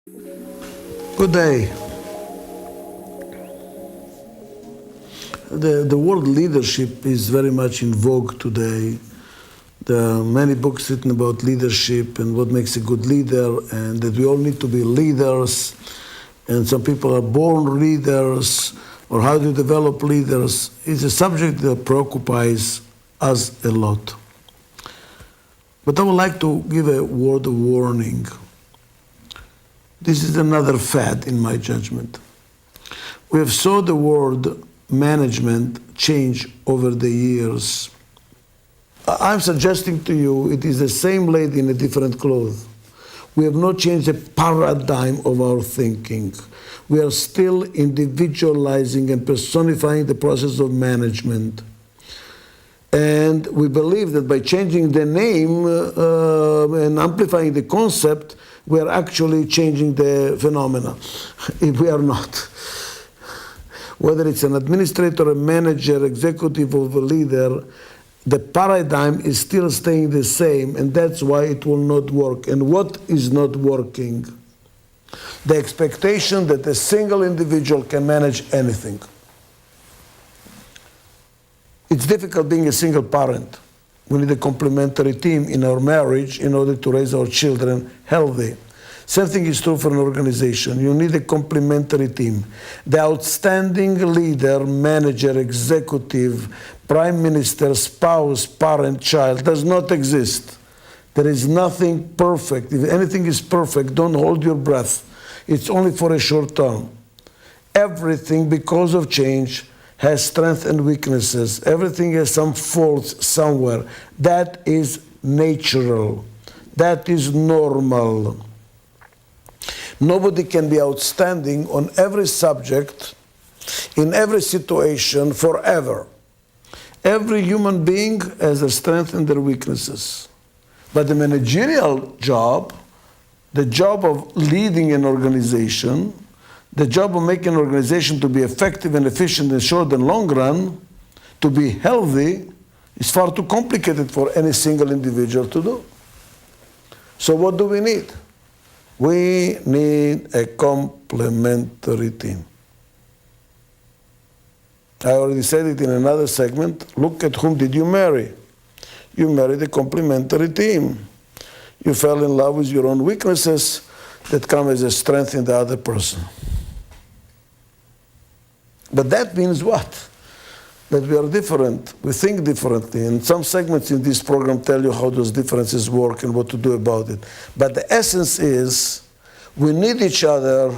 Good day. The word leadership is very much in vogue today. There are many books written about leadership and what makes a good leader, and that we all need to be leaders. And some people are born leaders, or how to develop leaders. It's a subject that preoccupies us a lot. But I would like to give a word of warning. This is another fad in my judgment. We have saw the word management change over the years. I'm suggesting to you it is the same lady in a different clothes. We have not changed the paradigm of our thinking. We are still individualizing and personifying the process of management. And we believe that by changing the name and amplifying the concept, we are actually changing the phenomena. If we are not. Whether it's an administrator, a manager, executive, or a leader, the paradigm is still staying the same, and that's why it will not work. And what is not working? The expectation that a single individual can manage anything. It's difficult being a single parent. We need a complementary team in our marriage in order to raise our children healthy. Same thing is true for an organization. You need a complementary team. The outstanding leader, manager, executive, prime minister, spouse, parent, child does not exist. There is nothing perfect. If anything is perfect, don't hold your breath. It's only for a short term. Everything, because of change, has strengths and weaknesses. Everything has some faults somewhere. That is natural. That is normal. Nobody can be outstanding on every subject, in every situation, forever. Every human being has their strengths and their weaknesses. But the managerial job, the job of leading an organization, the job of making an organization to be effective and efficient in short and long run, to be healthy, is far too complicated for any single individual to do. So what do we need? We need a complementary team. I already said it in another segment. Look at whom did you marry? You married a complementary team. You fell in love with your own weaknesses that come as a strength in the other person. But that means what? That we are different. We think differently. And some segments in this program tell you how those differences work and what to do about it. But the essence is we need each other,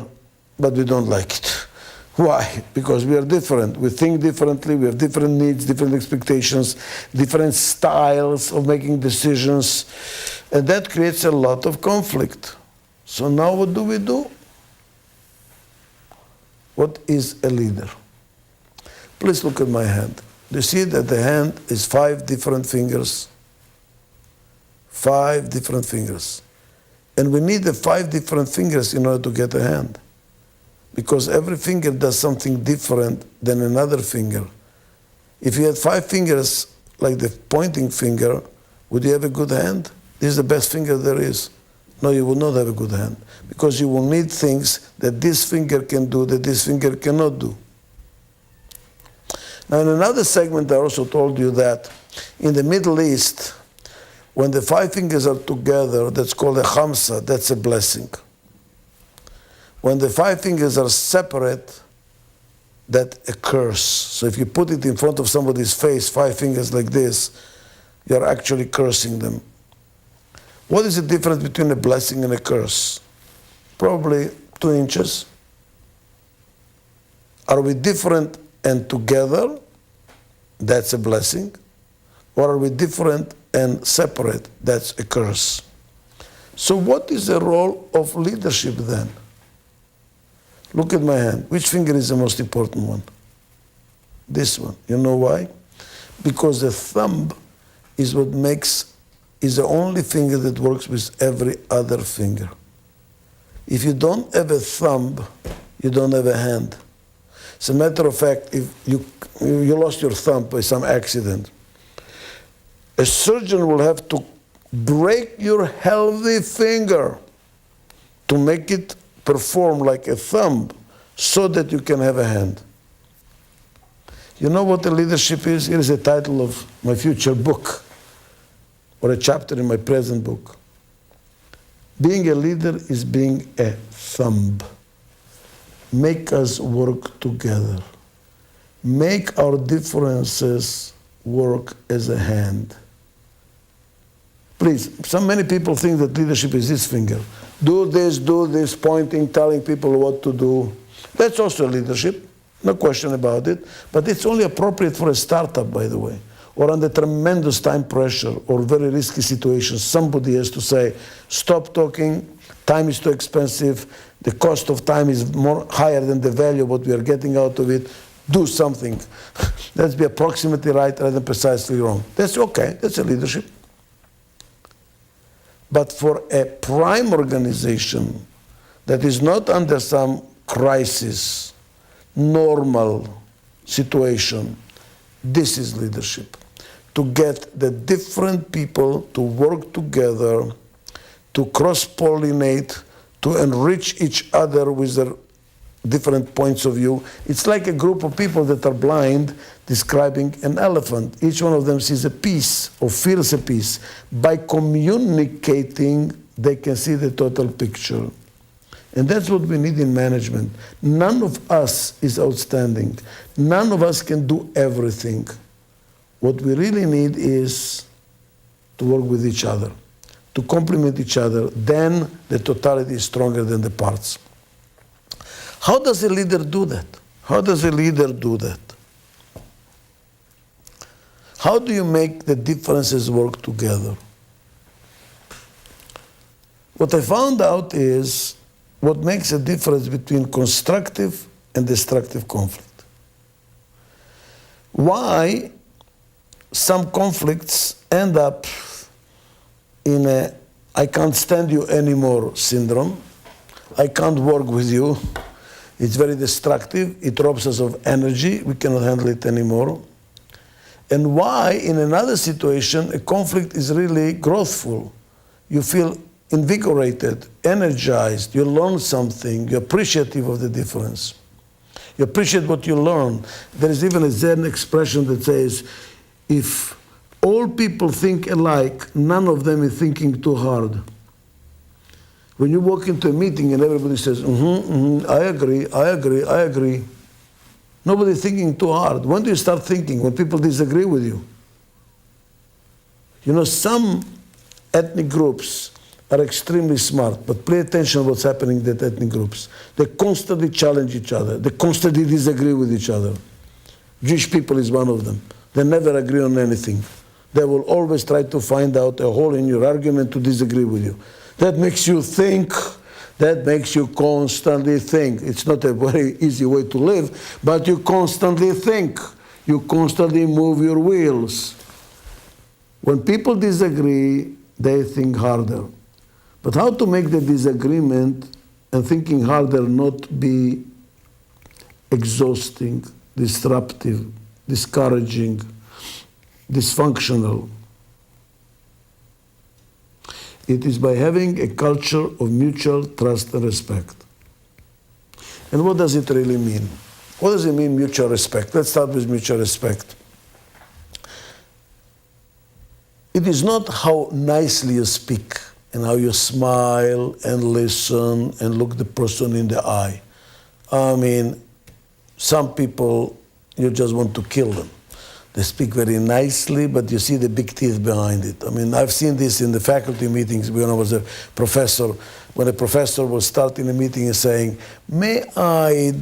but we don't like it. Why? Because we are different. We think differently. We have different needs, different expectations, different styles of making decisions. And that creates a lot of conflict. So now what do? What is a leader? Please look at my hand. Do you see that the hand is 5 different fingers? 5 different fingers. And we need the 5 different fingers in order to get a hand. Because every finger does something different than another finger. If you had 5 fingers, like the pointing finger, would you have a good hand? This is the best finger there is. No, you will not have a good hand. Because you will need things that this finger can do that this finger cannot do. Now, in another segment, I also told you that in the Middle East, when the 5 fingers are together, that's called a khamsa, that's a blessing. When the 5 fingers are separate, that's a curse. So if you put it in front of somebody's face, 5 fingers like this, you're actually cursing them. What is the difference between a blessing and a curse? Probably 2 inches. Are we different and together? That's a blessing. Or are we different and separate? That's a curse. So what is the role of leadership then? Look at my hand. Which finger is the most important one? This one. You know why? Because the thumb is the only finger that works with every other finger. If you don't have a thumb, you don't have a hand. As a matter of fact, if you lost your thumb by some accident, a surgeon will have to break your healthy finger to make it perform like a thumb so that you can have a hand. You know what the leadership is? Here is the title of my future book, or a chapter in my present book. Being a leader is being a thumb. Make us work together. Make our differences work as a hand. Please, many people think that leadership is this finger. Do this, pointing, telling people what to do. That's also leadership, no question about it. But it's only appropriate for a startup, by the way, or under tremendous time pressure or very risky situations. Somebody has to say, stop talking, time is too expensive, the cost of time is higher than the value of what we are getting out of it. Do something. Let's be approximately right rather than precisely wrong. That's okay, that's a leadership. But for a prime organization that is not under some crisis, normal situation, this is leadership. To get the different people to work together, to cross-pollinate, to enrich each other with their different points of view. It's like a group of people that are blind describing an elephant. Each one of them sees a piece or feels a piece. By communicating, they can see the total picture. And that's what we need in management. None of us is outstanding. None of us can do everything. What we really need is to work with each other, to complement each other. Then the totality is stronger than the parts. How does a leader do that? How does a leader do that? How do you make the differences work together? What I found out is what makes a difference between constructive and destructive conflict. Why some conflicts end up in a I can't stand you anymore syndrome. I can't work with you. It's very destructive. It robs us of energy. We cannot handle it anymore. And why, in another situation, a conflict is really growthful. You feel invigorated, energized, you learn something, you're appreciative of the difference. You appreciate what you learn. There is even a Zen expression that says, if all people think alike, none of them is thinking too hard. When you walk into a meeting and everybody says, I agree. Nobody's thinking too hard. When do you start thinking? When people disagree with you. You know, some ethnic groups are extremely smart, but pay attention to what's happening in the ethnic groups. They constantly challenge each other. They constantly disagree with each other. Jewish people is one of them. They never agree on anything. They will always try to find out a hole in your argument to disagree with you. That makes you think. That makes you constantly think. It's not a very easy way to live, but you constantly think. You constantly move your wheels. When people disagree, they think harder. But how to make the disagreement and thinking harder not be exhausting, disruptive, discouraging, dysfunctional? It is by having a culture of mutual trust and respect. And what does it really mean? What does it mean, mutual respect? Let's start with mutual respect. It is not how nicely you speak and how you smile and listen and look the person in the eye. I mean, some people, you just want to kill them. They speak very nicely, but you see the big teeth behind it. I mean, I've seen this in the faculty meetings when I was a professor. When a professor was starting a meeting and saying, may I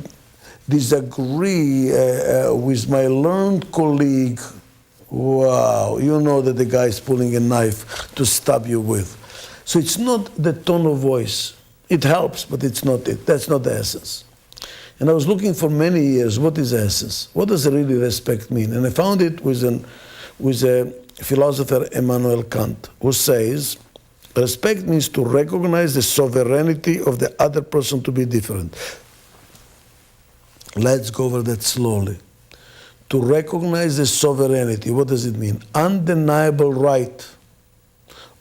disagree with my learned colleague? Wow, you know that the guy is pulling a knife to stab you with. So it's not the tone of voice. It helps, but it's not it. That's not the essence. And I was looking for many years, what is essence? What does really respect mean? And I found it with a philosopher, Immanuel Kant, who says, respect means to recognize the sovereignty of the other person to be different. Let's go over that slowly. To recognize the sovereignty, what does it mean? Undeniable right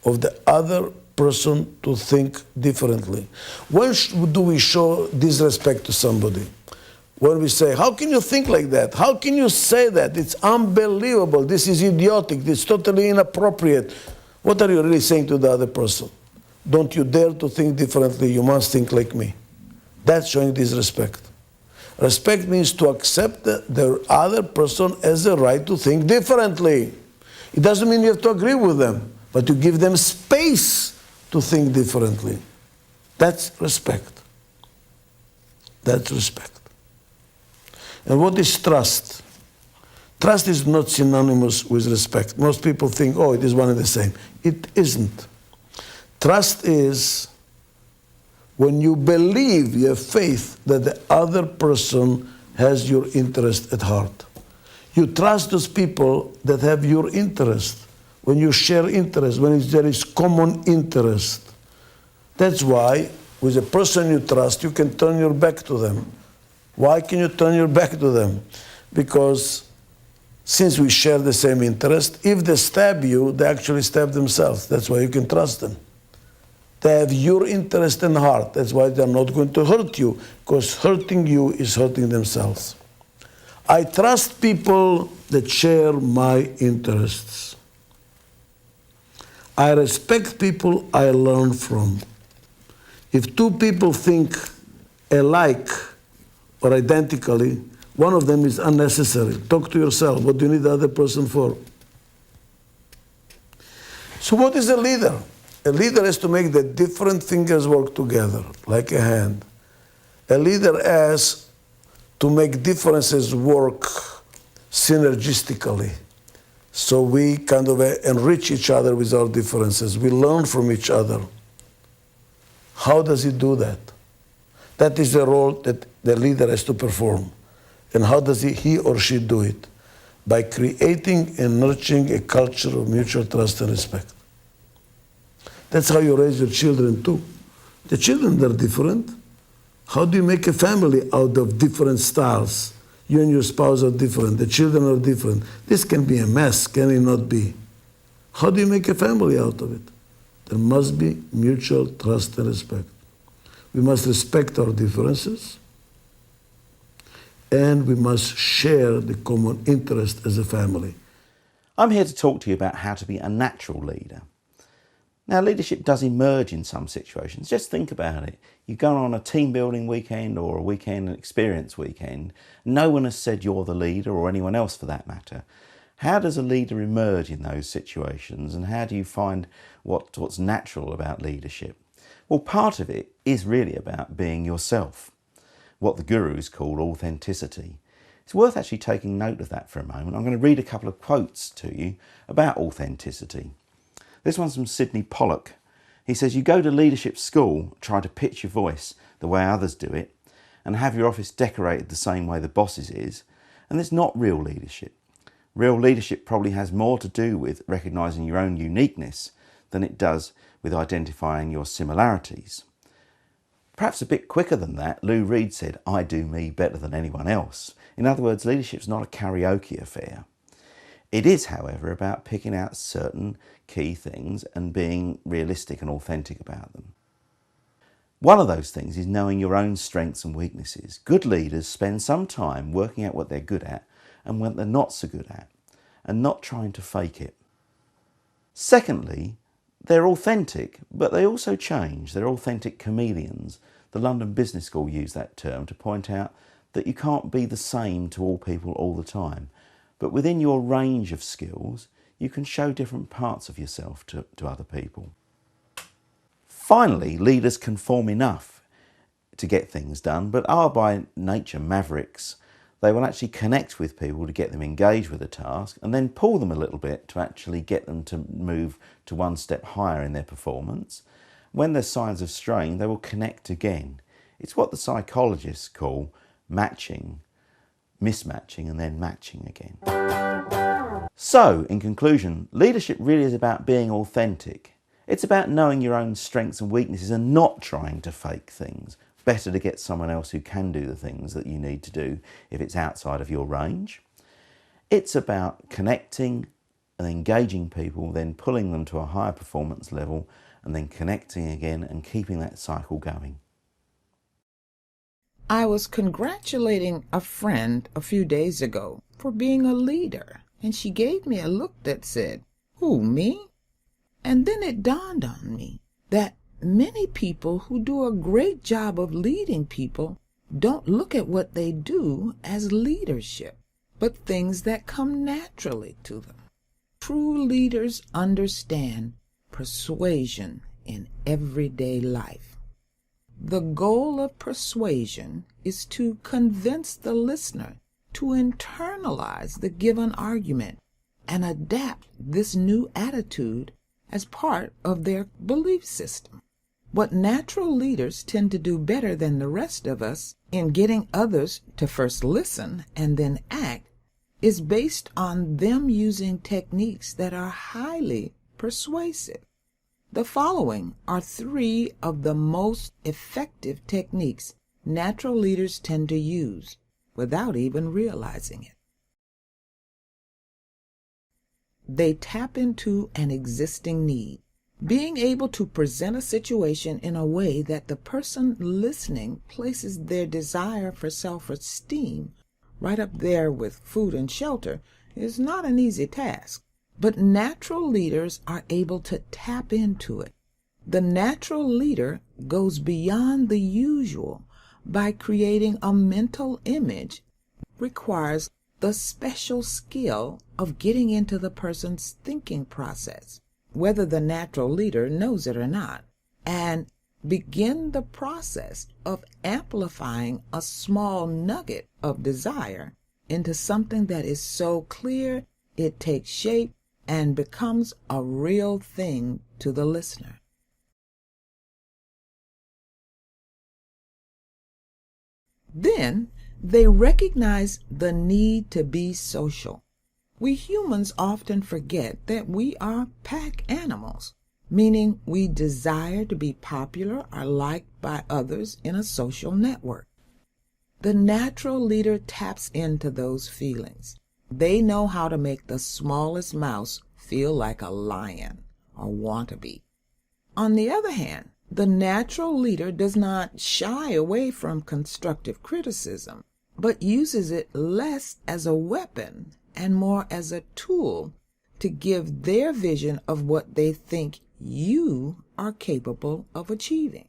of the other person to think differently. When do we show disrespect to somebody? When we say, how can you think like that? How can you say that? It's unbelievable. This is idiotic. It's totally inappropriate. What are you really saying to the other person? Don't you dare to think differently. You must think like me. That's showing disrespect. Respect means to accept the other person as a right to think differently. It doesn't mean you have to agree with them, but you give them space to think differently. That's respect. That's respect. And what is trust? Trust is not synonymous with respect. Most people think, oh, it is one and the same. It isn't. Trust is when you believe, you have faith that the other person has your interest at heart. You trust those people that have your interest. When you share interest, when there is common interest. That's why with a person you trust, you can turn your back to them. Why can you turn your back to them? Because since we share the same interest, if they stab you, they actually stab themselves. That's why you can trust them. They have your interest in heart. That's why they're not going to hurt you, because hurting you is hurting themselves. I trust people that share my interests. I respect people I learn from. If two people think alike or identically, one of them is unnecessary. Talk to yourself. What do you need the other person for? So what is a leader? A leader has to make the different fingers work together, like a hand. A leader has to make differences work synergistically. So we kind of enrich each other with our differences. We learn from each other. How does he do that? That is the role that the leader has to perform. And how does he or she do it? By creating and nurturing a culture of mutual trust and respect. That's how you raise your children too. The children are different. How do you make a family out of different styles? You and your spouse are different. The children are different. This can be a mess, can it not be? How do you make a family out of it? There must be mutual trust and respect. We must respect our differences, and we must share the common interest as a family. I'm here to talk to you about how to be a natural leader. Now, leadership does emerge in some situations. Just think about it. You go on a team building weekend or a weekend experience weekend. No one has said you're the leader, or anyone else for that matter. How does a leader emerge in those situations, and how do you find what's natural about leadership? Well, part of it is really about being yourself, what the gurus call authenticity. It's worth actually taking note of that for a moment. I'm going to read a couple of quotes to you about authenticity. This one's from Sidney Pollock. He says, you go to leadership school, try to pitch your voice the way others do it, and have your office decorated the same way the boss's is, and it's not real leadership. Real leadership probably has more to do with recognising your own uniqueness than it does with identifying your similarities. Perhaps a bit quicker than that, Lou Reed said, I do me better than anyone else. In other words, leadership's not a karaoke affair. It is, however, about picking out certain key things and being realistic and authentic about them. One of those things is knowing your own strengths and weaknesses. Good leaders spend some time working out what they're good at and what they're not so good at, and not trying to fake it. Secondly, they're authentic, but they also change. They're authentic chameleons. The London Business School used that term to point out that you can't be the same to all people all the time. But within your range of skills, you can show different parts of yourself to other people. Finally, leaders conform enough to get things done, but are by nature mavericks. They will actually connect with people to get them engaged with a task, and then pull them a little bit to actually get them to move to one step higher in their performance. When there's signs of strain, they will connect again. It's what the psychologists call matching, mismatching, and then matching again. So, in conclusion, leadership really is about being authentic. It's about knowing your own strengths and weaknesses and not trying to fake things. Better to get someone else who can do the things that you need to do if it's outside of your range. It's about connecting and engaging people, then pulling them to a higher performance level, and then connecting again and keeping that cycle going. I was congratulating a friend a few days ago for being a leader, and she gave me a look that said, "Who, me?" And then it dawned on me that many people who do a great job of leading people don't look at what they do as leadership, but things that come naturally to them. True leaders understand persuasion in everyday life. The goal of persuasion is to convince the listener to internalize the given argument and adapt this new attitude as part of their belief system. What natural leaders tend to do better than the rest of us in getting others to first listen and then act is based on them using techniques that are highly persuasive. The following are 3 of the most effective techniques natural leaders tend to use without even realizing it. They tap into an existing need. Being able to present a situation in a way that the person listening places their desire for self-esteem right up there with food and shelter is not an easy task. But natural leaders are able to tap into it. The natural leader goes beyond the usual by creating a mental image, requires the special skill of getting into the person's thinking process, whether the natural leader knows it or not, and begin the process of amplifying a small nugget of desire into something that is so clear it takes shape and becomes a real thing to the listener. Then they recognize the need to be social. We humans often forget that we are pack animals, meaning we desire to be popular or liked by others in a social network. The natural leader taps into those feelings. They know how to make the smallest mouse feel like a lion or want to be. On the other hand, the natural leader does not shy away from constructive criticism, but uses it less as a weapon and more as a tool to give their vision of what they think you are capable of achieving.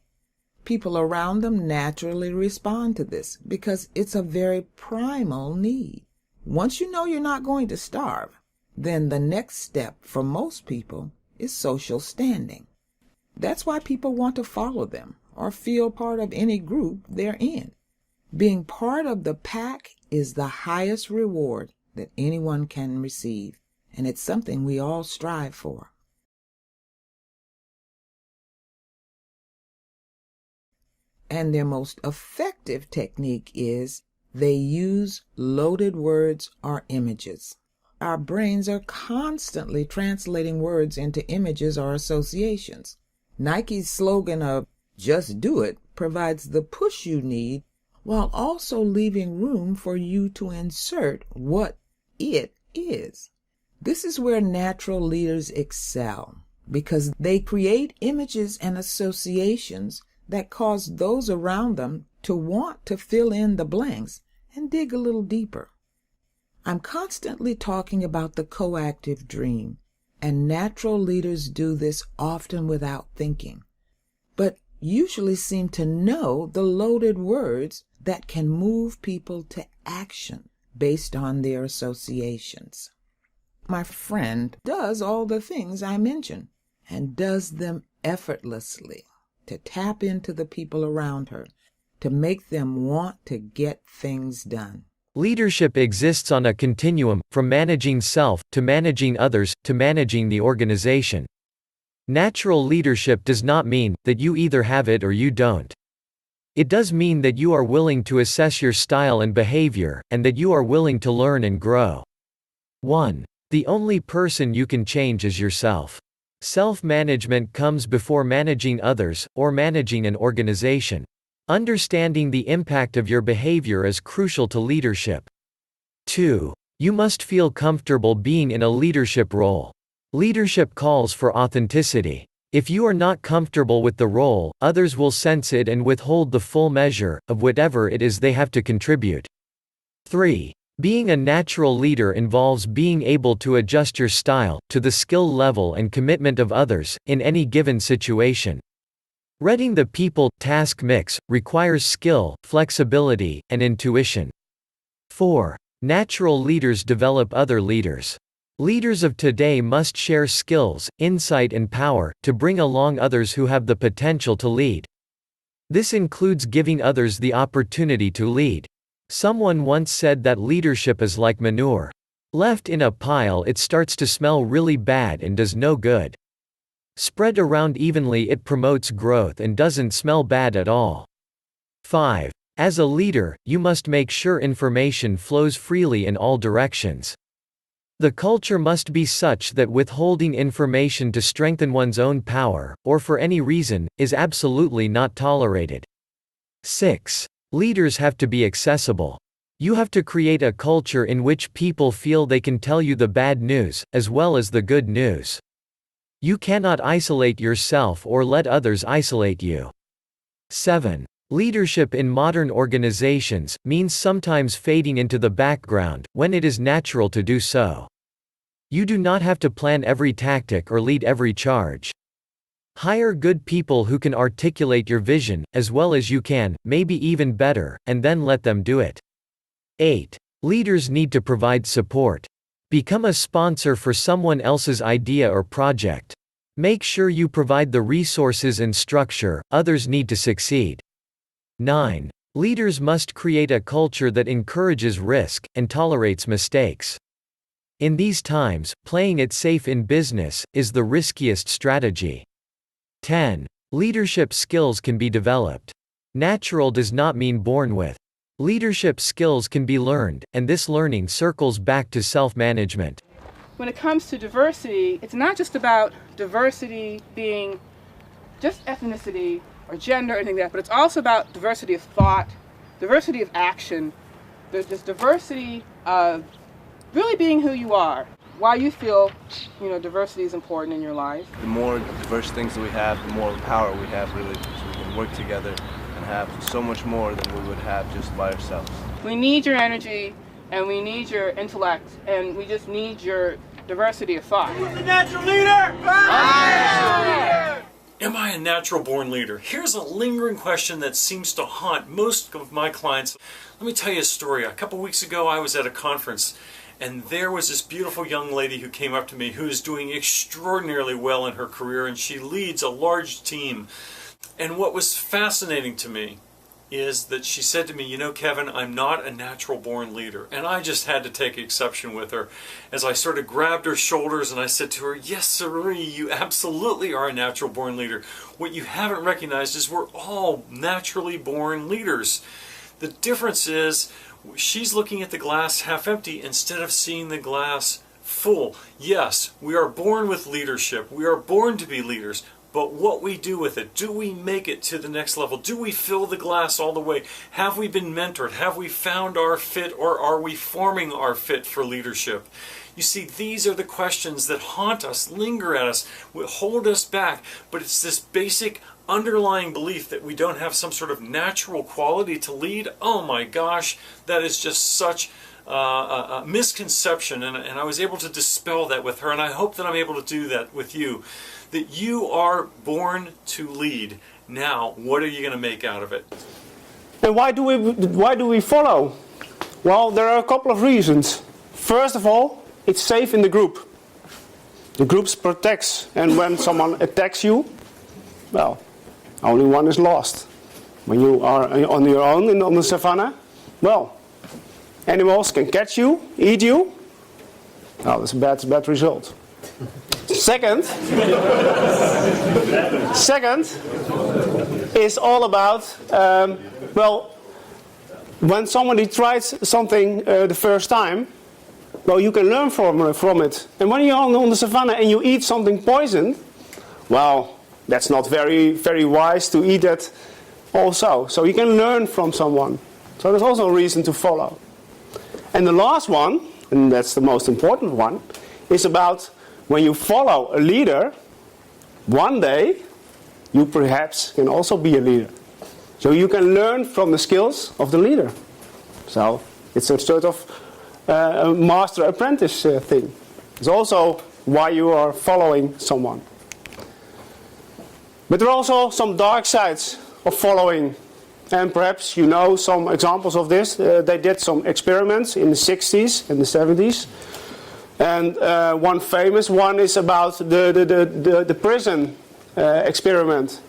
People around them naturally respond to this because it's a very primal need. Once you know you're not going to starve, then the next step for most people is social standing. That's why people want to follow them or feel part of any group they're in. Being part of the pack is the highest reward that anyone can receive, and it's something we all strive for. And their most effective technique is they use loaded words or images. Our brains are constantly translating words into images or associations. Nike's slogan of "Just Do It" provides the push you need while also leaving room for you to insert what it is. This is where natural leaders excel because they create images and associations that cause those around them to want to fill in the blanks and dig a little deeper. I'm constantly talking about the coactive dream, and natural leaders do this often without thinking, but usually seem to know the loaded words that can move people to action based on their associations. My friend does all the things I mentioned and does them effortlessly to tap into the people around her, to make them want to get things done. Leadership exists on a continuum, from managing self, to managing others, to managing the organization. Natural leadership does not mean that you either have it or you don't. It does mean that you are willing to assess your style and behavior, and that you are willing to learn and grow. 1. The only person you can change is yourself. Self-management comes before managing others, or managing an organization. Understanding the impact of your behavior is crucial to leadership. 2. You must feel comfortable being in a leadership role. Leadership calls for authenticity. If you are not comfortable with the role, others will sense it and withhold the full measure of whatever it is they have to contribute. 3. Being a natural leader involves being able to adjust your style to the skill level and commitment of others in any given situation. Reading the people-task mix requires skill, flexibility, and intuition. 4. Natural leaders develop other leaders. Leaders of today must share skills, insight and power to bring along others who have the potential to lead. This includes giving others the opportunity to lead. Someone once said that leadership is like manure. Left in a pile, it starts to smell really bad and does no good. Spread around evenly, it promotes growth and doesn't smell bad at all. 5. As a leader, you must make sure information flows freely in all directions. The culture must be such that withholding information to strengthen one's own power, or for any reason, is absolutely not tolerated. 6. Leaders have to be accessible. You have to create a culture in which people feel they can tell you the bad news, as well as the good news. You cannot isolate yourself or let others isolate you. 7. Leadership in modern organizations means sometimes fading into the background, when it is natural to do so. You do not have to plan every tactic or lead every charge. Hire good people who can articulate your vision, as well as you can, maybe even better, and then let them do it. 8. Leaders need to provide support. Become a sponsor for someone else's idea or project. Make sure you provide the resources and structure others need to succeed. 9. Leaders must create a culture that encourages risk and tolerates mistakes. In these times, playing it safe in business is the riskiest strategy. 10. Leadership skills can be developed. Natural does not mean born with. Leadership skills can be learned, and this learning circles back to self-management. When it comes to diversity, it's not just about diversity being just ethnicity or gender or anything like that, but it's also about diversity of thought, diversity of action. There's this diversity of really being who you are. Why you feel, diversity is important in your life. The more diverse things that we have, the more power we have, really, so we can work together and have so much more than we would have just by ourselves. We need your energy, and we need your intellect, and we just need your diversity of thought. Who's the natural leader? I Am I a natural born leader? Here's a lingering question that seems to haunt most of my clients. Let me tell you a story. A couple weeks ago, I was at a conference, and there was this beautiful young lady who came up to me who is doing extraordinarily well in her career, and she leads a large team. And what was fascinating to me is that she said to me, Kevin, I'm not a natural born leader. And I just had to take exception with her as I sort of grabbed her shoulders and I said to her, yes, sirree, you absolutely are a natural born leader. What you haven't recognized is we're all naturally born leaders. The difference is she's looking at the glass half empty instead of seeing the glass full. Yes, we are born with leadership. We are born to be leaders. But what we do with it, do we make it to the next level? Do we fill the glass all the way? Have we been mentored? Have we found our fit, or are we forming our fit for leadership? You see, these are the questions that haunt us, linger at us, hold us back. But it's this basic underlying belief that we don't have some sort of natural quality to lead. Oh my gosh, that is just such a misconception. And I was able to dispel that with her, and I hope that I'm able to do that with you. That you are born to lead. Now, what are you going to make out of it? And why do we follow? Well, there are a couple of reasons. First of all, it's safe in the group. The group protects, and when someone attacks you, well, only one is lost. When you are on your own on the savannah, well, animals can catch you, eat you. Well, that's a bad result. Second is all about, when somebody tries something the first time, well, you can learn from it. And when you're on the savannah and you eat something poisoned, well, that's not very, very wise to eat that also. So you can learn from someone. So there's also a reason to follow. And the last one, and that's the most important one, is about when you follow a leader, one day you perhaps can also be a leader. So you can learn from the skills of the leader. So it's a sort of master-apprentice thing. It's also why you are following someone. But there are also some dark sides of following. And perhaps you know some examples of this. They did some experiments in the 60s and the 70s. And one famous one is about the prison experiment.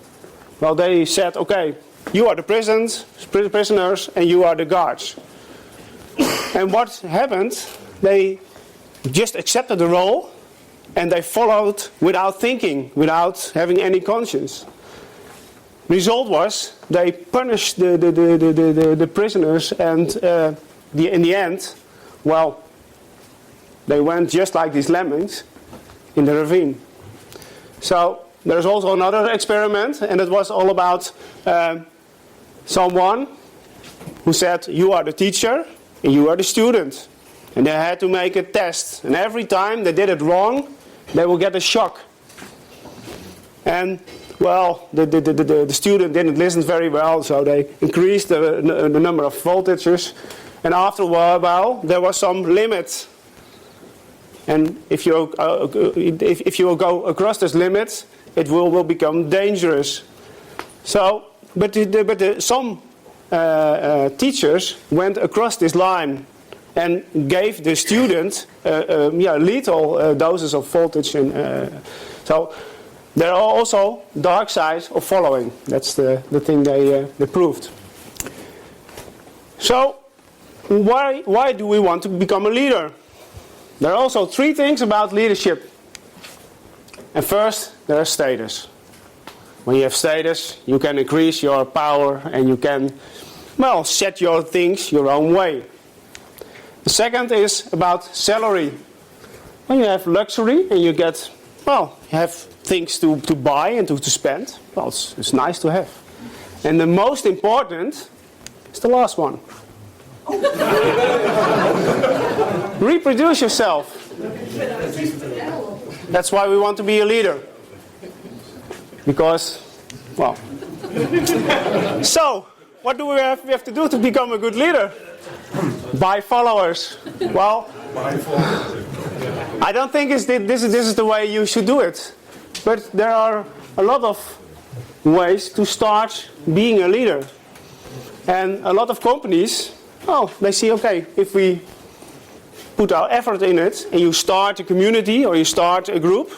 Well, they said, okay, you are the prisoners and you are the guards. And what happened, they just accepted the role and they followed without thinking, without having any conscience. Result was they punished the prisoners, and in the end, well, they went just like these lemmings in the ravine. So there's also another experiment, and it was all about someone who said, you are the teacher and you are the student. And they had to make a test, and every time they did it wrong, they will get a shock. And well, the student didn't listen very well, so they increased the number of voltages. And after a while, there was some limit. And if you go across this limit, it will become dangerous. So, but some teachers went across this line and gave the student lethal doses of voltage. And so there are also dark sides of following. That's the thing they proved. So why do we want to become a leader? There are also three things about leadership. And first, there is status. When you have status, you can increase your power and you can, well, set your things your own way. The second is about salary. When you have luxury and you get, well, you have things to buy and to spend, well, it's nice to have. And the most important is the last one. Reproduce yourself. That's why we want to be a leader. Because, well. So, what do we have to do to become a good leader? Buy followers. Well, I don't think this is the way you should do it. But there are a lot of ways to start being a leader. And a lot of companies, oh, they see, okay, if we put our effort in it, and you start a community or you start a group,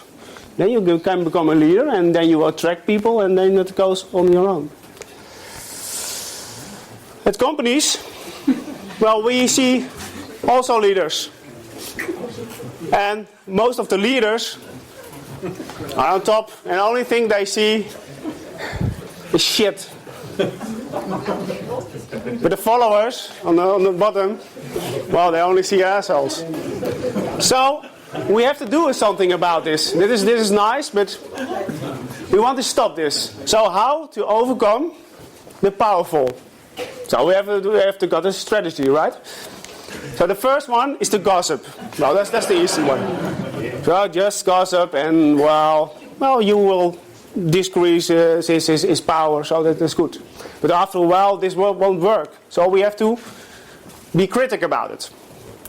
then you can become a leader, and then you attract people, and then it goes on your own. At companies, well, we see also leaders. And most of the leaders are on top, and the only thing they see is shit. But the followers on the bottom, well, they only see assholes. So we have to do something about this. This is nice, but we want to stop this. So how to overcome the powerful? So we have to got a strategy, right? So the first one is to gossip. Well, that's the easy one. So just gossip, and well, you will decrease his power, so that's good. But after a while, this won't work. So we have to be critic about it.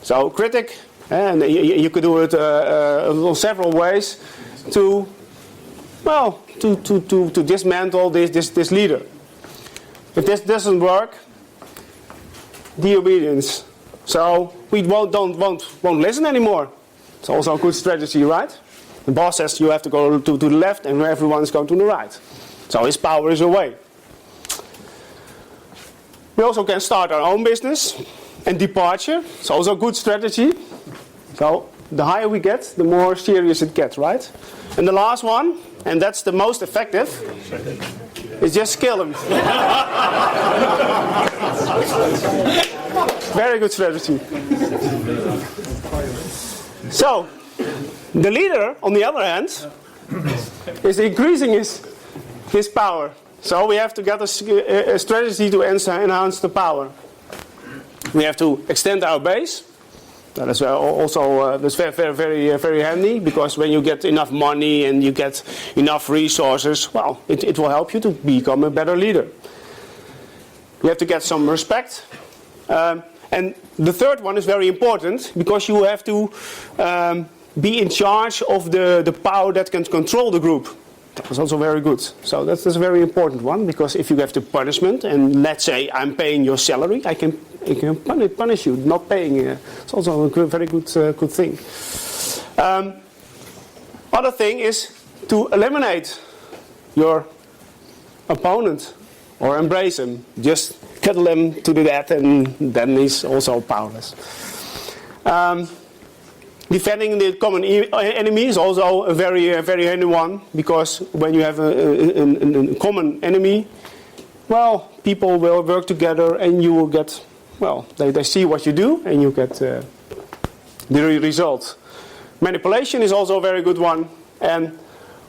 So critic, and you could do it in several ways to dismantle this leader. If this doesn't work, the obedience. So we won't listen anymore. It's also a good strategy, right? The boss says you have to go to the left and everyone's going to the right. So his power is away. We also can start our own business. And departure, it's also a good strategy. So the higher we get, the more serious it gets, right? And the last one, and that's the most effective, is just kill him. Very good strategy. So, the leader, on the other hand, is increasing his power. So we have to get a strategy to enhance the power. We have to extend our base. That is also that's very handy, because when you get enough money and you get enough resources, well, it will help you to become a better leader. You have to get some respect. And the third one is very important, because you have to be in charge of the power that can control the group. That was also very good. So that's a very important one, because if you have the punishment, and let's say I'm paying your salary, I can punish you. Not paying, it's also a very good thing. Other thing is to eliminate your opponent or embrace him. Just cuddle him to the death, and then he's also powerless. Defending the common enemy is also a very handy one, because when you have a common enemy, well, people will work together, and you will get, well, they see what you do, and you get the result. Manipulation is also a very good one, and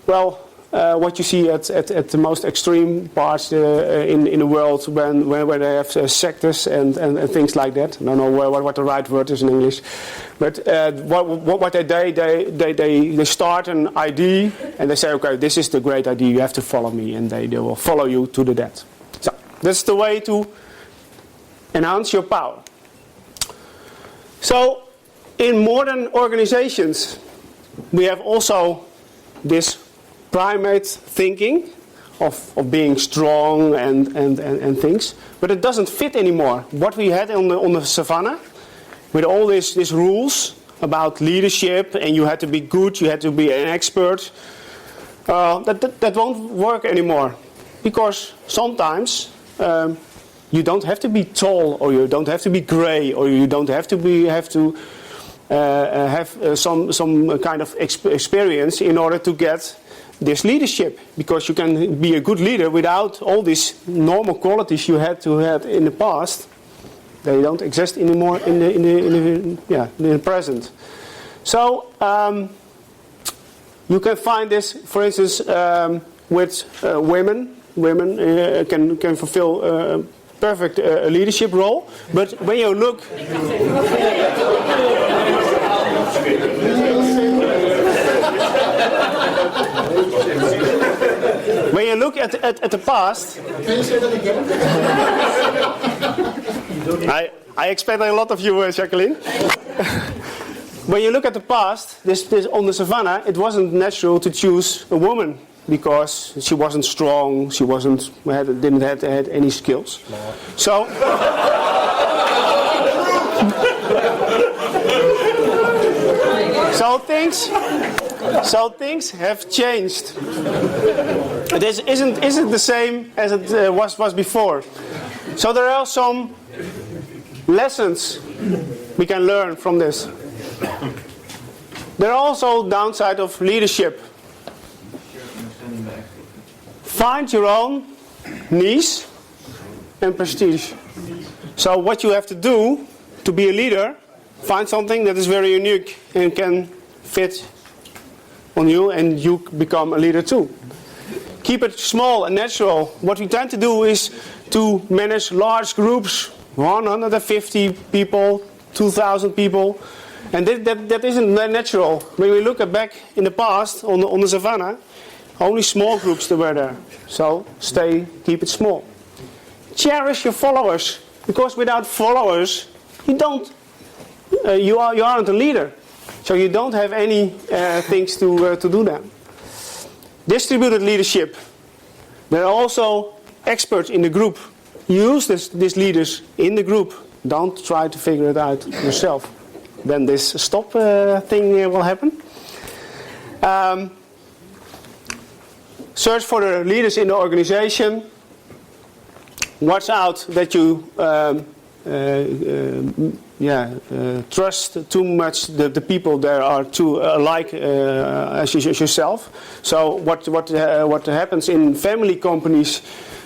well, what you see at the most extreme parts in the world, where they have sectors and things like that. I don't know what the right word is in English, but what they start an idea, and they say, okay, this is the great idea, you have to follow me, and they will follow you to the death. So that's the way to enhance your power. So in modern organizations, we have also this primate thinking of being strong and things, but it doesn't fit anymore. What we had on the savannah, with all these rules about leadership, and you had to be good, you had to be an expert, that won't work anymore, because sometimes you don't have to be tall, or you don't have to be grey, or you don't have to have some kind of experience in order to get this leadership, because you can be a good leader without all these normal qualities you had to have in the past. They don't exist anymore in the present. So you can find this, for instance, with women. Women can fulfill perfect leadership role, but when you look. When you look at the past, can you say that again? I expect a lot of you, Jacqueline. When you look at the past, this on the savannah, it wasn't natural to choose a woman, because she wasn't strong, she didn't have any skills. So. So things have changed. This isn't the same as it was before. So there are some lessons we can learn from this. There are also downsides of leadership. Find your own niche and prestige. So what you have to do to be a leader, find something that is very unique and can fit on you, and you become a leader too. Keep it small and natural. What we tend to do is to manage large groups, 150 people, 2,000 people, and that isn't natural. When we look back in the past on the savannah, only small groups that were there. So keep it small. Cherish your followers, because without followers, you aren't a leader. So you don't have any things to do that. Distributed leadership. There are also experts in the group. Use these leaders in the group. Don't try to figure it out yourself. Then this stop thing will happen. Search for the leaders in the organization. Watch out that you trust too much the people there are too alike as yourself. So what happens in family companies?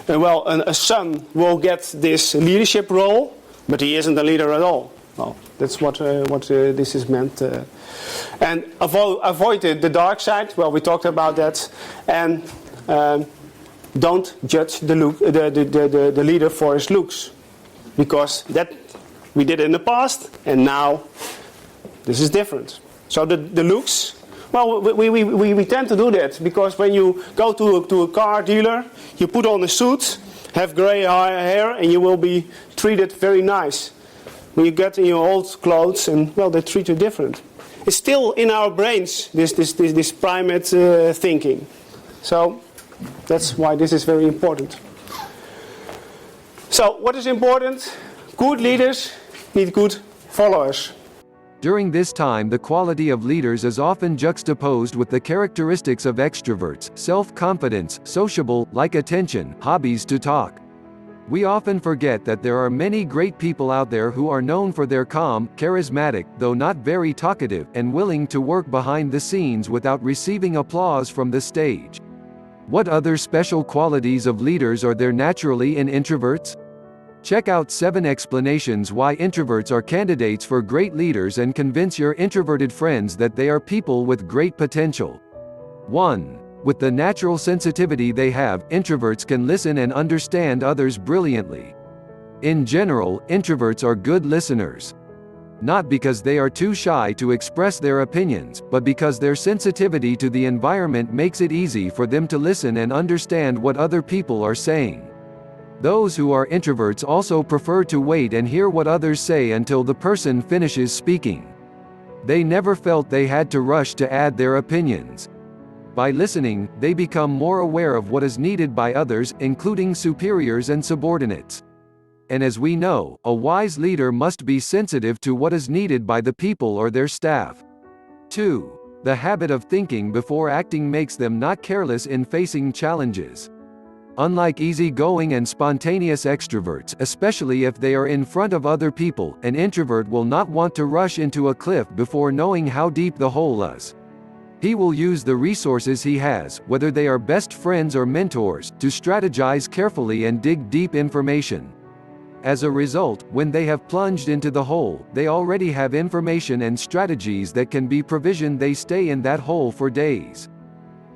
A son will get this leadership role, but he isn't a leader at all. Well, that's what this is meant. And avoid the dark side. Well, we talked about that. And don't judge the leader for his looks, because that we did in the past, and now This is different. So the looks, well, we tend to do that because when you go to a car dealer, you put on a suit, have grey hair, and you will be treated very nice. When you get in your old clothes, and well, they treat you different. It's still in our brains, this primate thinking. So that's why this is very important. So what is important? Good leaders need good followers. During this time, the quality of leaders is often juxtaposed with the characteristics of extroverts: self-confidence, sociable, like attention, hobbies to talk. We often forget that there are many great people out there who are known for their calm, charismatic, though not very talkative, and willing to work behind the scenes without receiving applause from the stage. What other special qualities of leaders are there naturally in introverts? Check out 7 explanations why introverts are candidates for great leaders and convince your introverted friends that they are people with great potential. 1. With the natural sensitivity they have, introverts can listen and understand others brilliantly. In general, introverts are good listeners. Not because they are too shy to express their opinions, but because their sensitivity to the environment makes it easy for them to listen and understand what other people are saying. Those who are introverts also prefer to wait and hear what others say until the person finishes speaking. They never felt they had to rush to add their opinions. By listening, they become more aware of what is needed by others, including superiors and subordinates. And as we know, a wise leader must be sensitive to what is needed by the people or their staff. 2. The habit of thinking before acting makes them not careless in facing challenges. Unlike easygoing and spontaneous extroverts, especially if they are in front of other people, an introvert will not want to rush into a cliff before knowing how deep the hole is. He will use the resources he has, whether they are best friends or mentors, to strategize carefully and dig deep information. As a result, when they have plunged into the hole, they already have information and strategies that can be provisioned they stay in that hole for days.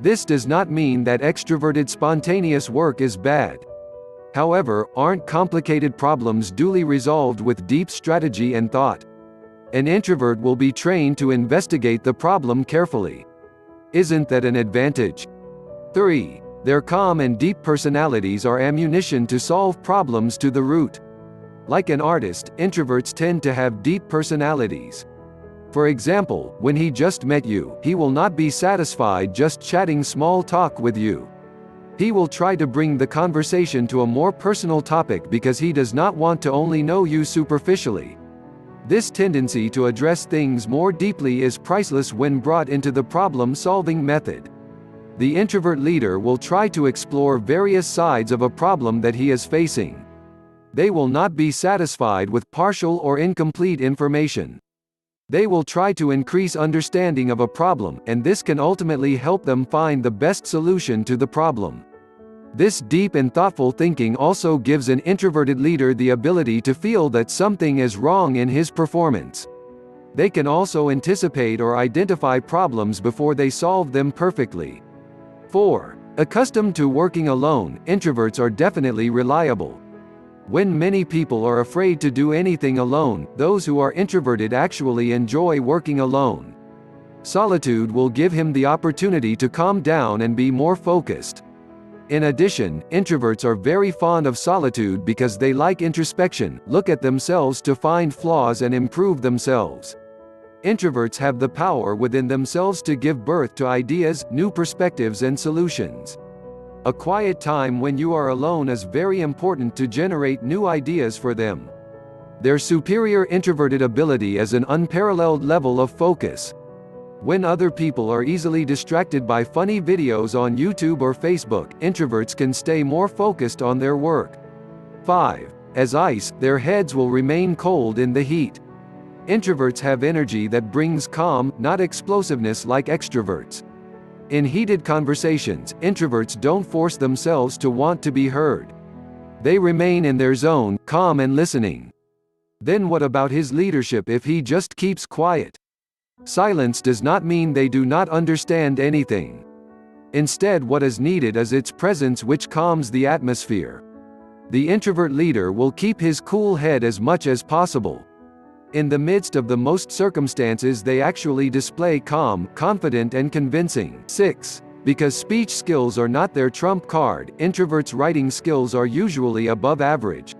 This does not mean that extroverted spontaneous work is bad. However, aren't complicated problems duly resolved with deep strategy and thought? An introvert will be trained to investigate the problem carefully. Isn't that an advantage? 3. Their calm and deep personalities are ammunition to solve problems to the root. Like an artist, introverts tend to have deep personalities. For example, when he just met you, he will not be satisfied just chatting small talk with you. He will try to bring the conversation to a more personal topic because he does not want to only know you superficially. This tendency to address things more deeply is priceless when brought into the problem-solving method. The introvert leader will try to explore various sides of a problem that he is facing. They will not be satisfied with partial or incomplete information. They will try to increase understanding of a problem, and this can ultimately help them find the best solution to the problem. This deep and thoughtful thinking also gives an introverted leader the ability to feel that something is wrong in his performance. They can also anticipate or identify problems before they solve them perfectly. 4. Accustomed to working alone, introverts are definitely reliable. When many people are afraid to do anything alone, those who are introverted actually enjoy working alone. Solitude will give him the opportunity to calm down and be more focused. In addition, introverts are very fond of solitude because they like introspection, look at themselves to find flaws and improve themselves. Introverts have the power within themselves to give birth to ideas, new perspectives and solutions. A quiet time when you are alone is very important to generate new ideas for them. Their superior introverted ability is an unparalleled level of focus. When other people are easily distracted by funny videos on YouTube or Facebook, introverts can stay more focused on their work. 5. As ice, their heads will remain cold in the heat. Introverts have energy that brings calm, not explosiveness like extroverts. In heated conversations, introverts don't force themselves to want to be heard. They remain in their zone, calm and listening. Then what about his leadership if he just keeps quiet? Silence does not mean they do not understand anything. Instead, what is needed is its presence, which calms the atmosphere. The introvert leader will keep his cool head as much as possible. In the midst of the most circumstances they actually display calm, confident and convincing. 6. Because speech skills are not their trump card, introverts' writing skills are usually above average.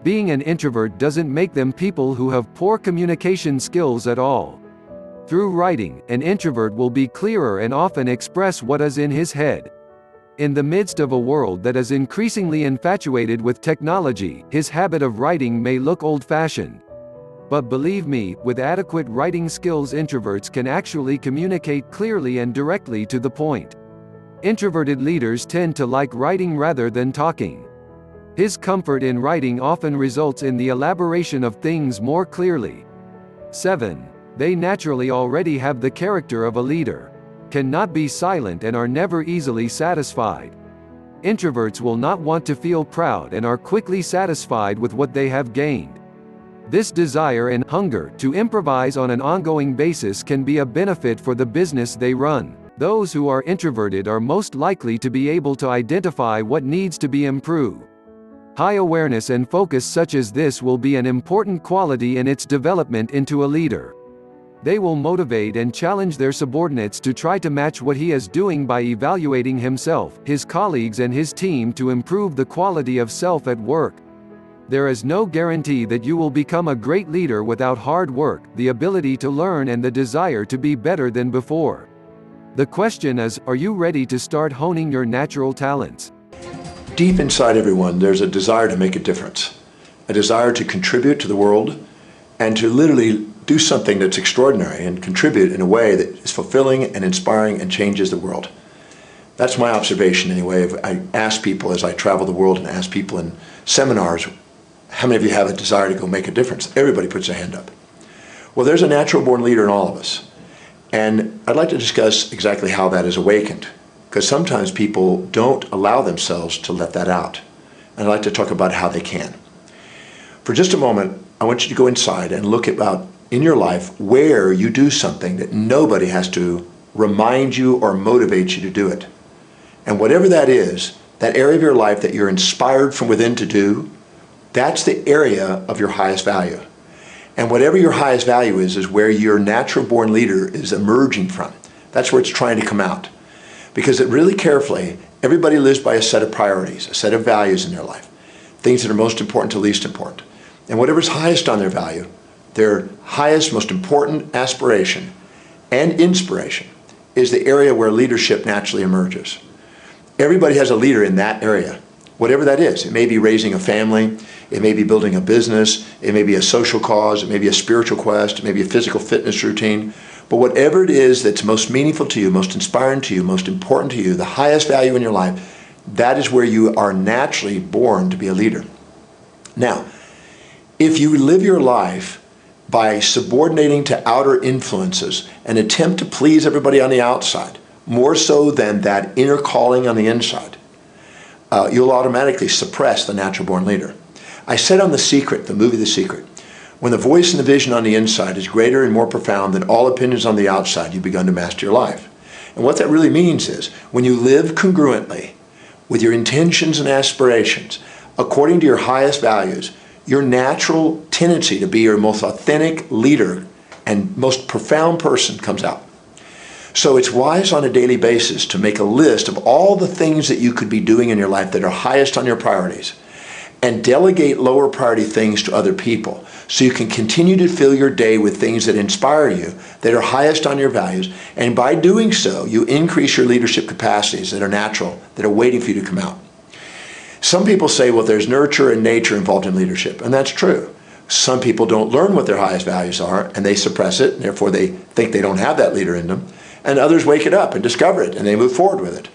Being an introvert doesn't make them people who have poor communication skills at all. Through writing, an introvert will be clearer and often express what is in his head. In the midst of a world that is increasingly infatuated with technology, his habit of writing may look old-fashioned. But believe me, with adequate writing skills, introverts can actually communicate clearly and directly to the point. Introverted leaders tend to like writing rather than talking. His comfort in writing often results in the elaboration of things more clearly. 7. They naturally already have the character of a leader, cannot be silent and are never easily satisfied. Introverts will not want to feel proud and are quickly satisfied with what they have gained. This desire and hunger to improvise on an ongoing basis can be a benefit for the business they run. Those who are introverted are most likely to be able to identify what needs to be improved. High awareness and focus such as this will be an important quality in its development into a leader. They will motivate and challenge their subordinates to try to match what he is doing by evaluating himself, his colleagues and his team to improve the quality of self at work. There is no guarantee that you will become a great leader without hard work, the ability to learn and the desire to be better than before. The question is, are you ready to start honing your natural talents? Deep inside everyone, there's a desire to make a difference, a desire to contribute to the world, and to literally do something that's extraordinary and contribute in a way that is fulfilling and inspiring and changes the world. That's my observation anyway. I ask people as I travel the world and ask people in seminars, how many of you have a desire to go make a difference? Everybody puts their hand up. Well, there's a natural born leader in all of us. And I'd like to discuss exactly how that is awakened, because sometimes people don't allow themselves to let that out. And I'd like to talk about how they can. For just a moment, I want you to go inside and look about in your life where you do something that nobody has to remind you or motivate you to do it. And whatever that is, that area of your life that you're inspired from within to do, that's the area of your highest value. And whatever your highest value is where your natural born leader is emerging from. That's where it's trying to come out. Because it really carefully, everybody lives by a set of priorities, a set of values in their life. Things that are most important to least important. And whatever's highest on their value, their highest, most important aspiration and inspiration is the area where leadership naturally emerges. Everybody has a leader in that area, whatever that is. It may be raising a family, it may be building a business, it may be a social cause, it may be a spiritual quest, it may be a physical fitness routine. But whatever it is that's most meaningful to you, most inspiring to you, most important to you, the highest value in your life, that is where you are naturally born to be a leader. Now, if you live your life by subordinating to outer influences and attempt to please everybody on the outside, more so than that inner calling on the inside, you'll automatically suppress the natural born leader. I said on The Secret, the movie The Secret, when the voice and the vision on the inside is greater and more profound than all opinions on the outside, you've begun to master your life. And what that really means is, when you live congruently with your intentions and aspirations, according to your highest values, your natural tendency to be your most authentic leader and most profound person comes out. So it's wise on a daily basis to make a list of all the things that you could be doing in your life that are highest on your priorities, and delegate lower priority things to other people so you can continue to fill your day with things that inspire you, that are highest on your values, and by doing so, you increase your leadership capacities that are natural, that are waiting for you to come out. Some people say, well, there's nurture and nature involved in leadership, and that's true. Some people don't learn what their highest values are, and they suppress it, and therefore they think they don't have that leader in them, and others wake it up and discover it, and they move forward with it.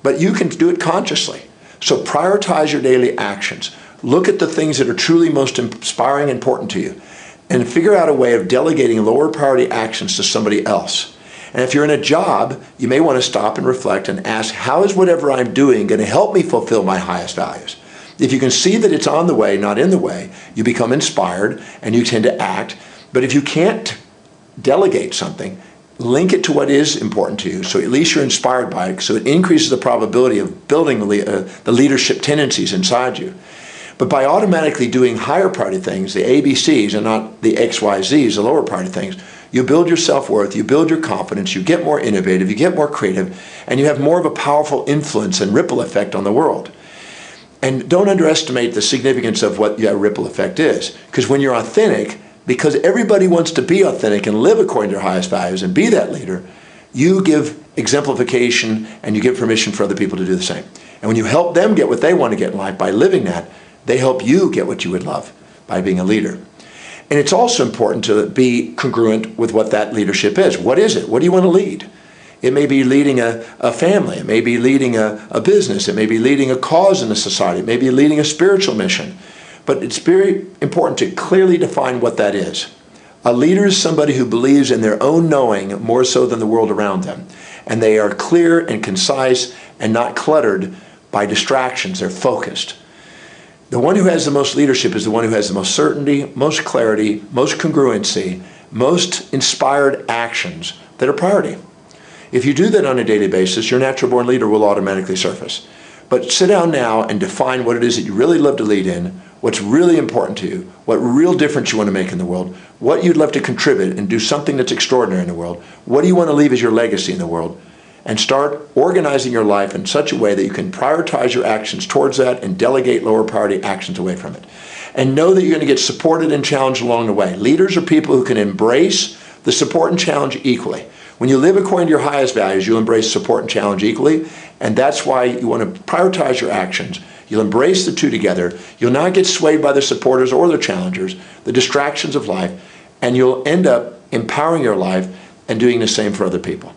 But you can do it consciously. So prioritize your daily actions. Look at the things that are truly most inspiring and important to you, and figure out a way of delegating lower priority actions to somebody else. And if you're in a job, you may want to stop and reflect and ask, how is whatever I'm doing going to help me fulfill my highest values? If you can see that it's on the way, not in the way, you become inspired and you tend to act. But if you can't delegate something, link it to what is important to you, so at least you're inspired by it, so it increases the probability of building the leadership tendencies inside you. But by automatically doing higher priority things, the ABCs and not the XYZs, the lower priority things, you build your self-worth, you build your confidence, you get more innovative, you get more creative, and you have more of a powerful influence and ripple effect on the world. And don't underestimate the significance of what that ripple effect is. Because when you're authentic, because everybody wants to be authentic and live according to their highest values and be that leader, you give exemplification and you give permission for other people to do the same. And when you help them get what they want to get in life by living that, they help you get what you would love by being a leader. And it's also important to be congruent with what that leadership is. What is it? What do you want to lead? It may be leading a family. It may be leading a business. It may be leading a cause in the society. It may be leading a spiritual mission. But it's very important to clearly define what that is. A leader is somebody who believes in their own knowing more so than the world around them. And they are clear and concise and not cluttered by distractions. They're focused. The one who has the most leadership is the one who has the most certainty, most clarity, most congruency, most inspired actions that are priority. If you do that on a daily basis, your natural born leader will automatically surface. But sit down now and define what it is that you really love to lead in, what's really important to you, what real difference you want to make in the world, what you'd love to contribute and do something that's extraordinary in the world, what do you want to leave as your legacy in the world, and start organizing your life in such a way that you can prioritize your actions towards that and delegate lower priority actions away from it. And know that you're going to get supported and challenged along the way. Leaders are people who can embrace the support and challenge equally. When you live according to your highest values, you'll embrace support and challenge equally, and that's why you want to prioritize your actions. You'll embrace the two together. You'll not get swayed by the supporters or the challengers, the distractions of life, and you'll end up empowering your life and doing the same for other people.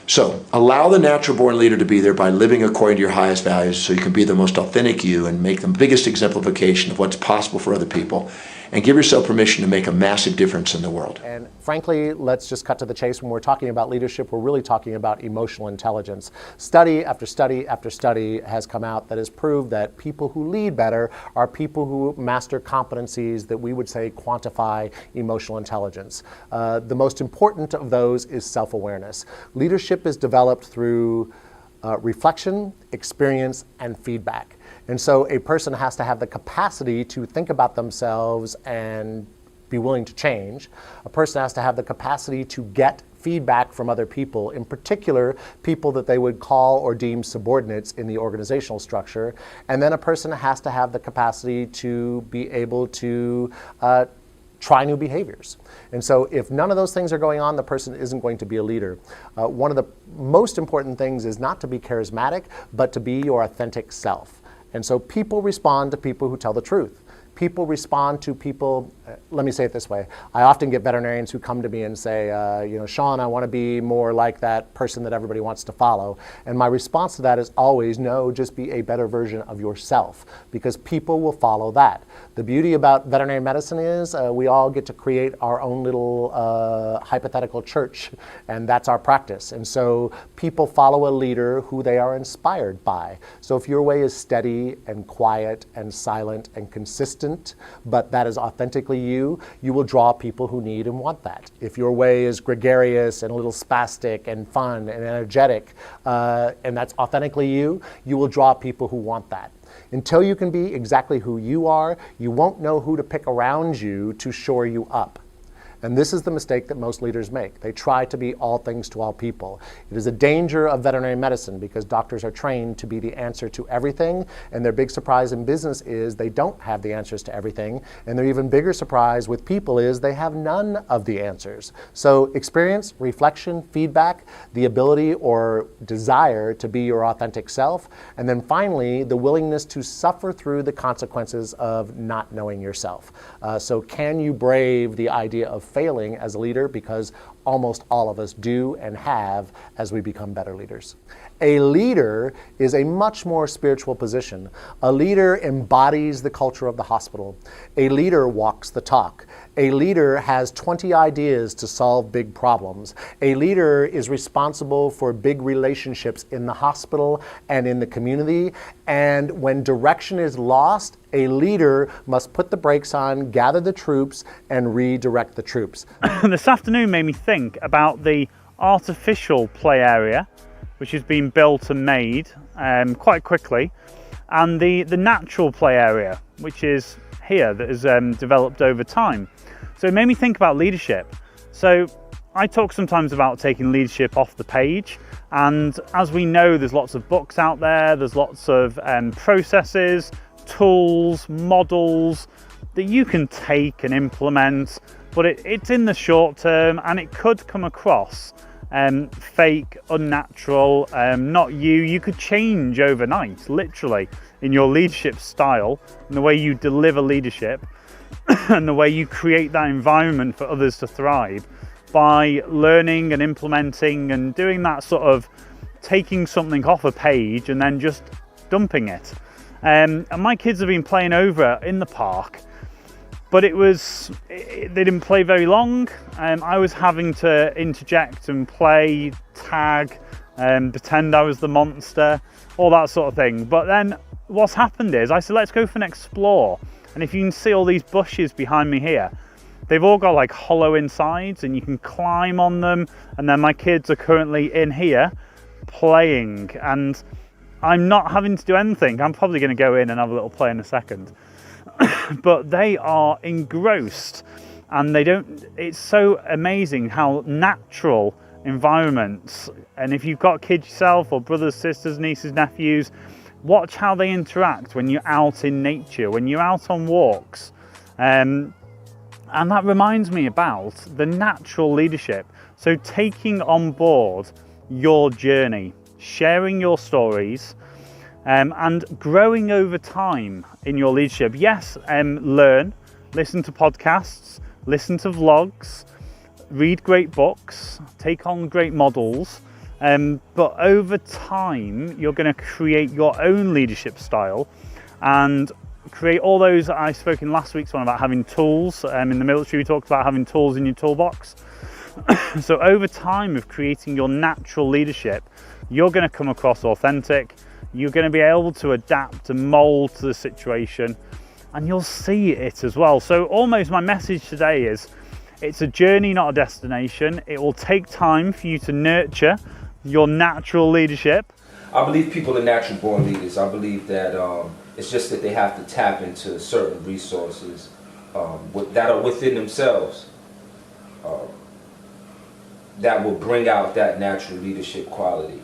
So allow the natural born leader to be there by living according to your highest values so you can be the most authentic you and make the biggest exemplification of what's possible for other people. And give yourself permission to make a massive difference in the world. And frankly, let's just cut to the chase. When we're talking about leadership, we're really talking about emotional intelligence. Study after study after study has come out that has proved that people who lead better are people who master competencies that we would say quantify emotional intelligence. The most important of those is self-awareness. Leadership is developed through reflection, experience, and feedback. And so a person has to have the capacity to think about themselves and be willing to change. A person has to have the capacity to get feedback from other people, in particular, people that they would call or deem subordinates in the organizational structure. And then a person has to have the capacity to be able to try new behaviors. And so if none of those things are going on, the person isn't going to be a leader. One of the most important things is not to be charismatic, but to be your authentic self. And so people respond to people who tell the truth. People respond to people, let me say it this way. I often get veterinarians who come to me and say, Sean, I want to be more like that person that everybody wants to follow. And my response to that is always, no, just be a better version of yourself, because people will follow that. The beauty about veterinary medicine is we all get to create our own little hypothetical church, and that's our practice. And so people follow a leader who they are inspired by. So if your way is steady and quiet and silent and consistent, but that is authentically you, you will draw people who need and want that. If your way is gregarious and a little spastic and fun and energetic, and that's authentically you, you will draw people who want that. Until you can be exactly who you are, you won't know who to pick around you to shore you up. And this is the mistake that most leaders make. They try to be all things to all people. It is a danger of veterinary medicine because doctors are trained to be the answer to everything, and their big surprise in business is they don't have the answers to everything, and their even bigger surprise with people is they have none of the answers. So experience, reflection, feedback, the ability or desire to be your authentic self, and then finally, the willingness to suffer through the consequences of not knowing yourself. So can you brave the idea of failing as a leader, because almost all of us do and have as we become better leaders. A leader is a much more spiritual position. A leader embodies the culture of the hospital. A leader walks the talk. A leader has 20 ideas to solve big problems. A leader is responsible for big relationships in the hospital and in the community. And when direction is lost, a leader must put the brakes on, gather the troops, and redirect the troops. This afternoon made me think about the artificial play area, which has been built and made quite quickly, and the natural play area, which is here, that has developed over time. So it made me think about leadership. So I talk sometimes about taking leadership off the page, and as we know, there's lots of books out there, there's lots of processes, tools, models that you can take and implement, but it's in the short term and it could come across fake, unnatural, not you. You could change overnight, literally, in your leadership style and the way you deliver leadership and the way you create that environment for others to thrive by learning and implementing and doing that sort of taking something off a page and then just dumping it. And my kids have been playing over in the park, but they didn't play very long. I was having to interject and play tag and pretend I was the monster, all that sort of thing. But then what's happened is I said, let's go for an explore. And if you can see all these bushes behind me here, they've all got like hollow insides and you can climb on them. And then my kids are currently in here playing, and I'm not having to do anything. I'm probably going to go in and have a little play in a second. But they are engrossed, and it's so amazing how natural environments, and if you've got kids yourself or brothers, sisters, nieces, nephews, watch how they interact when you're out in nature, when you're out on walks. And that reminds me about the natural leadership. So taking on board your journey, sharing your stories, and growing over time in your leadership. Yes, learn, listen to podcasts, listen to vlogs, read great books, take on great models, but over time you're going to create your own leadership style and create all those. I spoke in last week's one about having tools. In the military we talked about having tools in your toolbox. So over time of creating your natural leadership, you're going to come across authentic, you're going to be able to adapt and mold to the situation, and you'll see it as well. So almost my message today is, it's a journey, not a destination. It will take time for you to nurture your natural leadership. I believe people are natural born leaders. I believe that it's just that they have to tap into certain resources that are within themselves that will bring out that natural leadership quality.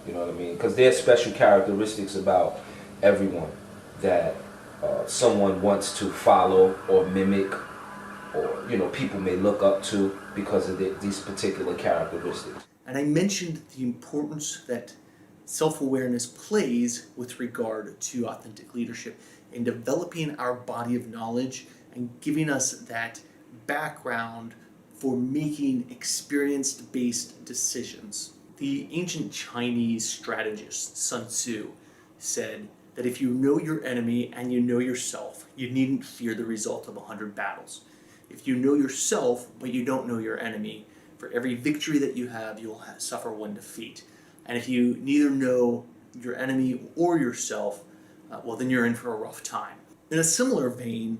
You know what I mean? Because there's special characteristics about everyone that someone wants to follow or mimic, or people may look up to because of these particular characteristics. And I mentioned the importance that self-awareness plays with regard to authentic leadership in developing our body of knowledge and giving us that background for making experience-based decisions. The ancient Chinese strategist Sun Tzu said that if you know your enemy and you know yourself, you needn't fear the result of 100 battles. If you know yourself but you don't know your enemy, for every victory that you have, you'll suffer one defeat. And if you neither know your enemy or yourself, well, then you're in for a rough time. In a similar vein,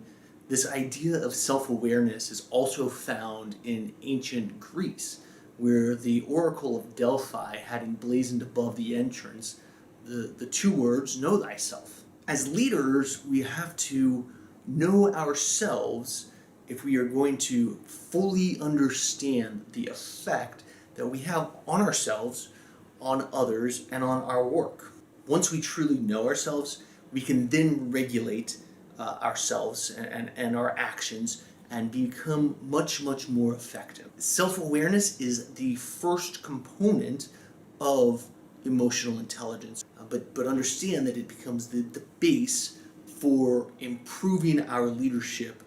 this idea of self-awareness is also found in ancient Greece, where the Oracle of Delphi had emblazoned above the entrance the two words, know thyself. As leaders, we have to know ourselves if we are going to fully understand the effect that we have on ourselves, on others, and on our work. Once we truly know ourselves, we can then regulate ourselves and our actions and become much, much more effective. Self-awareness is the first component of emotional intelligence, but understand that it becomes the base for improving our leadership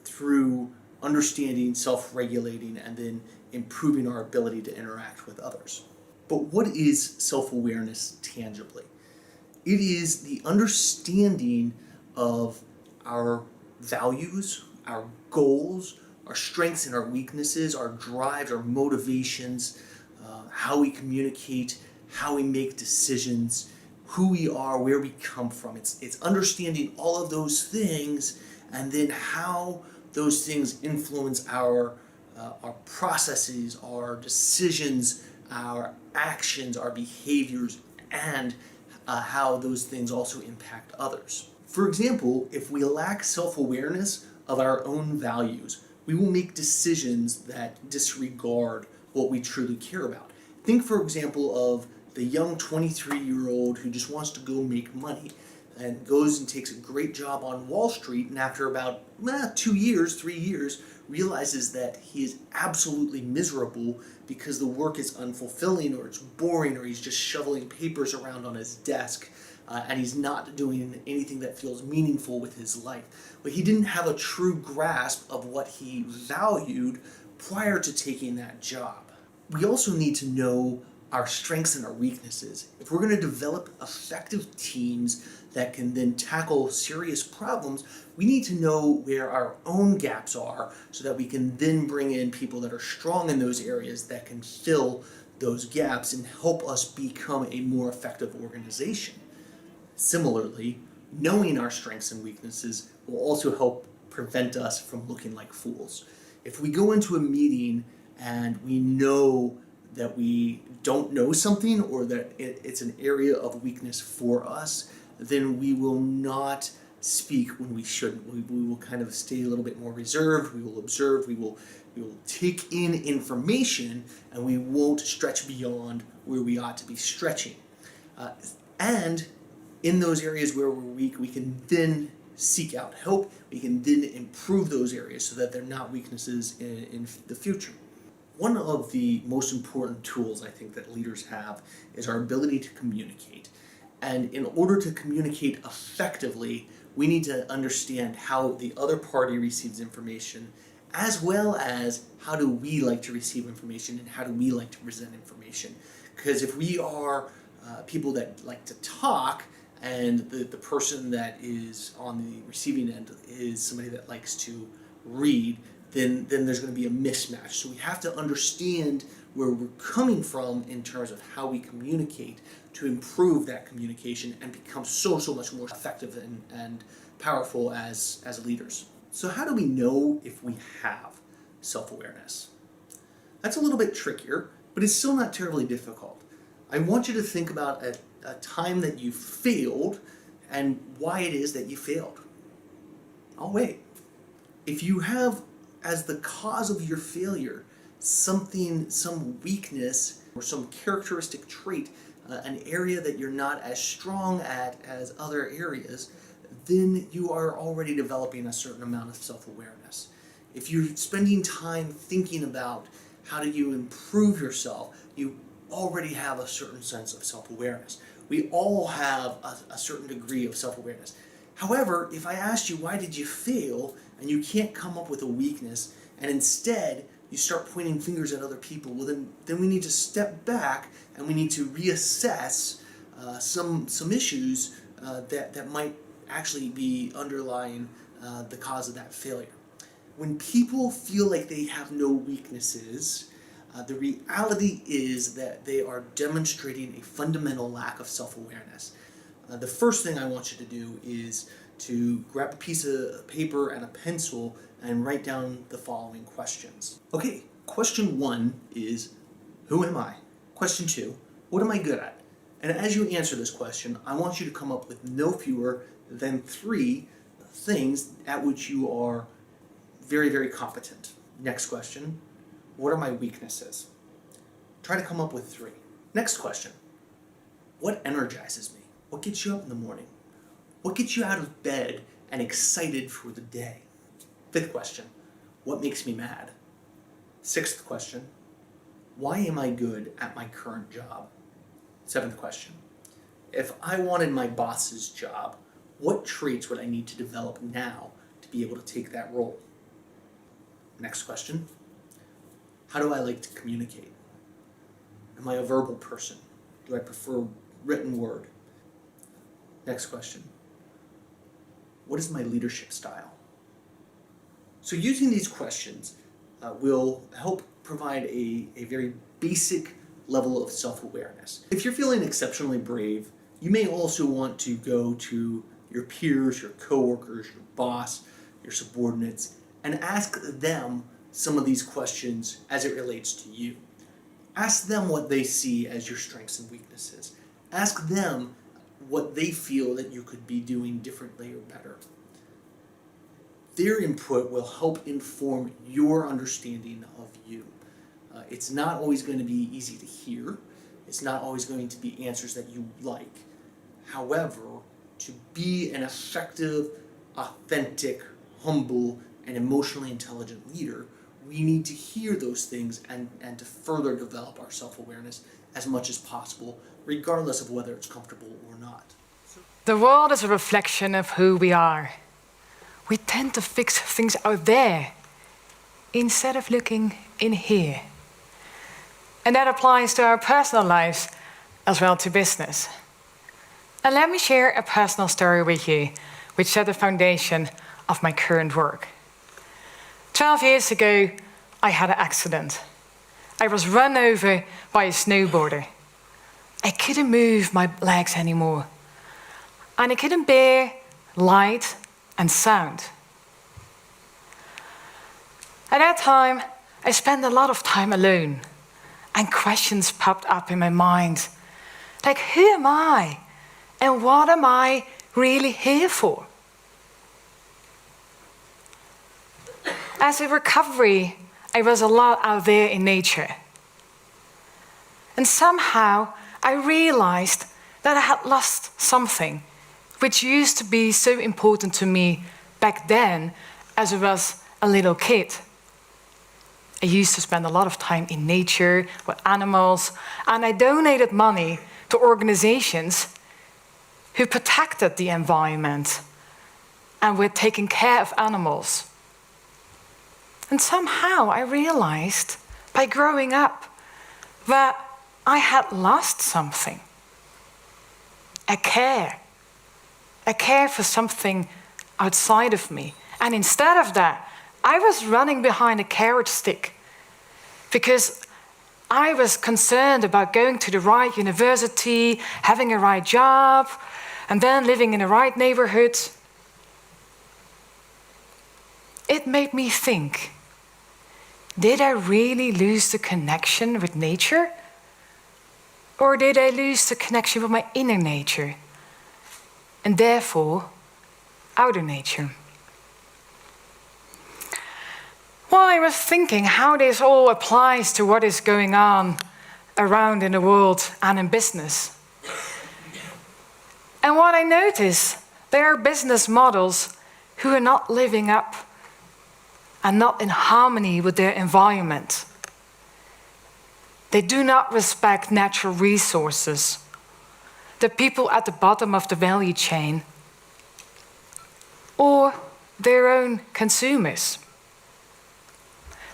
through understanding, self-regulating, and then improving our ability to interact with others. But what is self-awareness tangibly? It is the understanding of our values, our goals, our strengths and our weaknesses, our drives, our motivations, how we communicate, how we make decisions, who we are, where we come from. It's understanding all of those things and then how those things influence our processes, our decisions, our actions, our behaviors, and how those things also impact others. For example, if we lack self-awareness of our own values, we will make decisions that disregard what we truly care about. Think, for example, of the young 23-year-old who just wants to go make money and goes and takes a great job on Wall Street, and after about 2 years, 3 years, realizes that he is absolutely miserable because the work is unfulfilling, or it's boring, or he's just shoveling papers around on his desk, and he's not doing anything that feels meaningful with his life. But he didn't have a true grasp of what he valued prior to taking that job. We also need to know our strengths and our weaknesses. If we're going to develop effective teams that can then tackle serious problems, we need to know where our own gaps are so that we can then bring in people that are strong in those areas that can fill those gaps and help us become a more effective organization. Similarly, knowing our strengths and weaknesses will also help prevent us from looking like fools. If we go into a meeting and we know that we don't know something, or that it's an area of weakness for us, then we will not speak when we shouldn't. We will kind of stay a little bit more reserved. We will observe. We will take in information, and we won't stretch beyond where we ought to be stretching. And in those areas where we're weak, we can then seek out help. We can then improve those areas so that they're not weaknesses in the future. One of the most important tools I think that leaders have is our ability to communicate. And in order to communicate effectively, we need to understand how the other party receives information, as well as how do we like to receive information and how do we like to present information. Because if we are people that like to talk, and the person that is on the receiving end is somebody that likes to read, then there's going to be a mismatch. So we have to understand where we're coming from in terms of how we communicate to improve that communication and become so much more effective and powerful as leaders. So how do we know if we have self-awareness? That's a little bit trickier, but it's still not terribly difficult. I want you to think about a time that you failed and why it is that you failed. I'll wait. If you have as the cause of your failure some weakness or some characteristic trait, an area that you're not as strong at as other areas, then you are already developing a certain amount of self-awareness. If you're spending time thinking about how do you improve yourself, you already have a certain sense of self-awareness. We all have a certain degree of self-awareness. However, if I asked you why did you fail and you can't come up with a weakness, and instead you start pointing fingers at other people, well then we need to step back and we need to reassess some issues that might actually be underlying the cause of that failure. When people feel like they have no weaknesses, the reality is that they are demonstrating a fundamental lack of self-awareness. The first thing I want you to do is to grab a piece of paper and a pencil and write down the following questions. Okay, question 1 is, who am I? Question 2, what am I good at? And as you answer this question, I want you to come up with no fewer than 3 things at which you are very, very competent. Next question, what are my weaknesses? Try to come up with 3. Next question, what energizes me? What gets you up in the morning? What gets you out of bed and excited for the day? 5th question, what makes me mad? 6th question, why am I good at my current job? 7th question, if I wanted my boss's job, what traits would I need to develop now to be able to take that role? Next question, how do I like to communicate? Am I a verbal person? Do I prefer written word? Next question, what is my leadership style? So using these questions will help provide a very basic level of self-awareness. If you're feeling exceptionally brave, you may also want to go to your peers, your coworkers, your boss, your subordinates, and ask them some of these questions as it relates to you. Ask them what they see as your strengths and weaknesses. Ask them what they feel that you could be doing differently or better. Their input will help inform your understanding of you. It's not always going to be easy to hear. It's not always going to be answers that you like. However, to be an effective, authentic, humble, and emotionally intelligent leader, we need to hear those things and to further develop our self-awareness as much as possible, regardless of whether it's comfortable or not. The world is a reflection of who we are. We tend to fix things out there instead of looking in here. And that applies to our personal lives as well to business. And let me share a personal story with you, which set the foundation of my current work. 12 years ago, I had an accident. I was run over by a snowboarder. I couldn't move my legs anymore. And I couldn't bear light and sound. At that time, I spent a lot of time alone, and questions popped up in my mind. Like, who am I? And what am I really here for? As a recovery, I was a lot out there in nature. And somehow I realized that I had lost something which used to be so important to me back then as I was a little kid. I used to spend a lot of time in nature with animals, and I donated money to organizations who protected the environment and were taking care of animals. And somehow I realized, by growing up, that I had lost something. A care for something outside of me. And instead of that, I was running behind a carrot stick because I was concerned about going to the right university, having a right job, and then living in the right neighborhood. It made me think, did I really lose the connection with nature? Or did I lose the connection with my inner nature? And therefore, outer nature. Well, I was thinking how this all applies to what is going on around in the world and in business. And what I notice, there are business models who are not living up and not in harmony with their environment. They do not respect natural resources, the people at the bottom of the value chain, or their own consumers.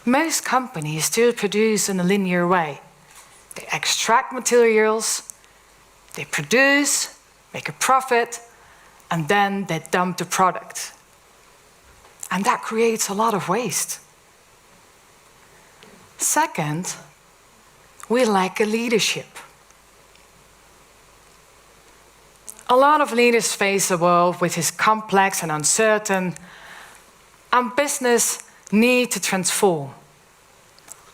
Most companies still produce in a linear way. They extract materials, they produce, make a profit, and then they dump the product. And that creates a lot of waste. Second, we lack a leadership. A lot of leaders face a world which is complex and uncertain, and business need to transform.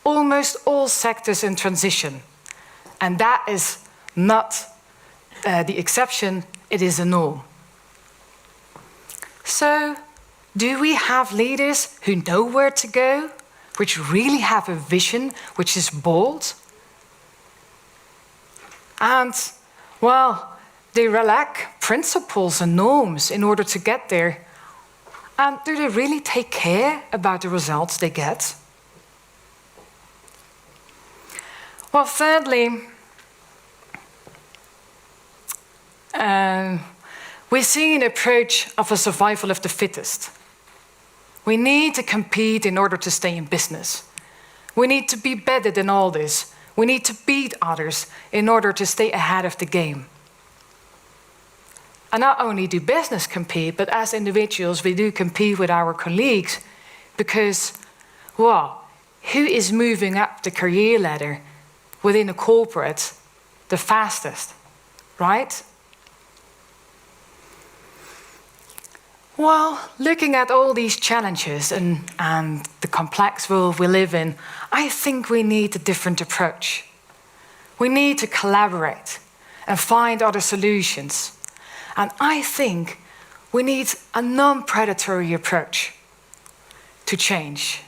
Almost all sectors in transition, and that is not the exception, it is the norm. So, do we have leaders who know where to go, which really have a vision, which is bold? And, well, they lack principles and norms in order to get there. And do they really take care about the results they get? Well, thirdly, we see an approach of a survival of the fittest. We need to compete in order to stay in business. We need to be better than all this. We need to beat others in order to stay ahead of the game. And not only do business compete, but as individuals, we do compete with our colleagues because, well, who is moving up the career ladder within a corporate the fastest, right? Well, looking at all these challenges and the complex world we live in, I think we need a different approach. We need to collaborate and find other solutions. And I think we need a non-predatory approach to change.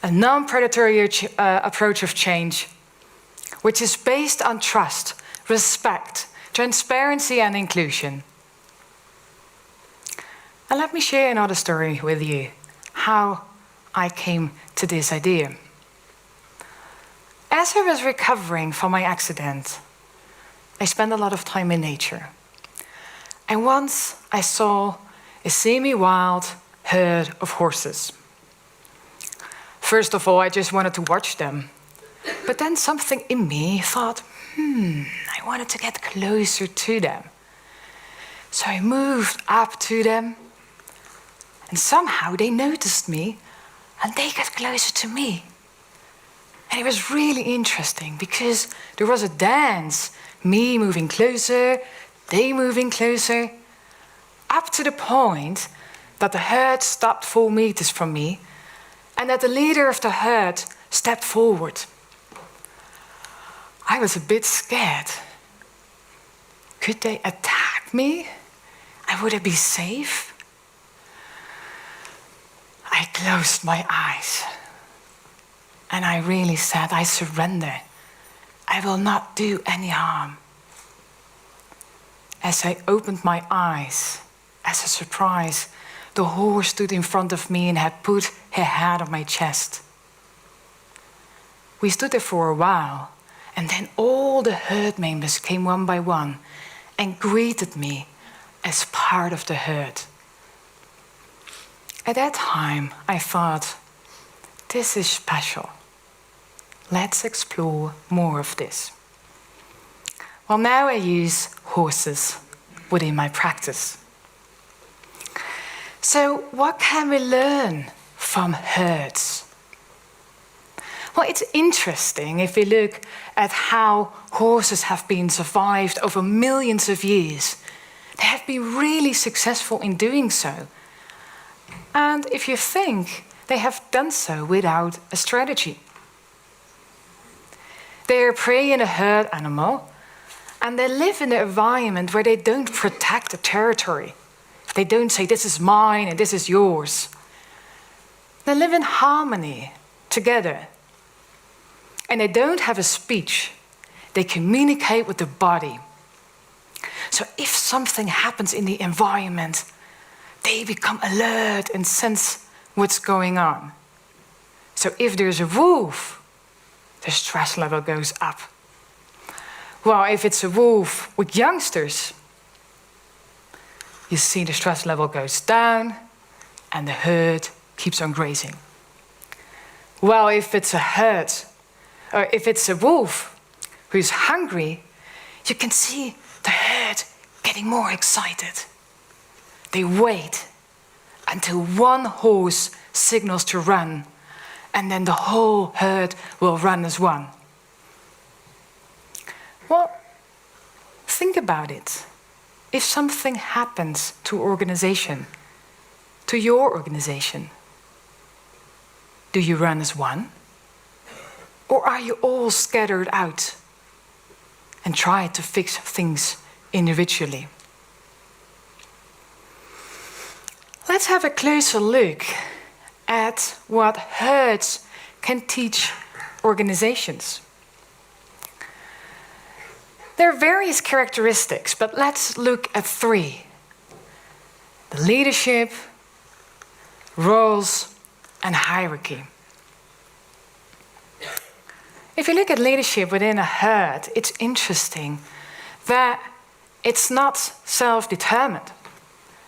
A non-predatory approach of change, which is based on trust, respect, transparency, and inclusion. And let me share another story with you, how I came to this idea. As I was recovering from my accident, I spent a lot of time in nature. And once I saw a semi-wild herd of horses. First of all, I just wanted to watch them. But then something in me thought, I wanted to get closer to them. So I moved up to them, and somehow they noticed me, and they got closer to me. And it was really interesting, because there was a dance, me moving closer, they moving closer, up to the point that the herd stopped 4 meters from me, and that the leader of the herd stepped forward. I was a bit scared. Could they attack me? And would I be safe? I closed my eyes. And I really said, I surrender. I will not do any harm. As I opened my eyes, as a surprise, the horse stood in front of me and had put her head on my chest. We stood there for a while, and then all the herd members came one by one and greeted me as part of the herd. At that time, I thought, this is special. Let's explore more of this. Well, now I use horses within my practice. So what can we learn from herds? Well, it's interesting if we look at how horses have been survived over millions of years. They have been really successful in doing so. And if you think, they have done so without a strategy. They are prey in a herd animal, and they live in an environment where they don't protect the territory. They don't say, this is mine and this is yours. They live in harmony together. And they don't have a speech. They communicate with the body. So if something happens in the environment, they become alert and sense what's going on. So if there's a wolf, the stress level goes up. Well, if it's a wolf with youngsters, you see the stress level goes down and the herd keeps on grazing. Well, if it's a herd, or if it's a wolf who's hungry, you can see the herd getting more excited. They wait until one horse signals to run, and then the whole herd will run as one. Well, think about it. If something happens to organization, to your organization, do you run as one? Or are you all scattered out and try to fix things individually? Let's have a closer look at what herds can teach organizations. There are various characteristics, but let's look at 3. The leadership, roles, and hierarchy. If you look at leadership within a herd, it's interesting that it's not self-determined.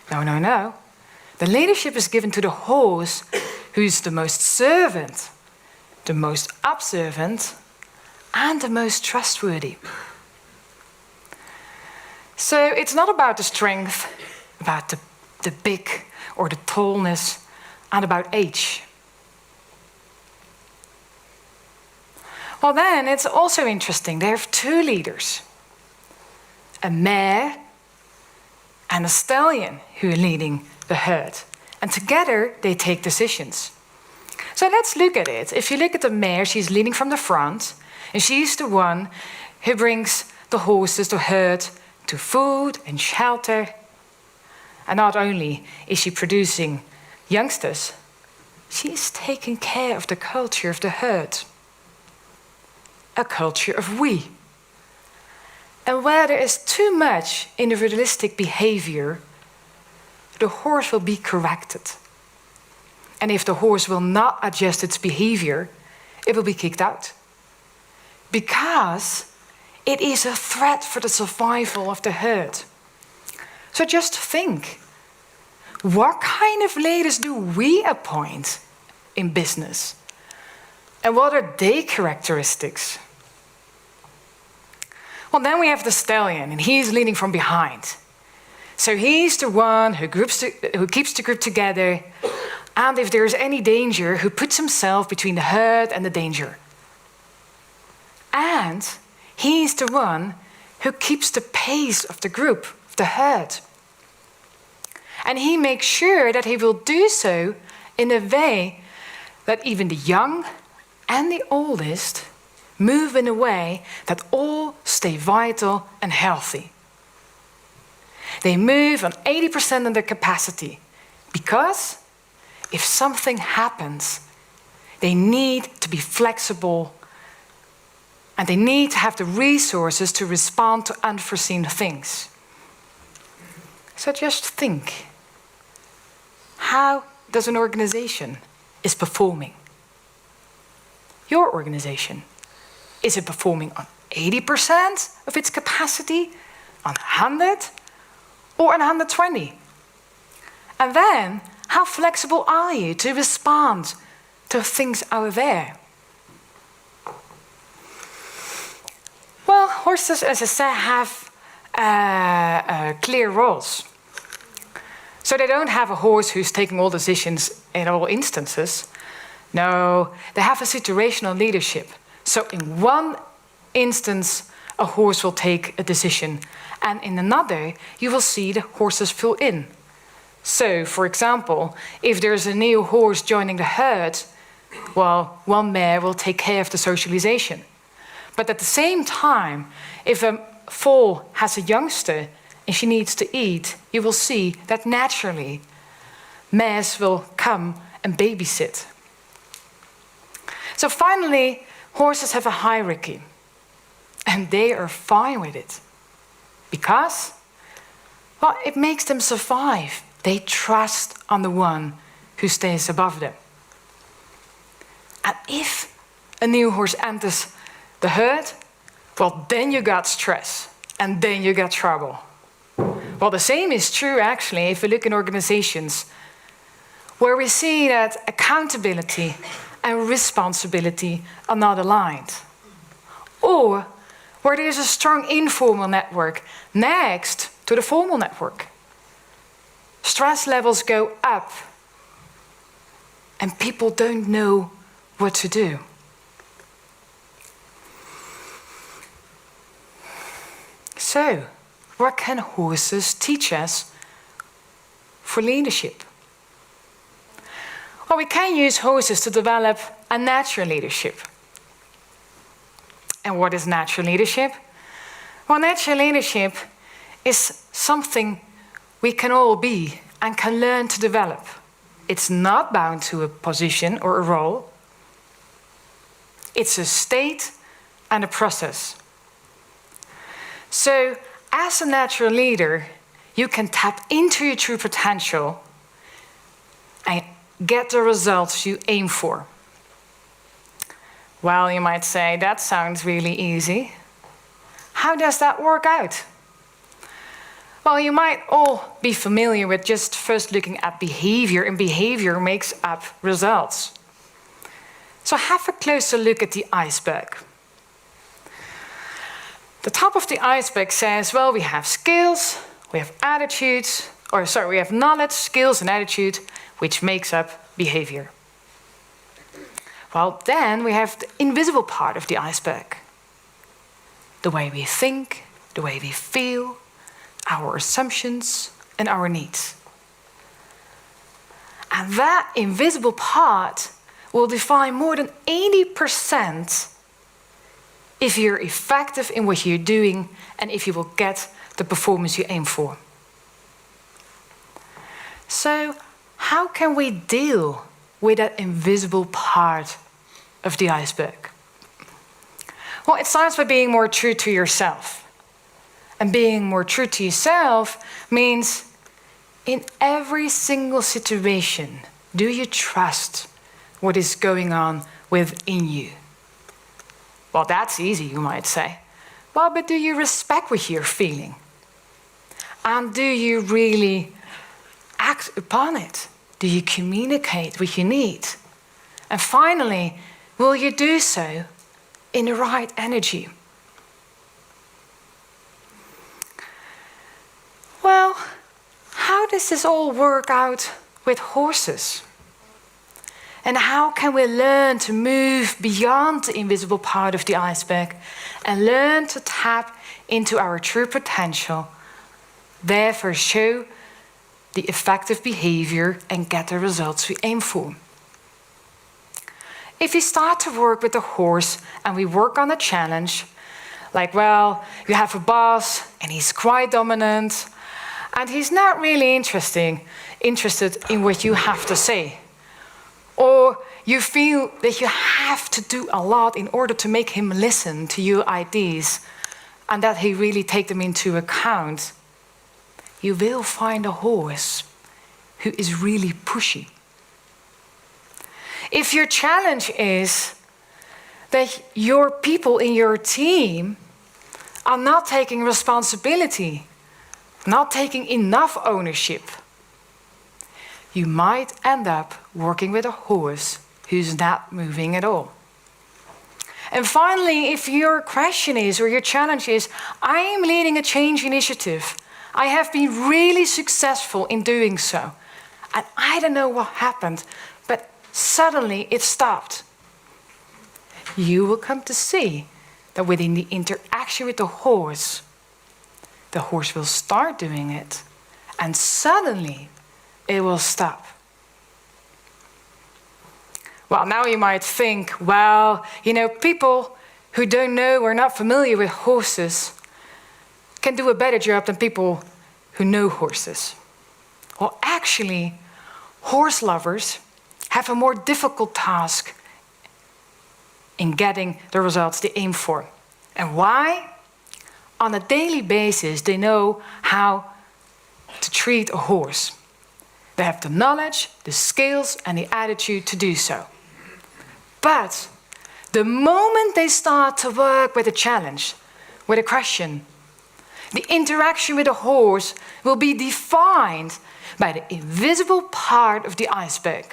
No. The leadership is given to the horse who's the most servant, the most observant, and the most trustworthy. So it's not about the strength, about the big or the tallness, and about age. Well, then it's also interesting. They have 2 leaders, a mare and a stallion who are leading the herd. And together they take decisions. So let's look at it. If you look at the mare, she's leading from the front, and she's the one who brings the horses, the herd, to food and shelter. And not only is she producing youngsters, she is taking care of the culture of the herd, a culture of we. And where there is too much individualistic behavior, the horse will be corrected. And if the horse will not adjust its behavior, it will be kicked out. Because it is a threat for the survival of the herd. So just think, what kind of leaders do we appoint in business? And what are their characteristics? Well, then we have the stallion, and he's leading from behind. So he's the one who keeps the group together, and if there is any danger, who puts himself between the herd and the danger. And he's the one who keeps the pace of the group, of the herd. And he makes sure that he will do so in a way that even the young and the oldest move in a way that all stay vital and healthy. They move on 80% of their capacity because if something happens, they need to be flexible and they need to have the resources to respond to unforeseen things. So just think, how does an organization is performing? Your organization, is it performing on 80% of its capacity, on 100, or on 120? And then, how flexible are you to respond to things out there? Well, horses, as I said, have clear roles. So they don't have a horse who's taking all decisions in all instances. No, they have a situational leadership. So in one instance, a horse will take a decision, and in another, you will see the horses fill in. So, for example, if there's a new horse joining the herd, well, one mare will take care of the socialization. But at the same time, if a foal has a youngster and she needs to eat, you will see that naturally mares will come and babysit. So finally, horses have a hierarchy, and they are fine with it. Because, well, it makes them survive. They trust on the one who stays above them. And if a new horse enters the herd, well, then you got stress, and then you got trouble. Well, the same is true, actually, if we look in organizations where we see that accountability and responsibility are not aligned. Or where there is a strong informal network next to the formal network. Stress levels go up, and people don't know what to do. So, what can horses teach us for leadership? Well, we can use horses to develop a natural leadership. And what is natural leadership? Well, natural leadership is something we can all be and can learn to develop. It's not bound to a position or a role. It's a state and a process. So, as a natural leader, you can tap into your true potential and get the results you aim for. Well, you might say, that sounds really easy. How does that work out? Well, you might all be familiar with just first looking at behavior, and behavior makes up results. So have a closer look at the iceberg. The top of the iceberg says, well, we have skills, we have attitudes, we have knowledge, skills, and attitude, which makes up behavior. Well, then we have the invisible part of the iceberg. The way we think, the way we feel, our assumptions, and our needs. And that invisible part will define more than 80% if you're effective in what you're doing and if you will get the performance you aim for. So, how can we deal with that invisible part of the iceberg? Well, it starts by being more true to yourself. And being more true to yourself means in every single situation, do you trust what is going on within you? Well, that's easy, you might say. Well, but do you respect what you're feeling? And do you really act upon it? Do you communicate what you need? And finally, will you do so in the right energy? Well, how does this all work out with horses? And how can we learn to move beyond the invisible part of the iceberg and learn to tap into our true potential, therefore show the effective behavior and get the results we aim for? If you start to work with the horse and we work on a challenge, like, well, you have a boss and he's quite dominant and he's not really interested in what you have to say. Or you feel that you have to do a lot in order to make him listen to your ideas and that he really take them into account. You will find a horse who is really pushy. If your challenge is that your people in your team are not taking responsibility, not taking enough ownership, you might end up working with a horse who's not moving at all. And finally, if your question is, or your challenge is, I am leading a change initiative, I have been really successful in doing so, and I don't know what happened, but suddenly it stopped. You will come to see that within the interaction with the horse will start doing it, and suddenly it will stop. Well, now you might think, well, people who don't know or are not familiar with horses can do a better job than people who know horses. Well, actually, horse lovers have a more difficult task in getting the results they aim for. And why? On a daily basis, they know how to treat a horse. They have the knowledge, the skills, and the attitude to do so. But the moment they start to work with a challenge, with a question, the interaction with a horse will be defined by the invisible part of the iceberg.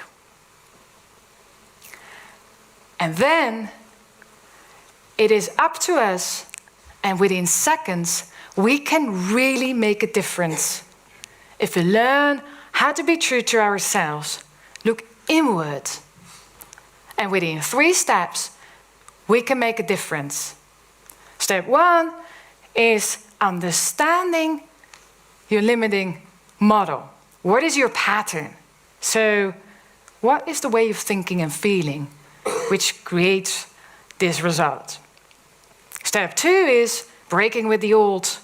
And then it is up to us, and within seconds, we can really make a difference. If we learn how to be true to ourselves, look inward, and within 3 steps, we can make a difference. Step 1 is understanding your limiting model. What is your pattern? So, what is the way of thinking and feeling which creates this result? Step 2 is breaking with the old,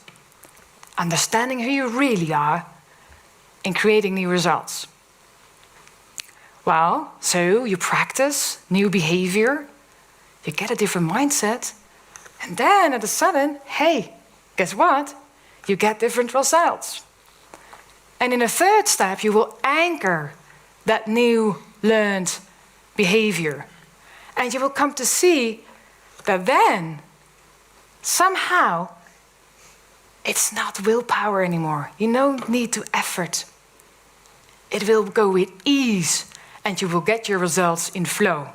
understanding who you really are, and creating new results. Well, so you practice new behavior, you get a different mindset, and then at a sudden, hey, guess what? You get different results. And in a 3rd step, you will anchor that new learned behavior. And you will come to see that then, somehow, it's not willpower anymore. You don't need to effort. It will go with ease, and you will get your results in flow.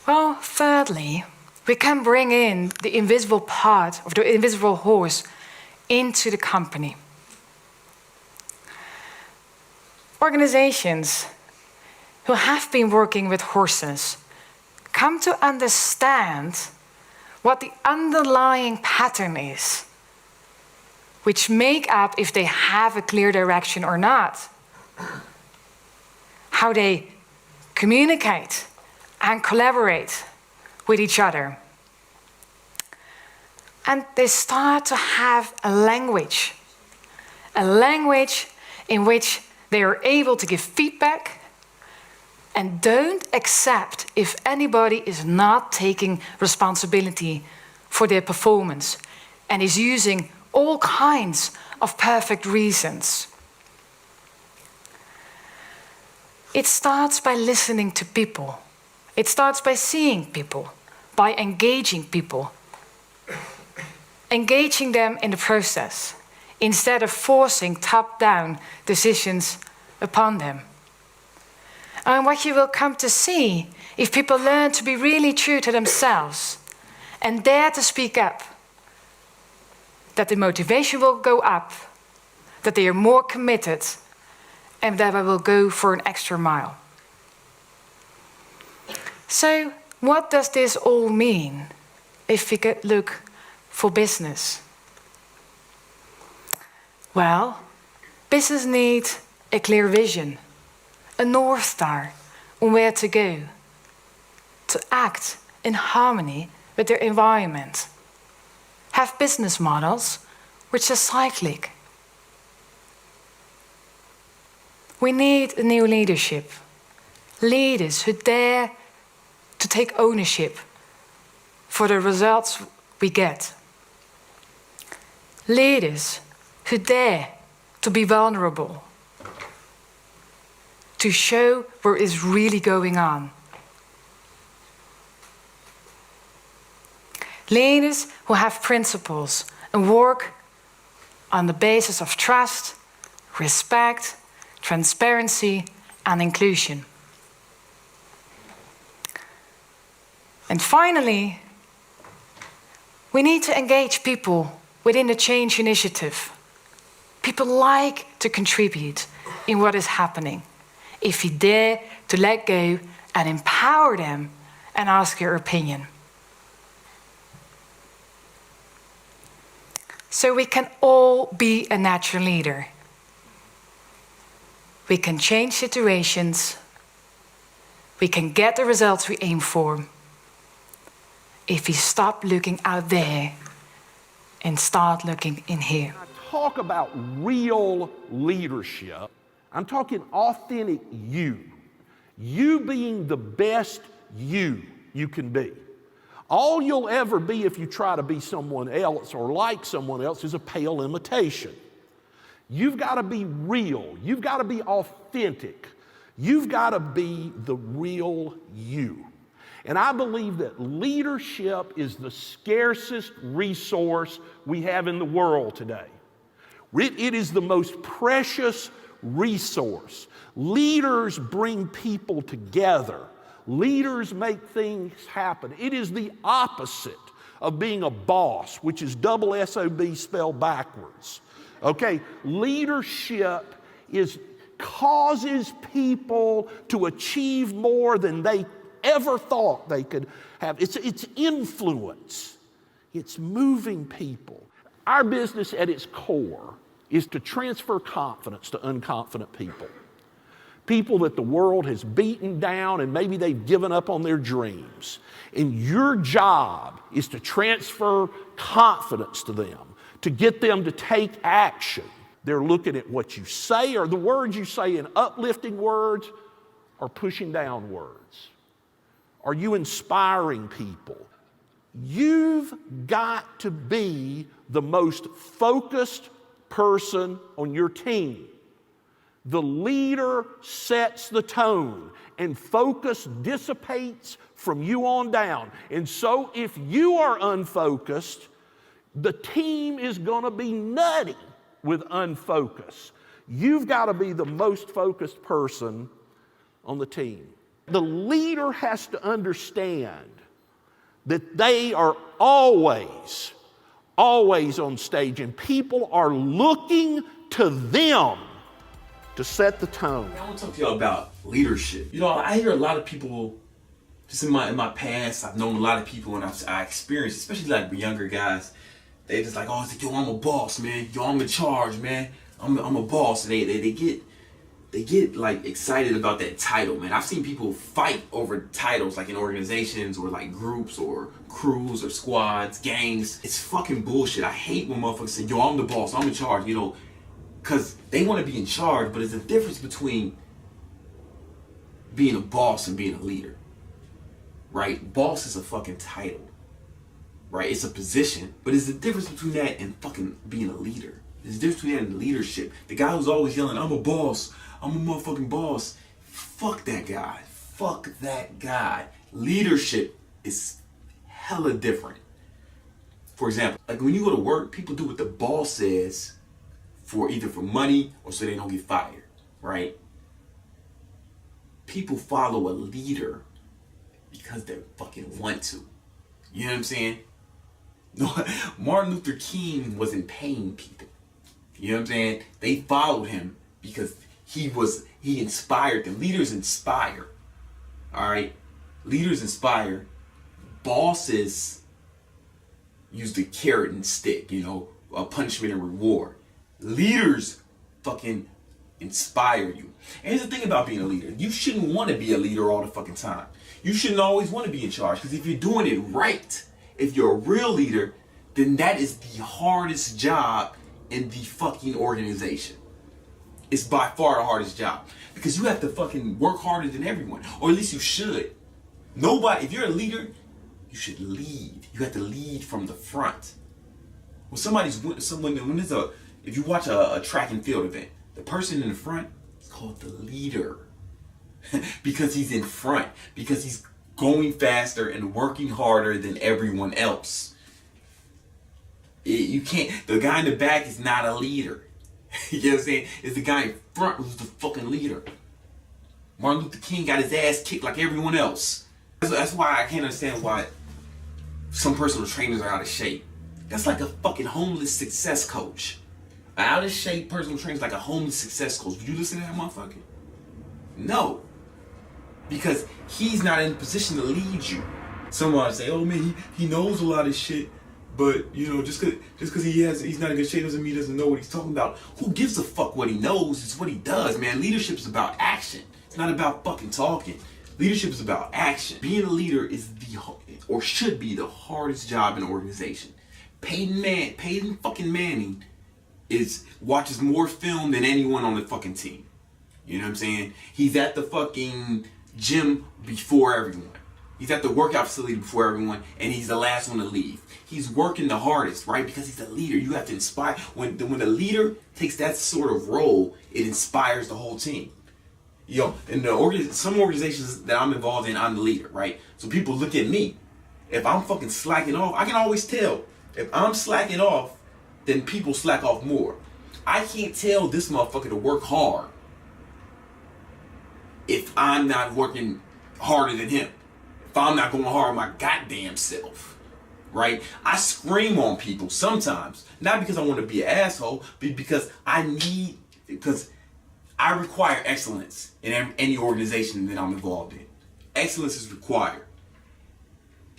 Well, thirdly, we can bring in the invisible part of the invisible horse into the company. Organizations who have been working with horses come to understand what the underlying pattern is, which make up if they have a clear direction or not, how they communicate and collaborate with each other. And they start to have a language in which they are able to give feedback and don't accept if anybody is not taking responsibility for their performance and is using all kinds of perfect reasons. It starts by listening to people. It starts by seeing people, by engaging people. Engaging them in the process, instead of forcing top-down decisions upon them. And what you will come to see, if people learn to be really true to themselves and dare to speak up, that the motivation will go up, that they are more committed, and that I will go for an extra mile. So, what does this all mean if we could look for business? Well, business needs a clear vision, a North Star on where to go, to act in harmony with their environment, have business models which are cyclic. We need a new leadership, leaders who dare to take ownership for the results we get. Leaders who dare to be vulnerable, to show what is really going on. Leaders who have principles and work on the basis of trust, respect, transparency, and inclusion. And finally, we need to engage people within the change initiative. People like to contribute in what is happening if you dare to let go and empower them and ask your opinion. So we can all be a natural leader. We can change situations. We can get the results we aim for if we stop looking out there and start looking in here. Talk about real leadership. I'm talking authentic you. You being the best you can be. All you'll ever be if you try to be someone else or like someone else is a pale imitation. You've got to be real. You've got to be authentic. You've got to be the real you. And I believe that leadership is the scarcest resource we have in the world today. It is the most precious resource. Leaders bring people together. Leaders make things happen. It is the opposite of being a boss, which is double SOB spelled backwards. Okay, leadership causes people to achieve more than they ever thought they could have. It's influence. It's moving people. Our business at its core is to transfer confidence to unconfident people. People that the world has beaten down and maybe they've given up on their dreams. And your job is to transfer confidence to them, to get them to take action. They're looking at what you say, or the words you say in uplifting words, or pushing down words. Are you inspiring people? You've got to be the most focused person on your team. The leader sets the tone, and focus dissipates from you on down. And so if you are unfocused, the team is going to be nutty with unfocus. You've got to be the most focused person on the team. The leader has to understand that they are always on stage, and people are looking to them to set the tone. I want to talk to y'all about leadership. You know, I hear a lot of people, just in my past, I've known a lot of people, and I experienced, especially like the younger guys, they just like, oh, it's like, yo, I'm a boss, man. Yo, I'm in charge, man. I'm a boss. And they get they get like excited about that title, man. I've seen people fight over titles like in organizations or like groups or crews or squads, gangs. It's fucking bullshit. I hate when motherfuckers say, yo, I'm the boss, I'm in charge, you know, because they want to be in charge, but there's a difference between being a boss and being a leader, right? Boss is a fucking title, right? It's a position, but there's a difference between that and fucking being a leader. There's a difference between that and leadership. The guy who's always yelling, I'm a boss, I'm a motherfucking boss. Fuck that guy. Fuck that guy. Leadership is hella different. For example, like when you go to work, people do what the boss says for either for money or so they don't get fired, right? People follow a leader because they fucking want to. You know what I'm saying? No, Martin Luther King wasn't paying people. You know what I'm saying? They followed him because he inspired them. Leaders inspire. All right? Leaders inspire. Bosses use the carrot and stick, you know, a punishment and reward. Leaders fucking inspire you. And here's the thing about being a leader. You shouldn't want to be a leader all the fucking time. You shouldn't always want to be in charge, because if you're doing it right, if you're a real leader, then that is the hardest job in the fucking organization. It's by far the hardest job, because you have to fucking work harder than everyone, or at least you should. Nobody, if you're a leader, you should lead. You have to lead from the front. When if you watch a track and field event, the person in the front is called the leader because he's in front, because he's going faster and working harder than everyone else. You can't, the guy in the back is not a leader. You know what I'm saying? It's the guy in front who's the fucking leader. Martin Luther King got his ass kicked like everyone else. That's why I can't understand why some personal trainers are out of shape. That's like a fucking homeless success coach. An out of shape personal trainer is like a homeless success coach. Would you listen to that motherfucker? No. Because he's not in a position to lead you. Someone say, oh man, he knows a lot of shit, but you know, just cause he's not in good shape doesn't mean he doesn't know what he's talking about. Who gives a fuck what he knows? It's what he does, man. Leadership is about action. It's not about fucking talking. Leadership is about action. Being a leader is or should be the hardest job in an organization. Peyton fucking Manning watches more film than anyone on the fucking team. You know what I'm saying? He's at the fucking gym before everyone. He's at the workout facility before everyone, and he's the last one to leave. He's working the hardest, right? Because he's the leader. You have to inspire. When the leader takes that sort of role, it inspires the whole team. You know, in some organizations that I'm involved in, I'm the leader, right? So people look at me. If I'm fucking slacking off, I can always tell. If I'm slacking off, then people slack off more. I can't tell this motherfucker to work hard if I'm not working harder than him. If I'm not going hard my goddamn self, right? I scream on people sometimes, not because I want to be an asshole, but because I require excellence in any organization that I'm involved in. Excellence is required.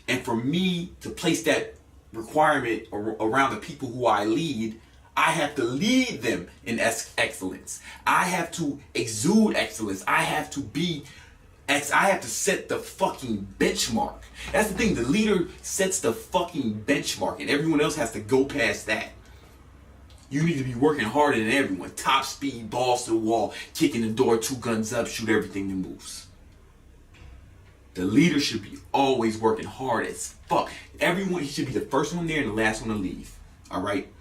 And for me to place that requirement around the people who I lead, I have to lead them in excellence. I have to exude excellence. I have to set the fucking benchmark. That's the thing. The leader sets the fucking benchmark, and everyone else has to go past that. You need to be working harder than everyone. Top speed, balls to the wall, kicking the door, 2 guns up, shoot everything that moves. The leader should be always working hard as fuck. He should be the first one there and the last one to leave. All right?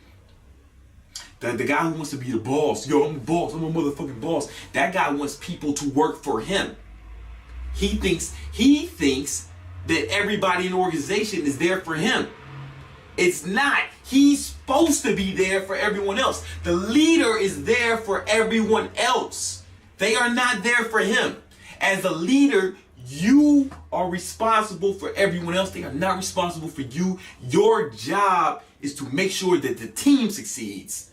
The guy who wants to be the boss, yo, I'm the boss, I'm a motherfucking boss. That guy wants people to work for him. He thinks that everybody in the organization is there for him. It's not. He's supposed to be there for everyone else. The leader is there for everyone else. They are not there for him. As a leader, you are responsible for everyone else. They are not responsible for you. Your job is to make sure that the team succeeds.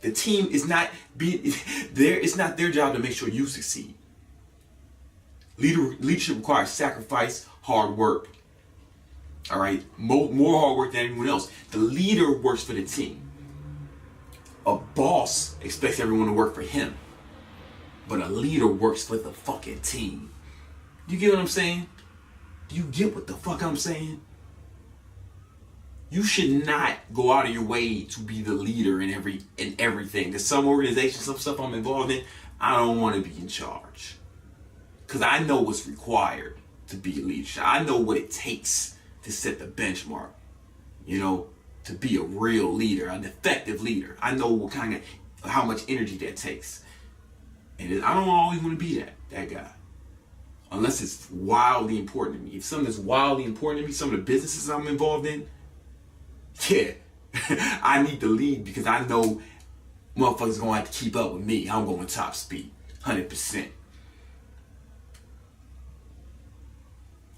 The team is not it's not their job to make sure you succeed. Leadership requires sacrifice, hard work. All right, more hard work than anyone else. The leader works for the team. A boss expects everyone to work for him. but a leader works for the fucking team. You get what I'm saying? Do you get what the fuck I'm saying? You should not go out of your way to be the leader in everything. There's some organizations, some stuff I'm involved in, I don't want to be in charge. Because I know what's required to be a leader. I know what it takes to set the benchmark, you know, to be a real leader, an effective leader. I know what how much energy that takes. And I don't always want to be that guy. Unless it's wildly important to me. If something is wildly important to me, some of the businesses I'm involved in, yeah, I need to lead because I know motherfuckers gonna have to keep up with me. I'm going top speed, 100%.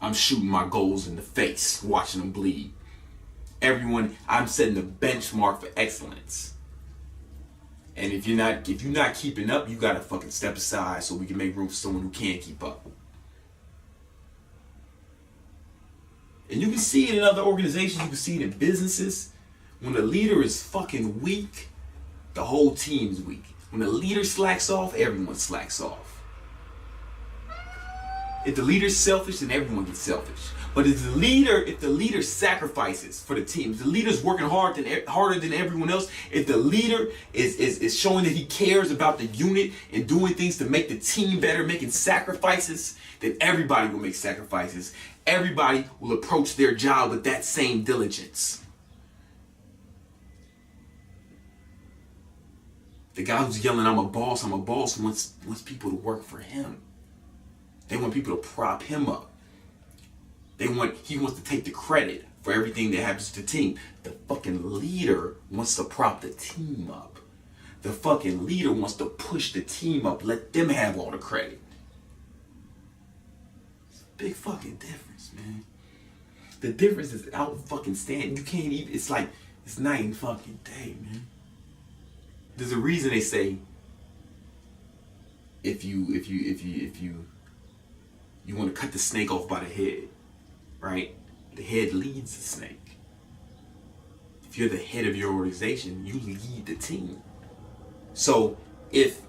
I'm shooting my goals in the face, watching them bleed. Everyone, I'm setting the benchmark for excellence. And if you're not keeping up, you gotta fucking step aside so we can make room for someone who can keep up. And you can see it in other organizations, you can see it in businesses. When the leader is fucking weak, the whole team's weak. When the leader slacks off, everyone slacks off. If the leader's selfish, then everyone gets selfish. But if the leader sacrifices for the team, if the leader's working harder than everyone else, if the leader is showing that he cares about the unit and doing things to make the team better, making sacrifices, then everybody will make sacrifices. Everybody will approach their job with that same diligence. The guy who's yelling, I'm a boss, wants people to work for him. They want people to prop him up. He wants to take the credit for everything that happens to the team. The fucking leader wants to prop the team up. The fucking leader wants to push the team up, let them have all the credit. It's a big fucking difference, man. The difference is out fucking standing. You can't even, it's like, it's night and fucking day, man. There's a reason they say if you want to cut the snake off by the head, right? The head leads the snake. If you're the head of your organization, you lead the team. So if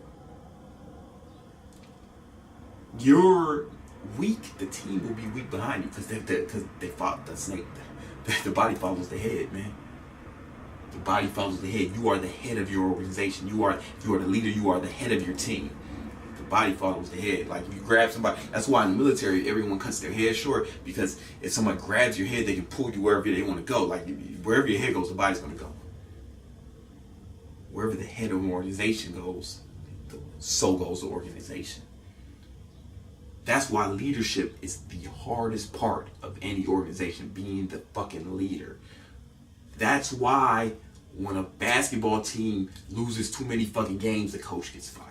you're weak, the team will be weak behind you because they follow the snake. The body follows the head, man. The body follows the head. You are the head of your organization. You are the leader. You are the head of your team. The body follows the head. Like if you grab somebody, that's why in the military everyone cuts their hair short, because if someone grabs your head, they can pull you wherever they want to go. Like wherever your head goes, the body's going to go. Wherever the head of an organization goes, so goes the organization. That's why leadership is the hardest part of any organization, being the fucking leader. That's why when a basketball team loses too many fucking games, the coach gets fired.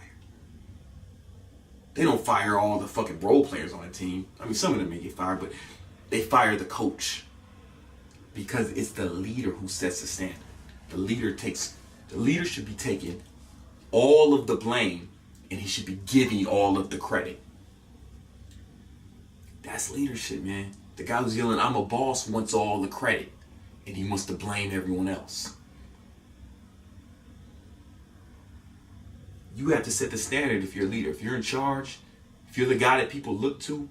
They don't fire all the fucking role players on the team. I mean, some of them may get fired, but they fire the coach because it's the leader who sets the standard. The leader should be taking all of the blame and he should be giving all of the credit. That's leadership, man. The guy who's yelling, I'm a boss, wants all the credit. And he wants to blame everyone else. You have to set the standard if you're a leader. If you're in charge, if you're the guy that people look to,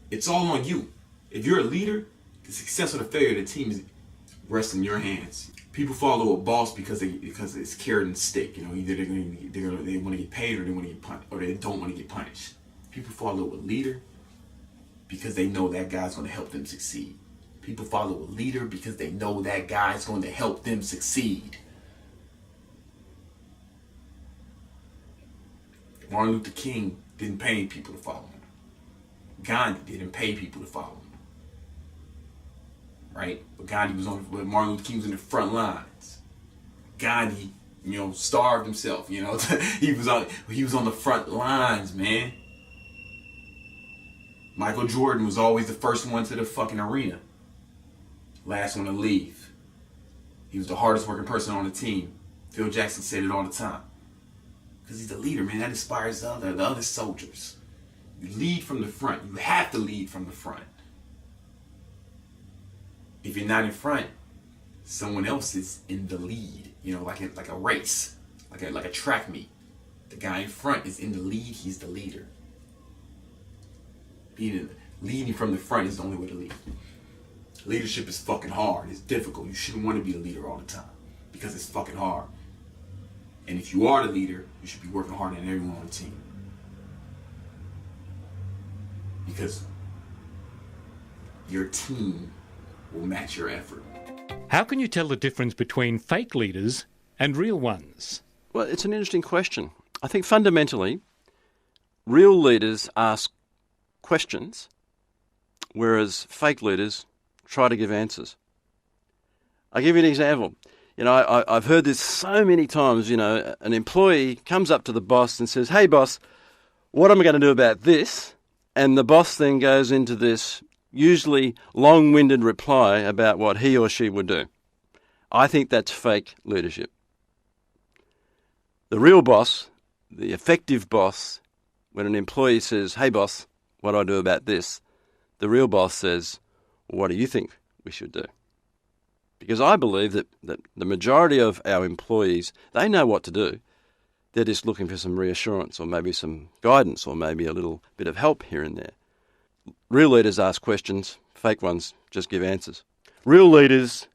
it's all on you. If you're a leader, the success or the failure of the team rests in your hands. People follow a boss because it's carrot and stick. You know, either they want to get paid or they want to get punished, or they don't want to get punished. People follow a leader because they know that guy's going to help them succeed. People follow a leader because they know that guy's going to help them succeed. Martin Luther King didn't pay people to follow him. Gandhi didn't pay people to follow him. Right? But Martin Luther King was in the front lines. Gandhi, starved himself, he was on the front lines, man. Michael Jordan was always the first one to the fucking arena. Last one to leave. He was the hardest working person on the team. Phil Jackson said it all the time. Because he's the leader, man. That inspires the other soldiers. You lead from the front. You have to lead from the front. If you're not in front, someone else is in the lead. Like a race. like a track meet. The guy in front is in the lead, he's the leader. Leading from the front is the only way to lead. Leadership is fucking hard. It's difficult. You shouldn't want to be the leader all the time because it's fucking hard. And if you are the leader, you should be working harder than everyone on the team. Because your team will match your effort. How can you tell the difference between fake leaders and real ones? Well, it's an interesting question. I think fundamentally, real leaders ask questions, whereas fake leaders try to give answers. I'll give you an example. I've heard this so many times. An employee comes up to the boss and says, "Hey boss, what am I going to do about this?" And the boss then goes into this usually long-winded reply about what he or she would do. I think that's fake leadership. The real boss, the effective boss, when an employee says, "Hey boss, what do I do about this?" the real boss says, "What do you think we should do?" Because I believe that the majority of our employees, they know what to do. They're just looking for some reassurance or maybe some guidance or maybe a little bit of help here and there. Real leaders ask questions, fake ones just give answers. Real leaders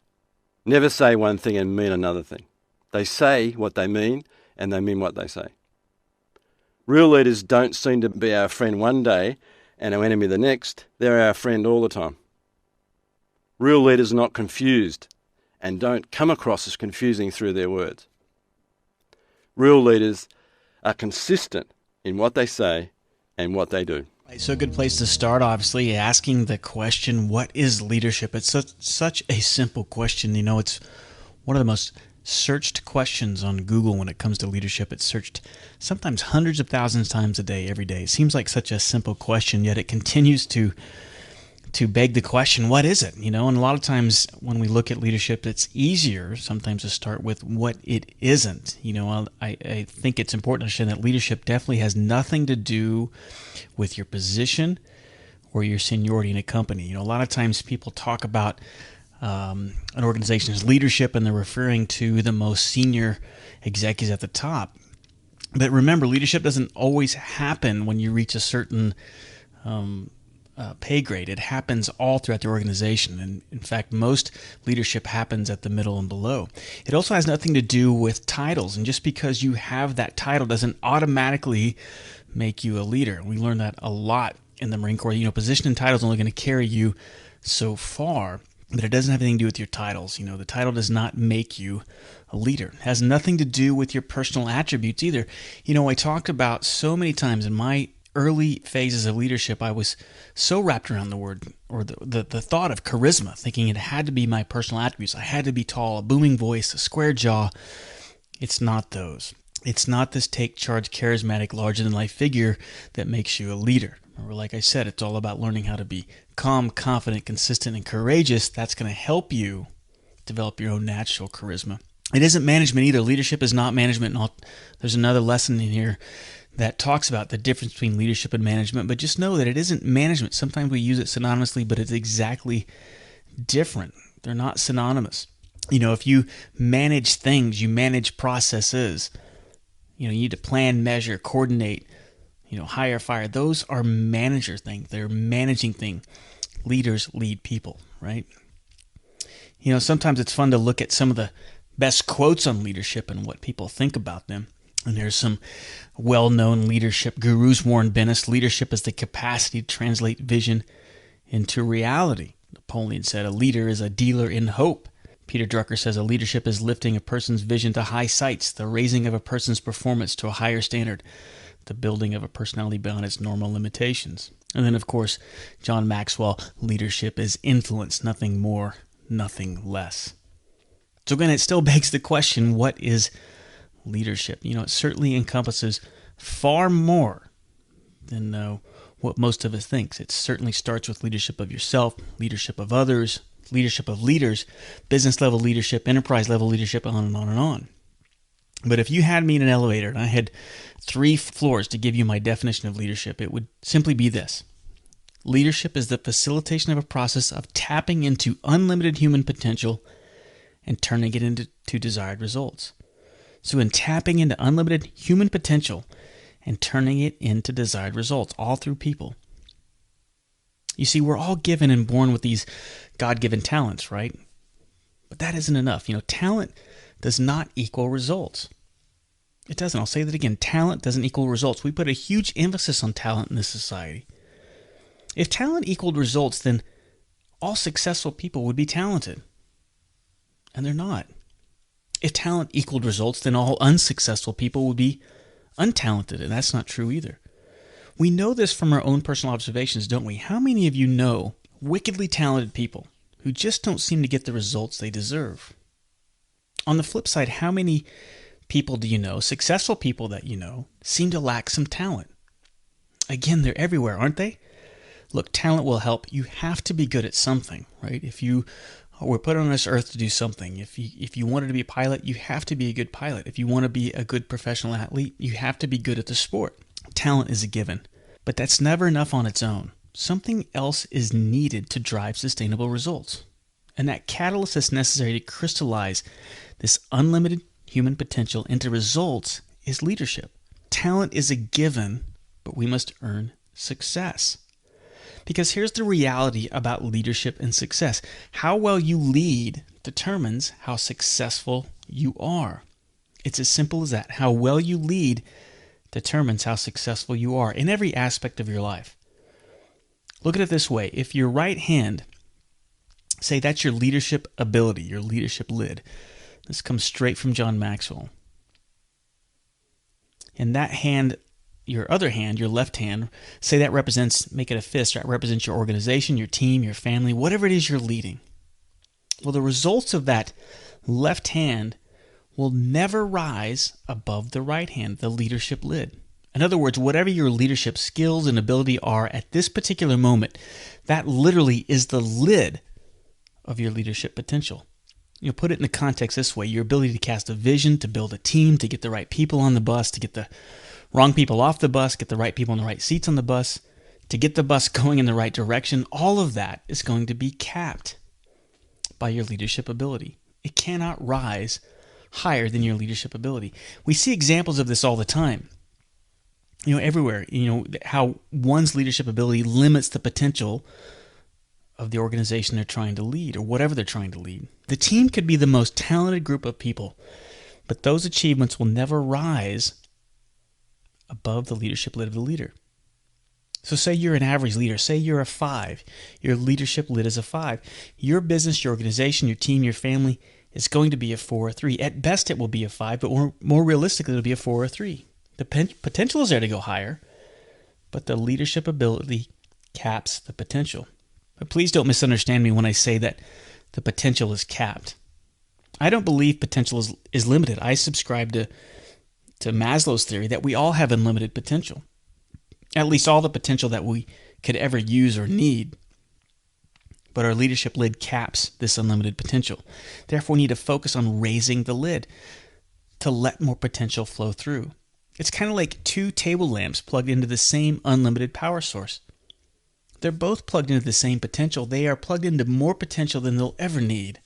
never say one thing and mean another thing. They say what they mean and they mean what they say. Real leaders don't seem to be our friend one day and our enemy the next. They're our friend all the time. Real leaders are not confused and don't come across as confusing through their words. Real leaders are consistent in what they say and what they do. So a good place to start, obviously, asking the question, what is leadership? It's such a simple question. It's one of the most searched questions on Google when it comes to leadership. It's searched sometimes hundreds of thousands of times a day, every day. It seems like such a simple question, yet it continues to beg the question, what is it? And a lot of times when we look at leadership, it's easier sometimes to start with what it isn't. I think it's important to understand that leadership definitely has nothing to do with your position or your seniority in a company. A lot of times people talk about an organization's leadership and they're referring to the most senior executives at the top. But remember, leadership doesn't always happen when you reach a certain pay grade. It happens all throughout the organization. And in fact, most leadership happens at the middle and below. It also has nothing to do with titles. And just because you have that title doesn't automatically make you a leader. We learn that a lot in the Marine Corps. Position and title is only going to carry you so far, but it doesn't have anything to do with your titles. The title does not make you a leader. It has nothing to do with your personal attributes either. I talked about so many times in my early phases of leadership, I was so wrapped around the word or the thought of charisma, thinking it had to be my personal attributes. I had to be tall, a booming voice, a square jaw. It's not those. It's not this take charge, charismatic, larger-than-life figure that makes you a leader. Or like I said, it's all about learning how to be calm, confident, consistent, and courageous. That's going to help you develop your own natural charisma. It isn't management either. Leadership is not management. There's another lesson in here that talks about the difference between leadership and management, but just know that it isn't management. Sometimes we use it synonymously, but it's exactly different. They're not synonymous. If you manage things, you manage processes. You need to plan, measure, coordinate, hire, fire. Those are manager things. They're managing things. Leaders lead people, right? Sometimes it's fun to look at some of the best quotes on leadership and what people think about them. And there's some well-known leadership gurus. Warren Bennis, leadership is the capacity to translate vision into reality. Napoleon said, a leader is a dealer in hope. Peter Drucker says, a leadership is lifting a person's vision to high heights, the raising of a person's performance to a higher standard, the building of a personality beyond its normal limitations. And then, of course, John Maxwell, leadership is influence, nothing more, nothing less. So again, it still begs the question, what is leadership? It certainly encompasses far more than what most of us think. It certainly starts with leadership of yourself, leadership of others, leadership of leaders, business level leadership, enterprise level leadership, on and on and on. But if you had me in an elevator and I had 3 floors to give you my definition of leadership, it would simply be this. Leadership is the facilitation of a process of tapping into unlimited human potential and turning it into desired results. So in tapping into unlimited human potential and turning it into desired results, all through people. You see, we're all given and born with these God-given talents, right? But that isn't enough. Talent does not equal results. It doesn't. I'll say that again. Talent doesn't equal results. We put a huge emphasis on talent in this society. If talent equaled results, then all successful people would be talented. And they're not. If talent equaled results, then all unsuccessful people would be untalented, and that's not true either. We know this from our own personal observations, don't we? How many of you know wickedly talented people who just don't seem to get the results they deserve? On the flip side, how many people do you know, successful people that you know, seem to lack some talent? Again, they're everywhere, aren't they? Look, talent will help. You have to be good at something, right? If you were put on this earth to do something, if you wanted to be a pilot, you have to be a good pilot. If you want to be a good professional athlete, you have to be good at the sport. Talent is a given, but that's never enough on its own. Something else is needed to drive sustainable results. And that catalyst is necessary to crystallize this unlimited human potential into results is leadership. Talent is a given, but we must earn success. Because here's the reality about leadership and success. How well you lead determines how successful you are. It's as simple as that. How well you lead determines how successful you are in every aspect of your life. Look at it this way. If your right hand, say that's your leadership ability, your leadership lid. This comes straight from John Maxwell. And that hand, your other hand, your left hand, say that represents, make it a fist, that represents your organization, your team, your family, whatever it is you're leading. Well, the results of that left hand will never rise above the right hand, the leadership lid. In other words, whatever your leadership skills and ability are at this particular moment, that literally is the lid of your leadership potential. Put it in the context this way: your ability to cast a vision, to build a team, to get the right people on the bus, to get the wrong people off the bus, get the right people in the right seats on the bus, to get the bus going in the right direction. All of that is going to be capped by your leadership ability. It cannot rise higher than your leadership ability. We see examples of this all the time. Everywhere. How one's leadership ability limits the potential of the organization they're trying to lead, or whatever they're trying to lead. The team could be the most talented group of people, but those achievements will never rise above the leadership lid of the leader. So say you're an average leader, say you're a 5, your leadership lid is a 5. Your business, your organization, your team, your family is going to be a 4 or 3. At best it will be a 5, but more realistically it'll be a 4 or 3. The potential is there to go higher, but the leadership ability caps the potential. But please don't misunderstand me when I say that the potential is capped. I don't believe potential is limited. I subscribe to Maslow's theory that we all have unlimited potential. At least all the potential that we could ever use or need. But our leadership lid caps this unlimited potential. Therefore, we need to focus on raising the lid to let more potential flow through. It's kind of like 2 table lamps plugged into the same unlimited power source. They're both plugged into the same potential. They are plugged into more potential than they'll ever need.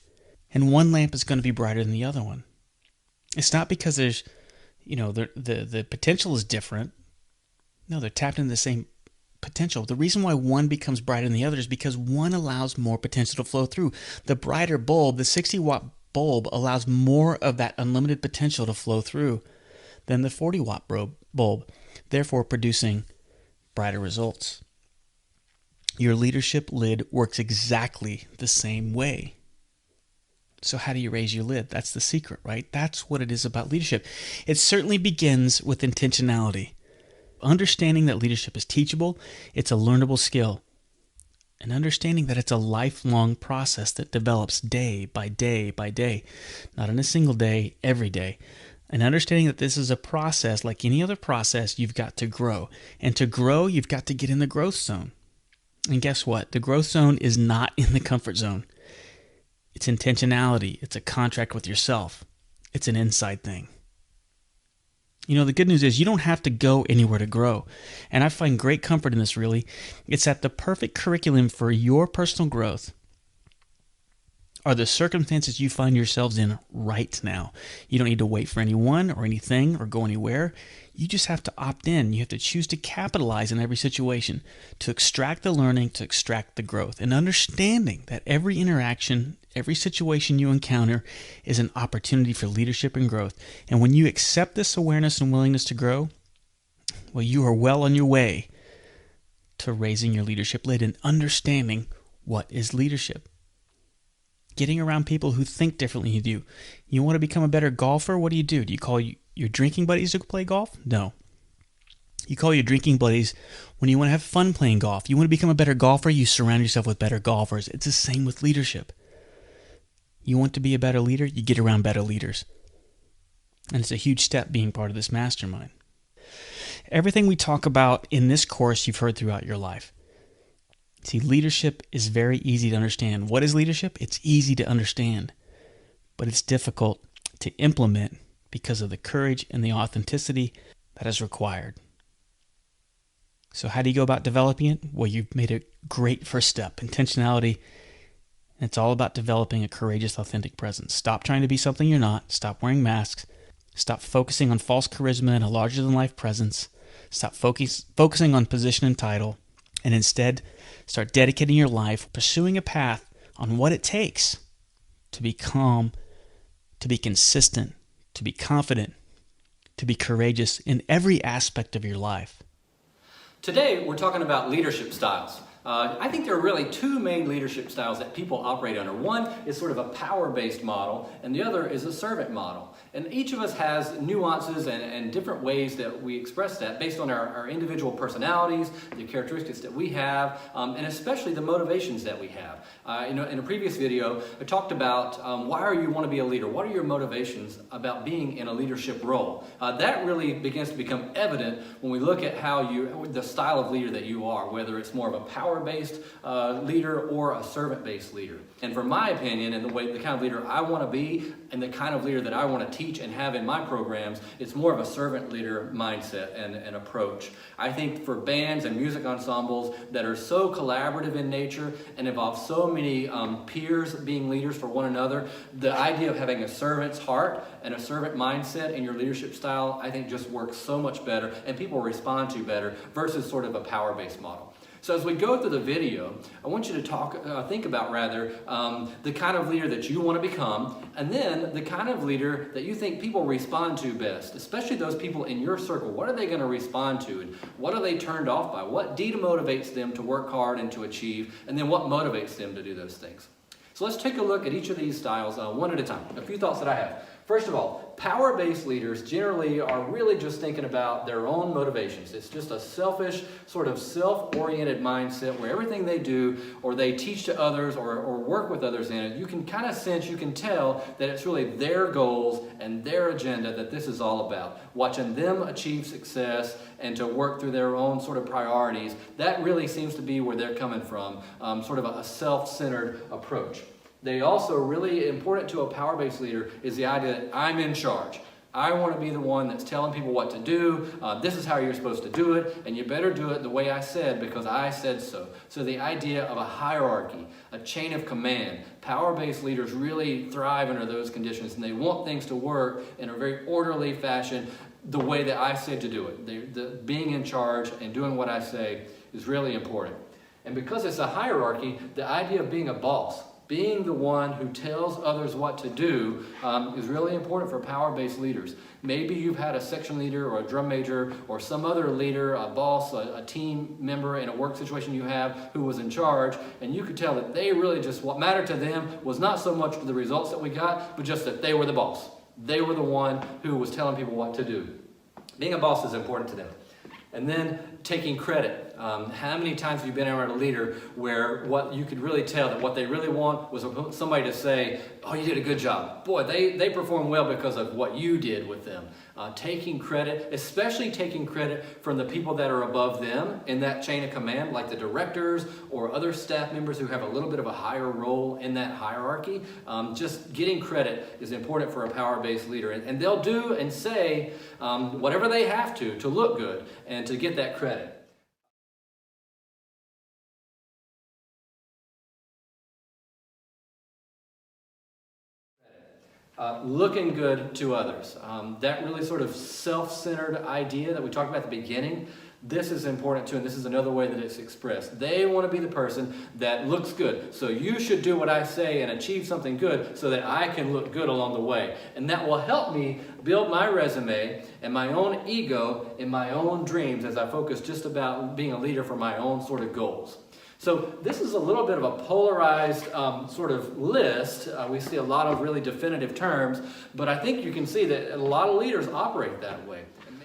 And one lamp is going to be brighter than the other one. It's not because there's, the potential is different. No, they're tapped into the same potential. The reason why one becomes brighter than the other is because one allows more potential to flow through. The brighter bulb, the 60-watt bulb, allows more of that unlimited potential to flow through than the 40-watt bulb, therefore producing brighter results. Your leadership lid works exactly the same way. So how do you raise your lid? That's the secret, right? That's what it is about leadership. It certainly begins with intentionality. Understanding that leadership is teachable, it's a learnable skill. And understanding that it's a lifelong process that develops day by day by day. Not in a single day, every day. And understanding that this is a process, like any other process, you've got to grow. And to grow, you've got to get in the growth zone. And guess what? The growth zone is not in the comfort zone. It's intentionality. It's a contract with yourself. It's an inside thing. The good news is you don't have to go anywhere to grow. And I find great comfort in this, really. It's that the perfect curriculum for your personal growth are the circumstances you find yourselves in right now. You don't need to wait for anyone or anything or go anywhere. You just have to opt in. You have to choose to capitalize in every situation, to extract the learning, to extract the growth, and understanding that every interaction, every situation you encounter is an opportunity for leadership and growth. And when you accept this awareness and willingness to grow, well, you are well on your way to raising your leadership lid and understanding what is leadership. Getting around people who think differently than you do. You want to become a better golfer? What do? Do you call your drinking buddies to play golf? No. You call your drinking buddies when you want to have fun playing golf. You want to become a better golfer? You surround yourself with better golfers. It's the same with leadership. You want to be a better leader? You get around better leaders. And it's a huge step being part of this mastermind. Everything we talk about in this course you've heard throughout your life. See, leadership is very easy to understand. What is leadership? It's easy to understand, but it's difficult to implement because of the courage and the authenticity that is required. So how do you go about developing it? Well, you've made a great first step, intentionality. It's all about developing a courageous, authentic presence. Stop trying to be something you're not. Stop wearing masks. Stop focusing on false charisma and a larger-than-life presence. Stop focusing on position and title. And instead, start dedicating your life, pursuing a path on what it takes to be calm, to be consistent, to be confident, to be courageous in every aspect of your life. Today, we're talking about leadership styles. I think there are really two main leadership styles that people operate under. One is sort of a power-based model, and the other is a servant model. And each of us has nuances and different ways that we express that based on our individual personalities, the characteristics that we have, and especially the motivations that we have. In a previous video, I talked about why you want to be a leader. What are your motivations about being in a leadership role? That really begins to become evident when we look at the style of leader that you are, whether it's more of a power-based leader or a servant-based leader. And for my opinion, and the kind of leader I want to be, and the kind of leader that I want to teach and have in my programs, it's more of a servant leader mindset and approach. I think for bands and music ensembles that are so collaborative in nature and involve so many peers being leaders for one another, the idea of having a servant's heart and a servant mindset in your leadership style, I think just works so much better and people respond to better versus sort of a power-based model. So as we go through the video, I want you to think about the kind of leader that you want to become, and then the kind of leader that you think people respond to best, especially those people in your circle. What are they going to respond to, and what are they turned off by? What demotivates them to work hard and to achieve, and then what motivates them to do those things? So let's take a look at each of these styles one at a time. A few thoughts that I have. First of all, power-based leaders generally are really just thinking about their own motivations. It's just a selfish, sort of self-oriented mindset where everything they do or they teach to others or work with others in it, you can kind of sense, you can tell that it's really their goals and their agenda that this is all about. Watching them achieve success and to work through their own sort of priorities, that really seems to be where they're coming from, sort of a self-centered approach. They also, really important to a power-based leader, is the idea that I'm in charge. I want to be the one that's telling people what to do. This is how you're supposed to do it, and you better do it the way I said because I said so. So the idea of a hierarchy, a chain of command. Power-based leaders really thrive under those conditions, and they want things to work in a very orderly fashion the way that I said to do it. Being in charge and doing what I say is really important. And because it's a hierarchy, the idea of being a boss, being the one who tells others what to do is really important for power-based leaders. Maybe you've had a section leader or a drum major or some other leader, a boss, a team member in a work situation you have who was in charge, and you could tell that they really just, what mattered to them was not so much the results that we got, but just that they were the boss. They were the one who was telling people what to do. Being a boss is important to them. And then taking credit. How many times have you been around a leader where what you could really tell that what they really want was somebody to say, oh, you did a good job. Boy, they perform well because of what you did with them. Taking credit, especially taking credit from the people that are above them in that chain of command, like the directors or other staff members who have a little bit of a higher role in that hierarchy. Just getting credit is important for a power-based leader. And they'll do and say whatever they have to look good and to get that credit. looking good to others. That really sort of self-centered idea that we talked about at the beginning, this is important too, and this is another way that it's expressed. They want to be the person that looks good. So you should do what I say and achieve something good so that I can look good along the way. And that will help me build my resume and my own ego and my own dreams as I focus just about being a leader for my own sort of goals. So this is a little bit of a polarized sort of list. We see a lot of really definitive terms, but I think you can see that a lot of leaders operate that way.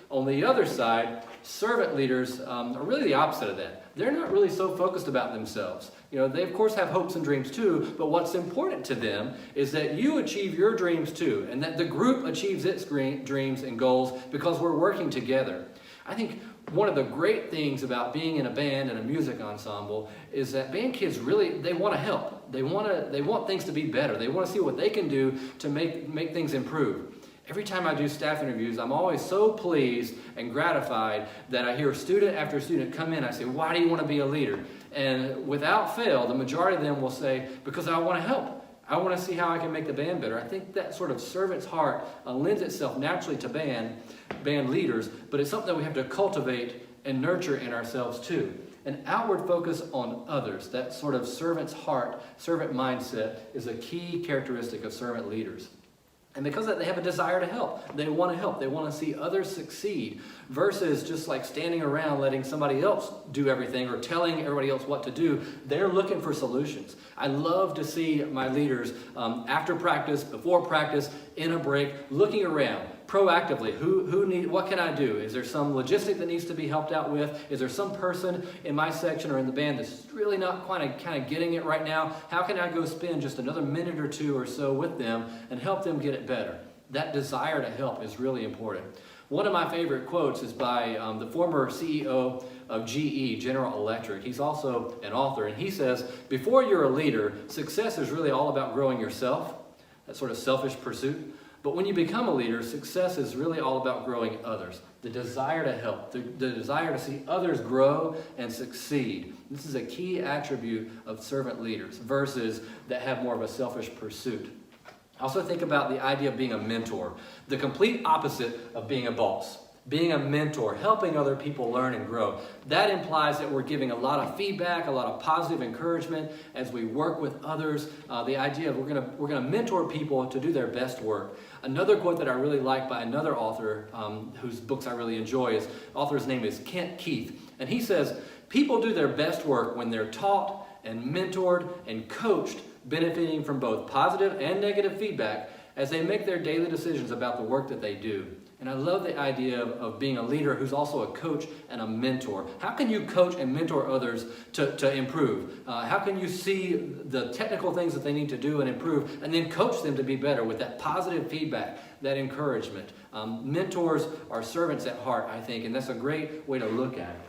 On the other side, servant leaders are really the opposite of that. They're not really so focused about themselves. You know, they of course have hopes and dreams too, but what's important to them is that you achieve your dreams too, and that the group achieves its dreams and goals because we're working together. I think one of the great things about being in a band and a music ensemble is that band kids really, they want to help. They want things to be better. They want to see what they can do to make things improve. Every time I do staff interviews, I'm always so pleased and gratified that I hear student after student come in. I say, why do you want to be a leader? And without fail, the majority of them will say, because I want to help. I want to see how I can make the band better. I think that sort of servant's heart lends itself naturally to band leaders, but it's something that we have to cultivate and nurture in ourselves too. An outward focus on others, that sort of servant's heart, servant mindset, is a key characteristic of servant leaders. And because of that, they have a desire to help. They want to help. They want to see others succeed versus just like standing around letting somebody else do everything or telling everybody else what to do. They're looking for solutions. I love to see my leaders after practice, before practice, in a break, looking around proactively. What can I do? Is there some logistic that needs to be helped out with? Is there some person in my section or in the band that's really not kind of getting it right now? How can I go spend just another minute or two or so with them and help them get it better? That desire to help is really important. One of my favorite quotes is by the former CEO of GE, General Electric. He's also an author, and he says, before you're a leader, success is really all about growing yourself, that sort of selfish pursuit. But when you become a leader, success is really all about growing others. The desire to help, the desire to see others grow and succeed. This is a key attribute of servant leaders versus that have more of a selfish pursuit. I also think about the idea of being a mentor, the complete opposite of being a boss. Being a mentor, helping other people learn and grow. That implies that we're giving a lot of feedback, a lot of positive encouragement as we work with others. The idea of we're gonna mentor people to do their best work. Another quote that I really like by another author whose books I really enjoy is, the author's name is Kent Keith, and he says, people do their best work when they're taught and mentored and coached, benefiting from both positive and negative feedback as they make their daily decisions about the work that they do. And I love the idea of being a leader who's also a coach and a mentor. How can you coach and mentor others to improve? How can you see the technical things that they need to do and improve, and then coach them to be better with that positive feedback, that encouragement? Mentors are servants at heart, I think, and that's a great way to look at it.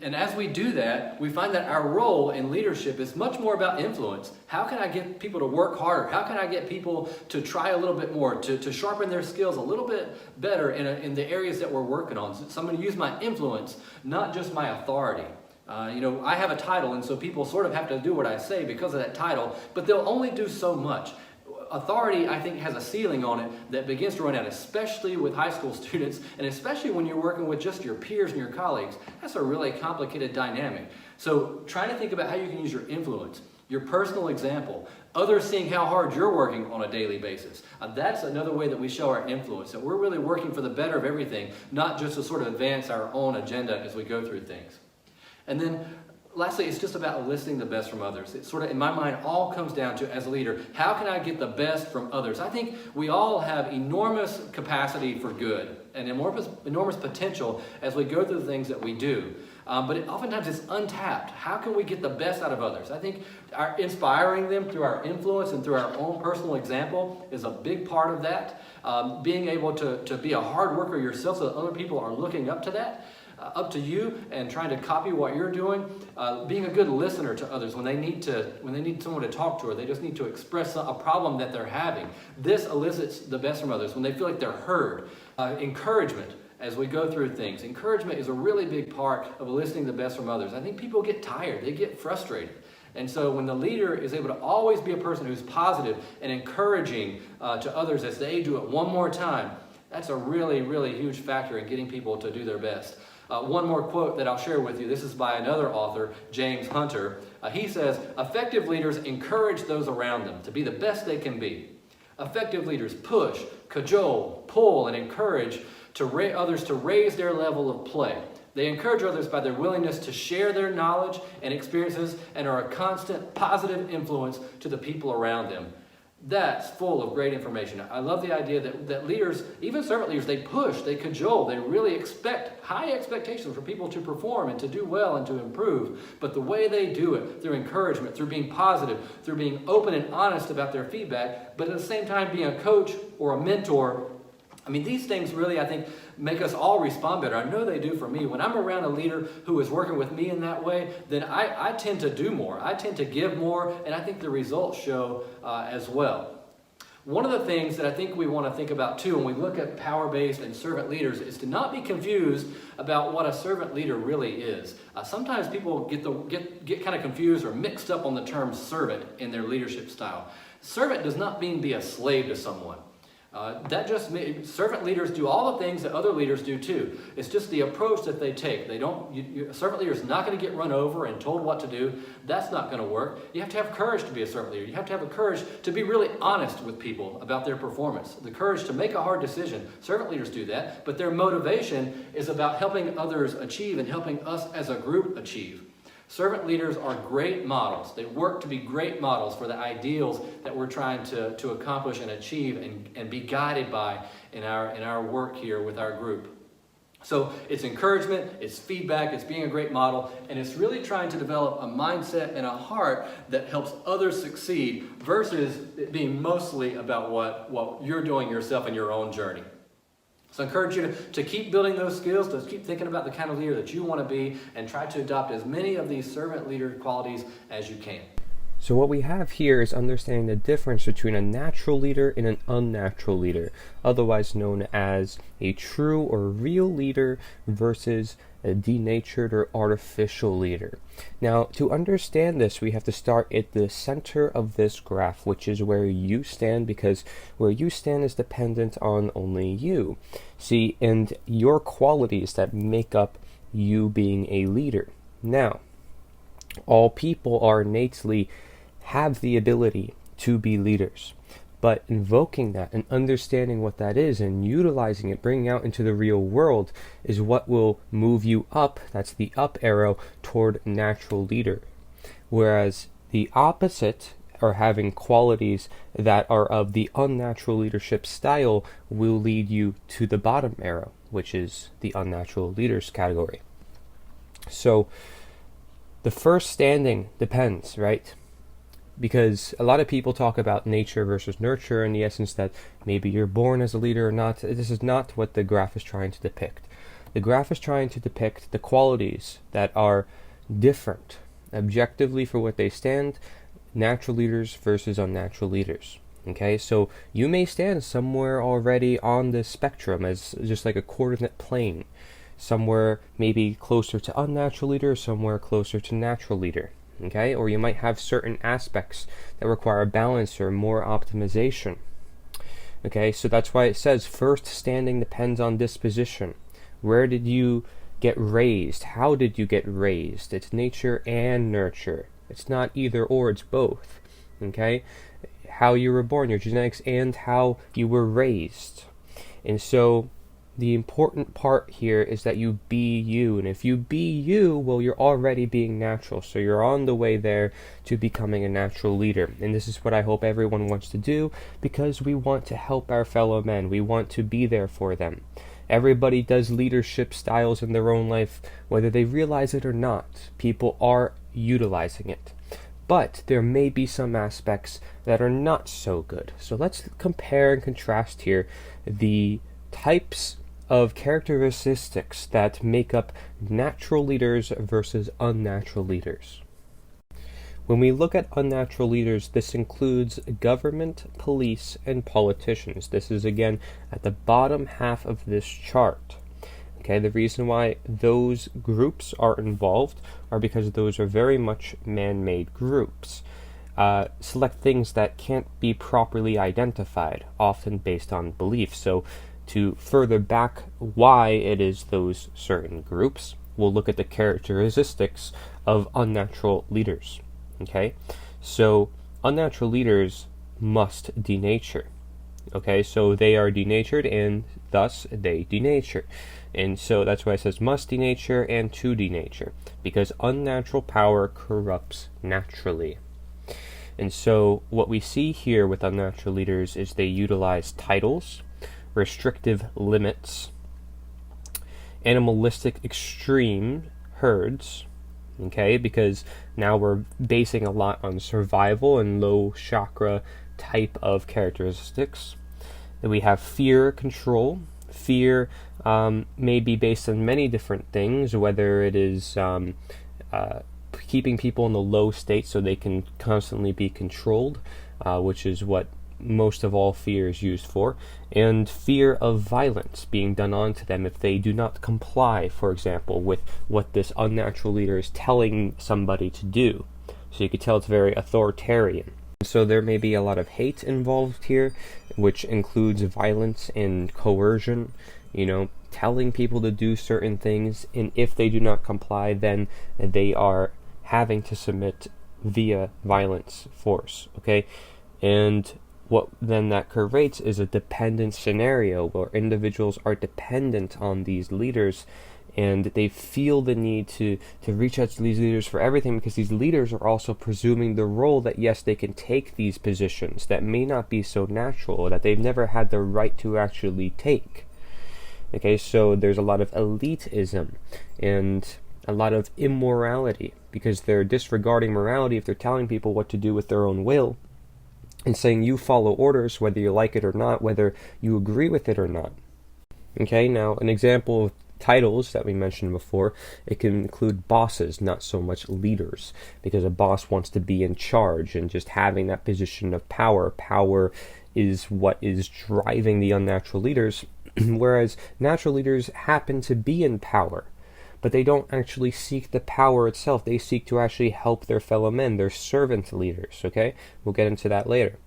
And as we do that, we find that our role in leadership is much more about influence. How can I get people to work harder? How can I get people to try a little bit more, to sharpen their skills a little bit better in the areas that we're working on? So I'm going to use my influence, not just my authority. I have a title, and so people sort of have to do what I say because of that title, but they'll only do so much. Authority, I think, has a ceiling on it that begins to run out, especially with high school students, and especially when you're working with just your peers and your colleagues. That's a really complicated dynamic. So trying to think about how you can use your influence, your personal example, others seeing how hard you're working on a daily basis. That's another way that we show our influence, that we're really working for the better of everything, not just to sort of advance our own agenda as we go through things. And then lastly, it's just about eliciting the best from others. It sort of, in my mind, all comes down to, as a leader, how can I get the best from others? I think we all have enormous capacity for good and enormous potential as we go through the things that we do. But oftentimes it's untapped. How can we get the best out of others? I think inspiring them through our influence and through our own personal example is a big part of that. Being able to be a hard worker yourself so that other people are looking up to that. Up to you and trying to copy what you're doing, being a good listener to others when they need someone to talk to, or they just need to express a problem that they're having. This elicits the best from others when they feel like they're heard. Encouragement as we go through things. Encouragement is a really big part of eliciting the best from others. I think people get tired, they get frustrated. And so when the leader is able to always be a person who's positive and encouraging to others as they do it one more time, that's a really, really huge factor in getting people to do their best. One more quote that I'll share with you. This is by another author, James Hunter. He says, "Effective leaders encourage those around them to be the best they can be. Effective leaders push, cajole, pull, and encourage others to raise their level of play. They encourage others by their willingness to share their knowledge and experiences and are a constant positive influence to the people around them." That's full of great information. I love the idea that leaders, even servant leaders, they push, they cajole, they really expect high expectations for people to perform and to do well and to improve. But the way they do it, through encouragement, through being positive, through being open and honest about their feedback, but at the same time being a coach or a mentor, I mean, these things really, I think, make us all respond better. I know they do for me. When I'm around a leader who is working with me in that way, then I tend to do more. I tend to give more, and I think the results show as well. One of the things that I think we want to think about too when we look at power-based and servant leaders is to not be confused about what a servant leader really is. Sometimes people get kind of confused or mixed up on the term servant in their leadership style. Servant does not mean be a slave to someone. That just means servant leaders do all the things that other leaders do too. It's just the approach that they take. They don't. A servant leader is not going to get run over and told what to do. That's not going to work. You have to have courage to be a servant leader. You have to have the courage to be really honest with people about their performance. The courage to make a hard decision. Servant leaders do that, but their motivation is about helping others achieve and helping us as a group achieve. Servant leaders are great models. They work to be great models for the ideals that we're trying to accomplish and achieve and be guided by in our work here with our group. So it's encouragement, it's feedback, it's being a great model, and it's really trying to develop a mindset and a heart that helps others succeed versus it being mostly about what you're doing yourself in your own journey. So I encourage you to keep building those skills, to keep thinking about the kind of leader that you want to be, and try to adopt as many of these servant leader qualities as you can. So what we have here is understanding the difference between a natural leader and an unnatural leader, otherwise known as a true or real leader versus a denatured or artificial leader. Now, to understand this, we have to start at the center of this graph, which is where you stand, because where you stand is dependent on only you. See, and your qualities that make up you being a leader. Now, all people are innately have the ability to be leaders. But invoking that and understanding what that is and utilizing it, bringing out into the real world is what will move you up, that's the up arrow, toward natural leader. Whereas the opposite, or having qualities that are of the unnatural leadership style, will lead you to the bottom arrow, which is the unnatural leaders category. So the first standing depends, right? Because a lot of people talk about nature versus nurture in the essence that maybe you're born as a leader or not. This is not what the graph is trying to depict. The graph is trying to depict the qualities that are different objectively for what they stand, natural leaders versus unnatural leaders. Okay, so you may stand somewhere already on the spectrum as just like a coordinate plane, somewhere maybe closer to unnatural leader, somewhere closer to natural leader. Okay, or you might have certain aspects that require balance or more optimization. Okay, so that's why it says first standing depends on disposition. Where did you get raised? How did you get raised? It's nature and nurture. It's not either or, it's both. Okay, how you were born, your genetics, and how you were raised. And so the important part here is that you be you. And if you be you, well, you're already being natural. So you're on the way there to becoming a natural leader. And this is what I hope everyone wants to do, because we want to help our fellow men. We want to be there for them. Everybody does leadership styles in their own life, whether they realize it or not. People are utilizing it. But there may be some aspects that are not so good. So let's compare and contrast here the types of characteristics that make up natural leaders versus unnatural leaders. When we look at unnatural leaders, this includes government, police, and politicians. This is again at the bottom half of this chart. Okay, the reason why those groups are involved are because those are very much man-made groups. Select things that can't be properly identified, often based on belief. So to further back why it is those certain groups, we'll look at the characteristics of unnatural leaders. Okay, so unnatural leaders must denature. Okay, so they are denatured and thus they denature. And so that's why it says must denature and to denature, because unnatural power corrupts naturally. And so what we see here with unnatural leaders is they utilize titles, restrictive limits, animalistic extreme herds, okay, because now we're basing a lot on survival and low chakra type of characteristics. Then we have fear control. Fear may be based on many different things, whether it is keeping people in the low state so they can constantly be controlled, which is what most of all fear is used for, and fear of violence being done onto them if they do not comply, for example, with what this unnatural leader is telling somebody to do. So you can tell it's very authoritarian. So there may be a lot of hate involved here, which includes violence and coercion, telling people to do certain things, and if they do not comply, then they are having to submit via violence force, okay? And what then that creates is a dependent scenario where individuals are dependent on these leaders, and they feel the need to reach out to these leaders for everything, because these leaders are also presuming the role that yes, they can take these positions that may not be so natural, or that they've never had the right to actually take. Okay, so there's a lot of elitism and a lot of immorality, because they're disregarding morality if they're telling people what to do with their own will, and saying you follow orders whether you like it or not, whether you agree with it or not. Okay, now an example of titles that we mentioned before, it can include bosses, not so much leaders, because a boss wants to be in charge and just having that position of power. Power is what is driving the unnatural leaders, whereas natural leaders happen to be in power, but they don't actually seek the power itself. They seek to actually help their fellow men. They're servant leaders, okay? We'll get into that later.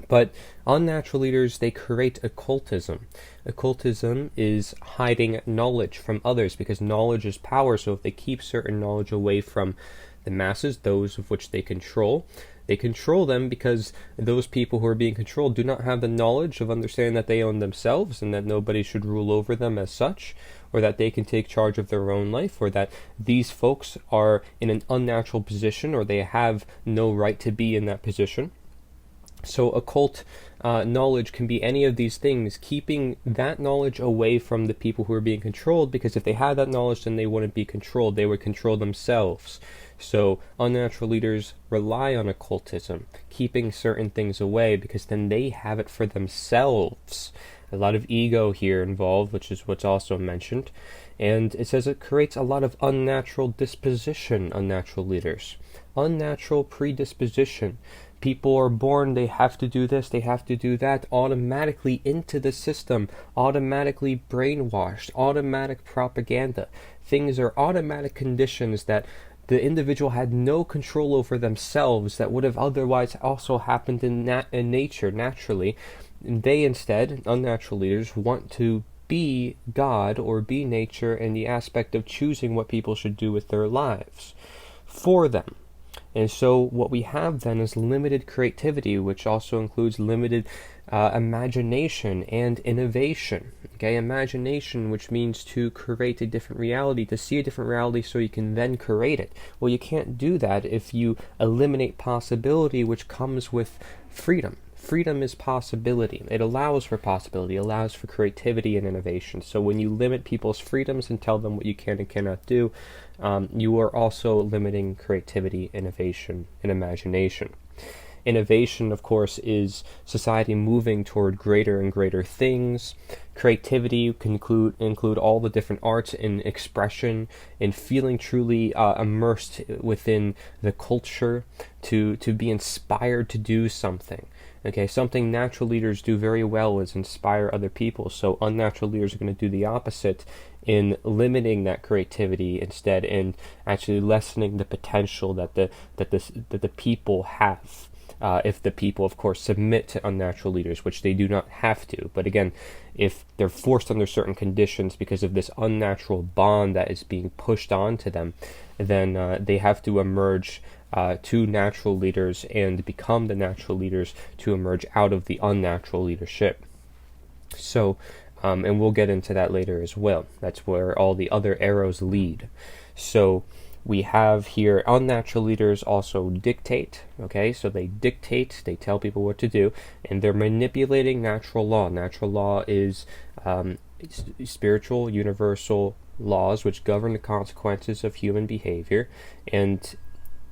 But unnatural leaders, they create occultism. Occultism is hiding knowledge from others, because knowledge is power. So if they keep certain knowledge away from the masses, those of which they control them, because those people who are being controlled do not have the knowledge of understanding that they own themselves and that nobody should rule over them as such, or that they can take charge of their own life, or that these folks are in an unnatural position, or they have no right to be in that position. So occult knowledge can be any of these things, keeping that knowledge away from the people who are being controlled, because if they had that knowledge, then they wouldn't be controlled. They would control themselves. So unnatural leaders rely on occultism, keeping certain things away, because then they have it for themselves. A lot of ego here involved, which is what's also mentioned. And it says it creates a lot of unnatural disposition, unnatural leaders. Unnatural predisposition. People are born, they have to do this, they have to do that, automatically into the system, automatically brainwashed, automatic propaganda. Things are automatic conditions that the individual had no control over themselves, that would have otherwise also happened in nature, naturally. And they instead, unnatural leaders, want to be God or be nature in the aspect of choosing what people should do with their lives for them. And so what we have then is limited creativity, which also includes limited imagination and innovation. Okay, imagination, which means to create a different reality, to see a different reality so you can then create it. Well, you can't do that if you eliminate possibility, which comes with freedom. Freedom is possibility. It allows for possibility, allows for creativity and innovation. So when you limit people's freedoms and tell them what you can and cannot do, you are also limiting creativity, innovation, and imagination. Innovation, of course, is society moving toward greater and greater things. Creativity can include all the different arts and expression, and feeling truly immersed within the culture, to be inspired to do something. Okay, something natural leaders do very well is inspire other people. So unnatural leaders are going to do the opposite in limiting that creativity instead, and actually lessening the potential that the people have. If the people, of course, submit to unnatural leaders, which they do not have to. But again, if they're forced under certain conditions because of this unnatural bond that is being pushed onto them, then they have to emerge to natural leaders and become the natural leaders to emerge out of the unnatural leadership. So, and we'll get into that later as well. That's where all the other arrows lead. So, we have here unnatural leaders also dictate, okay? So they dictate, they tell people what to do, and they're manipulating natural law. Natural law is spiritual, universal laws which govern the consequences of human behavior. And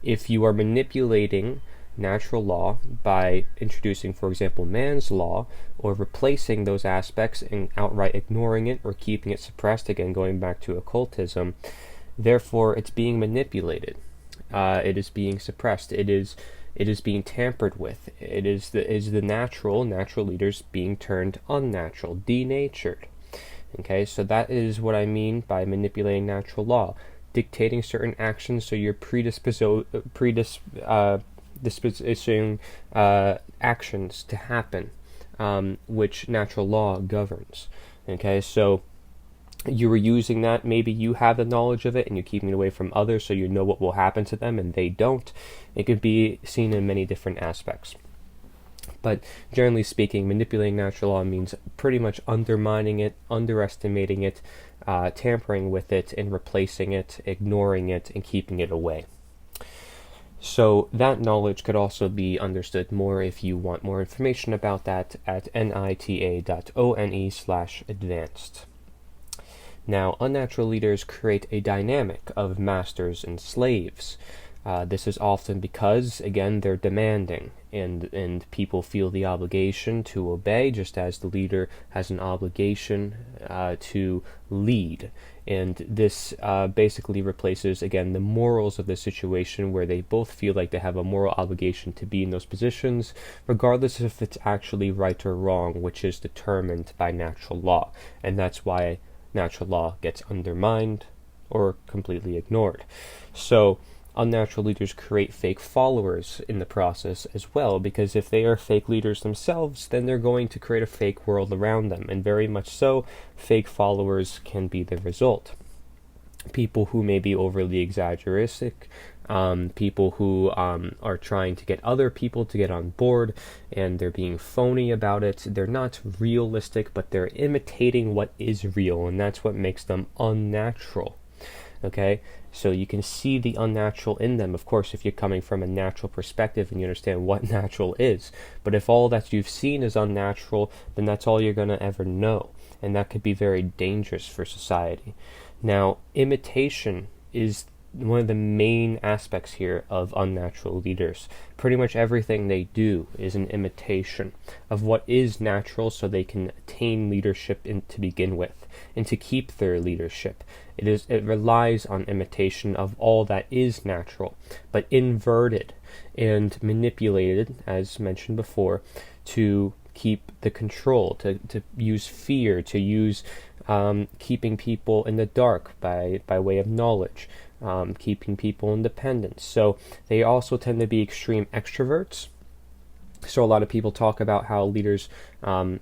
if you are manipulating natural law by introducing, for example, man's law, or replacing those aspects and outright ignoring it or keeping it suppressed, again, going back to occultism, therefore, it's being manipulated. It is being suppressed. It is being tampered with. It is the natural leaders being turned unnatural, denatured. Okay, so that is what I mean by manipulating natural law, dictating certain actions so you're predisposing actions to happen, which natural law governs. Okay, so you were using that, maybe you have the knowledge of it and you're keeping it away from others so you know what will happen to them and they don't. It could be seen in many different aspects. But generally speaking, manipulating natural law means pretty much undermining it, underestimating it, tampering with it, and replacing it, ignoring it, and keeping it away. So that knowledge could also be understood more if you want more information about that at nita.one/advanced. Now, unnatural leaders create a dynamic of masters and slaves. This is often because, again, they're demanding, and people feel the obligation to obey, just as the leader has an obligation to lead. And this basically replaces, again, the morals of the situation, where they both feel like they have a moral obligation to be in those positions, regardless if it's actually right or wrong, which is determined by natural law. And that's why natural law gets undermined or completely ignored. So unnatural leaders create fake followers in the process as well, because if they are fake leaders themselves, then they're going to create a fake world around them, and very much so, fake followers can be the result. People who may be overly exaggerative, people who are trying to get other people to get on board, and they're being phony about it. They're not realistic, but they're imitating what is real, and that's what makes them unnatural. Okay, so you can see the unnatural in them, of course, if you're coming from a natural perspective and you understand what natural is. But if all that you've seen is unnatural, then that's all you're going to ever know, and that could be very dangerous for society. Now, imitation is one of the main aspects here of unnatural leaders. Pretty much everything they do is an imitation of what is natural, so they can attain leadership to begin with, and to keep their leadership. It relies on imitation of all that is natural, but inverted and manipulated, as mentioned before, to keep the control, to use fear, to use keeping people in the dark by way of knowledge, keeping people independent. So they also tend to be extreme extroverts. So a lot of people talk about how leaders tend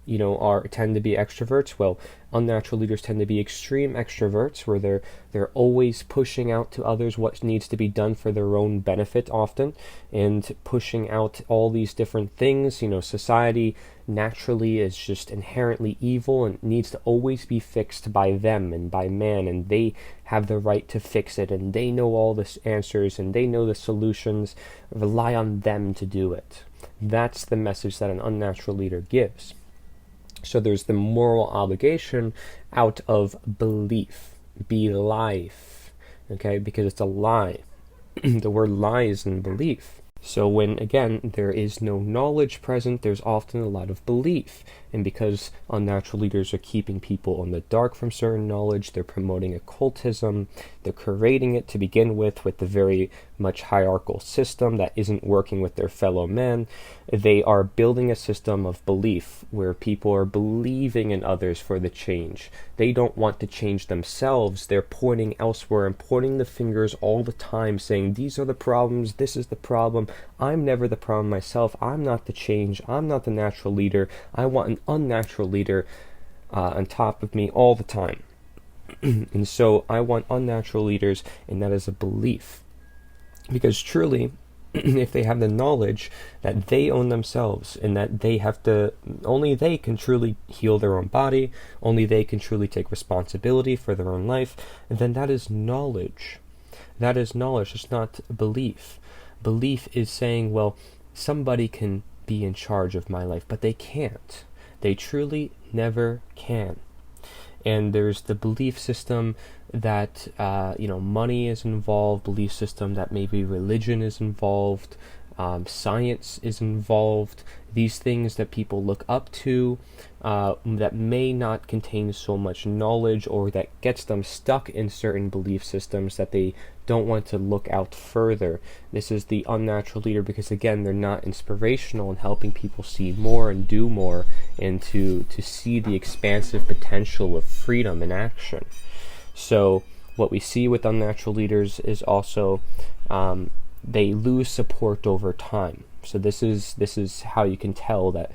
to be extroverts. Well, unnatural leaders tend to be extreme extroverts, where they're always pushing out to others what needs to be done for their own benefit often, and pushing out all these different things. Society naturally is just inherently evil and needs to always be fixed by them and by man, and they have the right to fix it, and they know all the answers, and they know the solutions. Rely on them to do it. That's the message that an unnatural leader gives. So there's the moral obligation out of belief, belief, okay, because it's a lie. The word lie is in belief. So when, again, there is no knowledge present, there's often a lot of belief. and because unnatural leaders are keeping people in the dark from certain knowledge, they're promoting occultism, they're creating it to begin with the very much hierarchical system that isn't working with their fellow men. They are building a system of belief where people are believing in others for the change. They don't want to change themselves. They're pointing elsewhere and pointing the fingers all the time, saying, these are the problems, this is the problem, I'm never the problem myself, I'm not the change, I'm not the natural leader, I want an unnatural leader on top of me all the time. And so I want unnatural leaders, and that is a belief. Because truly, if they have the knowledge that they own themselves and that they have to, only they can truly heal their own body, only they can truly take responsibility for their own life, then that is knowledge. That is knowledge, it's not belief. Belief is saying, well, somebody can be in charge of my life, but they can't. They truly never can. And there's the belief system that money is involved, belief system that maybe religion is involved, science is involved, these things that people look up to that may not contain so much knowledge, or that gets them stuck in certain belief systems that they don't want to look out further. This is the unnatural leader, because again, they're not inspirational in helping people see more and do more, and to see the expansive potential of freedom in action. So what we see with unnatural leaders is also they lose support over time. So this is how you can tell that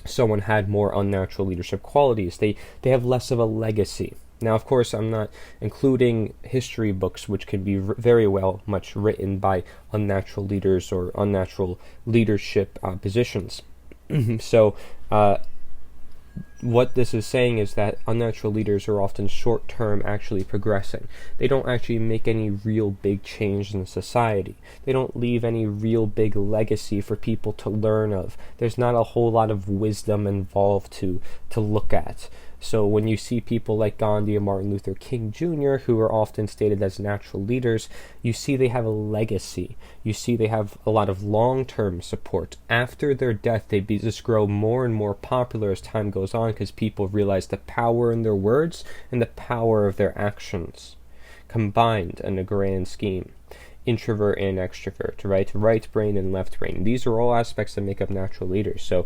someone had more unnatural leadership qualities. They have less of a legacy. Now, of course, I'm not including history books, which can be very well much written by unnatural leaders or unnatural leadership positions. So what this is saying is that unnatural leaders are often short-term actually progressing. They don't actually make any real big change in society. They don't leave any real big legacy for people to learn of. There's not a whole lot of wisdom involved to look at. So when you see people like Gandhi and Martin Luther King Jr., who are often stated as natural leaders, you see they have a legacy. You see they have a lot of long-term support. After their death, they just grow more and more popular as time goes on, because people realize the power in their words and the power of their actions combined in a grand scheme. Introvert and extrovert, right brain and left brain. These are all aspects that make up natural leaders. So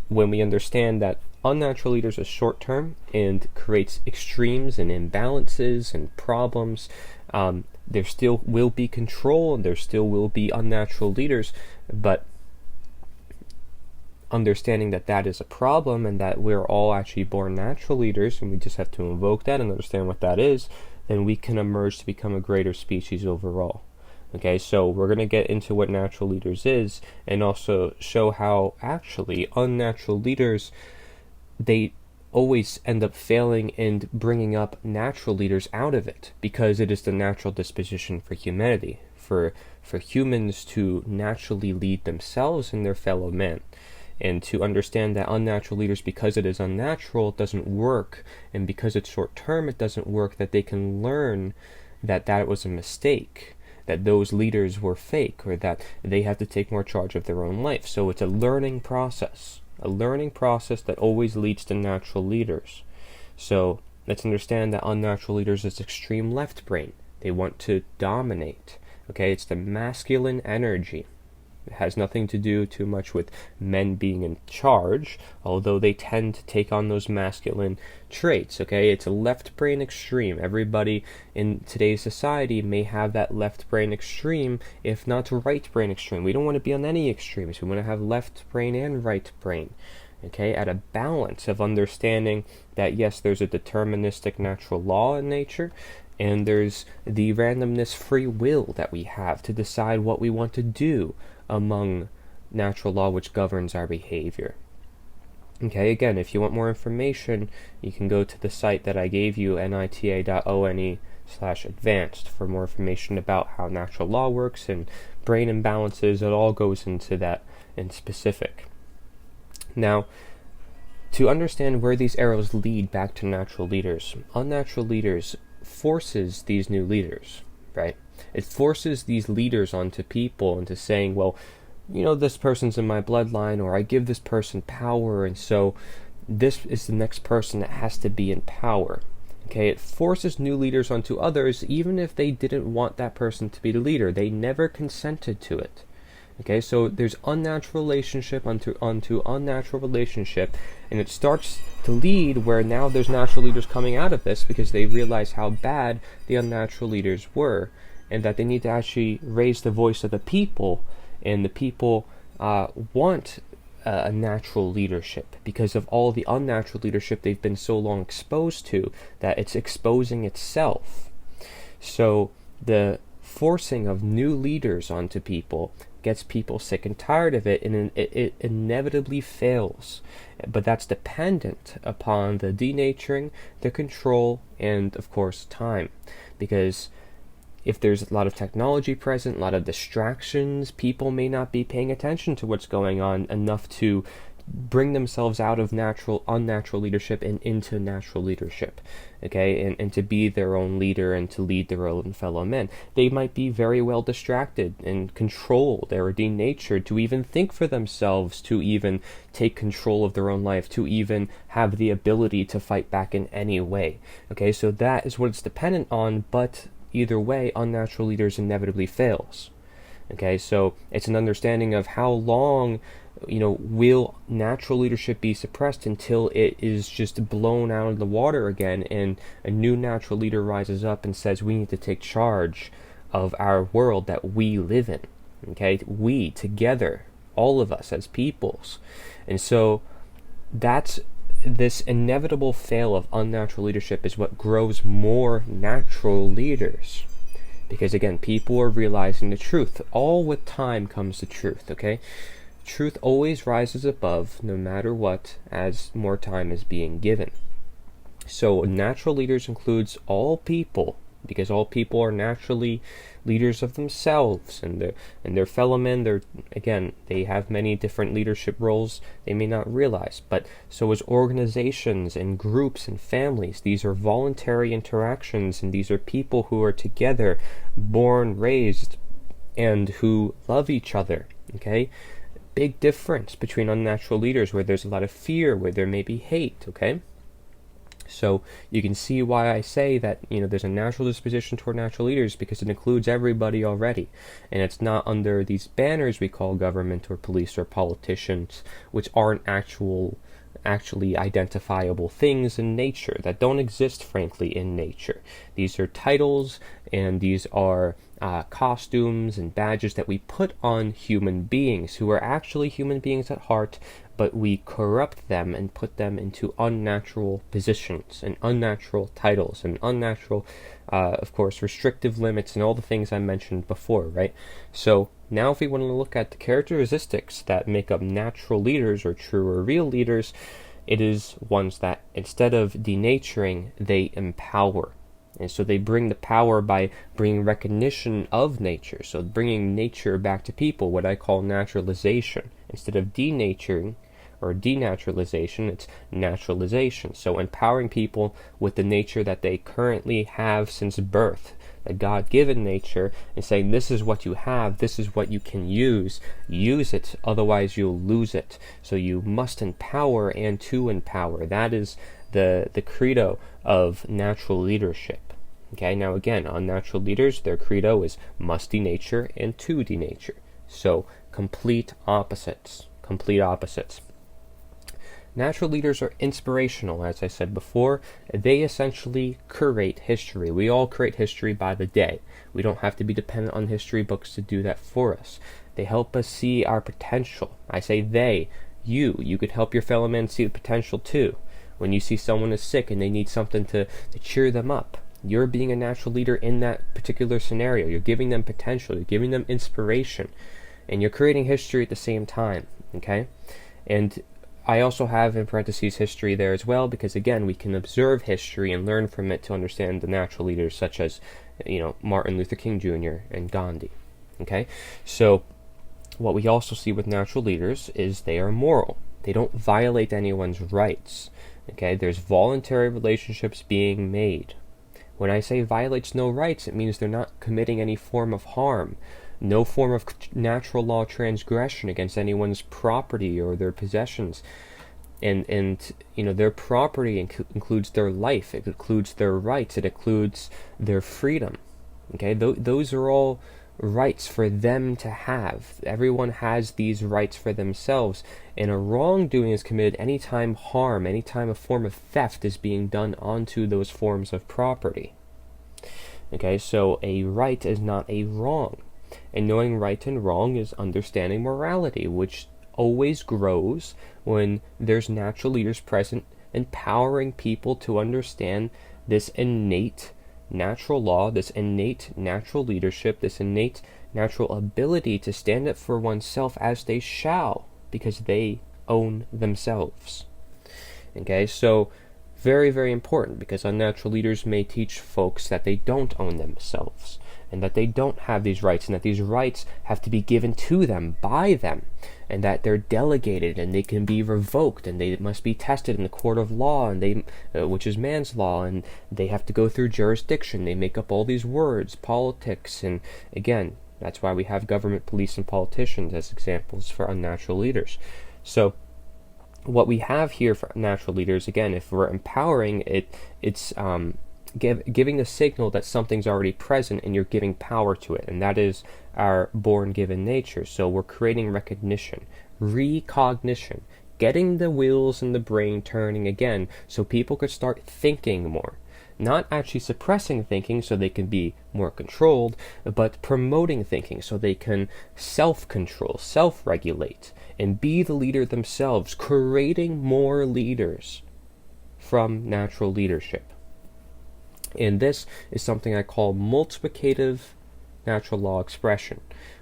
when we understand that unnatural leaders are short-term and creates extremes and imbalances and problems, there still will be control and there still will be unnatural leaders, but understanding that that is a problem and that we're all actually born natural leaders, and we just have to invoke that and understand what that is, then we can emerge to become a greater species overall. Okay, so we're going to get into what natural leaders is, and also show how actually unnatural leaders, they always end up failing and bringing up natural leaders out of it, because it is the natural disposition for humanity, for humans to naturally lead themselves and their fellow men. And to understand that unnatural leaders, because it is unnatural, it doesn't work, and because it's short-term, it doesn't work, that they can learn that that was a mistake, that those leaders were fake, or that they have to take more charge of their own life. So it's a learning process that always leads to natural leaders. So let's understand that unnatural leaders is extreme left brain. They want to dominate. Okay, it's the masculine energy. It has nothing to do too much with men being in charge, although they tend to take on those masculine traits, okay? It's a left brain extreme. Everybody in today's society may have that left brain extreme, if not right brain extreme. We don't want to be on any extremes. We want to have left brain and right brain, okay? At a balance of understanding that, yes, there's a deterministic natural law in nature, and there's the randomness free will that we have to decide what we want to do among natural law which governs our behavior. Okay, again, if you want more information, you can go to the site that I gave you, nita.one/advanced, for more information about how natural law works and brain imbalances. It all goes into that in specific. Now, to understand where these arrows lead back to natural leaders, unnatural leaders forces these new leaders, right? It forces these leaders onto people into saying, well, this person's in my bloodline, or I give this person power, and so this is the next person that has to be in power. Okay, it forces new leaders onto others, even if they didn't want that person to be the leader. They never consented to it. Okay, so there's unnatural relationship onto unnatural relationship, and it starts to lead where now there's natural leaders coming out of this because they realize how bad the unnatural leaders were, and that they need to actually raise the voice of the people, and the people want a natural leadership because of all the unnatural leadership they've been so long exposed to that it's exposing itself. So the forcing of new leaders onto people gets people sick and tired of it, and it inevitably fails. But that's dependent upon the denaturing, the control, and of course time. Because if there's a lot of technology present, a lot of distractions, people may not be paying attention to what's going on enough to bring themselves out of unnatural leadership and into natural leadership, okay, and to be their own leader and to lead their own fellow men. They might be very well distracted and controlled or denatured to even think for themselves, to even take control of their own life, to even have the ability to fight back in any way. Okay, so that is what it's dependent on, but either way, unnatural leaders inevitably fails. Okay, so it's an understanding of how long will natural leadership be suppressed until it is just blown out of the water again, and a new natural leader rises up and says, we need to take charge of our world that we live in. Okay, we together, all of us as peoples. And so that's this inevitable fail of unnatural leadership is what grows more natural leaders. Because again, people are realizing the truth. All with time comes the truth, okay? Truth always rises above, no matter what, as more time is being given. So natural leaders includes all people, because all people are naturally leaders of themselves and their fellow men. They have many different leadership roles they may not realize. But so as organizations and groups and families, these are voluntary interactions, and these are people who are together, born, raised, and who love each other. Okay? Big difference between unnatural leaders where there's a lot of fear, where there may be hate, okay? So you can see why I say that, there's a natural disposition toward natural leaders, because it includes everybody already. And it's not under these banners we call government or police or politicians, which aren't actually identifiable things in nature, that don't exist, frankly, in nature. These are titles, and these are costumes and badges that we put on human beings who are actually human beings at heart, but we corrupt them and put them into unnatural positions and unnatural titles and unnatural, of course, restrictive limits and all the things I mentioned before, right? So now if we want to look at the characteristics that make up natural leaders or true or real leaders, it is ones that instead of denaturing, they empower. And so they bring the power by bringing recognition of nature. So bringing nature back to people, what I call naturalization. Instead of denaturing or denaturalization, it's naturalization. So empowering people with the nature that they currently have since birth, a God-given nature, and saying, this is what you have, this is what you can use it, otherwise you'll lose it. So you must empower and to empower. That is the credo of natural leadership. Okay, now again, unnatural leaders, their credo is must denature and to denature. So complete opposites. Natural leaders are inspirational, as I said before. They essentially curate history. We all create history by the day. We don't have to be dependent on history books to do that for us. They help us see our potential. I say they, you could help your fellow man see the potential too. When you see someone is sick and they need something to cheer them up, you're being a natural leader in that particular scenario. You're giving them potential. You're giving them inspiration. And you're creating history at the same time. Okay? And I also have in parentheses history there as well, because again, we can observe history and learn from it to understand the natural leaders such as, Martin Luther King Jr. and Gandhi. Okay? So what we also see with natural leaders is they are moral. They don't violate anyone's rights. Okay? There's voluntary relationships being made. When I say violates no rights, it means they're not committing any form of harm. no form of natural law transgression against anyone's property or their possessions. And their property includes their life, it includes their rights, it includes their freedom. Okay, those are all rights for them to have. Everyone has these rights for themselves, and a wrongdoing is committed anytime harm, anytime a form of theft is being done onto those forms of property. Okay, so a right is not a wrong, and knowing right and wrong is understanding morality, which always grows when there's natural leaders present, empowering people to understand this innate natural law, this innate natural leadership, this innate natural ability to stand up for oneself as they shall, because they own themselves. Okay, so very, very important, because unnatural leaders may teach folks that they don't own themselves, and that they don't have these rights, and that these rights have to be given to them by them, and that they're delegated and they can be revoked, and they must be tested in the court of law, and which is man's law, and they have to go through jurisdiction. They make up all these words, politics, and again, that's why we have government, police, and politicians as examples for unnatural leaders. So what we have here for natural leaders, again, if we're empowering it, it's giving a signal that something's already present and you're giving power to it, and that is our born-given nature. So we're creating recognition, recognition, getting the wheels in the brain turning again so people could start thinking more. Not actually suppressing thinking so they can be more controlled, but promoting thinking so they can self-control, self-regulate, and be the leader themselves, creating more leaders from natural leadership. And this is something I call multiplicative natural law expression,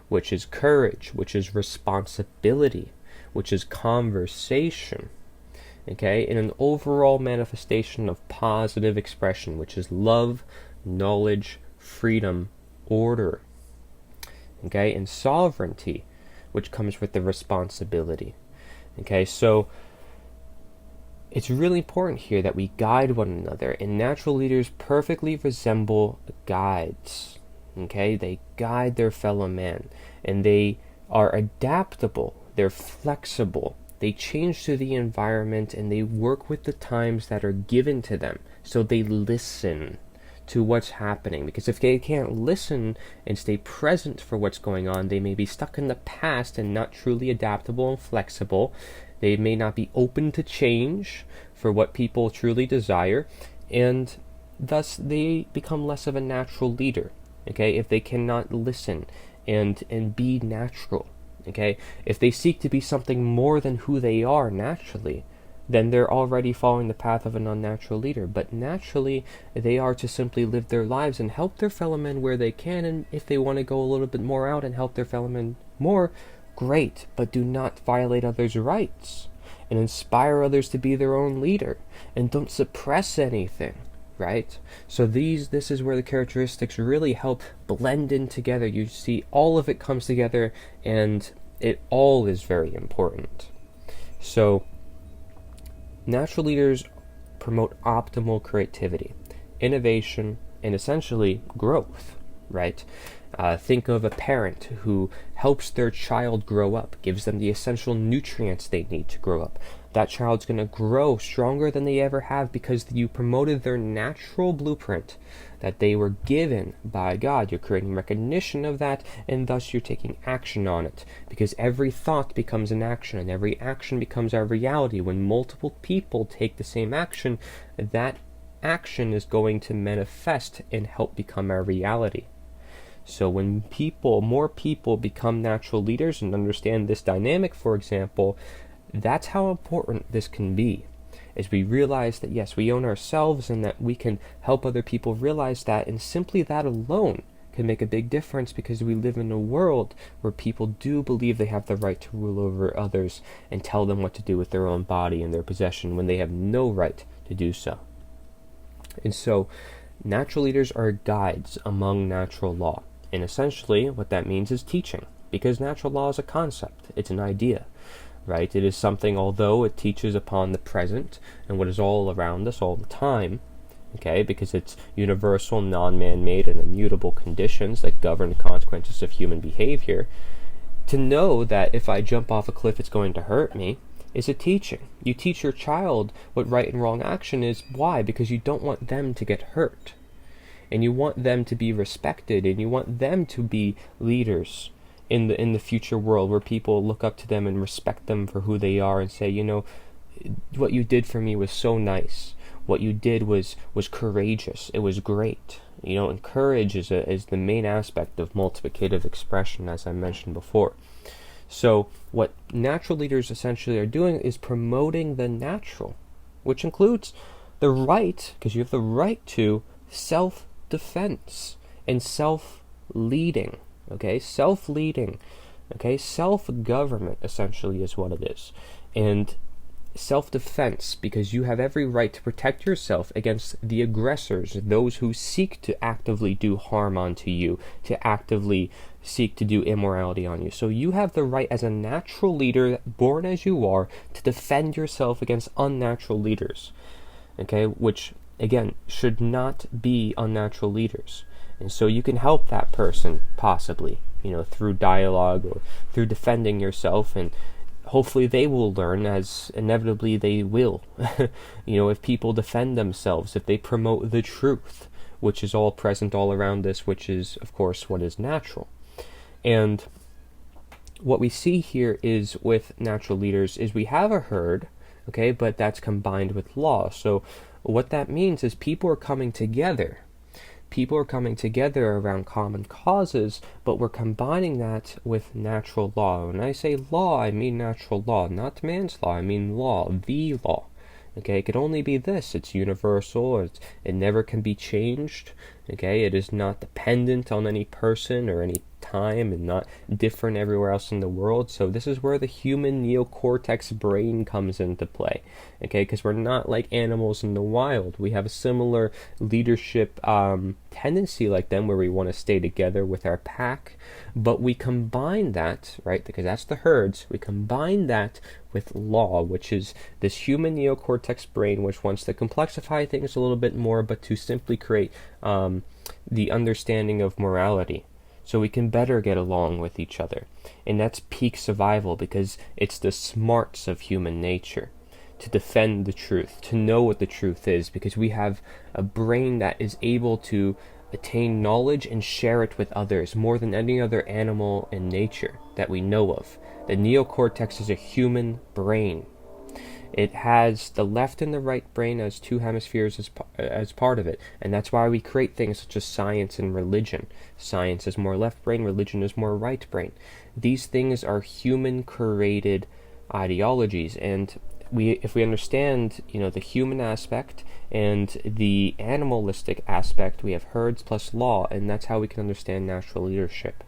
which is courage, which is responsibility, which is conversation, okay, and an overall manifestation of positive expression, which is love, knowledge, freedom, order, okay, and sovereignty, which comes with the responsibility. Okay, so it's really important here that we guide one another, and natural leaders perfectly resemble guides. Okay, they guide their fellow man, and they are adaptable, they're flexible, they change to the environment, and they work with the times that are given to them. So they listen to what's happening, because if they can't listen and stay present for what's going on, they may be stuck in the past and not truly adaptable and flexible. They may not be open to change for what people truly desire, and thus they become less of a natural leader, okay, if they cannot listen and be natural, okay. If they seek to be something more than who they are naturally, then they're already following the path of an unnatural leader. But naturally, they are to simply live their lives and help their fellow men where they can, and if they want to go a little bit more out and help their fellow men more, great, but do not violate others' rights, and inspire others to be their own leader, and don't suppress anything, right? So this is where the characteristics really help blend in together. You see all of it comes together, and it all is very important. So natural leaders promote optimal creativity, innovation, and essentially growth, right? Think of a parent who helps their child grow up, gives them the essential nutrients they need to grow up. That child's going to grow stronger than they ever have because you promoted their natural blueprint that they were given by God. You're creating recognition of that, and thus you're taking action on it, because every thought becomes an action, and every action becomes our reality. When multiple people take the same action, that action is going to manifest and help become our reality. So when more people become natural leaders and understand this dynamic, for example, that's how important this can be. As we realize that, yes, we own ourselves, and that we can help other people realize that, and simply that alone can make a big difference, because we live in a world where people do believe they have the right to rule over others and tell them what to do with their own body and their possession when they have no right to do so. And so natural leaders are guides among natural law. And essentially what that means is teaching, because natural law is a concept, it's an idea, right? It is something, although it teaches upon the present and what is all around us all the time, okay, because it's universal, non-man-made, and immutable conditions that govern the consequences of human behavior. To know that if I jump off a cliff it's going to hurt me is a teaching. You teach your child what right and wrong action is. Why? Because you don't want them to get hurt. And you want them to be respected, and you want them to be leaders in the future world where people look up to them and respect them for who they are and say, you know, what you did for me was so nice. What you did was courageous. It was great. You know, and courage is the main aspect of multiplicative expression, as I mentioned before. So what natural leaders essentially are doing is promoting the natural, which includes the right, because you have the right to self-defense and self-leading. Okay, self-leading. Okay, self-government essentially is what it is. And self-defense, because you have every right to protect yourself against the aggressors, those who seek to actively do harm onto you, to actively seek to do immorality on you. So you have the right as a natural leader, born as you are, to defend yourself against unnatural leaders, okay, which again should not be unnatural leaders. And so you can help that person possibly, you know, through dialogue or through defending yourself, and hopefully they will learn, as inevitably they will. You know, if people defend themselves, if they promote the truth, which is all present all around us, which is, of course, what is natural. And what we see here is with natural leaders is we have a herd, okay, but that's combined with law. So what that means is people are coming together. People are coming together around common causes, but we're combining that with natural law. When I say law, I mean natural law, not man's law. I mean law, the law. Okay, it could only be this. It's universal. It never can be changed. Okay, it is not dependent on any person or any time, and not different everywhere else in the world. So this is where the human neocortex brain comes into play. Okay, because we're not like animals in the wild. We have a similar leadership tendency like them, where we want to stay together with our pack, but we combine that, right, because that's the herds, we combine that with law, which is this human neocortex brain, which wants to complexify things a little bit more, but to simply create the understanding of morality, so we can better get along with each other. And that's peak survival, because it's the smarts of human nature to defend the truth, to know what the truth is, because we have a brain that is able to attain knowledge and share it with others more than any other animal in nature that we know of. The neocortex is a human brain. It has the left and the right brain as two hemispheres as part of it, and that's why we create things such as science and religion. Science is more left brain, religion is more right brain. These things are human-created ideologies, and if we understand, you know, the human aspect and the animalistic aspect, we have herds plus law, and that's how we can understand natural leadership.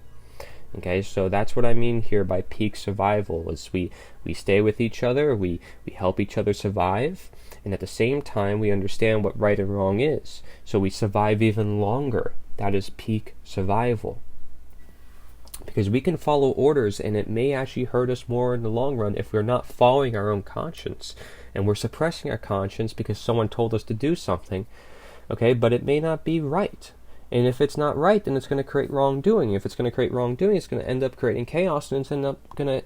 Okay, so that's what I mean here by peak survival, is we stay with each other, we help each other survive, and at the same time we understand what right and wrong is, so we survive even longer. That is peak survival. Because we can follow orders, and it may actually hurt us more in the long run if we're not following our own conscience, and we're suppressing our conscience because someone told us to do something, okay, but it may not be right. And if it's not right, then it's going to create wrongdoing. If it's going to create wrongdoing, it's going to end up creating chaos, and it's going to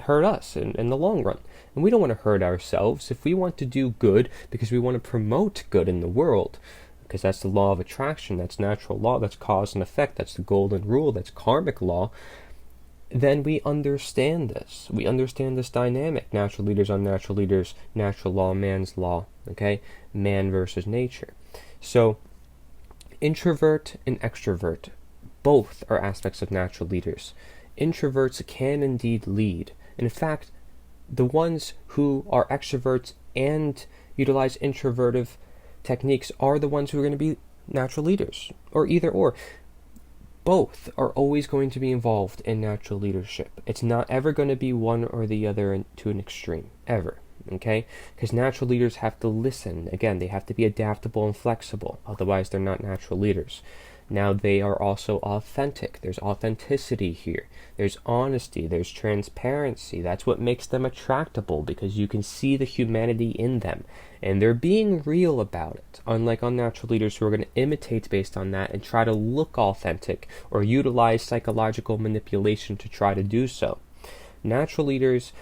hurt us in the long run. And we don't want to hurt ourselves. If we want to do good because we want to promote good in the world, because that's the law of attraction, that's natural law, that's cause and effect, that's the golden rule, that's karmic law, then we understand this. We understand this dynamic. Natural leaders, unnatural leaders, natural law, man's law, okay? Man versus nature. So introvert and extrovert, both are aspects of natural leaders. Introverts can indeed lead. In fact, the ones who are extroverts and utilize introvertive techniques are the ones who are going to be natural leaders, or either or. Both are always going to be involved in natural leadership. It's not ever going to be one or the other to an extreme, ever. Okay? Because natural leaders have to listen. Again, they have to be adaptable and flexible. Otherwise, they're not natural leaders. Now they are also authentic. There's authenticity here. There's honesty. There's transparency. That's what makes them attractable, because you can see the humanity in them. And they're being real about it, unlike unnatural leaders who are going to imitate based on that and try to look authentic or utilize psychological manipulation to try to do so. Natural leaders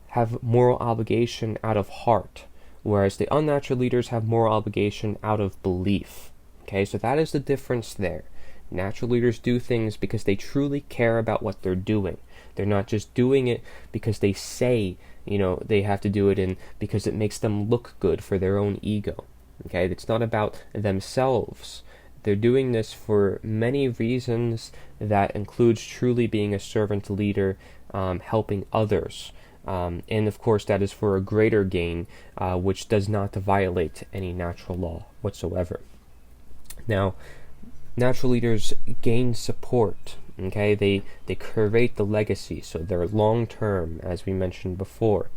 have moral obligation out of heart, whereas the unnatural leaders have moral obligation out of belief. Okay, so that is the difference there. Natural leaders do things because they truly care about what they're doing. They're not just doing it because they say, they have to do it and because it makes them look good for their own ego. Okay, it's not about themselves. They're doing this for many reasons that includes truly being a servant leader, helping others. And of course that is for a greater gain, which does not violate any natural law whatsoever. Now, natural leaders gain support. Okay, they create the legacy, so they're long-term, as we mentioned before.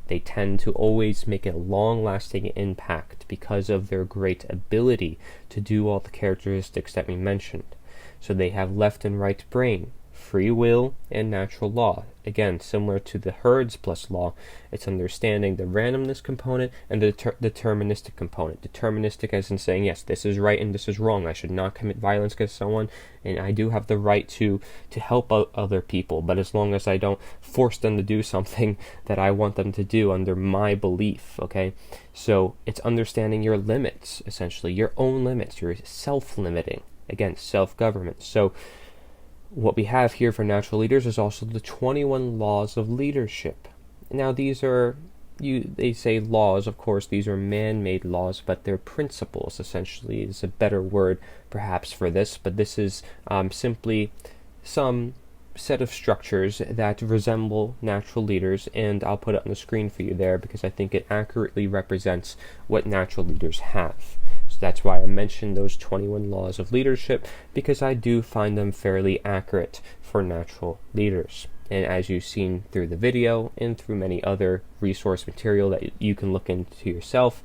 They tend to always make a long-lasting impact because of their great ability to do all the characteristics that we mentioned. So they have left and right brain, free will, and natural law. Again, similar to the herds plus law, it's understanding the randomness component and the deterministic component. Deterministic as in saying, yes, this is right and this is wrong. I should not commit violence against someone, and I do have the right to help other people, but as long as I don't force them to do something that I want them to do under my belief, okay? So it's understanding your limits, essentially, your own limits. You're self-limiting, again, self-government. So what we have here for natural leaders is also the 21 laws of leadership. Now these are, they say laws, of course, these are man-made laws, but they're principles, essentially, is a better word perhaps for this, but this is simply some set of structures that resemble natural leaders, and I'll put it on the screen for you there because I think it accurately represents what natural leaders have. So that's why I mentioned those 21 laws of leadership, because I do find them fairly accurate for natural leaders. And as you've seen through the video and through many other resource material that you can look into yourself,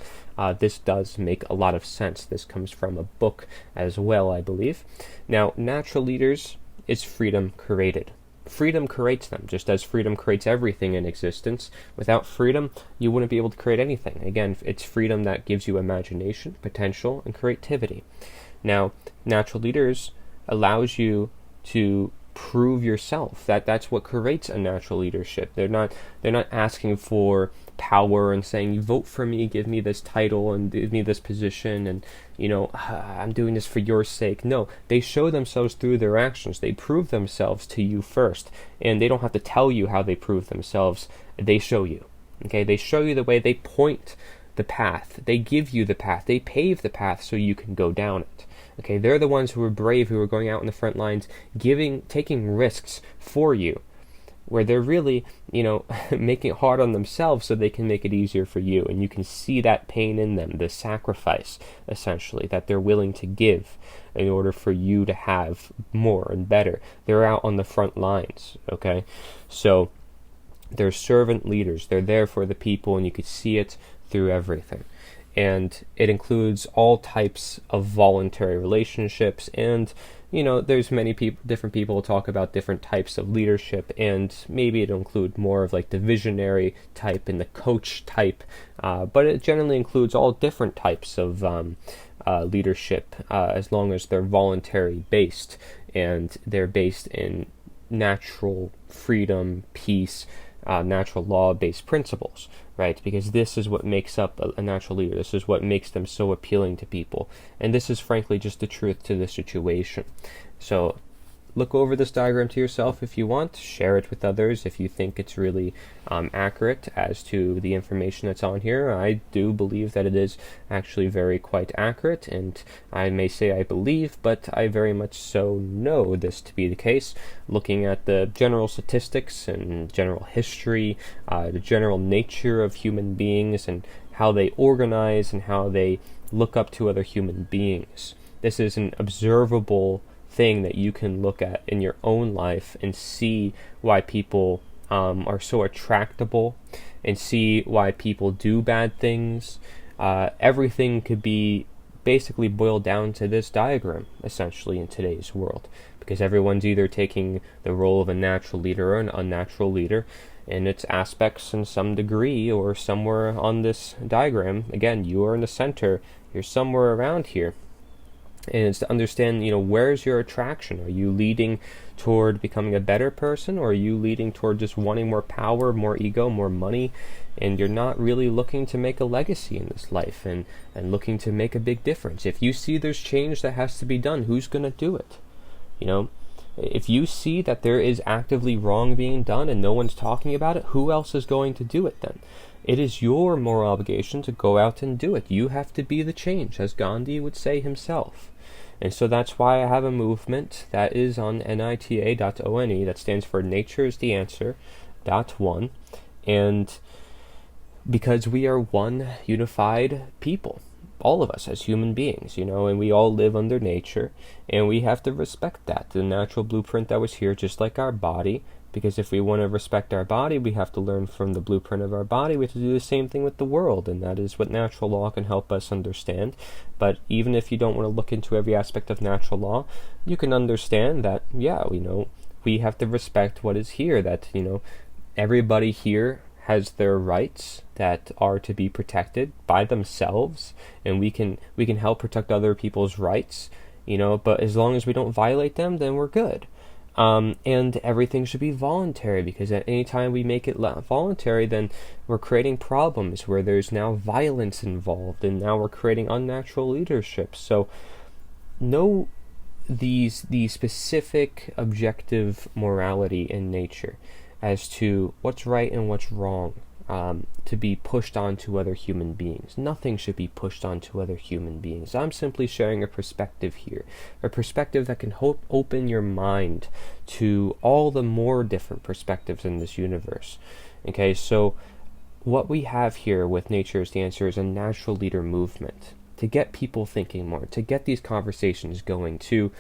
this does make a lot of sense. This comes from a book as well, I believe. Now, natural leaders is freedom created. Freedom creates them, just as freedom creates everything in existence. Without freedom, you wouldn't be able to create anything. Again, it's freedom that gives you imagination, potential, and creativity. Now, natural leaders allows you to prove yourself. That's what creates a natural leadership. They're not asking for power and saying, you vote for me, give me this title and give me this position, and I'm doing this for your sake. No, they show themselves through their actions. They prove themselves to you first, and they don't have to tell you how they prove themselves. They show you. Okay, they show you the way. They point the path. They give you the path. They pave the path so you can go down it. Okay, they're the ones who are brave, who are going out in the front lines, taking risks for you, where they're really, making it hard on themselves so they can make it easier for you. And you can see that pain in them, the sacrifice, essentially, that they're willing to give in order for you to have more and better. They're out on the front lines, okay? So they're servant leaders. They're there for the people, and you could see it through everything. And it includes all types of voluntary relationships, and there's many different people talk about different types of leadership, and maybe it'll include more of like the visionary type and the coach type, but it generally includes all different types of leadership, as long as they're voluntary based and they're based in natural freedom, peace, natural law-based principles, right? Because this is what makes up a natural leader. This is what makes them so appealing to people. And this is frankly just the truth to the situation. So look over this diagram to yourself if you want. Share it with others if you think it's really accurate as to the information that's on here. I do believe that it is actually very quite accurate, and I may say I believe, but I very much so know this to be the case. Looking at the general statistics and general history, the general nature of human beings and how they organize and how they look up to other human beings. This is an observable thing that you can look at in your own life and see why people are so attractable, and see why people do bad things. Everything could be basically boil down to this diagram, essentially, in today's world. Because everyone's either taking the role of a natural leader or an unnatural leader in its aspects in some degree or somewhere on this diagram. Again, you are in the center. You're somewhere around here. And it's to understand, where's your attraction? Are you leading toward becoming a better person, or are you leading toward just wanting more power, more ego, more money, and you're not really looking to make a legacy in this life and looking to make a big difference? If you see there's change that has to be done, who's going to do it? If you see that there is actively wrong being done and no one's talking about it, who else is going to do it then? It is your moral obligation to go out and do it. You have to be the change, as Gandhi would say himself. And so that's why I have a movement that is on nita.one, that stands for Nature is the Answer, .one, and because we are one unified people, all of us as human beings, and we all live under nature, and we have to respect that, the natural blueprint that was here, just like our body. Because if we want to respect our body, we have to learn from the blueprint of our body. We have to do the same thing with the world, and that is what natural law can help us understand. But even if you don't want to look into every aspect of natural law, you can understand that, we have to respect what is here, that, everybody here has their rights that are to be protected by themselves, and we can help protect other people's rights, but as long as we don't violate them, then we're good. And everything should be voluntary, because at any time we make it voluntary, then we're creating problems where there's now violence involved, and now we're creating unnatural leadership. So know the specific objective morality in nature as to what's right and what's wrong, to be pushed onto other human beings. Nothing should be pushed onto other human beings. I'm simply sharing a perspective here, a perspective that can open your mind to all the more different perspectives in this universe. Okay, so what we have here with Nature is the Answer is a natural leader movement to get people thinking more, to get these conversations going, to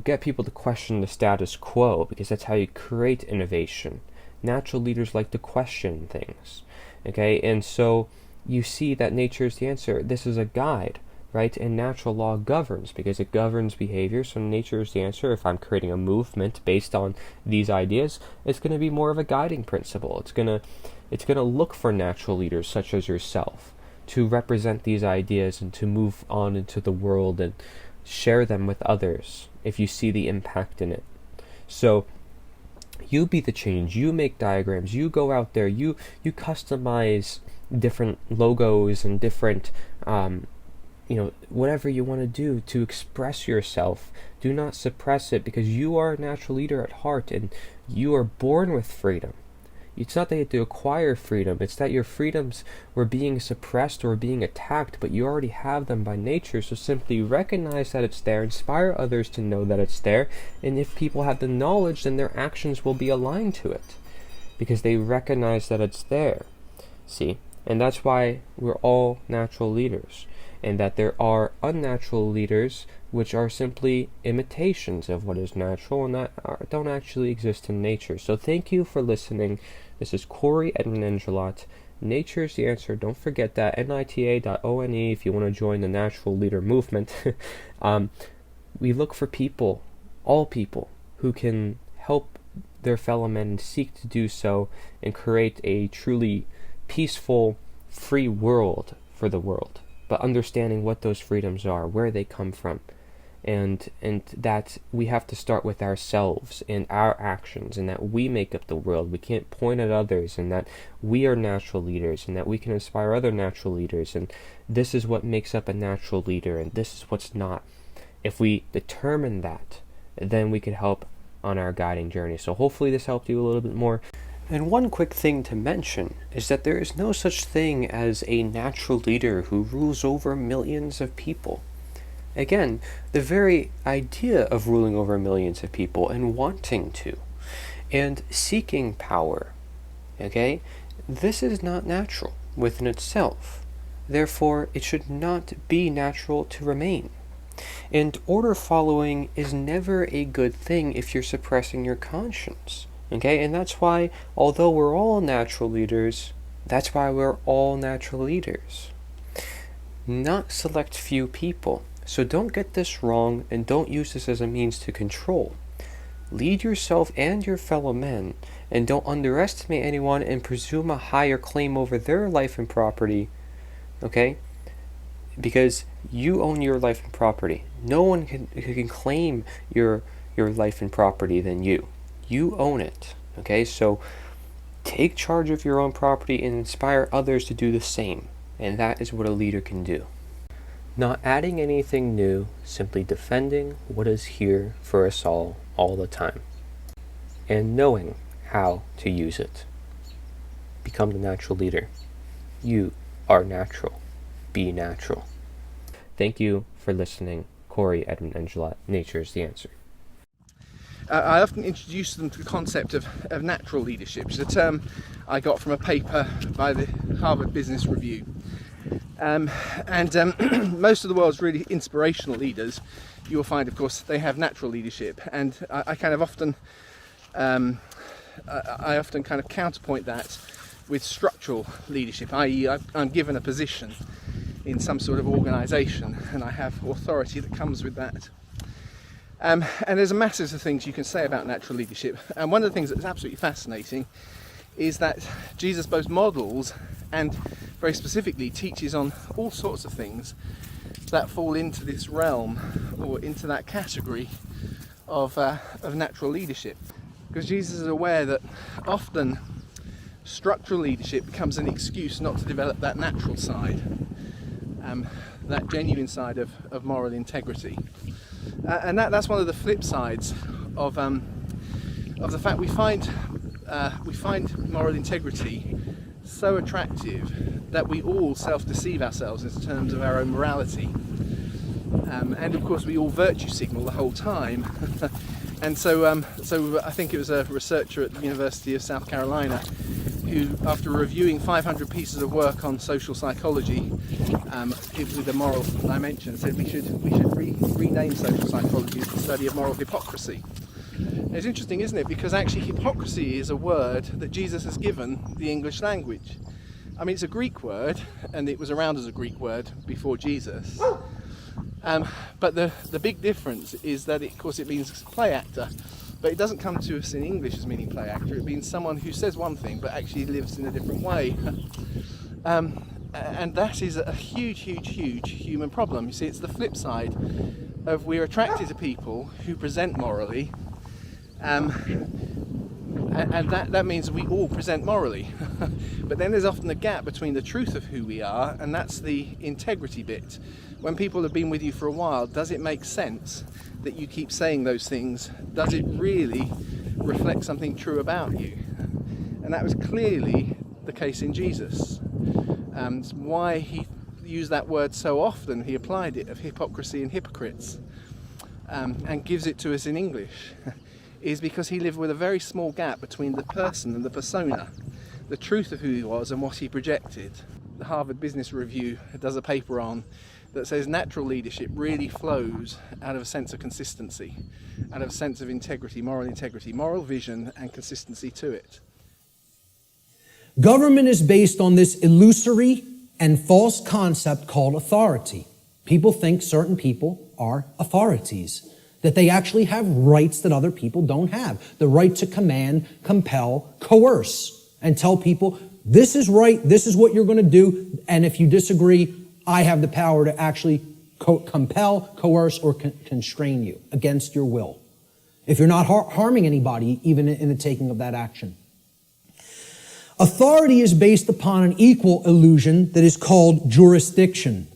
get people to question the status quo, because that's how you create innovation. Natural leaders like to question things, okay? And so you see that Nature is the Answer. This is a guide, right? And natural law governs, because it governs behavior. So Nature is the Answer. If I'm creating a movement based on these ideas, it's going to be more of a guiding principle. It's going to look for natural leaders such as yourself to represent these ideas and to move on into the world and share them with others if you see the impact in it. So you be the change. You make diagrams. You go out there. You customize different logos and different, whatever you want to do to express yourself. Do not suppress it, because you are a natural leader at heart, and you are born with freedom. It's not that you have to acquire freedom. It's that your freedoms were being suppressed or being attacked, but you already have them by nature. So simply recognize that it's there, inspire others to know that it's there, and if people have the knowledge, then their actions will be aligned to it, because they recognize that it's there. See? And that's why we're all natural leaders, and that there are unnatural leaders which are simply imitations of what is natural and that don't actually exist in nature. So thank you for listening. This is Corey Edmund Angelot. Nature is the Answer. Don't forget that, nita.one, if you want to join the natural leader movement. We look for people, all people, who can help their fellow men and seek to do so and create a truly peaceful, free world for the world. But understanding what those freedoms are, where they come from, and that we have to start with ourselves and our actions, and that we make up the world. We can't point at others, and that we are natural leaders, and that we can inspire other natural leaders, and this is what makes up a natural leader, and this is what's not. If we determine that, then we could help on our guiding journey. So hopefully this helped you a little bit more. And one quick thing to mention is that there is no such thing as a natural leader who rules over millions of people. Again, the very idea of ruling over millions of people and wanting to, and seeking power, okay, this is not natural within itself. Therefore, it should not be natural to remain. And order following is never a good thing if you're suppressing your conscience. Okay, and that's why, although we're all natural leaders, that's why we're all natural leaders. not select few people. So don't get this wrong and don't use this as a means to control. Lead yourself and your fellow men, and don't underestimate anyone and presume a higher claim over their life and property, okay? Because you own your life and property. No one can claim your life and property than you. You own it, okay? So take charge of your own property and inspire others to do the same, and that is what a leader can do. Not adding anything new, simply defending what is here for us all the time, and knowing how to use it. Become the natural leader. You are natural. Be natural. Thank you for listening. Corey, Edmund, Angela, Nature's the Answer. I often introduce them to the concept of natural leadership, which is a term I got from a paper by the Harvard Business Review. Most of the world's really inspirational leaders, you will find, of course, they have natural leadership, and I often kind of counterpoint that with structural leadership, i.e. I'm given a position in some sort of organisation and I have authority that comes with that. And there's a massive of things you can say about natural leadership, and one of the things that's absolutely fascinating is that Jesus both models and very specifically teaches on all sorts of things that fall into this realm or into that category of natural leadership. Because Jesus is aware that often structural leadership becomes an excuse not to develop that natural side, that genuine side of moral integrity. And that's one of the flip sides of the fact we find moral integrity so attractive that we all self-deceive ourselves in terms of our own morality. And of course we all virtue signal the whole time. And so I think it was a researcher at the University of South Carolina who, after reviewing 500 pieces of work on social psychology with a moral dimension, said we should rename social psychology as the study of moral hypocrisy. It's interesting, isn't it? Because actually hypocrisy is a word that Jesus has given the English language. I mean, it's a Greek word, and it was around as a Greek word before Jesus. But the big difference is that, of course, it means play actor, but it doesn't come to us in English as meaning play actor. It means someone who says one thing but actually lives in a different way. And that is a huge human problem. You see, it's the flip side of we're attracted to people who present morally, and that means we all present morally. But then there's often a gap between the truth of who we are, and that's the integrity bit. When people have been with you for a while, does it make sense that you keep saying those things? Does it really reflect something true about you? And that was clearly the case in Jesus. Why he used that word so often, he applied it, of hypocrisy and hypocrites, and gives it to us in English, is because he lived with a very small gap between the person and the persona, the truth of who he was and what he projected. The Harvard Business Review does a paper on that says natural leadership really flows out of a sense of consistency, out of a sense of integrity, moral vision and consistency to it. Government is based on this illusory and false concept called authority. People think certain people are authorities, that they actually have rights that other people don't have. The right to command, compel, coerce, and tell people, this is right, this is what you're going to do, and if you disagree, I have the power to actually compel, coerce, or constrain you against your will, if you're not harming anybody, even in the taking of that action. Authority is based upon an equal illusion that is called jurisdiction.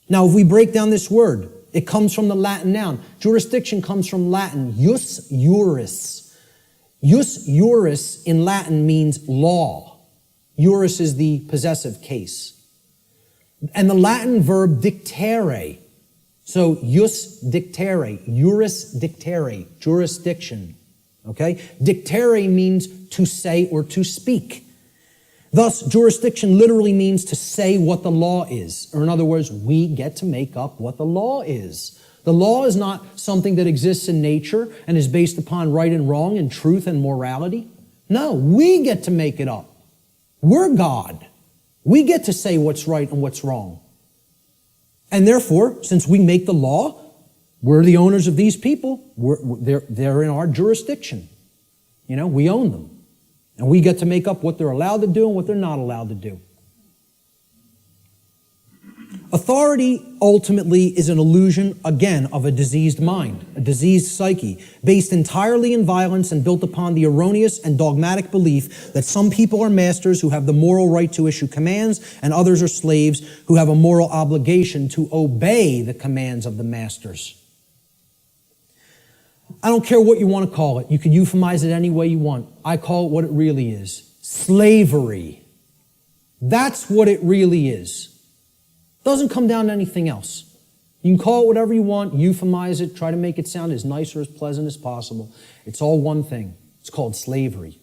Now, if we break down this word, it comes from the Latin noun. Jurisdiction comes from Latin, jus juris. Jus juris in Latin means law. Juris is the possessive case. And the Latin verb dictere. So, jus dictere, juris dictere, jurisdiction. Okay? Dictere means to say or to speak. Thus, jurisdiction literally means to say what the law is. Or in other words, we get to make up what the law is. The law is not something that exists in nature and is based upon right and wrong and truth and morality. No, we get to make it up. We're God. We get to say what's right and what's wrong. And therefore, since we make the law, we're the owners of these people. They're in our jurisdiction. You know, we own them. And we get to make up what they're allowed to do and what they're not allowed to do. Authority ultimately is an illusion, again, of a diseased mind, a diseased psyche, based entirely in violence and built upon the erroneous and dogmatic belief that some people are masters who have the moral right to issue commands and others are slaves who have a moral obligation to obey the commands of the masters. I don't care what you want to call it. You can euphemize it any way you want. I call it what it really is. Slavery. That's what it really is. Doesn't come down to anything else. You can call it whatever you want, euphemize it, try to make it sound as nice or as pleasant as possible. It's all one thing. It's called slavery.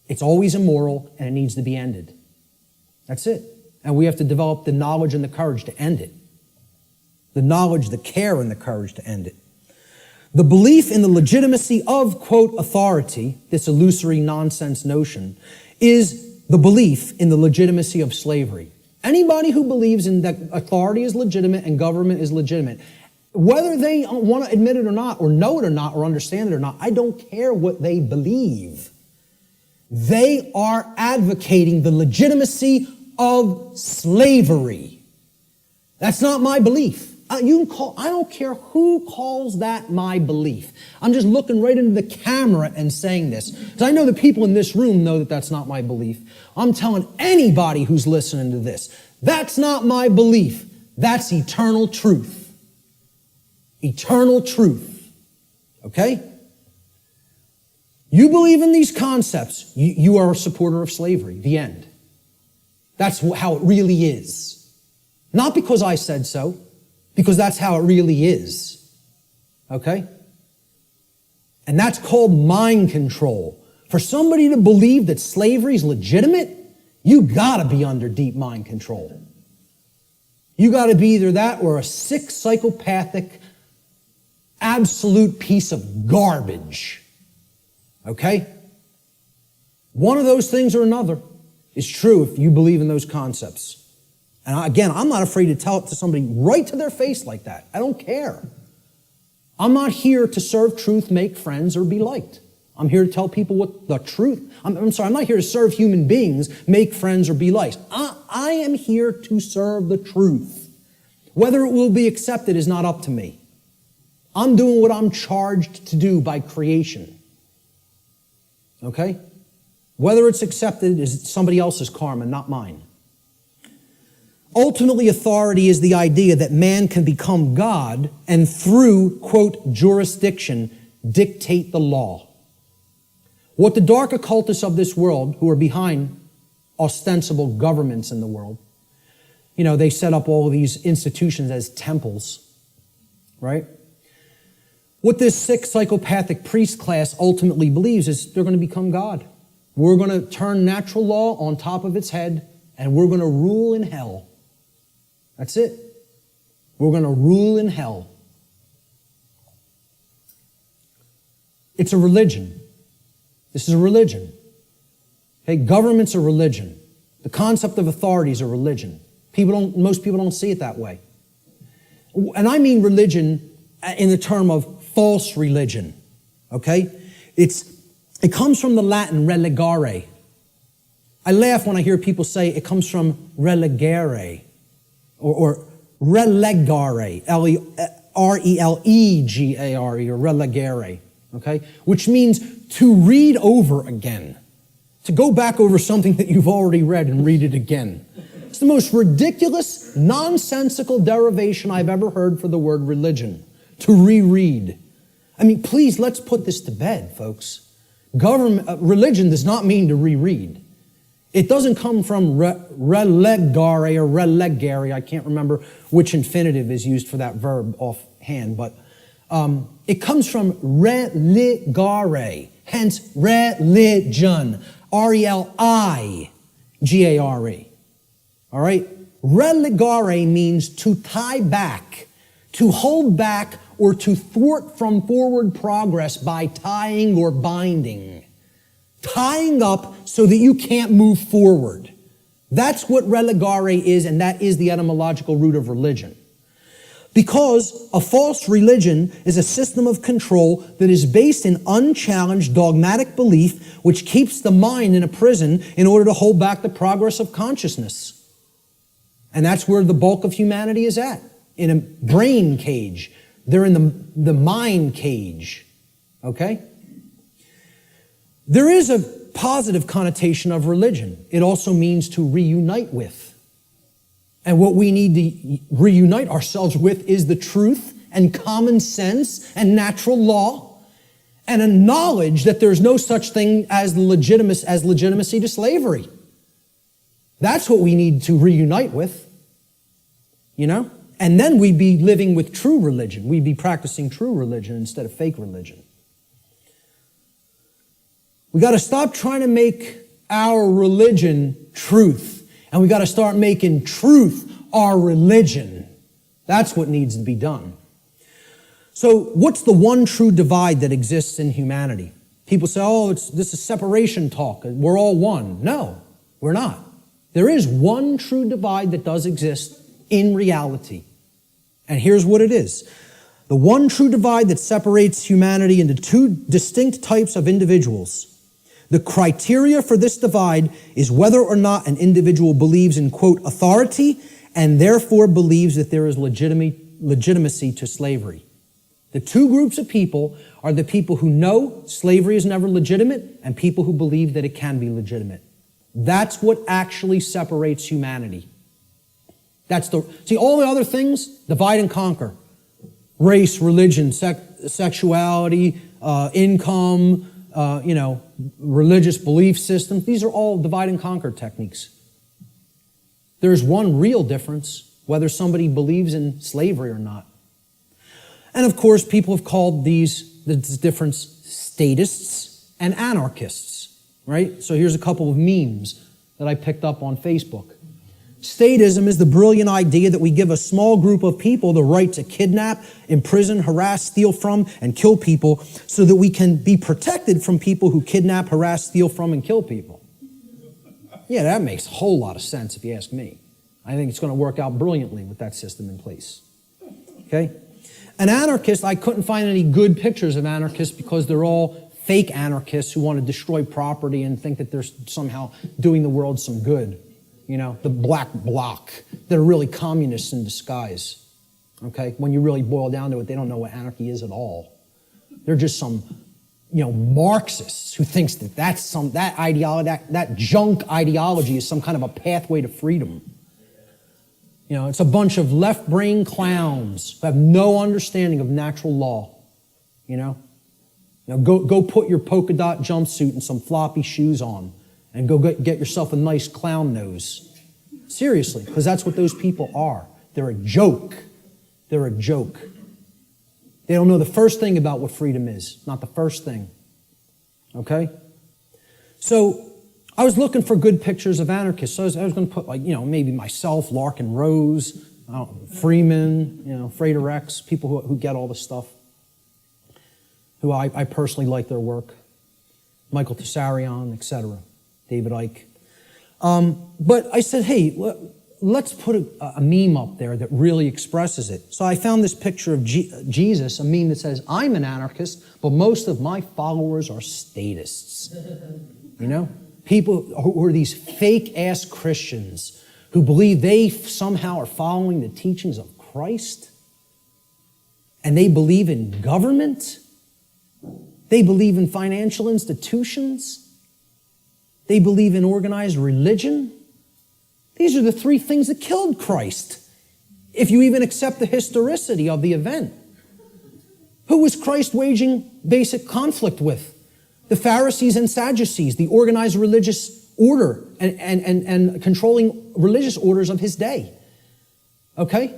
It's always immoral and it needs to be ended. That's it. And we have to develop the knowledge and the courage to end it. The knowledge, the care, and the courage to end it. The belief in the legitimacy of, quote, authority, this illusory nonsense notion, is the belief in the legitimacy of slavery. Anybody who believes in that authority is legitimate and government is legitimate, whether they want to admit it or not, or know it or not, or understand it or not, I don't care what they believe. They are advocating the legitimacy of slavery. That's not my belief. I don't care who calls that my belief. I'm just looking right into the camera and saying this. Because I know the people in this room know that that's not my belief. I'm telling anybody who's listening to this, that's not my belief. That's eternal truth. Eternal truth. Okay? You believe in these concepts, you are a supporter of slavery. The end. That's how it really is. Not because I said so, because that's how it really is. Okay? And that's called mind control. For somebody to believe that slavery is legitimate, you gotta be under deep mind control. You gotta be either that or a sick, psychopathic, absolute piece of garbage. Okay? One of those things or another is true if you believe in those concepts. And again, I'm not afraid to tell it to somebody right to their face like that. I don't care. I'm not here to serve truth, make friends, or be liked. I'm here to tell people what the truth. I'm not here to serve human beings, make friends, or be liked. I am here to serve the truth. Whether it will be accepted is not up to me. I'm doing what I'm charged to do by creation. Okay? Whether it's accepted is somebody else's karma, not mine. Ultimately, authority is the idea that man can become God and through, quote, jurisdiction, dictate the law. What the dark occultists of this world, who are behind ostensible governments in the world, you know, they set up all of these institutions as temples, right? What this sick psychopathic priest class ultimately believes is they're going to become God. We're going to turn natural law on top of its head and we're going to rule in hell. That's it. We're going to rule in hell. It's a religion. This is a religion. Okay, government's a religion. The concept of authority is a religion. Most people don't see it that way. And I mean religion in the term of false religion. Okay? It comes from the Latin relegare. I laugh when I hear people say it comes from relegare. Or relegare, R-E-L-E-G-A-R-E, or relegare, okay? Which means to read over again. To go back over something that you've already read and read it again. It's the most ridiculous, nonsensical derivation I've ever heard for the word religion. To reread. I mean, please, let's put this to bed, folks. Religion does not mean to reread. It doesn't come from relegare or relegare. I can't remember which infinitive is used for that verb offhand, but it comes from religare, hence religion, R-E-L-I-G-A-R-E. All right? Relegare means to tie back, to hold back, or to thwart from forward progress by tying or binding. Tying up so that you can't move forward. That's what relegare is, and that is the etymological root of religion. Because a false religion is a system of control that is based in unchallenged dogmatic belief, which keeps the mind in a prison in order to hold back the progress of consciousness. And that's where the bulk of humanity is at, in a brain cage. They're in the mind cage, okay? There is a positive connotation of religion. It also means to reunite with. And what we need to reunite ourselves with is the truth and common sense and natural law and a knowledge that there's no such thing as legitimacy to slavery. That's what we need to reunite with, you know? And then we'd be living with true religion. We'd be practicing true religion instead of fake religion. We got to stop trying to make our religion truth. And we got to start making truth our religion. That's what needs to be done. So what's the one true divide that exists in humanity? People say, oh, this is separation talk. We're all one. No, we're not. There is one true divide that does exist in reality. And here's what it is. The one true divide that separates humanity into two distinct types of individuals. The criteria for this divide is whether or not an individual believes in, quote, authority, and therefore believes that there is legitimacy to slavery. The two groups of people are the people who know slavery is never legitimate and people who believe that it can be legitimate. That's what actually separates humanity. See, all the other things, divide and conquer. Race, religion, sexuality, income, religious belief systems. These are all divide and conquer techniques. There's one real difference, whether somebody believes in slavery or not. And of course, people have called this difference statists and anarchists, right? So here's a couple of memes that I picked up on Facebook. Statism is the brilliant idea that we give a small group of people the right to kidnap, imprison, harass, steal from, and kill people so that we can be protected from people who kidnap, harass, steal from, and kill people. Yeah, that makes a whole lot of sense if you ask me. I think it's going to work out brilliantly with that system in place. Okay? An anarchist, I couldn't find any good pictures of anarchists because they're all fake anarchists who want to destroy property and think that they're somehow doing the world some good. You know, the black bloc. They're really communists in disguise. Okay? When you really boil down to it, they don't know what anarchy is at all. They're just some, Marxists who thinks that that ideology, that junk ideology is some kind of a pathway to freedom. It's a bunch of left-brain clowns who have no understanding of natural law. Go put your polka dot jumpsuit and some floppy shoes on and go get yourself a nice clown nose. Seriously, because that's what those people are. They're a joke. They're a joke. They don't know the first thing about what freedom is. Not the first thing. Okay? So, I was looking for good pictures of anarchists. So I was going to put, maybe myself, Larkin Rose, Freeman, Frater Rex, people who get all this stuff, who I personally like their work. Michael Tessarion, etc. David Icke. But I said, hey, let's put a meme up there that really expresses it. So I found this picture of Jesus, a meme that says, I'm an anarchist, but most of my followers are statists. People who are these fake-ass Christians who believe they somehow are following the teachings of Christ, and they believe in government, they believe in financial institutions, they believe in organized religion. These are the three things that killed Christ, if you even accept the historicity of the event. Who was Christ waging basic conflict with? The Pharisees and Sadducees, the organized religious order and controlling religious orders of his day. Okay?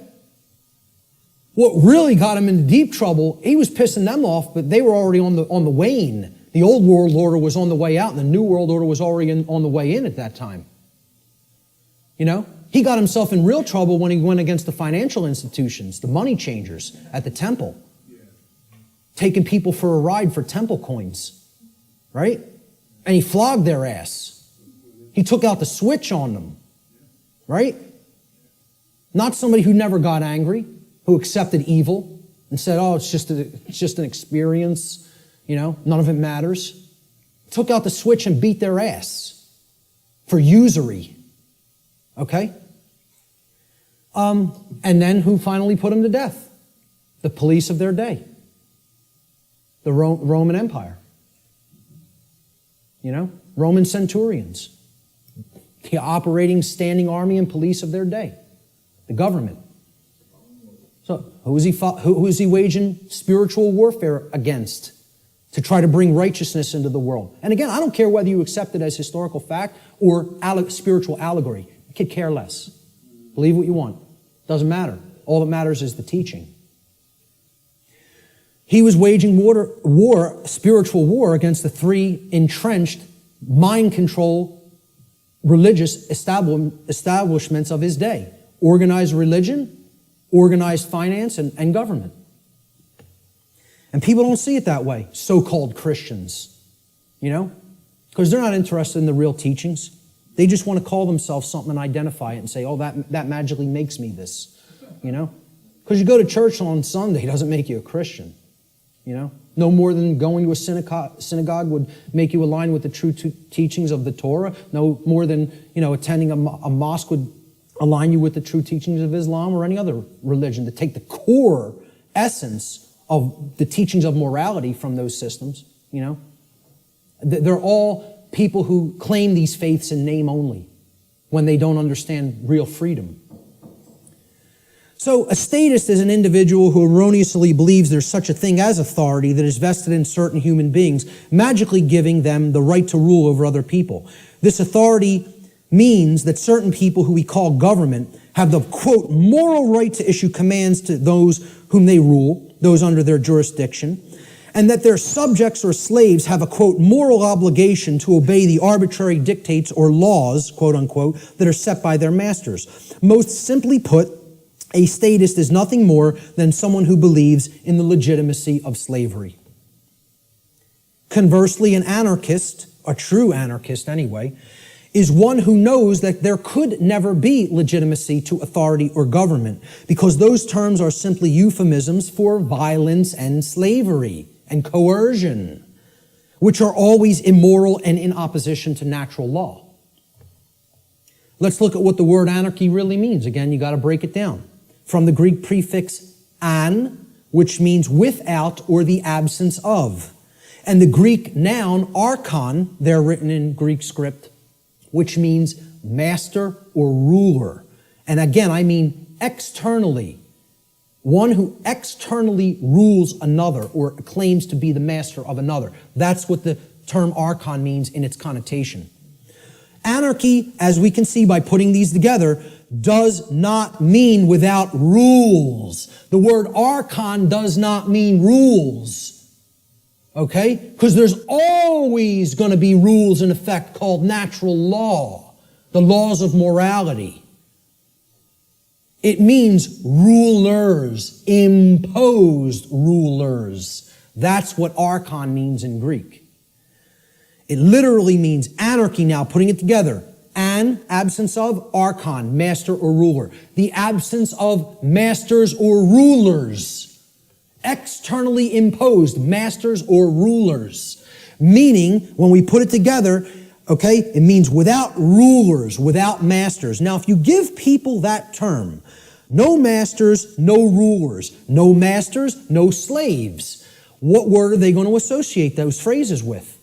What really got him into deep trouble, he was pissing them off, but they were already on the wane. The old world order was on the way out, and the new world order was already on the way in at that time. He got himself in real trouble when he went against the financial institutions, the money changers at the temple, taking people for a ride for temple coins. Right? And he flogged their ass. He took out the switch on them. Right? Not somebody who never got angry, who accepted evil and said, oh, it's just an experience, none of it matters, took out the switch and beat their ass for usury. Okay? And then who finally put him to death? The police of their day. The Roman Empire. Roman centurions. The operating standing army and police of their day. The government. So who is he waging spiritual warfare against to try to bring righteousness into the world? And again, I don't care whether you accept it as historical fact or spiritual allegory. I could care less. Believe what you want. Doesn't matter. All that matters is the teaching. He was waging spiritual war against the three entrenched, mind control, religious establishments of his day. Organized religion, organized finance, and government. And people don't see it that way, so-called Christians. Because they're not interested in the real teachings. They just want to call themselves something and identify it and say, oh, that magically makes me this. Because you go to church on Sunday doesn't make you a Christian. No more than going to a synagogue would make you align with the true teachings of the Torah. No more than, attending a mosque would align you with the true teachings of Islam or any other religion. To take the core essence of the teachings of morality from those systems, They're all people who claim these faiths in name only when they don't understand real freedom. So a statist is an individual who erroneously believes there's such a thing as authority that is vested in certain human beings, magically giving them the right to rule over other people. This authority means that certain people who we call government have the, quote, moral right to issue commands to those whom they rule, those under their jurisdiction, and that their subjects or slaves have a, quote, moral obligation to obey the arbitrary dictates or laws, quote unquote, that are set by their masters. Most simply put, a statist is nothing more than someone who believes in the legitimacy of slavery. Conversely, an anarchist, a true anarchist anyway, is one who knows that there could never be legitimacy to authority or government because those terms are simply euphemisms for violence and slavery and coercion, which are always immoral and in opposition to natural law. Let's look at what the word anarchy really means. Again, you got to break it down. From the Greek prefix an, which means without or the absence of. And the Greek noun archon, there written in Greek script, which means master or ruler. And again, I mean externally. One who externally rules another or claims to be the master of another. That's what the term archon means in its connotation. Anarchy, as we can see by putting these together, does not mean without rules. The word archon does not mean rules. Okay? Because there's always going to be rules in effect called natural law, the laws of morality. It means rulers, imposed rulers. That's what archon means in Greek. It literally means anarchy now, putting it together. An, absence of, archon, master or ruler. The absence of masters or rulers. Externally imposed masters or rulers. Meaning, when we put it together, okay, it means without rulers, without masters. Now, if you give people that term, no masters, no rulers, no masters, no slaves, what word are they going to associate those phrases with?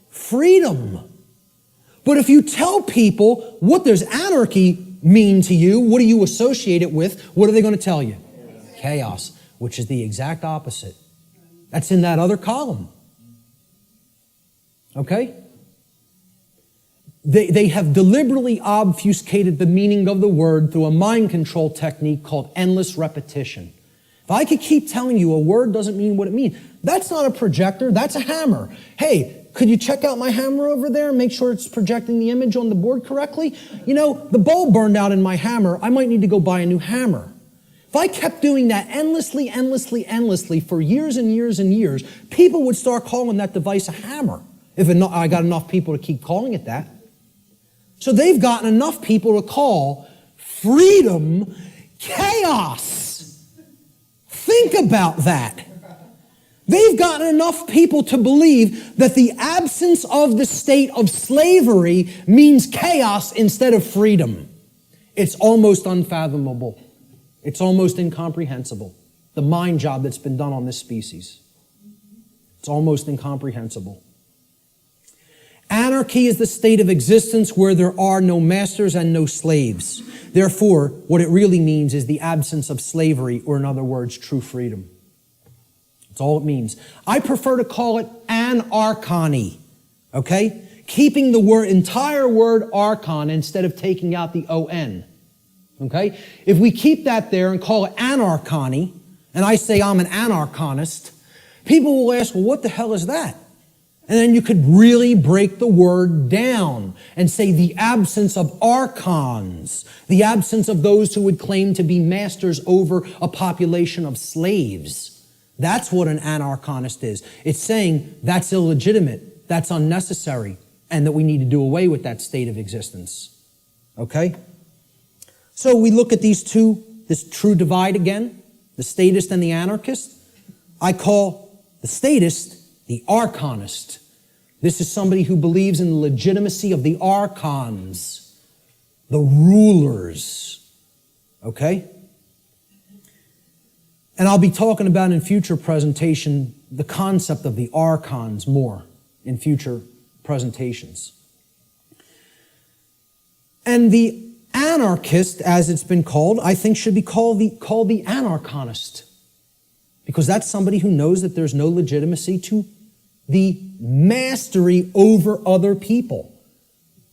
Freedom. But if you tell people what does anarchy mean to you, what do you associate it with, what are they going to tell you? Chaos, which is the exact opposite. That's in that other column. Okay? They have deliberately obfuscated the meaning of the word through a mind control technique called endless repetition. If I could keep telling you a word doesn't mean what it means, that's not a projector, that's a hammer. Hey, could you check out my hammer over there and make sure it's projecting the image on the board correctly? The bulb burned out in my hammer. I might need to go buy a new hammer. If I kept doing that endlessly for years and years and years, people would start calling that device a hammer. If I got enough people to keep calling it that. So they've gotten enough people to call freedom chaos. Think about that. They've gotten enough people to believe that the absence of the state of slavery means chaos instead of freedom. It's almost unfathomable. It's almost incomprehensible. The mind job that's been done on this species. It's almost incomprehensible. Anarchy is the state of existence where there are no masters and no slaves. Therefore, what it really means is the absence of slavery, or in other words, true freedom. That's all it means. I prefer to call it anarchony, okay? Keeping the entire word archon instead of taking out the O-N, okay? If we keep that there and call it anarchony, and I say I'm an anarchonist, people will ask, well, what the hell is that? And then you could really break the word down and say the absence of archons, the absence of those who would claim to be masters over a population of slaves. That's what an anarchonist is. It's saying that's illegitimate, that's unnecessary, and that we need to do away with that state of existence. Okay? So we look at this true divide again, the statist and the anarchist. I call the statist the archonist. This is somebody who believes in the legitimacy of the archons, the rulers. Okay? And I'll be talking about in future presentation the concept of the archons more in future presentations. And the anarchist, as it's been called, I think should be called the anarchonist. Because that's somebody who knows that there's no legitimacy to the mastery over other people,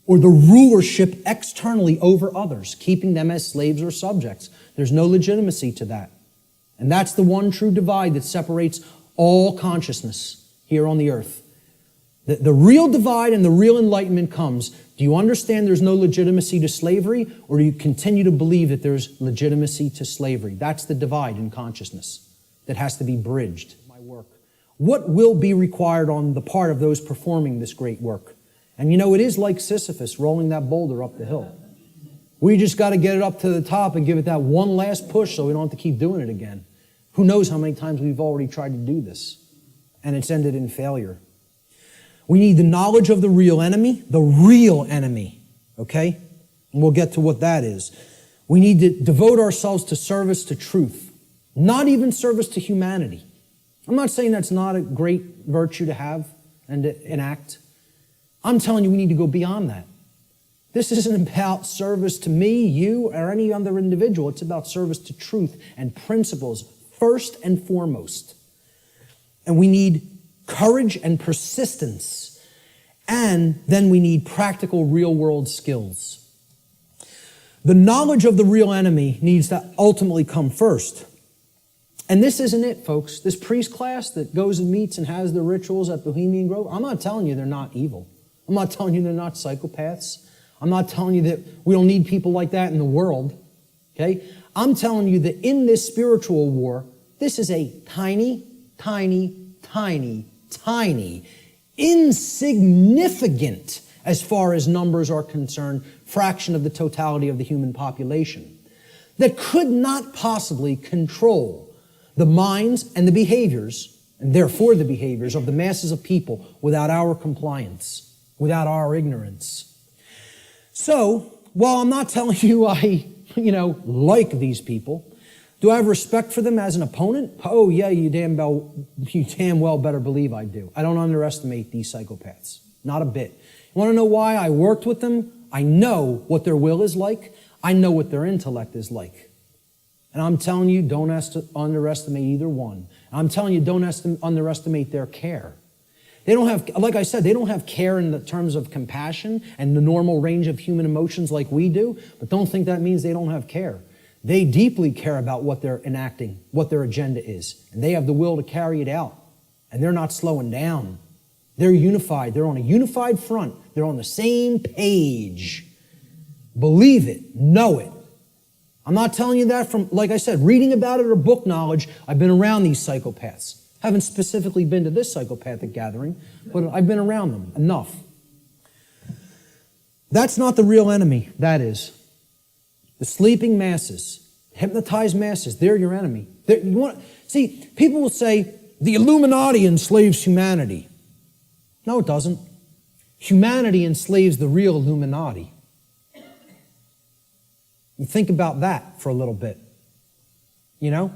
or the rulership externally over others, keeping them as slaves or subjects. There's no legitimacy to that. And that's the one true divide that separates all consciousness here on the earth. The real divide and the real enlightenment comes. Do you understand there's no legitimacy to slavery, or do you continue to believe that there's legitimacy to slavery? That's the divide in consciousness that has to be bridged. My work. What will be required on the part of those performing this great work? And you know, it is like Sisyphus rolling that boulder up the hill. We just got to get it up to the top and give it that one last push so we don't have to keep doing it again. Who knows how many times we've already tried to do this, and it's ended in failure. We need the knowledge of the real enemy, okay? And we'll get to what that is. We need to devote ourselves to service to truth, not even service to humanity. I'm not saying that's not a great virtue to have and to enact. I'm telling you we need to go beyond that. This isn't about service to me, you, or any other individual. It's about service to truth and principles first and foremost. And we need courage and persistence. And then we need practical real-world skills. The knowledge of the real enemy needs to ultimately come first. And this isn't it, folks. This priest class that goes and meets and has the rituals at Bohemian Grove, I'm not telling you they're not evil. I'm not telling you they're not psychopaths. I'm not telling you that we don't need people like that in the world. Okay? I'm telling you that in this spiritual war, this is a tiny, insignificant, as far as numbers are concerned, fraction of the totality of the human population that could not possibly control the minds and the behaviors, and therefore the behaviors of the masses of people without our compliance, without our ignorance. So, while I'm not telling you I, like these people, do I have respect for them as an opponent? Oh yeah, you damn well better believe I do. I don't underestimate these psychopaths. Not a bit. You want to know why I worked with them? I know what their will is like. I know what their intellect is like. And I'm telling you, don't underestimate either one. I'm telling you, don't underestimate their care. They don't have, like I said, they don't have care in the terms of compassion and the normal range of human emotions like we do, but don't think that means they don't have care. They deeply care about what they're enacting, what their agenda is, and they have the will to carry it out, and they're not slowing down. They're unified. They're on a unified front. They're on the same page. Believe it. Know it. I'm not telling you that from, like I said, reading about it or book knowledge. I've been around these psychopaths. Haven't specifically been to this psychopathic gathering, but I've been around them enough. That's not the real enemy, that is. The sleeping masses, hypnotized masses, they're your enemy. See, people will say, the Illuminati enslaves humanity. No, it doesn't. Humanity enslaves the real Illuminati. You think about that for a little bit. You know?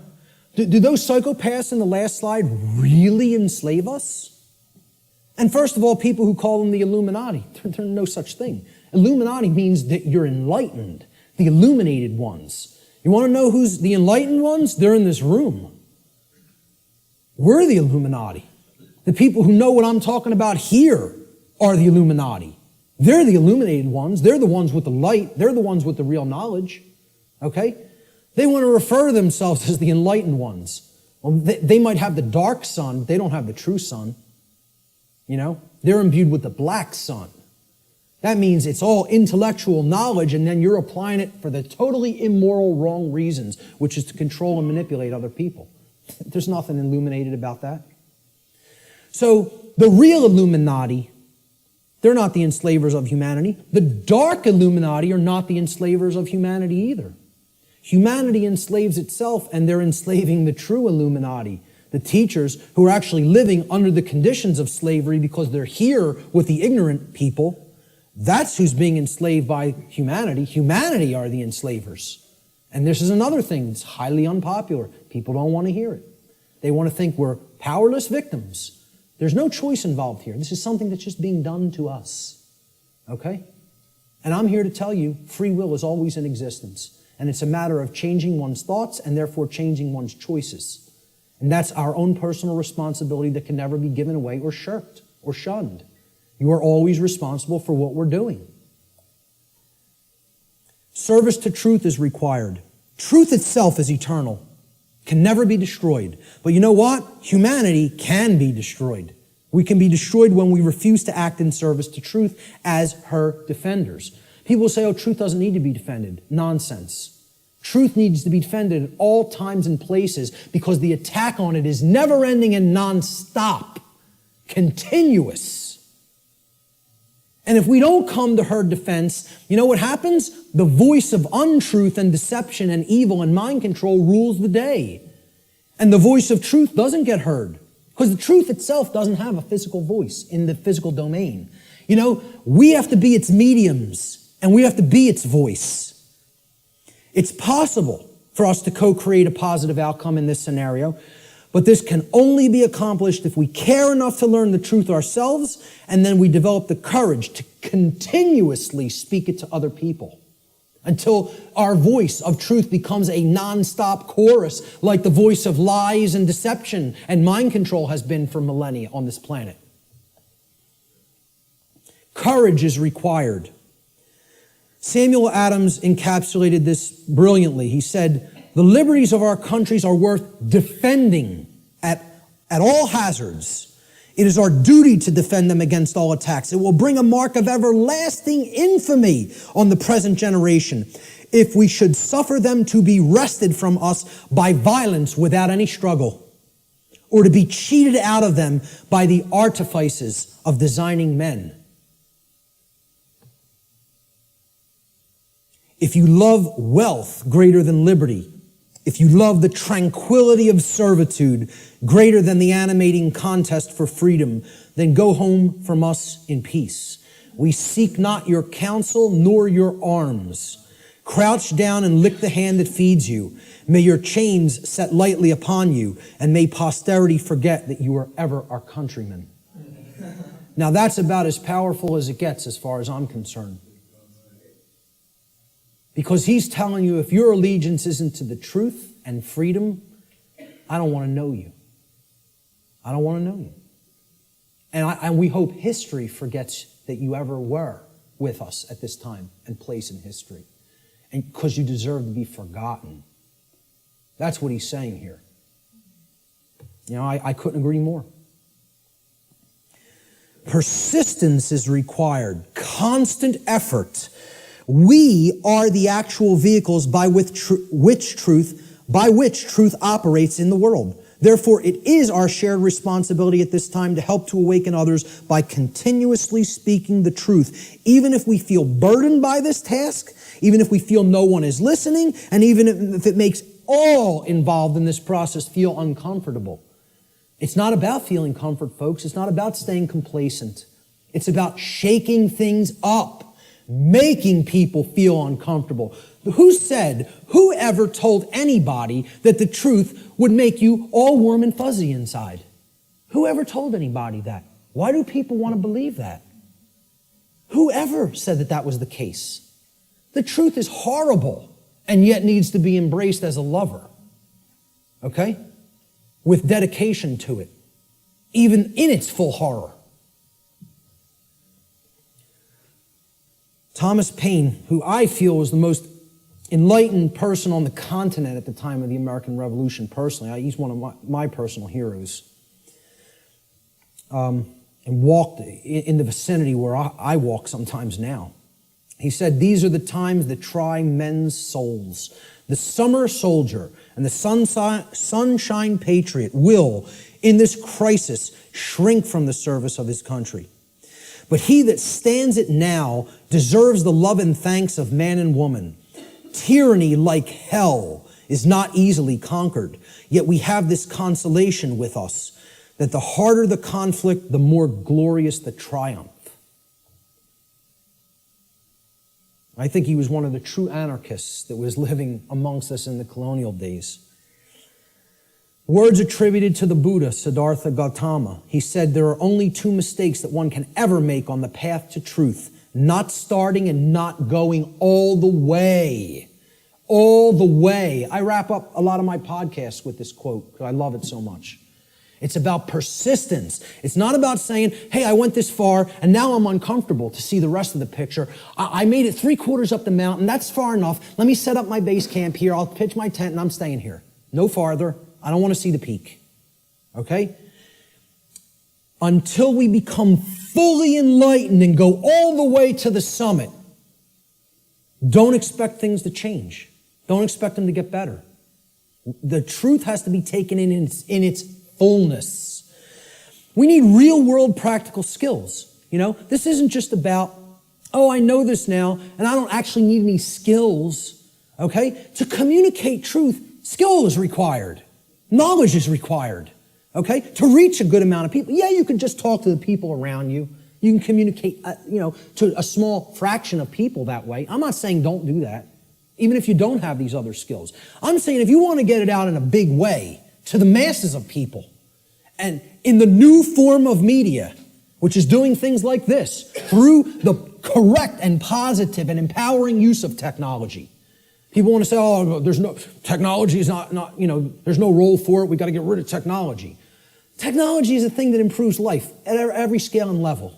Do those psychopaths in the last slide really enslave us? And first of all, people who call them the Illuminati, there's no such thing. Illuminati means that you're enlightened, the illuminated ones. You want to know who's the enlightened ones? They're in this room. We're the Illuminati. The people who know what I'm talking about here are the Illuminati. They're the illuminated ones. They're the ones with the light. They're the ones with the real knowledge. Okay? They want to refer to themselves as the enlightened ones. Well, they might have the dark sun, but they don't have the true sun. You know? They're imbued with the black sun. That means it's all intellectual knowledge, and then you're applying it for the totally immoral, wrong reasons, which is to control and manipulate other people. There's nothing illuminated about that. So, the real Illuminati, they're not the enslavers of humanity. The dark Illuminati are not the enslavers of humanity either. Humanity enslaves itself, and they're enslaving the true Illuminati, the teachers who are actually living under the conditions of slavery because they're here with the ignorant people. That's who's being enslaved by humanity. Humanity are the enslavers. And this is another thing that's highly unpopular. People don't want to hear it. They want to think we're powerless victims. There's no choice involved here. This is something that's just being done to us. Okay? And I'm here to tell you, free will is always in existence. And it's a matter of changing one's thoughts and therefore changing one's choices. And that's our own personal responsibility that can never be given away or shirked or shunned. You are always responsible for what we're doing. Service to truth is required. Truth itself is eternal, can never be destroyed. But you know what? Humanity can be destroyed. We can be destroyed when we refuse to act in service to truth as her defenders. People say, oh, truth doesn't need to be defended. Nonsense. Truth needs to be defended at all times and places because the attack on it is never-ending and non-stop, continuous. And if we don't come to her defense, you know what happens? The voice of untruth and deception and evil and mind control rules the day. And the voice of truth doesn't get heard because the truth itself doesn't have a physical voice in the physical domain. You know, we have to be its mediums and we have to be its voice. It's possible for us to co-create a positive outcome in this scenario, but this can only be accomplished if we care enough to learn the truth ourselves, and then we develop the courage to continuously speak it to other people until our voice of truth becomes a non-stop chorus like the voice of lies and deception and mind control has been for millennia on this planet. Courage is required. Samuel Adams encapsulated this brilliantly. He said, the liberties of our countries are worth defending at all hazards. It is our duty to defend them against all attacks. It will bring a mark of everlasting infamy on the present generation if we should suffer them to be wrested from us by violence without any struggle, or to be cheated out of them by the artifices of designing men. If you love wealth greater than liberty, if you love the tranquility of servitude greater than the animating contest for freedom, then go home from us in peace. We seek not your counsel nor your arms. Crouch down and lick the hand that feeds you. May your chains set lightly upon you, and may posterity forget that you were ever our countrymen. Now that's about as powerful as it gets as far as I'm concerned. Because he's telling you if your allegiance isn't to the truth and freedom, I don't want to know you. I don't want to know you. And we hope history forgets that you ever were with us at this time and place in history. And because you deserve to be forgotten. That's what he's saying here. You know, I couldn't agree more. Persistence is required. Constant effort. We are the actual vehicles by which truth operates in the world. Therefore, it is our shared responsibility at this time to help to awaken others by continuously speaking the truth, even if we feel burdened by this task, even if we feel no one is listening, and even if it makes all involved in this process feel uncomfortable. It's not about feeling comfort, folks. It's not about staying complacent. It's about shaking things up, making people feel uncomfortable. Who ever told anybody that the truth would make you all warm and fuzzy inside? Who ever told anybody that? Why do people want to believe that? Whoever said that that was the case? The truth is horrible and yet needs to be embraced as a lover. Okay? With dedication to it, even in its full horror. Thomas Paine, who I feel was the most enlightened person on the continent at the time of the American Revolution, personally, he's one of my personal heroes, and walked in the vicinity where I walk sometimes now. He said, "These are the times that try men's souls. The summer soldier and the sunshine patriot will, in this crisis, shrink from the service of his country. But he that stands it now deserves the love and thanks of man and woman. Tyranny, like hell, is not easily conquered, yet we have this consolation with us, that the harder the conflict, the more glorious the triumph." I think he was one of the true anarchists that was living amongst us in the colonial days. Words attributed to the Buddha, Siddhartha Gautama. He said, "There are only two mistakes that one can ever make on the path to truth: not starting and not going all the way." All the way. I wrap up a lot of my podcasts with this quote because I love it so much. It's about persistence. It's not about saying, hey, I went this far and now I'm uncomfortable to see the rest of the picture. I made it 3/4 up the mountain. That's far enough. Let me set up my base camp here. I'll pitch my tent and I'm staying here. No farther. I don't want to see the peak. Okay? Until we become fully enlightened and go all the way to the summit, don't expect things to change. Don't expect them to get better. The truth has to be taken in its fullness. We need real world practical skills. You know, this isn't just about, oh, I know this now and I don't actually need any skills. Okay? To communicate truth, skill is required. Knowledge is required. Okay? To reach a good amount of people. Yeah, you can just talk to the people around you. You can communicate, to a small fraction of people that way. I'm not saying don't do that, even if you don't have these other skills. I'm saying if you want to get it out in a big way to the masses of people, and in the new form of media, which is doing things like this, through the correct and positive and empowering use of technology. People want to say, oh, technology is not, there's no role for it. We got to get rid of technology. Technology is a thing that improves life at every scale and level.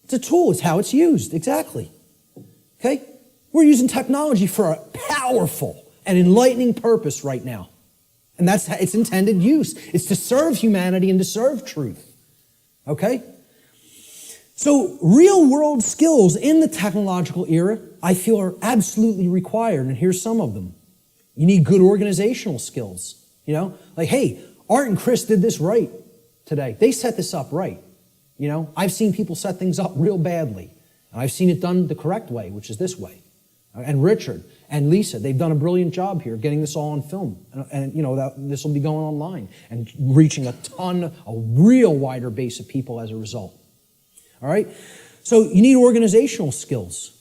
It's a tool. It's how it's used. Exactly. Okay? We're using technology for a powerful and enlightening purpose right now. And that's its intended use. It's to serve humanity and to serve truth. Okay? So real world skills in the technological era, I feel, are absolutely required. And here's some of them. You need good organizational skills. Like, hey, Art and Chris did this right today. They set this up right. I've seen people set things up real badly. And I've seen it done the correct way, which is this way. And Richard and Lisa, they've done a brilliant job here getting this all on film. And this will be going online and reaching a real wider base of people as a result. All right? So you need organizational skills.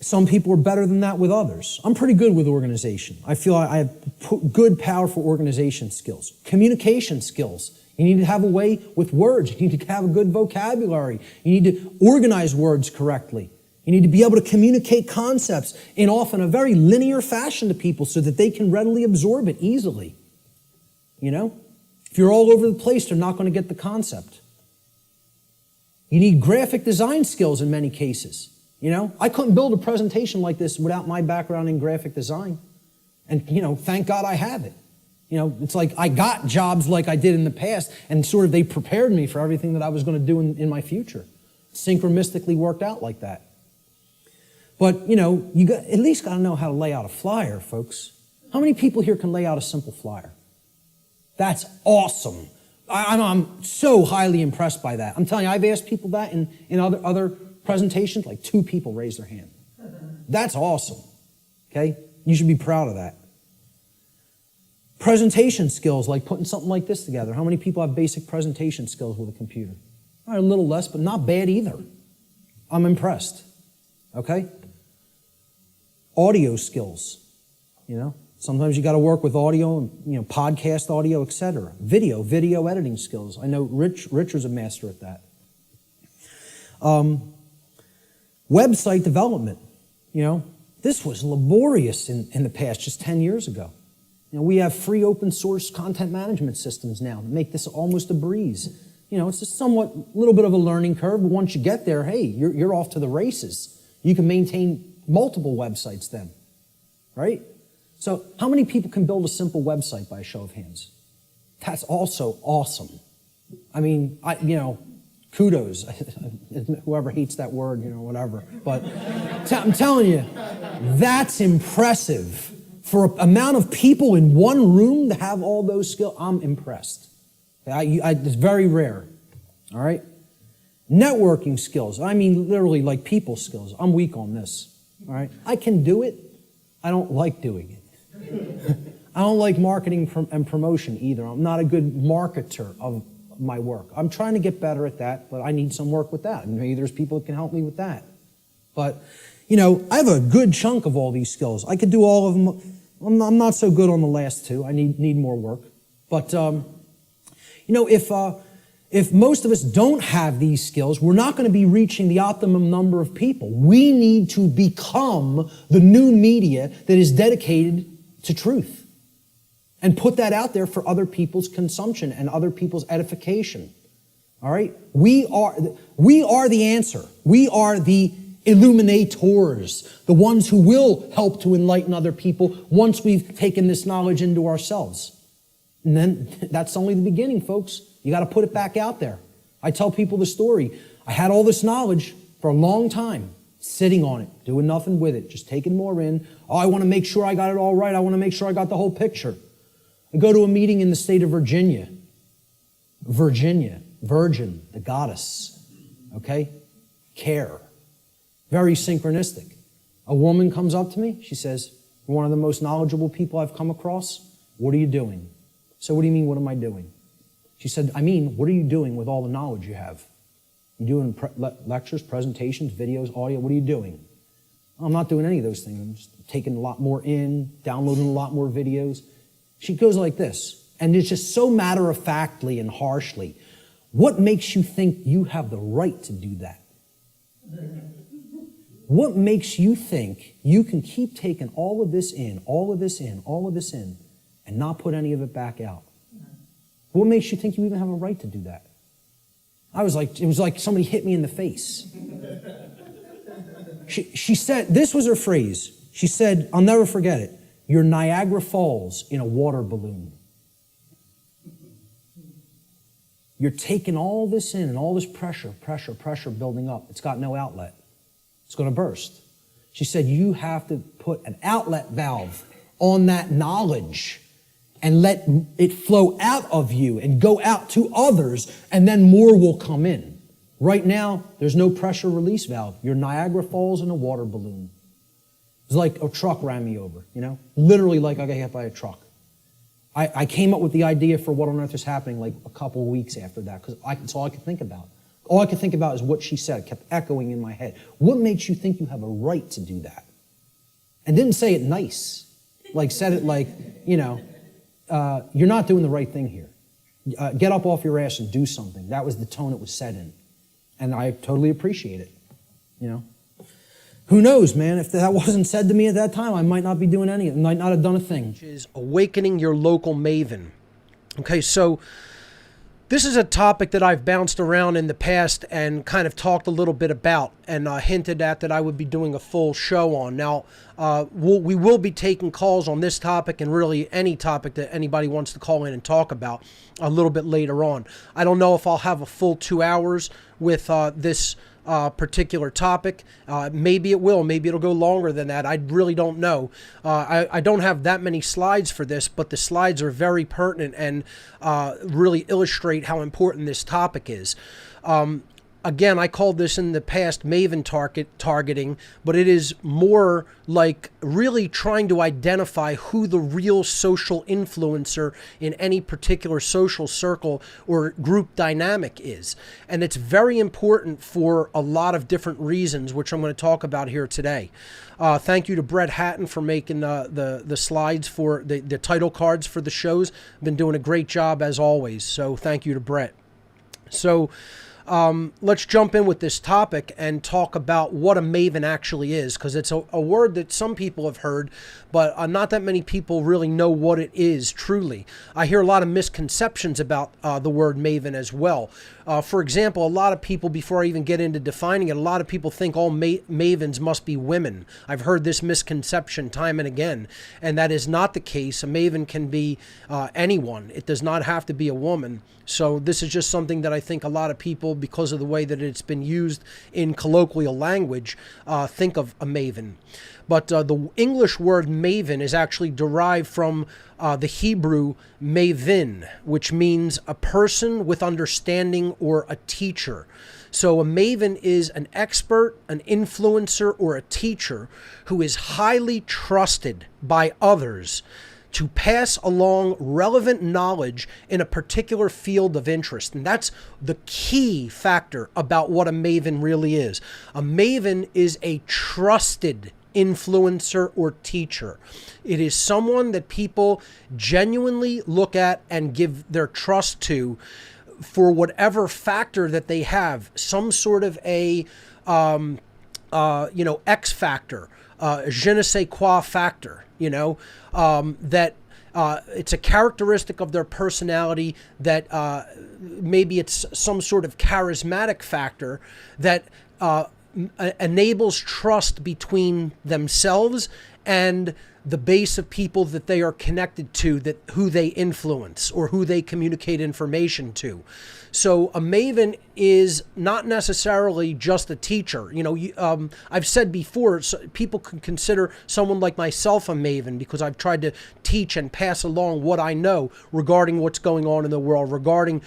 Some people are better than that with others. I'm pretty good with organization. I feel I have good, powerful organization skills. Communication skills. You need to have a way with words. You need to have a good vocabulary. You need to organize words correctly. You need to be able to communicate concepts in often a very linear fashion to people so that they can readily absorb it easily. If you're all over the place, they're not going to get the concept. You need graphic design skills in many cases. I couldn't build a presentation like this without my background in graphic design. And, thank God I have it. It's like I got jobs like I did in the past and sort of they prepared me for everything that I was going to do in my future. Synchronistically worked out like that. But, you at least got to know how to lay out a flyer, folks. How many people here can lay out a simple flyer? That's awesome. I'm so highly impressed by that. I'm telling you, I've asked people that in other presentations, like 2 people raised their hand. That's awesome. Okay? You should be proud of that. Presentation skills, like putting something like this together. How many people have basic presentation skills with a computer? All right, a little less, but not bad either. I'm impressed. Okay? Audio skills, you know. Sometimes you got to work with audio, and, you know, podcast audio, etc. Video editing skills. I know Richard's a master at that. Website development, you know. This was laborious in the past, just 10 years ago. You know, we have free open source content management systems now that make this almost a breeze. You know, it's a little bit of a learning curve, but once you get there, hey, you're off to the races. You can maintain multiple websites then, right? So how many people can build a simple website by a show of hands? That's also awesome. I mean, you know, kudos. Whoever hates that word, you know, whatever. But I'm telling you, that's impressive. For an amount of people in one room to have all those skills, I'm impressed. It's very rare. All right? Networking skills. I mean, literally like people skills. I'm weak on this. All right? I can do it. I don't like doing it. I don't like marketing and promotion either. I'm not a good marketer of my work. I'm trying to get better at that, but I need some work with that. And maybe there's people that can help me with that. But, you know, I have a good chunk of all these skills. I could do all of them. I'm not so good on the last two. I need more work. But, you know, if most of us don't have these skills, we're not going to be reaching the optimum number of people. We need to become the new media that is dedicated to truth and put that out there for other people's consumption and other people's edification. All right? We are the answer. We are the illuminators, the ones who will help to enlighten other people once we've taken this knowledge into ourselves. And then that's only the beginning, folks. You got to put it back out there. I tell people the story. I had all this knowledge for a long time, sitting on it, doing nothing with it, just taking more in. Oh, I want to make sure I got it all right. I want to make sure I got the whole picture. I go to a meeting in the state of Virginia. Virginia, virgin, the goddess, okay? Care. Very synchronistic. A woman comes up to me. She says, "You're one of the most knowledgeable people I've come across. What are you doing?" So what do you mean, what am I doing? She said, I mean, what are you doing with all the knowledge you have? You doing lectures, presentations, videos, audio? What are you doing? I'm not doing any of those things. I'm just taking a lot more in, downloading a lot more videos. She goes like this, and it's just so matter-of-factly and harshly. What makes you think you have the right to do that? What makes you think you can keep taking all of this in, all of this in, all of this in, and not put any of it back out? What makes you think you even have a right to do that? It was like somebody hit me in the face. She said, this was her phrase. She said, I'll never forget it. You're Niagara Falls in a water balloon. You're taking all this in and all this pressure building up. It's got no outlet. It's going to burst. She said, you have to put an outlet valve on that knowledge and let it flow out of you and go out to others, and then more will come in. Right now, there's no pressure release valve. You're Niagara Falls in a water balloon. It's like a truck ran me over, you know? Literally like I got hit by a truck. I came up with the idea for what on earth is happening like a couple of weeks after that, because that's all I could think about. All I could think about is what she said. It kept echoing in my head. What makes you think you have a right to do that? And didn't say it nice. Like said it like, you know, you're not doing the right thing here. Get up off your ass and do something. That was the tone it was said in. And I totally appreciate it, you know. Who knows, man? If that wasn't said to me at that time, I might not be doing anything. Might not have done a thing. Which is awakening your local maven. Okay, so this is a topic that I've bounced around in the past and kind of talked a little bit about and hinted at that I would be doing a full show on. Now, we will be taking calls on this topic and really any topic that anybody wants to call in and talk about a little bit later on. I don't know if I'll have a full 2 hours with this particular topic. Maybe it will. Maybe it'll go longer than that. I really don't know. I don't have that many slides for this, but the slides are very pertinent and really illustrate how important this topic is. Again, I called this in the past Maven targeting, but it is more like really trying to identify who the real social influencer in any particular social circle or group dynamic is. And it's very important for a lot of different reasons, which I'm going to talk about here today. Thank you to Brett Hatton for making the slides for the title cards for the shows. Been doing a great job as always. So thank you to Brett. So let's jump in with this topic and talk about what a maven actually is, because it's a word that some people have heard, but not that many people really know what it is truly. I hear a lot of misconceptions about the word maven as well. For example, a lot of people, before I even get into defining it, a lot of people think all mavens must be women. I've heard this misconception time and again, and that is not the case. A maven can be anyone. It does not have to be a woman. So this is just something that I think a lot of people, because of the way that it's been used in colloquial language, think of a maven. But the English word maven is actually derived from the Hebrew mavin, which means a person with understanding or a teacher. So a maven is an expert, an influencer, or a teacher who is highly trusted by others to pass along relevant knowledge in a particular field of interest. And that's the key factor about what a maven really is. A maven is a trusted influencer or teacher. It is someone that people genuinely look at and give their trust to for whatever factor that they have, some sort of a X factor, je ne sais quoi factor, that it's a characteristic of their personality, that maybe it's some sort of charismatic factor that enables trust between themselves and the base of people that they are connected to, that who they influence or who they communicate information to. So a maven is not necessarily just a teacher. I've said before, people can consider someone like myself a maven because I've tried to teach and pass along what I know regarding what's going on in the world, regarding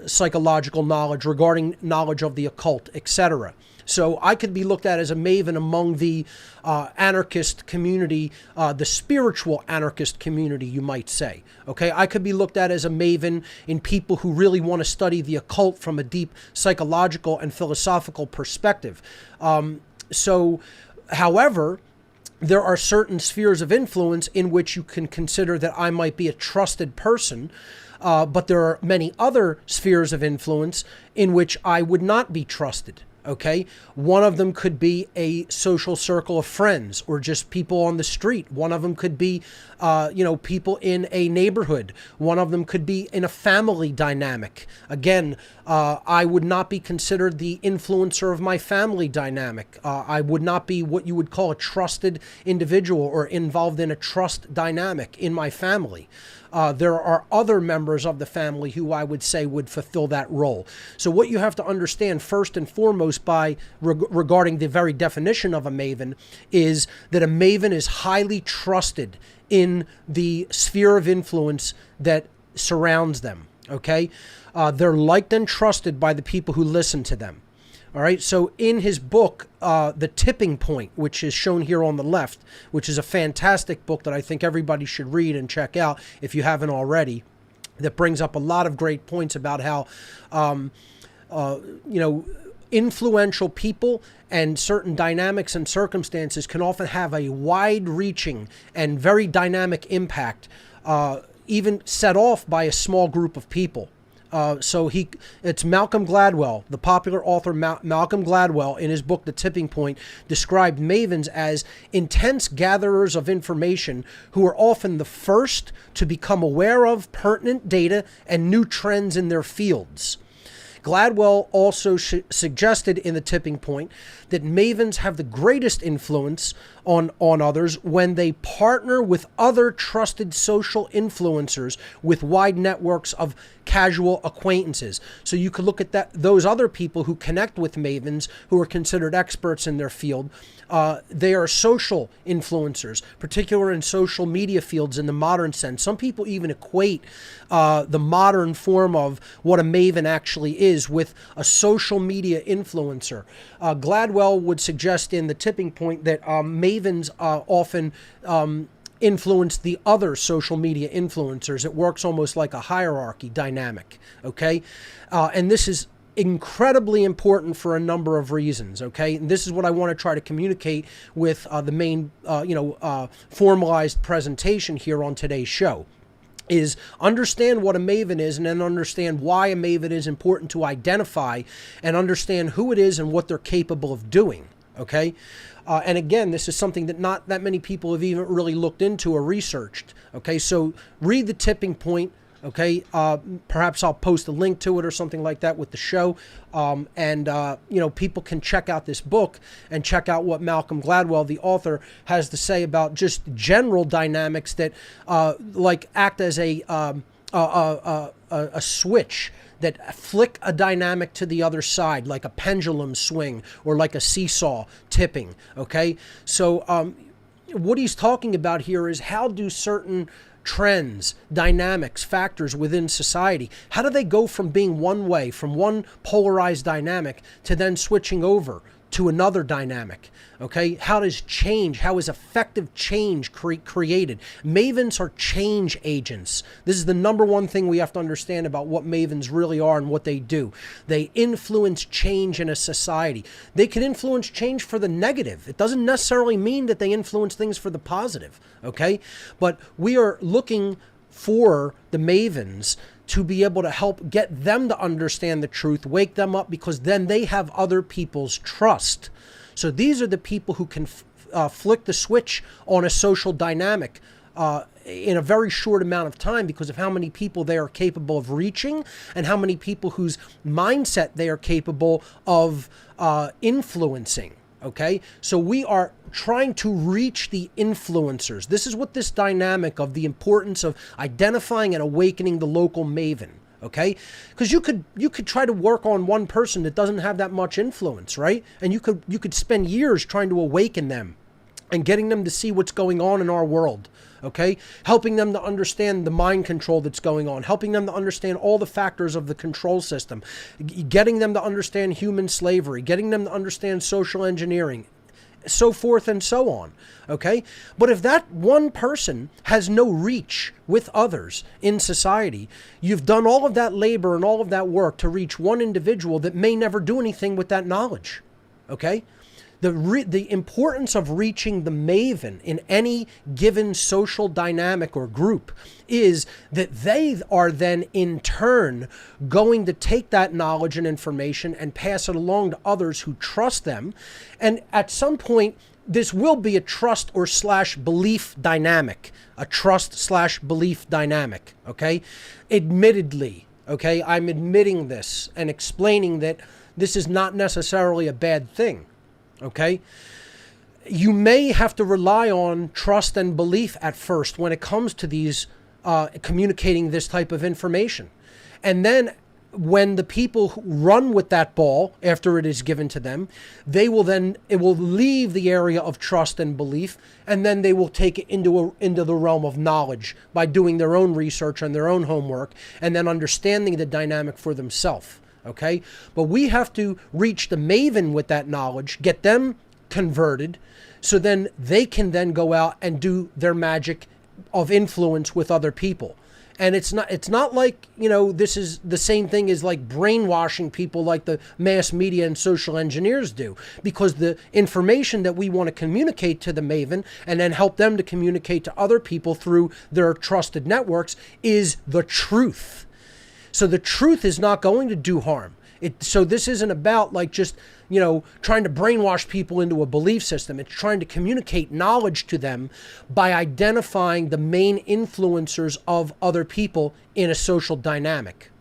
psychological knowledge, regarding knowledge of the occult, etc. So I could be looked at as a maven among the anarchist community, the spiritual anarchist community, you might say. Okay, I could be looked at as a maven in people who really want to study the occult from a deep psychological and philosophical perspective. However, there are certain spheres of influence in which you can consider that I might be a trusted person, but there are many other spheres of influence in which I would not be trusted. Okay, one of them could be a social circle of friends or just people on the street. One of them could be, people in a neighborhood. One of them could be in a family dynamic. Again, I would not be considered the influencer of my family dynamic. I would not be what you would call a trusted individual or involved in a trust dynamic in my family. There are other members of the family who I would say would fulfill that role. So what you have to understand first and foremost regarding the very definition of a maven is that a maven is highly trusted in the sphere of influence that surrounds them. Okay? They're liked and trusted by the people who listen to them. All right, so in his book, The Tipping Point, which is shown here on the left, which is a fantastic book that I think everybody should read and check out if you haven't already, that brings up a lot of great points about how, influential people and certain dynamics and circumstances can often have a wide-reaching and very dynamic impact, even set off by a small group of people. It's Malcolm Gladwell, the popular author Malcolm Gladwell, in his book The Tipping Point, described mavens as intense gatherers of information who are often the first to become aware of pertinent data and new trends in their fields. Gladwell also suggested in The Tipping Point that mavens have the greatest influence on others when they partner with other trusted social influencers with wide networks of casual acquaintances. So you could look at those other people who connect with mavens, who are considered experts in their field. They are social influencers, particularly in social media fields in the modern sense. Some people even equate the modern form of what a maven actually is with a social media influencer. Gladwell would suggest in The Tipping Point that mavens often influence the other social media influencers. It works almost like a hierarchy dynamic, okay? And this is incredibly important for a number of reasons, okay? And this is what I want to try to communicate with the main, formalized presentation here on today's show, is understand what a maven is and then understand why a maven is important to identify and understand who it is and what they're capable of doing, okay? And again, this is something that not that many people have even really looked into or researched, okay? So read The Tipping Point, okay? Perhaps I'll post a link to it or something like that with the show. People can check out this book and check out what Malcolm Gladwell, the author, has to say about just general dynamics that act as a switch that flick a dynamic to the other side, like a pendulum swing or like a seesaw tipping, okay? So what he's talking about here is how do certain trends, dynamics, factors within society, how do they go from being one way, from one polarized dynamic to then switching over to another dynamic, okay? How is effective change created? Mavens are change agents. This is the number one thing we have to understand about what mavens really are and what they do. They influence change in a society. They can influence change for the negative. It doesn't necessarily mean that they influence things for the positive, okay? But we are looking for the mavens to be able to help get them to understand the truth, wake them up, because then they have other people's trust. So these are the people who can flick the switch on a social dynamic in a very short amount of time because of how many people they are capable of reaching and how many people whose mindset they are capable of influencing. Okay, so we are trying to reach the influencers. This is what this dynamic of the importance of identifying and awakening the local maven. Okay, because you could try to work on one person that doesn't have that much influence, right? And you could spend years trying to awaken them and getting them to see what's going on in our world. Okay, helping them to understand the mind control that's going on, helping them to understand all the factors of the control system, getting them to understand human slavery, getting them to understand social engineering, so forth and so on. Okay, but if that one person has no reach with others in society, you've done all of that labor and all of that work to reach one individual that may never do anything with that knowledge. Okay. The importance of reaching the maven in any given social dynamic or group is that they are then in turn going to take that knowledge and information and pass it along to others who trust them. And at some point, this will be a trust or / belief dynamic, okay? Admittedly, okay, I'm admitting this and explaining that this is not necessarily a bad thing. Okay, you may have to rely on trust and belief at first when it comes to these communicating this type of information. And then when the people who run with that ball after it is given to them, it will leave the area of trust and belief, and then they will take it into the realm of knowledge by doing their own research and their own homework and then understanding the dynamic for themselves. Okay, but we have to reach the maven with that knowledge, get them converted, so then they can then go out and do their magic of influence with other people. And it's not like, this is the same thing as like brainwashing people like the mass media and social engineers do, because the information that we want to communicate to the maven and then help them to communicate to other people through their trusted networks is the truth. So the truth is not going to do harm. So this isn't about like just, trying to brainwash people into a belief system. It's trying to communicate knowledge to them by identifying the main influencers of other people in a social dynamic.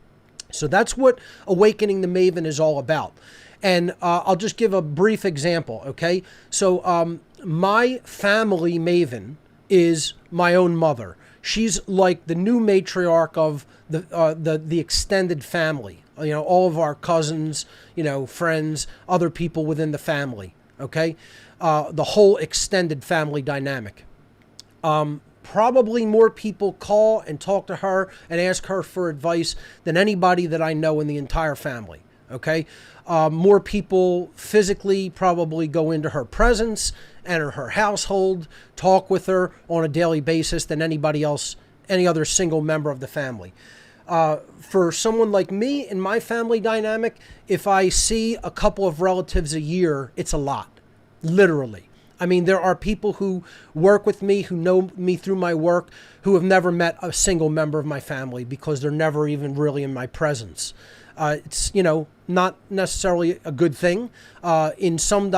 So that's what Awakening the Maven is all about. And I'll just give a brief example, okay? So my family maven is my own mother. She's like the new matriarch of the extended family. You know, all of our cousins, you know, friends, other people within the family. Okay, the whole extended family dynamic. Probably more people call and talk to her and ask her for advice than anybody that I know in the entire family. Okay, more people physically probably go into her presence, enter her household, talk with her on a daily basis than anybody else, any other single member of the family. For someone like me in my family dynamic, if I see a couple of relatives a year, it's a lot, literally. I mean, there are people who work with me, who know me through my work, who have never met a single member of my family because they're never even really in my presence. It's, you know, not necessarily a good thing. In some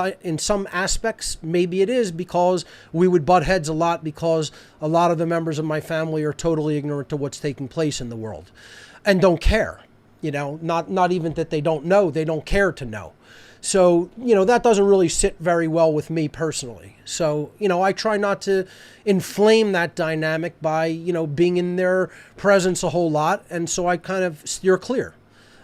aspects, maybe it is, because we would butt heads a lot because a lot of the members of my family are totally ignorant to what's taking place in the world and don't care. You know, not even that they don't know, they don't care to know. So, you know, that doesn't really sit very well with me personally. So, you know, I try not to inflame that dynamic by, you know, being in their presence a whole lot. And so I kind of steer clear.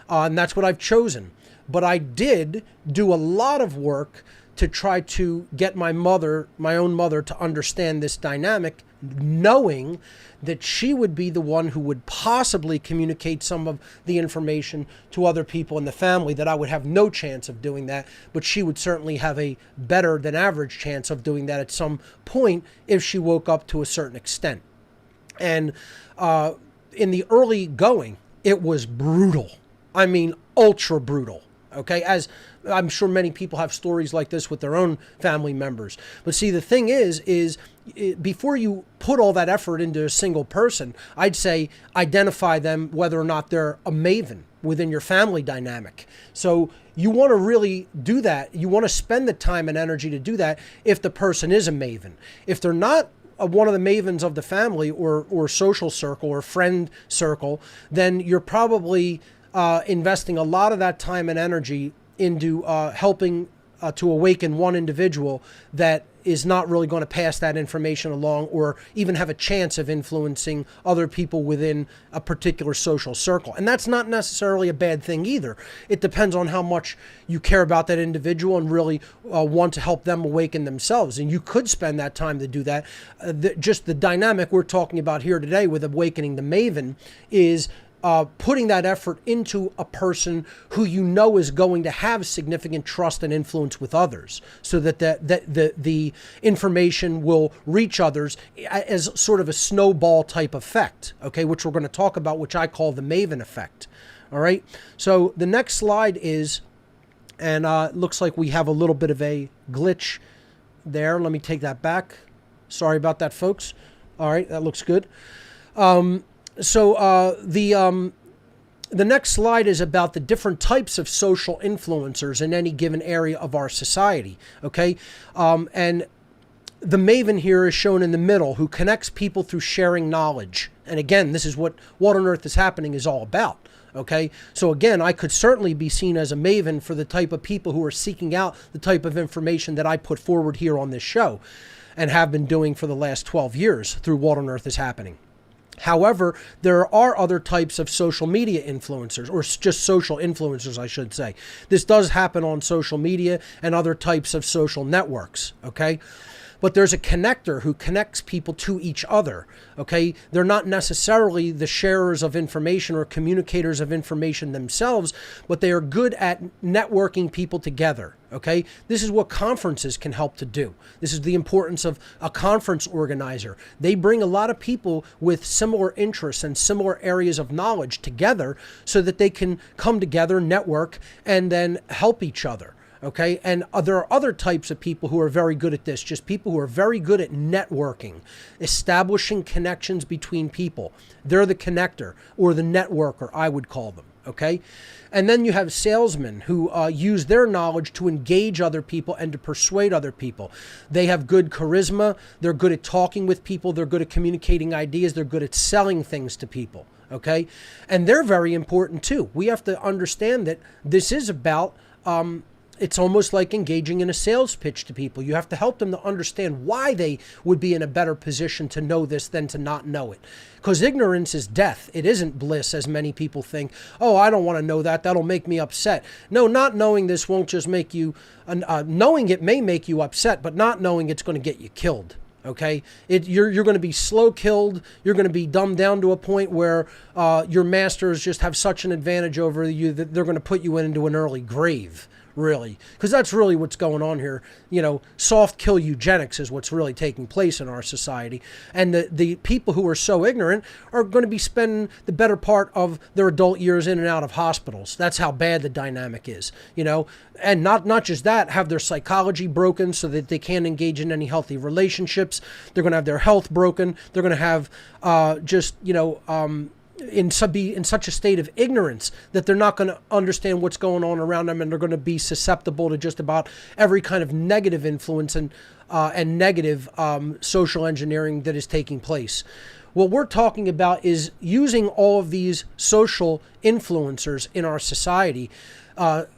And that's what I've chosen. But I did do a lot of work to try to get my own mother, to understand this dynamic, knowing that she would be the one who would possibly communicate some of the information to other people in the family, that I would have no chance of doing that, but she would certainly have a better than average chance of doing that at some point if she woke up to a certain extent. And in the early going, it was brutal. I mean, ultra brutal. Okay, as I'm sure many people have stories like this with their own family members. But see, the thing is before you put all that effort into a single person, I'd say identify them, whether or not they're a maven within your family dynamic. So you want to really do that. You want to spend the time and energy to do that if the person is a maven. If they're not one of the mavens of the family or social circle or friend circle, then you're probably investing a lot of that time and energy into helping to awaken one individual that is not really going to pass that information along or even have a chance of influencing other people within a particular social circle. And that's not necessarily a bad thing either. It depends on how much you care about that individual and really want to help them awaken themselves. And you could spend that time to do that. Just the dynamic we're talking about here today with awakening the maven is putting that effort into a person who you know is going to have significant trust and influence with others, so that the information will reach others as sort of a snowball type effect, okay, which we're going to talk about, which I call the maven effect. All right, so the next slide is, and it looks like we have a little bit of a glitch there. Let me take that back. Sorry about that, folks. All right, that looks good. So the next slide is about the different types of social influencers in any given area of our society, okay? And the maven here is shown in the middle, who connects people through sharing knowledge. And again, this is what on Earth is Happening is all about, okay? So again, I could certainly be seen as a maven for the type of people who are seeking out the type of information that I put forward here on this show and have been doing for the last 12 years through What on Earth is Happening. However, there are other types of social media influencers, or just social influencers, I should say. This does happen on social media and other types of social networks, okay? But there's a connector who connects people to each other, okay? They're not necessarily the sharers of information or communicators of information themselves, but they are good at networking people together, okay? This is what conferences can help to do. This is the importance of a conference organizer. They bring a lot of people with similar interests and similar areas of knowledge together so that they can come together, network, and then help each other. Okay, and there are other types of people who are very good at this, just people who are very good at networking, establishing connections between people. They're the connector, or the networker, I would call them, okay? And then you have salesmen who use their knowledge to engage other people and to persuade other people. They have good charisma, they're good at talking with people, they're good at communicating ideas, they're good at selling things to people, okay? And they're very important too. We have to understand that this is about it's almost like engaging in a sales pitch to people. You have to help them to understand why they would be in a better position to know this than to not know it. Because ignorance is death. It isn't bliss, as many people think. Oh, I don't want to know that. That'll make me upset. No, not knowing this won't just make you, knowing it may make you upset, but not knowing it's going to get you killed. Okay, you're going to be slow killed. You're going to be dumbed down to a point where your masters just have such an advantage over you that they're going to put you into an early grave, really. Because that's really what's going on here. You know, soft kill eugenics is what's really taking place in our society. And the people who are so ignorant are going to be spending the better part of their adult years in and out of hospitals. That's how bad the dynamic is, you know. And not just that, have their psychology broken so that they can't engage in any healthy relationships. They're going to have their health broken. They're going to have be in such a state of ignorance that they're not going to understand what's going on around them, and they're going to be susceptible to just about every kind of negative influence and negative social engineering that is taking place. What we're talking about is using all of these social influencers in our society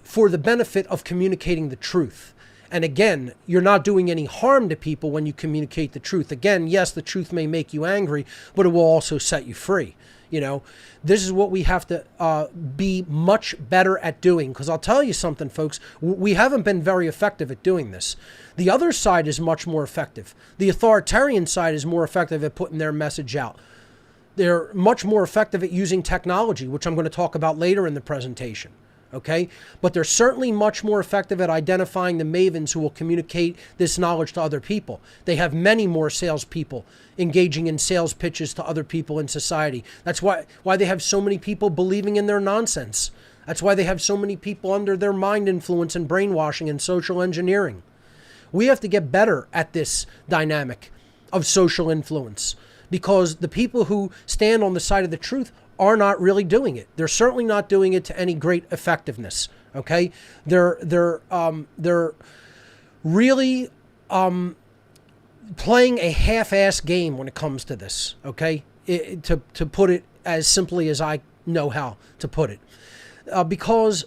for the benefit of communicating the truth. And again, you're not doing any harm to people when you communicate the truth. Again, yes, the truth may make you angry, but it will also set you free. You know, this is what we have to be much better at doing. Because I'll tell you something, folks, we haven't been very effective at doing this. The other side is much more effective. The authoritarian side is more effective at putting their message out. They're much more effective at using technology, which I'm going to talk about later in the presentation. Okay, but they're certainly much more effective at identifying the mavens who will communicate this knowledge to other people. They have many more salespeople engaging in sales pitches to other people in society. That's why they have so many people believing in their nonsense. That's why they have so many people under their mind influence and brainwashing and social engineering. We have to get better at this dynamic of social influence, because the people who stand on the side of the truth are not really doing it. They're certainly not doing it to any great effectiveness. Okay, they're really playing a half-ass game when it comes to this. Okay, to put it as simply as I know how to put it, because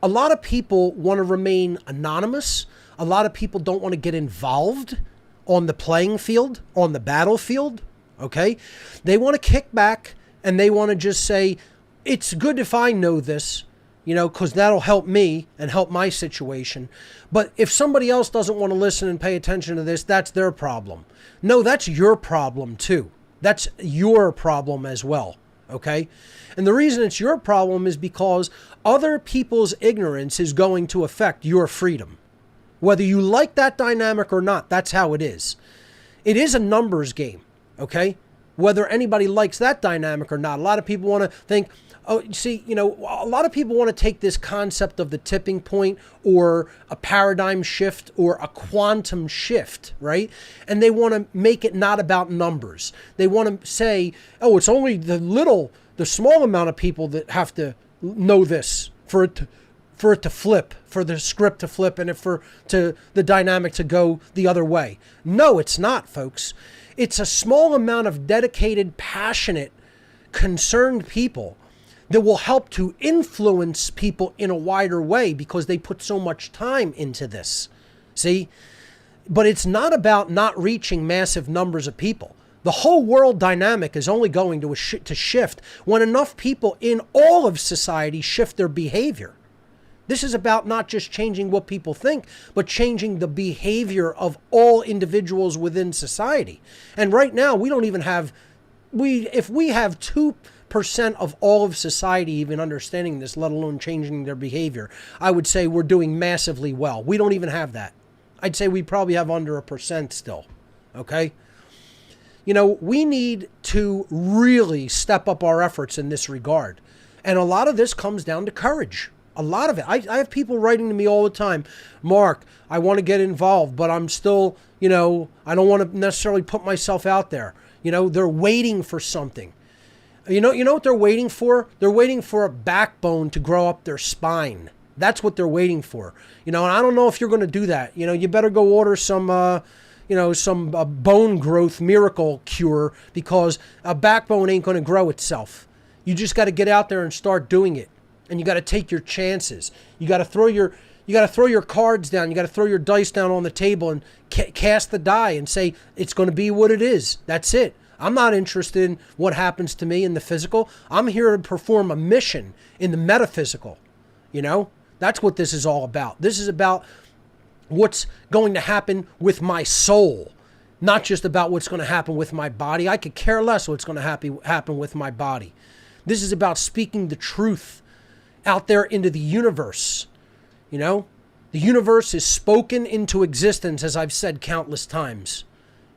a lot of people want to remain anonymous. A lot of people don't want to get involved on the playing field, on the battlefield. Okay, they want to kick back. And they want to just say, it's good if I know this, you know, because that'll help me and help my situation. But if somebody else doesn't want to listen and pay attention to this, that's their problem. No, that's your problem too. That's your problem as well, okay? And the reason it's your problem is because other people's ignorance is going to affect your freedom. Whether you like that dynamic or not, that's how it is. It is a numbers game, okay? Whether anybody likes that dynamic or not. A lot of people want to think, oh, see, you know, a lot of people want to take this concept of the tipping point or a paradigm shift or a quantum shift, right? And they want to make it not about numbers. They want to say, oh, it's only the small amount of people that have to know this for it to flip, for the script to flip, and for the dynamic to go the other way. No, it's not, folks. It's a small amount of dedicated, passionate, concerned people that will help to influence people in a wider way because they put so much time into this. See? But it's not about not reaching massive numbers of people. The whole world dynamic is only going to shift when enough people in all of society shift their behavior. This is about not just changing what people think, but changing the behavior of all individuals within society. And right now, we don't even have, if we have 2% of all of society even understanding this, let alone changing their behavior, I would say we're doing massively well. We don't even have that. I'd say we probably have under 1% still, okay? You know, we need to really step up our efforts in this regard. And a lot of this comes down to courage. A lot of it. I have people writing to me all the time, Mark, I want to get involved, but I'm still, you know, I don't want to necessarily put myself out there. You know, they're waiting for something. You know what they're waiting for? They're waiting for a backbone to grow up their spine. That's what they're waiting for. You know, and I don't know if you're going to do that. You know, you better go order some bone growth miracle cure, because a backbone ain't going to grow itself. You just got to get out there and start doing it. and you got to take your chances. You got to throw your cards down. You got to throw your dice down on the table and cast the die and say, it's going to be what it is. That's it. I'm not interested in what happens to me in the physical. I'm here to perform a mission in the metaphysical. You know, that's what this is all about. This is about what's going to happen with my soul, not just about what's going to happen with my body. I could care less what's going to happen with my body. This is about speaking the truth out there into the universe. You know, the universe is spoken into existence, as I've said countless times.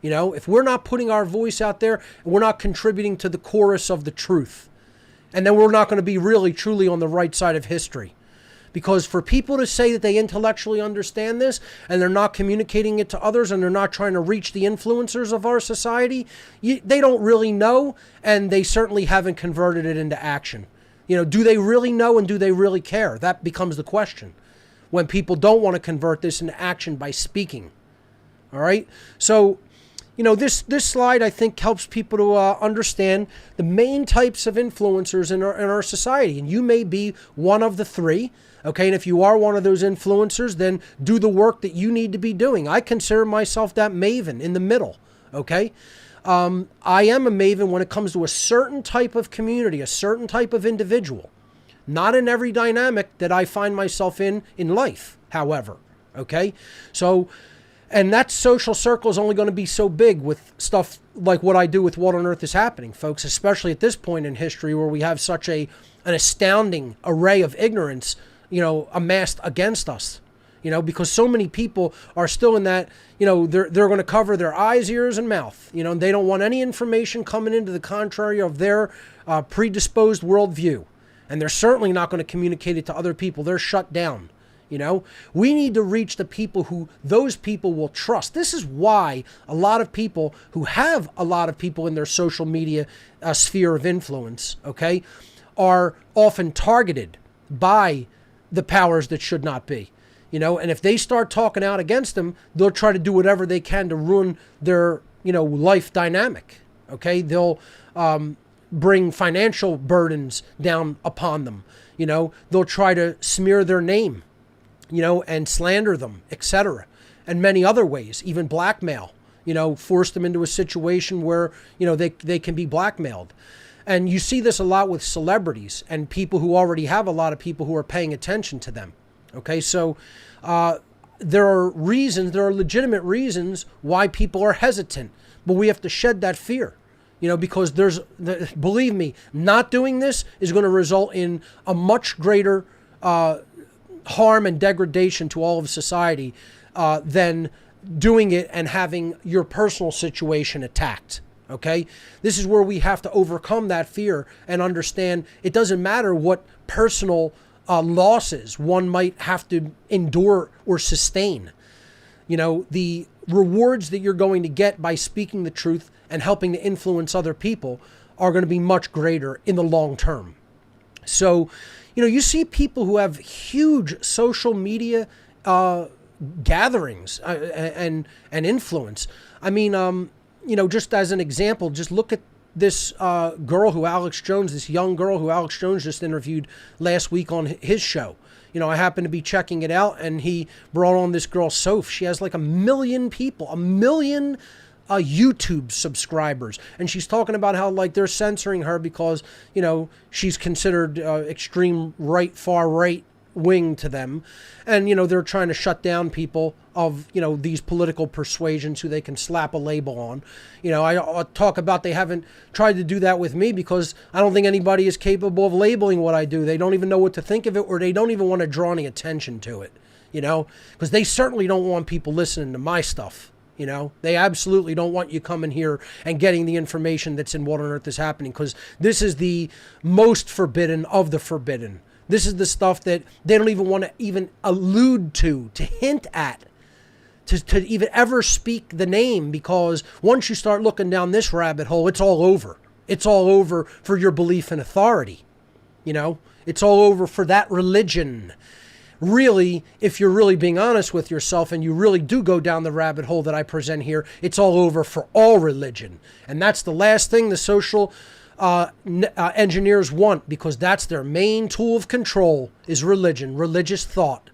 You know, if we're not putting our voice out there, we're not contributing to the chorus of the truth, and then we're not going to be really, truly on the right side of history. Because for people to say that they intellectually understand this and they're not communicating it to others and they're not trying to reach the influencers of our society, they don't really know, and they certainly haven't converted it into action. You know, do they really know and do they really care? That becomes the question when people don't want to convert this into action by speaking. All right? So, you know, this slide, I think, helps people to understand the main types of influencers in our society. And you may be one of the three. Okay, and if you are one of those influencers, then do the work that you need to be doing. I consider myself that maven in the middle, okay? I am a maven when it comes to a certain type of community, a certain type of individual. Not in every dynamic that I find myself in life, however, okay? So, and that social circle is only going to be so big with stuff like what I do with What on Earth is Happening, folks, especially at this point in history where we have such an astounding array of ignorance, you know, amassed against us, you know, because so many people are still in that, you know, they're going to cover their eyes, ears, and mouth, you know, and they don't want any information coming into the contrary of their predisposed worldview. And they're certainly not going to communicate it to other people. They're shut down, you know. We need to reach the people who those people will trust. This is why a lot of people who have a lot of people in their social media sphere of influence, okay, are often targeted by the powers that should not be, you know, and if they start talking out against them, they'll try to do whatever they can to ruin their, you know, life dynamic. Okay. They'll bring financial burdens down upon them. You know, they'll try to smear their name, you know, and slander them, etc. And many other ways, even blackmail, you know, force them into a situation where, you know, they can be blackmailed. And you see this a lot with celebrities and people who already have a lot of people who are paying attention to them. Okay, so there are legitimate reasons why people are hesitant, but we have to shed that fear, you know, because believe me, not doing this is going to result in a much greater harm and degradation to all of society than doing it and having your personal situation attacked. Okay, this is where we have to overcome that fear and understand it doesn't matter what personal losses one might have to endure or sustain. You know, the rewards that you're going to get by speaking the truth and helping to influence other people are going to be much greater in the long term. So, you know, you see people who have huge social media gatherings and influence. I mean, you know, just as an example, just look at this young girl who Alex Jones just interviewed last week on his show. You know, I happened to be checking it out, and he brought on this girl, Soph. She has like 1 million people, 1 million YouTube subscribers. And she's talking about how, like, they're censoring her because, you know, she's considered extreme right, far right wing to them. And, you know, they're trying to shut down people of, you know, these political persuasions who they can slap a label on. You know, I talk about they haven't tried to do that with me because I don't think anybody is capable of labeling what I do. They don't even know what to think of it, or they don't even want to draw any attention to it, you know, because they certainly don't want people listening to my stuff. You know, they absolutely don't want you coming here and getting the information that's in What on Earth is Happening, because this is the most forbidden of the forbidden. This is the stuff that they don't even want to even allude to hint at, to even ever speak the name, because once you start looking down this rabbit hole, it's all over. It's all over for your belief in authority. You know, it's all over for that religion. Really, if you're really being honest with yourself and you really do go down the rabbit hole that I present here, it's all over for all religion. And that's the last thing the social engineers want, because that's their main tool of control, is religion, religious thought.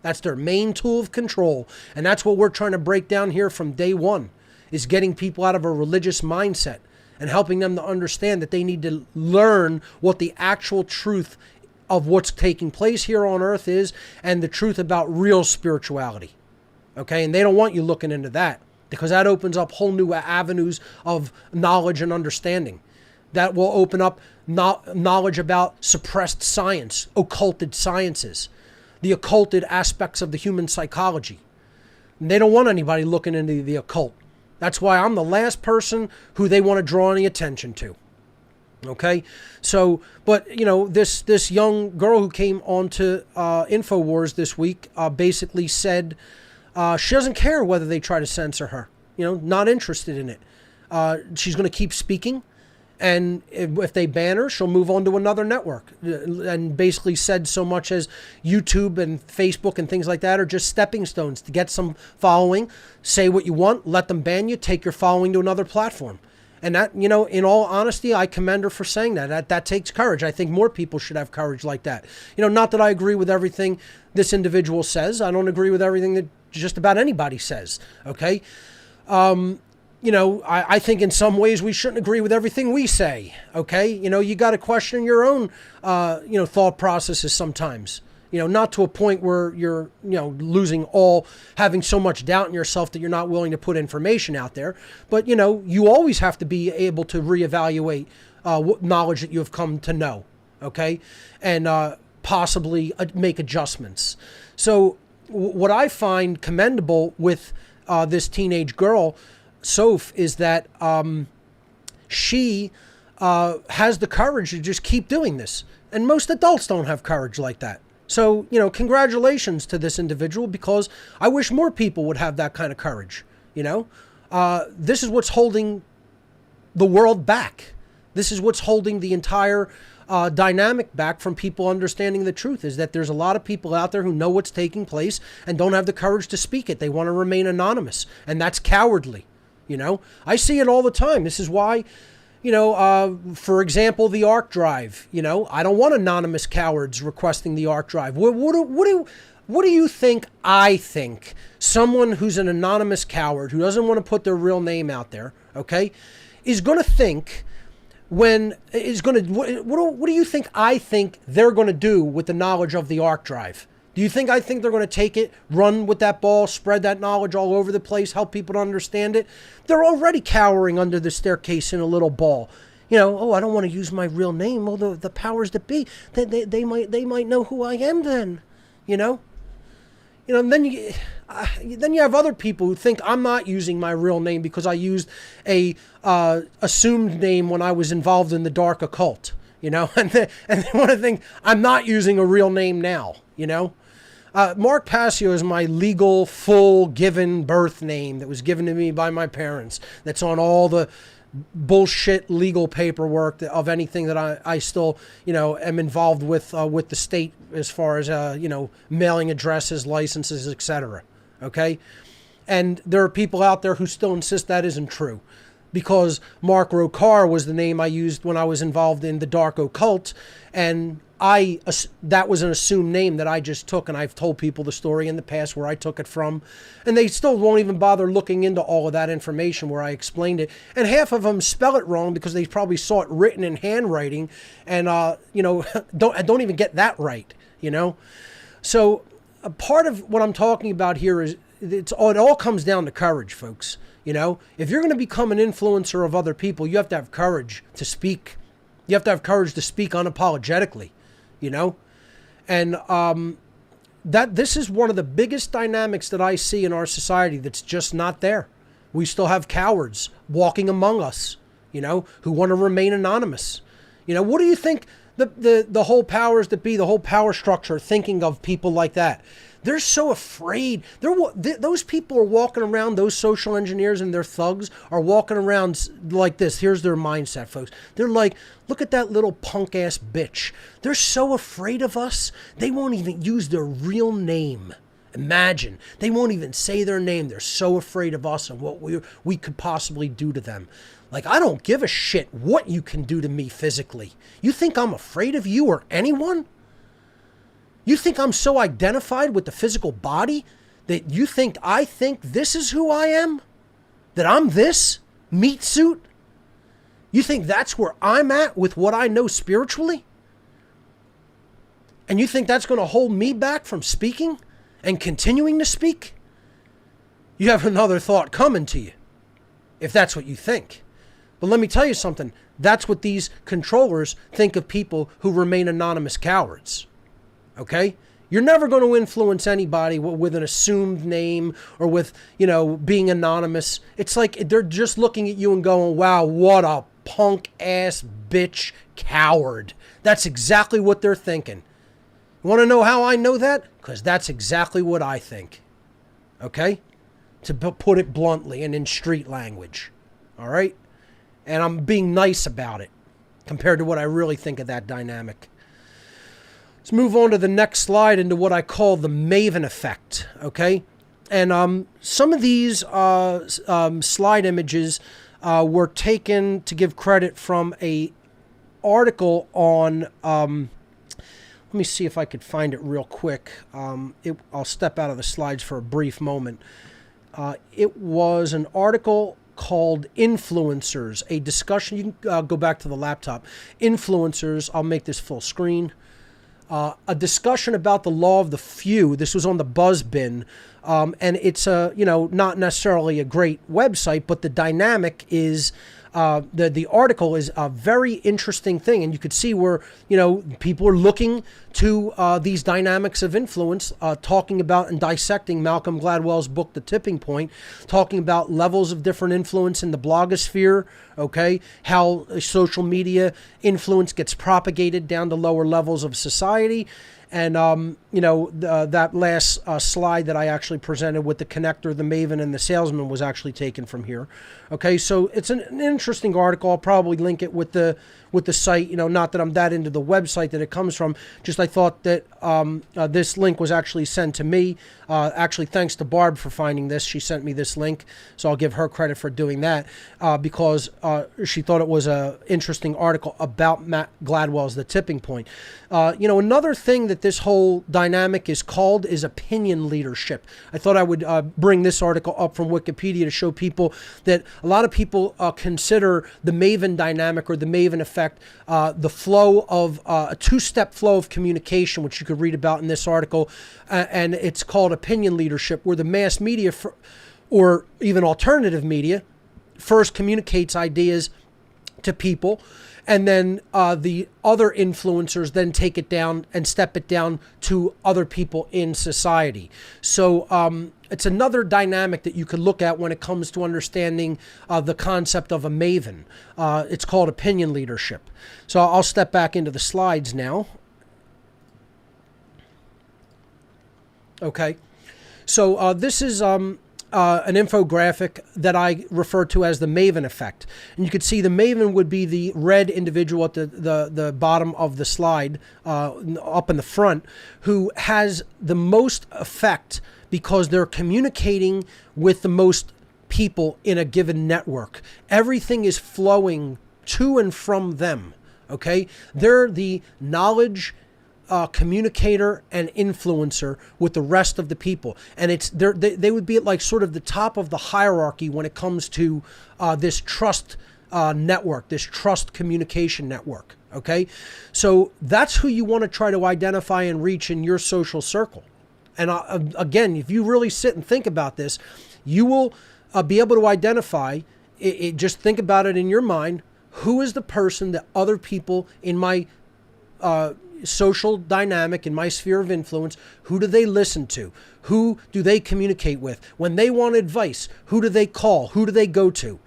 That's their main tool of control. And that's what we're trying to break down here from day one, is getting people out of a religious mindset and helping them to understand that they need to learn what the actual truth of what's taking place here on earth is, and the truth about real spirituality. Okay? And they don't want you looking into that, because that opens up whole new avenues of knowledge and understanding. That will open up knowledge about suppressed science, occulted sciences, the occulted aspects of the human psychology. And they don't want anybody looking into the occult. That's why I'm the last person who they want to draw any attention to. Okay? So, but, you know, this young girl who came onto InfoWars this week basically said she doesn't care whether they try to censor her. You know, not interested in it. She's going to keep speaking. And if they ban her, she'll move on to another network. And basically said so much as YouTube and Facebook and things like that are just stepping stones to get some following. Say what you want, let them ban you, take your following to another platform. And that, you know, in all honesty, I commend her for saying that. That takes courage. I think more people should have courage like that. You know, not that I agree with everything this individual says. I don't agree with everything that just about anybody says. Okay? You know, I think in some ways we shouldn't agree with everything we say, okay? You know, you got to question your own, you know, thought processes sometimes. You know, not to a point where you're, you know, having so much doubt in yourself that you're not willing to put information out there. But, you know, you always have to be able to reevaluate what knowledge that you have come to know, okay? And possibly make adjustments. So what I find commendable with this teenage girl, Soph, is that she has the courage to just keep doing this. And most adults don't have courage like that. So, you know, congratulations to this individual, because I wish more people would have that kind of courage. You know, this is what's holding the world back. This is what's holding the entire dynamic back from people understanding the truth, is that there's a lot of people out there who know what's taking place and don't have the courage to speak it. They want to remain anonymous, and that's cowardly. You know, I see it all the time. This is why, you know, for example, the ARC drive. You know, I don't want anonymous cowards requesting the ARC drive. What do you think I think? Someone who's an anonymous coward who doesn't want to put their real name out there, okay, is going to think what do you think I think they're going to do with the knowledge of the ARC drive? Do you think I think they're going to take it, run with that ball, spread that knowledge all over the place, help people to understand it? They're already cowering under the staircase in a little ball. You know, oh, I don't want to use my real name. Well, the powers that be, they might know who I am then. You know, and then you have other people who think I'm not using my real name because I used a assumed name when I was involved in the dark occult. You know, and they want to think I'm not using a real name now. You know. Mark Passio is my legal, full, given birth name that was given to me by my parents. That's on all the bullshit legal paperwork of anything that I still, you know, am involved with the state as far as, you know, mailing addresses, licenses, etc. Okay? And there are people out there who still insist that isn't true, because Mark Rokar was the name I used when I was involved in the dark occult, and that was an assumed name that I just took, and I've told people the story in the past where I took it from, and they still won't even bother looking into all of that information where I explained it, and half of them spell it wrong because they probably saw it written in handwriting, and you know, don't even get that right, you know. So a part of what I'm talking about here is it all comes down to courage, folks. You know, if you're going to become an influencer of other people, you have to have courage to speak. You have to have courage to speak unapologetically. You know, and this is one of the biggest dynamics that I see in our society that's just not there. We still have cowards walking among us, you know, who want to remain anonymous. You know, what do you think the whole powers that be, the whole power structure thinking of people like that? They're so afraid. Those people are walking around, those social engineers and their thugs are walking around like this. Here's their mindset, folks. They're like, look at that little punk-ass bitch. They're so afraid of us, they won't even use their real name. Imagine. They won't even say their name. They're so afraid of us and what we could possibly do to them. Like, I don't give a shit what you can do to me physically. You think I'm afraid of you or anyone? You think I'm so identified with the physical body that you think I think this is who I am? That I'm this meat suit? You think that's where I'm at with what I know spiritually? And you think that's going to hold me back from speaking and continuing to speak? You have another thought coming to you, if that's what you think. But let me tell you something. That's what these controllers think of people who remain anonymous cowards. Okay? You're never going to influence anybody with an assumed name or with, being anonymous. It's like they're just looking at you and going, wow, what a punk ass bitch coward. That's exactly what they're thinking. You want to know how I know that? Because that's exactly what I think. Okay? To put it bluntly and in street language. All right? And I'm being nice about it compared to what I really think of that dynamic. Let's move on to the next slide into what I call the Maven effect, okay? And some of these slide images were taken to give credit from a article on, let me see if I could find it real quick. I'll step out of the slides for a brief moment. It was an article called Influencers, a discussion. You can go back to the laptop. Influencers, I'll make this full screen. A discussion about the law of the few. This was on the Buzzbin. And it's not necessarily a great website, but the dynamic is, the article is a very interesting thing. And you could see where, people are looking to these dynamics of influence, talking about and dissecting Malcolm Gladwell's book, The Tipping Point, talking about levels of different influence in the blogosphere, okay, how social media influence gets propagated down to lower levels of society. And, that last slide that I actually presented with the connector, the Maven, and the salesman was actually taken from here. Okay, so it's an interesting article. I'll probably link it with the site. Not that I'm that into the website that it comes from. Just I thought that this link was actually sent to me. Actually, thanks to Barb for finding this. She sent me this link, so I'll give her credit for doing that because she thought it was an interesting article about Matt Gladwell's The Tipping Point. Another thing that this whole dynamic is called is opinion leadership. I thought I would bring this article up from Wikipedia to show people that a lot of people consider the Maven dynamic or the Maven effect the flow of a two-step flow of communication, which you could read about in this article, and it's called opinion leadership, where the mass media or even alternative media first communicates ideas to people, and then the other influencers then take it down and step it down to other people in society. So it's another dynamic that you could look at when it comes to understanding the concept of a maven. It's called opinion leadership. So I'll step back into the slides now. Okay. So this is an infographic that I refer to as the Maven effect. And you can see the Maven would be the red individual at the bottom of the slide, up in the front, who has the most effect because they're communicating with the most people in a given network. Everything is flowing to and from them, okay? They're the knowledge communicator and influencer with the rest of the people, and they would be at like sort of the top of the hierarchy when it comes to this trust network, this trust communication network. Okay, so that's who you want to try to identify and reach in your social circle. And again, if you really sit and think about this, you will be able to identify it. Just think about it in your mind. Who is the person that other people in my social dynamic, in my sphere of influence, who do they listen to? Who do they communicate with? When they want advice, who do they call? Who do they go to?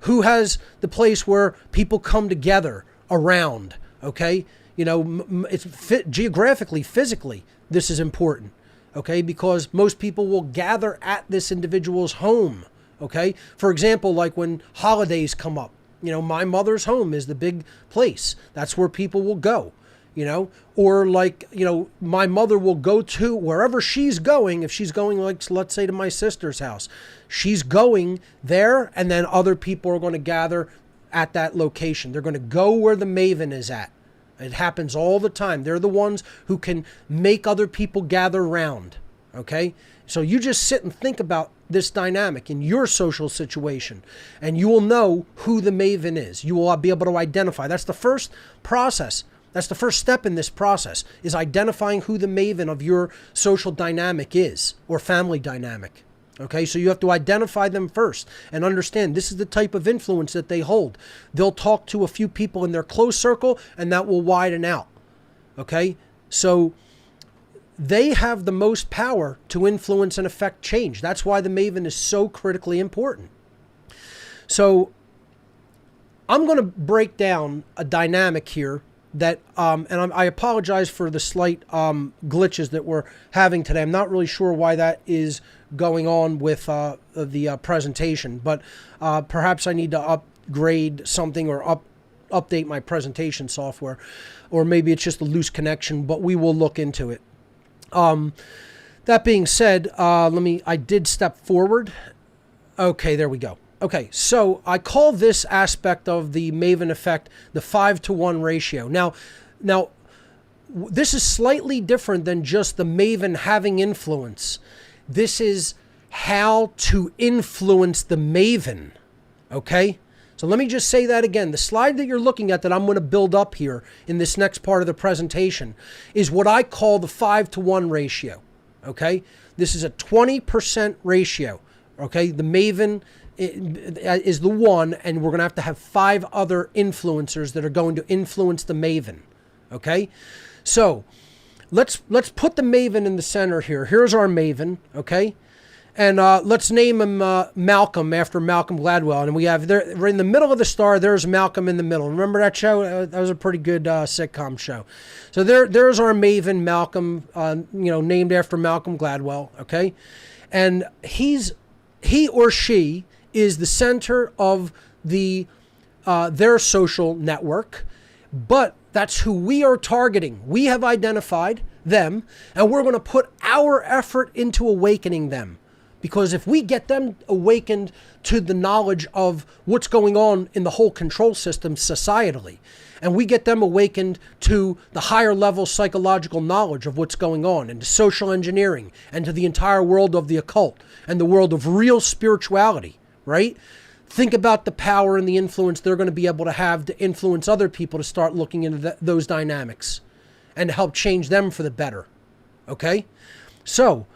Who has the place where people come together around? Okay? It's geographically, physically, this is important. Okay? Because most people will gather at this individual's home. Okay? For example, like when holidays come up, my mother's home is the big place. That's where people will go. or like, my mother will go to wherever she's going. If she's going, like, let's say to my sister's house, she's going there, and then other people are going to gather at that location. They're going to go where the maven is at. It happens all the time. They're the ones who can make other people gather round. Okay? So you just sit and think about this dynamic in your social situation, and you will know who the maven is. You will be able to identify. That's the first process. That's the first step in this process, is identifying who the maven of your social dynamic is, or family dynamic. Okay, so you have to identify them first and understand this is the type of influence that they hold. They'll talk to a few people in their close circle, and that will widen out. Okay, so they have the most power to influence and affect change. That's why the maven is so critically important. So I'm going to break down a dynamic here that, I apologize for the slight glitches that we're having today. I'm not really sure why that is going on with the presentation, but perhaps I need to upgrade something or update my presentation software, or maybe it's just a loose connection, but we will look into it. That being said, I did step forward. Okay, there we go. Okay, so I call this aspect of the maven effect the 5-to-1 ratio. Now, this is slightly different than just the maven having influence. This is how to influence the maven. Okay? So let me just say that again. The slide that you're looking at that I'm going to build up here in this next part of the presentation is what I call the 5-to-1 ratio. Okay? This is a 20% ratio. Okay? The maven is the one, and we're going to have 5 other influencers that are going to influence the maven. Okay? So let's put the maven in the center here. Here's our maven. Okay? And let's name him Malcolm, after Malcolm Gladwell. And we have there, right in the middle of the star, there's Malcolm in the middle. Remember that show? That was a pretty good sitcom show. So there's our maven, Malcolm, named after Malcolm Gladwell. Okay, and he or she is the center of their social network, but that's who we are targeting. We have identified them, and we're going to put our effort into awakening them. Because if we get them awakened to the knowledge of what's going on in the whole control system societally, and we get them awakened to the higher level psychological knowledge of what's going on, and to social engineering, and to the entire world of the occult, and the world of real spirituality, right? Think about the power and the influence they're going to be able to have to influence other people to start looking into those dynamics and to help change them for the better. Okay? So,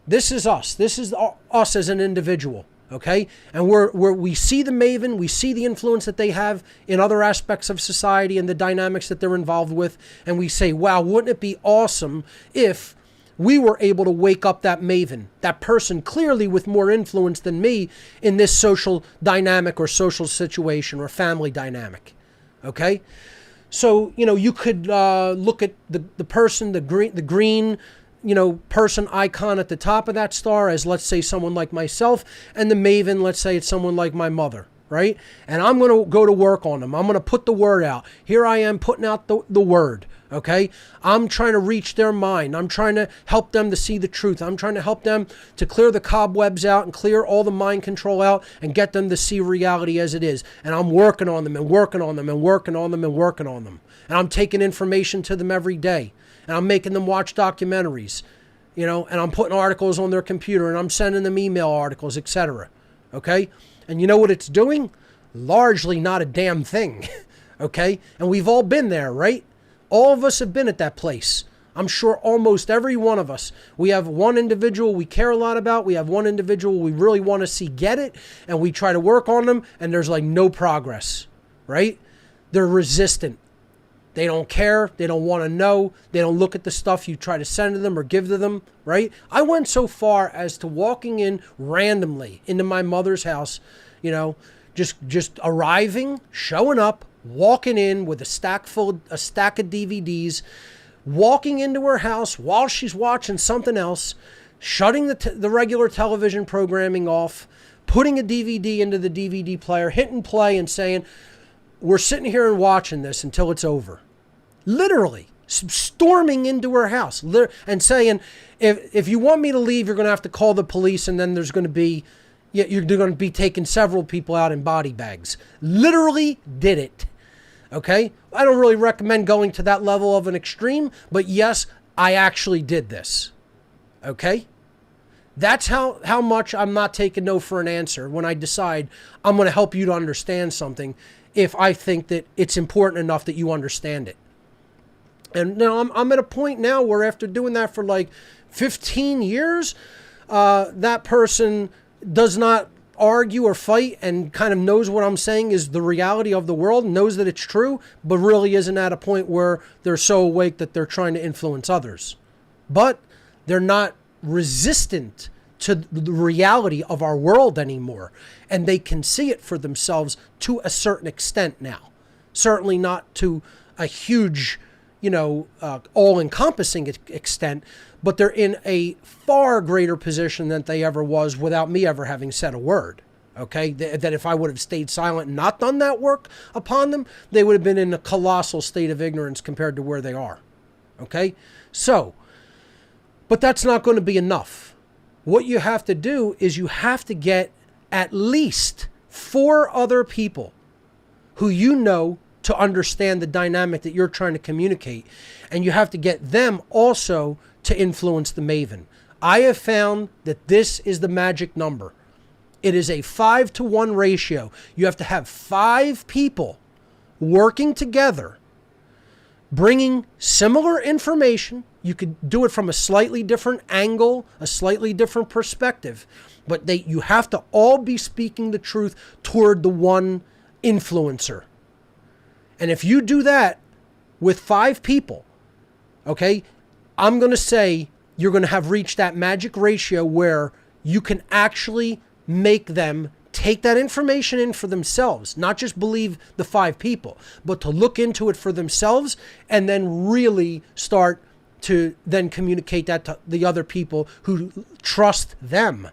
this is us. This is us as an individual, okay? And we see the maven, we see the influence that they have in other aspects of society and the dynamics that they're involved with, and we say, wow, wouldn't it be awesome if we were able to wake up that maven, that person clearly with more influence than me in this social dynamic or social situation or family dynamic, okay? So, you could look at the person, the green person icon at the top of that star as, let's say, someone like myself, and the maven, let's say it's someone like my mother, right? And I'm going to go to work on them. I'm going to put the word out. Here I am putting out the word, okay? I'm trying to reach their mind. I'm trying to help them to see the truth. I'm trying to help them to clear the cobwebs out and clear all the mind control out and get them to see reality as it is. And I'm working on them and working on them and working on them and working on them. And I'm taking information to them every day. And I'm making them watch documentaries, and I'm putting articles on their computer, and I'm sending them email articles, etc. Okay? And you know what it's doing? Largely not a damn thing. Okay? And we've all been there, right? All of us have been at that place. I'm sure almost every one of us. We have one individual we care a lot about. We have one individual we really want to see get it, and we try to work on them, and there's like no progress, right? They're resistant. They don't care. They don't want to know. They don't look at the stuff you try to send to them or give to them, right? I went so far as to walking in randomly into my mother's house, just arriving, showing up, walking in with a stack of DVDs, walking into her house while she's watching something else, shutting the regular television programming off, putting a DVD into the DVD player, hitting play and saying, we're sitting here and watching this until it's over. literally storming into her house and saying, if you want me to leave, you're going to have to call the police, and then there's going to be, you're going to be taking several people out in body bags. Literally did it. Okay? I don't really recommend going to that level of an extreme, but yes, I actually did this. Okay? That's how much I'm not taking no for an answer when I decide I'm going to help you to understand something if I think that it's important enough that you understand it. And now I'm at a point now where after doing that for like 15 years, that person does not argue or fight and kind of knows what I'm saying is the reality of the world, knows that it's true, but really isn't at a point where they're so awake that they're trying to influence others. But they're not resistant to the reality of our world anymore, and they can see it for themselves to a certain extent now. Certainly not to a huge, all-encompassing extent, but they're in a far greater position than they ever was without me ever having said a word. Okay, that if I would have stayed silent and not done that work upon them, they would have been in a colossal state of ignorance compared to where they are. Okay, so, but that's not going to be enough. What you have to do is you have to get at least 4 other people who you know to understand the dynamic that you're trying to communicate. And you have to get them also to influence the maven. I have found that this is the magic number. It is a 5-to-1 ratio. You have to have 5 people working together, bringing similar information. You could do it from a slightly different angle, a slightly different perspective, but you have to all be speaking the truth toward the one influencer. And if you do that with 5 people, okay, I'm going to say you're going to have reached that magic ratio where you can actually make them take that information in for themselves, not just believe the 5 people, but to look into it for themselves and then really start to then communicate that to the other people who trust them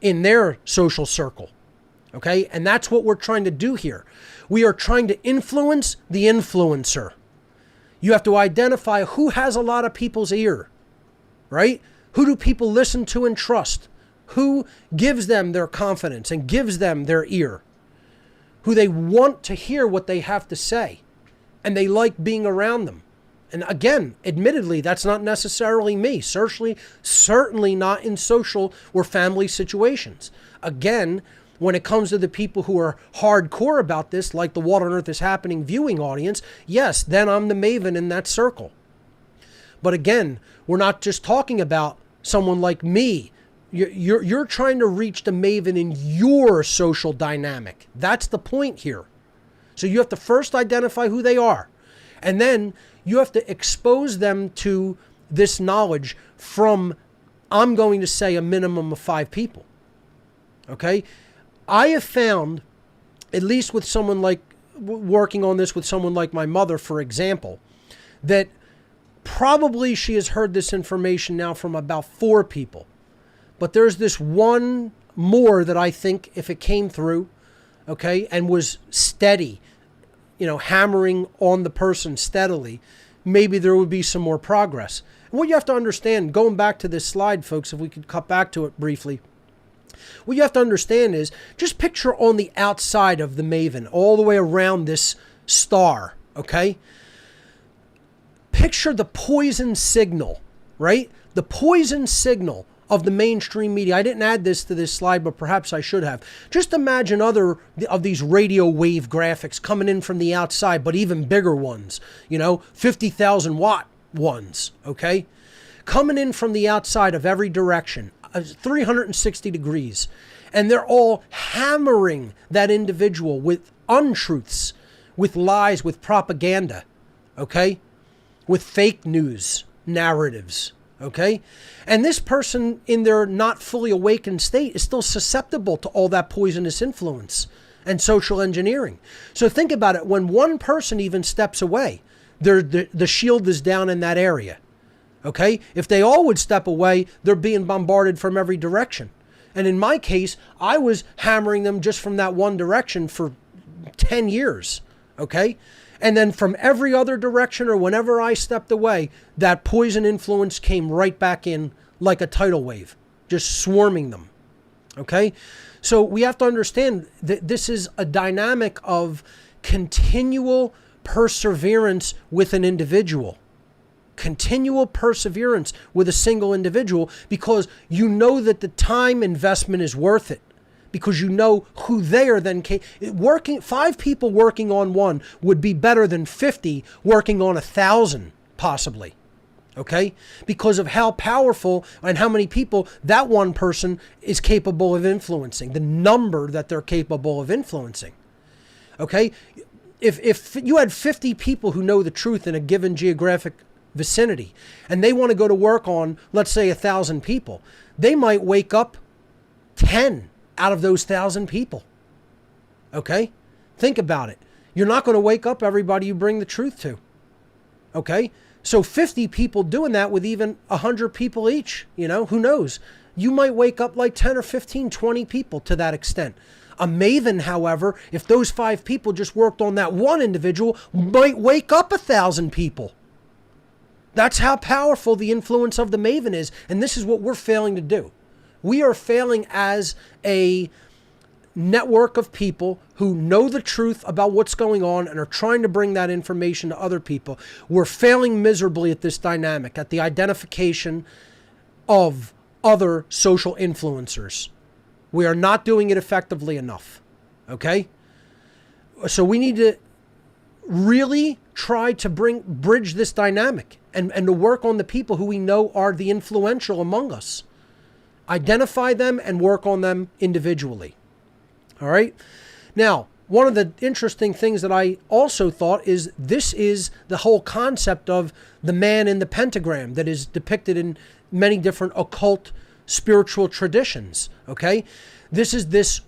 in their social circle. Okay? And that's what we're trying to do here. We are trying to influence the influencer. You have to identify who has a lot of people's ear, right? Who do people listen to and trust? Who gives them their confidence and gives them their ear? Who they want to hear what they have to say, and they like being around them. And again, admittedly, that's not necessarily me. Certainly not in social or family situations. Again, when it comes to the people who are hardcore about this, like the What on Earth is Happening viewing audience, yes, then I'm the maven in that circle. But again, we're not just talking about someone like me. You're trying to reach the maven in your social dynamic. That's the point here. So you have to first identify who they are. And then you have to expose them to this knowledge from, I'm going to say, a minimum of 5 people. Okay? I have found, at least with someone like, working on this with someone like my mother, for example, that probably she has heard this information now from about 4 people. But there's this one more that I think, if it came through, okay, and was steady, hammering on the person steadily, maybe there would be some more progress. And what you have to understand, going back to this slide, folks, if we could cut back to it briefly, what you have to understand is, just picture on the outside of the maven, all the way around this star, okay? Picture the poison signal, right? The poison signal of the mainstream media. I didn't add this to this slide, but perhaps I should have. Just imagine other of these radio wave graphics coming in from the outside, but even bigger ones, 50,000 watt ones, okay? Coming in from the outside of every direction, 360 degrees. And they're all hammering that individual with untruths, with lies, with propaganda, okay? With fake news narratives, okay? And this person in their not fully awakened state is still susceptible to all that poisonous influence and social engineering. So think about it. When one person even steps away, the shield is down in that area. Okay? If they all would step away, they're being bombarded from every direction. And in my case, I was hammering them just from that one direction for 10 years. Okay? And then from every other direction, or whenever I stepped away, that poison influence came right back in like a tidal wave, just swarming them. Okay? So we have to understand that this is a dynamic of continual perseverance with an individual. Continual perseverance with a single individual, because you know that the time investment is worth it. Because you know who they are then working. 5 people working on one would be better than 50 working on 1,000, possibly. Okay? Because of how powerful and how many people that one person is capable of influencing, the number that they're capable of influencing. Okay? If you had 50 people who know the truth in a given geographic vicinity, and they want to go to work on, let's say, 1,000 people, they might wake up 10 out of those 1,000 people. Okay? Think about it. You're not going to wake up everybody you bring the truth to. Okay? So 50 people doing that with even 100 people each, who knows? You might wake up like 10 or 15, 20 people to that extent. A maven, however, if those 5 people just worked on that one individual, might wake up 1,000 people. That's how powerful the influence of the maven is. And this is what we're failing to do. We are failing as a network of people who know the truth about what's going on and are trying to bring that information to other people. We're failing miserably at this dynamic, at the identification of other social influencers. We are not doing it effectively enough. Okay? So we need to really try to bridge this dynamic and to work on the people who we know are the influential among us. Identify them and work on them individually. All right? Now, one of the interesting things that I also thought is this is the whole concept of the man in the pentagram that is depicted in many different occult spiritual traditions. Okay? This is this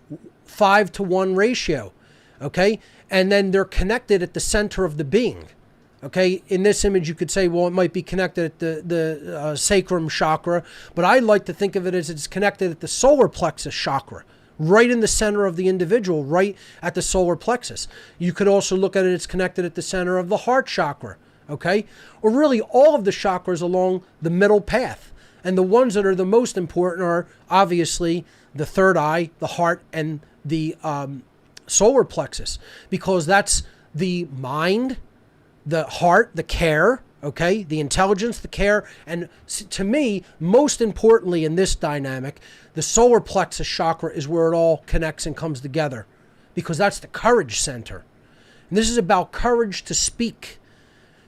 5-to-1 ratio. Okay? And then they're connected at the center of the being. Okay, in this image, you could say, well, it might be connected at the sacrum chakra, but I like to think of it as it's connected at the solar plexus chakra, right in the center of the individual, right at the solar plexus. You could also look at it as connected at the center of the heart chakra, okay? Or really all of the chakras along the middle path. And the ones that are the most important are obviously the third eye, the heart, and the solar plexus, because that's the mind, the heart, the care, okay, the intelligence, the care, and to me, most importantly in this dynamic, the solar plexus chakra is where it all connects and comes together, because that's the courage center. And this is about courage to speak.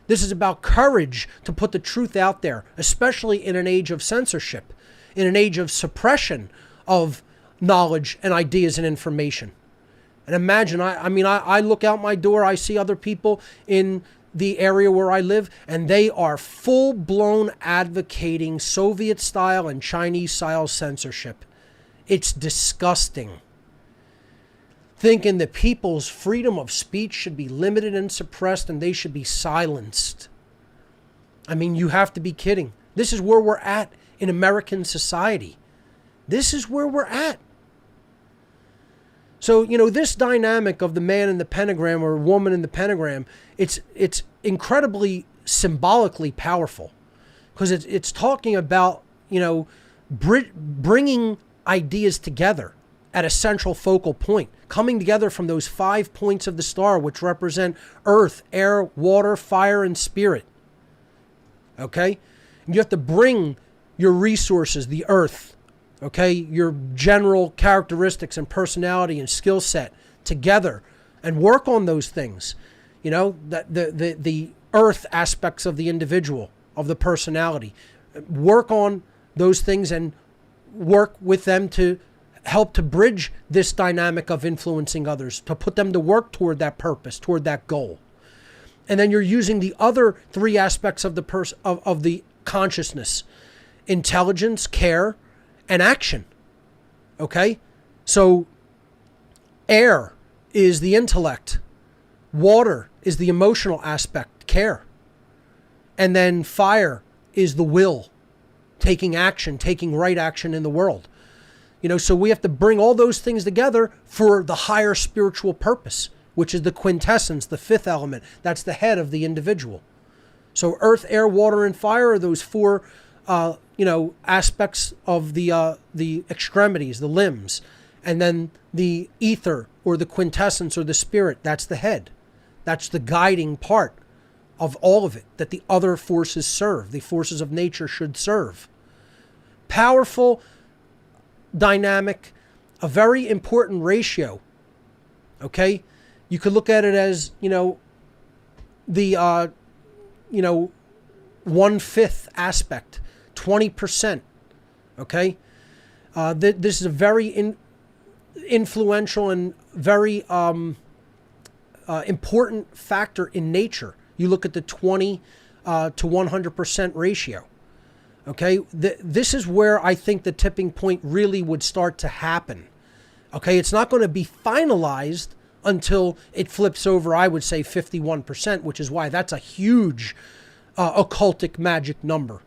This is about courage to put the truth out there, especially in an age of censorship, in an age of suppression of knowledge and ideas and information. And imagine, I look out my door, I see other people in the area where I live, and they are full-blown advocating Soviet-style and Chinese-style censorship. It's disgusting. Thinking that people's freedom of speech should be limited and suppressed and they should be silenced. I mean, you have to be kidding. This is where we're at in American society. This is where we're at. So, this dynamic of the man in the pentagram or woman in the pentagram, it's incredibly symbolically powerful, because it's talking about, bringing ideas together at a central focal point, coming together from those 5 points of the star, which represent earth, air, water, fire, and spirit. Okay? And you have to bring your resources, the earth, okay, your general characteristics and personality and skill set together and work on those things. The earth aspects of the individual, of the personality. Work on those things and work with them to help to bridge this dynamic of influencing others, to put them to work toward that purpose, toward that goal. And then you're using the other 3 aspects of the of the consciousness: intelligence, care, and action. Okay? So air is the intellect. Water is the emotional aspect, care. And then fire is the will, taking action, taking right action in the world. So we have to bring all those things together for the higher spiritual purpose. which is the quintessence, the fifth element. That's the head of the individual. So earth, air, water, and fire are those four, aspects of the extremities, the limbs. And then the ether, or the quintessence, or the spirit, that's the head. That's the guiding part of all of it, that the other forces serve. The forces of nature should serve. Powerful, dynamic, a very important ratio. Okay? You could look at it as, the 1/5 aspect, 20%. Okay? This is a very influential and very important factor in nature. You look at the 20 to 100% ratio. Okay, this is where I think the tipping point really would start to happen. Okay, it's not going to be finalized until it flips over, I would say, 51%, which is why that's a huge occultic magic number,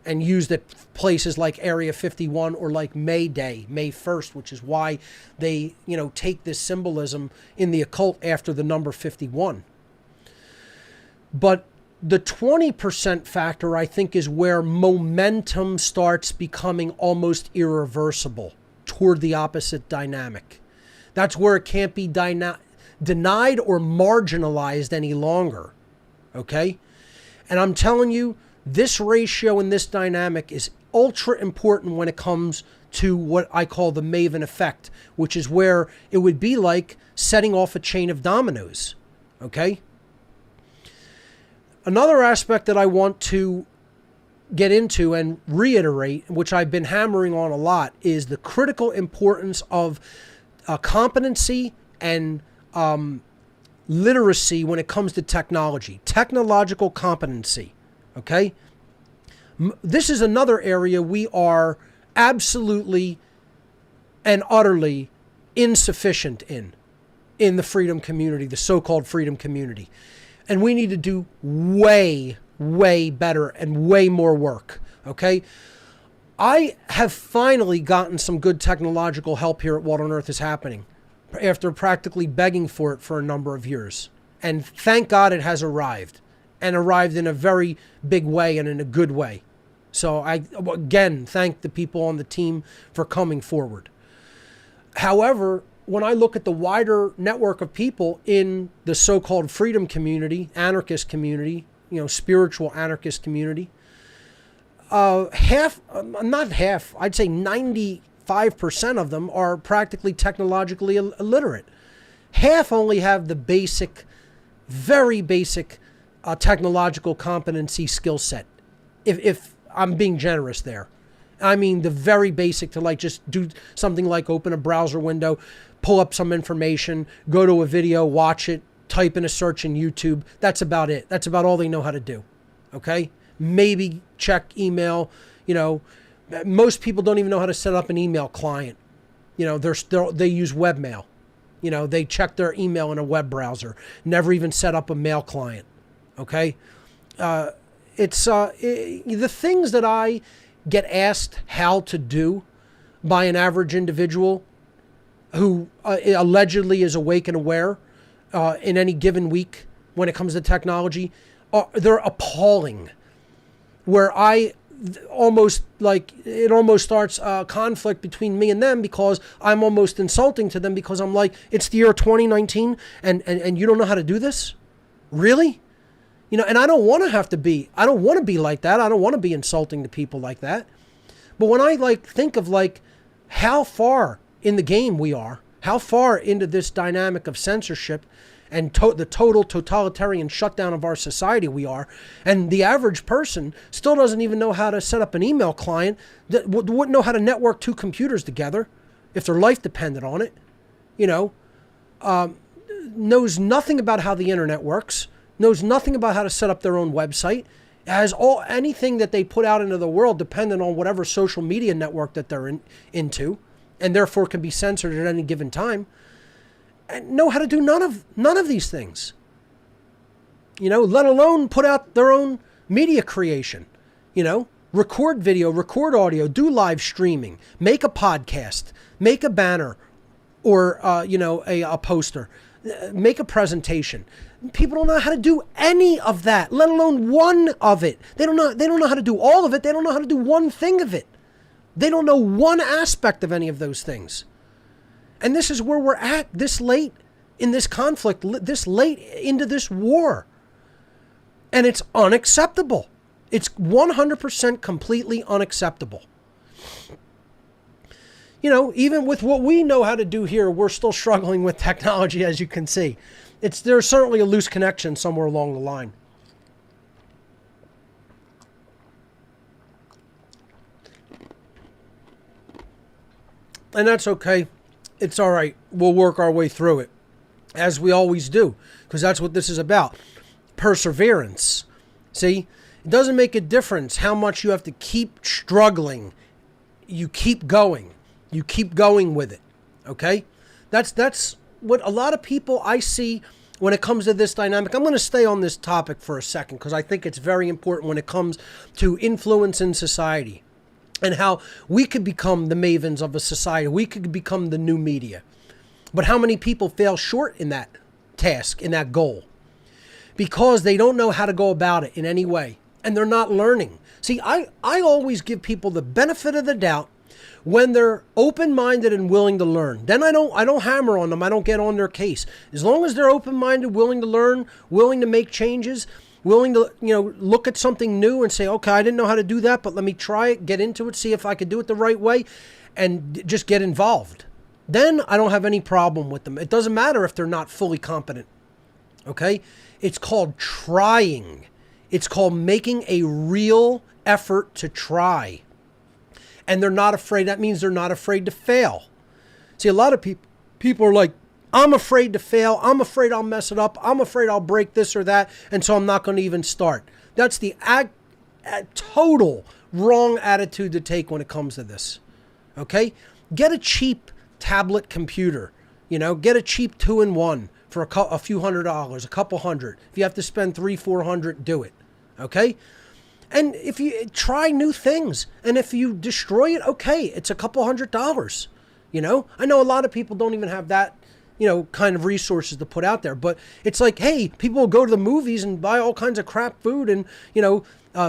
and used at places like Area 51 or like May Day, May 1st, which is why they, take this symbolism in the occult after the number 51. But the 20% factor, I think, is where momentum starts becoming almost irreversible toward the opposite dynamic. That's where it can't be denied or marginalized any longer. Okay? And I'm telling you, this ratio and this dynamic is ultra important when it comes to what I call the Maven effect, which is where it would be like setting off a chain of dominoes. Okay? Another aspect that I want to get into and reiterate, which I've been hammering on a lot, is the critical importance of competency and literacy when it comes to technology. Technological competency. Okay? This is another area we are absolutely and utterly insufficient in the freedom community, the so-called freedom community. And we need to do way, way better and way more work, okay? I have finally gotten some good technological help here at What on Earth is Happening after practically begging for it for a number of years. And thank God it has arrived, and arrived in a very big way and in a good way. So I, again, thank the people on the team for coming forward. However, when I look at the wider network of people in the so-called freedom community, anarchist community, spiritual anarchist community, not half, I'd say 95% of them are practically technologically illiterate. Half only have the basic, very basic technological competency skill set. If I'm being generous there. I mean the very basic, to just do something like open a browser window, pull up some information, go to a video, watch it, type in a search in YouTube. That's about it. That's about all they know how to do. Okay? Maybe check email. Most people don't even know how to set up an email client. They use webmail. They check their email in a web browser. Never even set up a mail client. Okay? It's the things that I get asked how to do by an average individual who allegedly is awake and aware in any given week when it comes to technology, they're appalling. Where it almost starts a conflict between me and them, because I'm almost insulting to them, because I'm like, it's the year 2019 and you don't know how to do this? Really? And I don't want to be like that. I don't want to be insulting to people like that. But when I think of how far in the game we are, how far into this dynamic of censorship and the total totalitarian shutdown of our society we are, and the average person still doesn't even know how to set up an email client, that wouldn't know how to network two computers together if their life depended on it, knows nothing about how the internet works, knows nothing about how to set up their own website, has anything that they put out into the world dependent on whatever social media network that they're into, and therefore can be censored at any given time, and know how to do none of these things. Let alone put out their own media creation. Record video, record audio, do live streaming, make a podcast, make a banner, or a poster. make a presentation. People don't know how to do any of that, let alone one of it. They don't know how to do all of it. They don't know how to do one thing of it. They don't know one aspect of any of those things. And this is where we're at this late in this conflict, this late into this war. And it's unacceptable. It's 100% completely unacceptable. You know, even with what we know how to do here, we're still struggling with technology, as you can see. There's certainly a loose connection somewhere along the line. And that's okay. It's all right. We'll work our way through it, as we always do, because that's what this is about. Perseverance. See, it doesn't make a difference how much you have to keep struggling. You keep going. You keep going with it. Okay? That's what a lot of people I see when it comes to this dynamic. I'm going to stay on this topic for a second because I think it's very important when it comes to influence in society and how we could become the mavens of a society. We could become the new media. But how many people fail short in that task, in that goal? Because they don't know how to go about it in any way. And they're not learning. See, I always give people the benefit of the doubt when they're open-minded and willing to learn. Then I don't hammer on them. I don't get on their case. As long as they're open-minded, willing to learn, willing to make changes, willing to, look at something new and say, okay, I didn't know how to do that, but let me try it, get into it, see if I could do it the right way, and just get involved. Then I don't have any problem with them. It doesn't matter if they're not fully competent. Okay? It's called trying. It's called making a real effort to try. And they're not afraid. That means they're not afraid to fail. See, a lot of people are like, I'm afraid to fail. I'm afraid I'll mess it up. I'm afraid I'll break this or that. And so I'm not going to even start. That's the total wrong attitude to take when it comes to this. Okay? Get a cheap tablet computer. Get a cheap 2-in-1 for a few $100s, a couple $100. If you have to spend $300-400, do it. Okay? And if you try new things, and if you destroy it, okay, it's a couple $100. I know a lot of people don't even have that, kind of resources to put out there. But it's like, hey, people will go to the movies and buy all kinds of crap food and,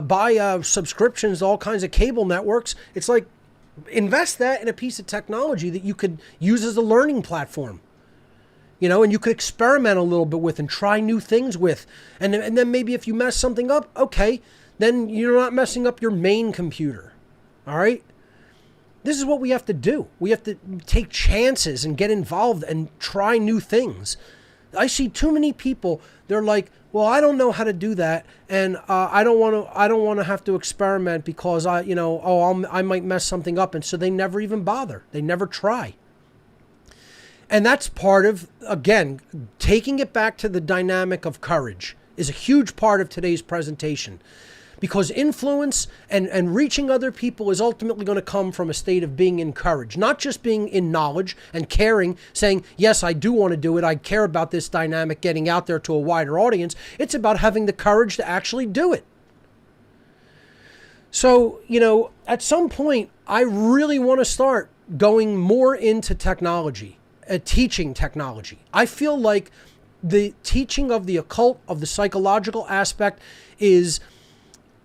buy subscriptions to all kinds of cable networks. It's like, invest that in a piece of technology that you could use as a learning platform. And you could experiment a little bit with and try new things with. And then maybe if you mess something up, okay, then you're not messing up your main computer. All right? This is what we have to do. We have to take chances and get involved and try new things. I see too many people, they're like, well, I don't know how to do that, and I don't want to have to experiment because I might mess something up, and so they never even bother. They never try. And that's part of, again, taking it back to the dynamic of courage is a huge part of today's presentation. Because influence and reaching other people is ultimately going to come from a state of being encouraged, not just being in knowledge and caring, saying, yes, I do want to do it. I care about this dynamic getting out there to a wider audience. It's about having the courage to actually do it. So, at some point, I really want to start going more into technology, teaching technology. I feel like the teaching of the occult, of the psychological aspect is...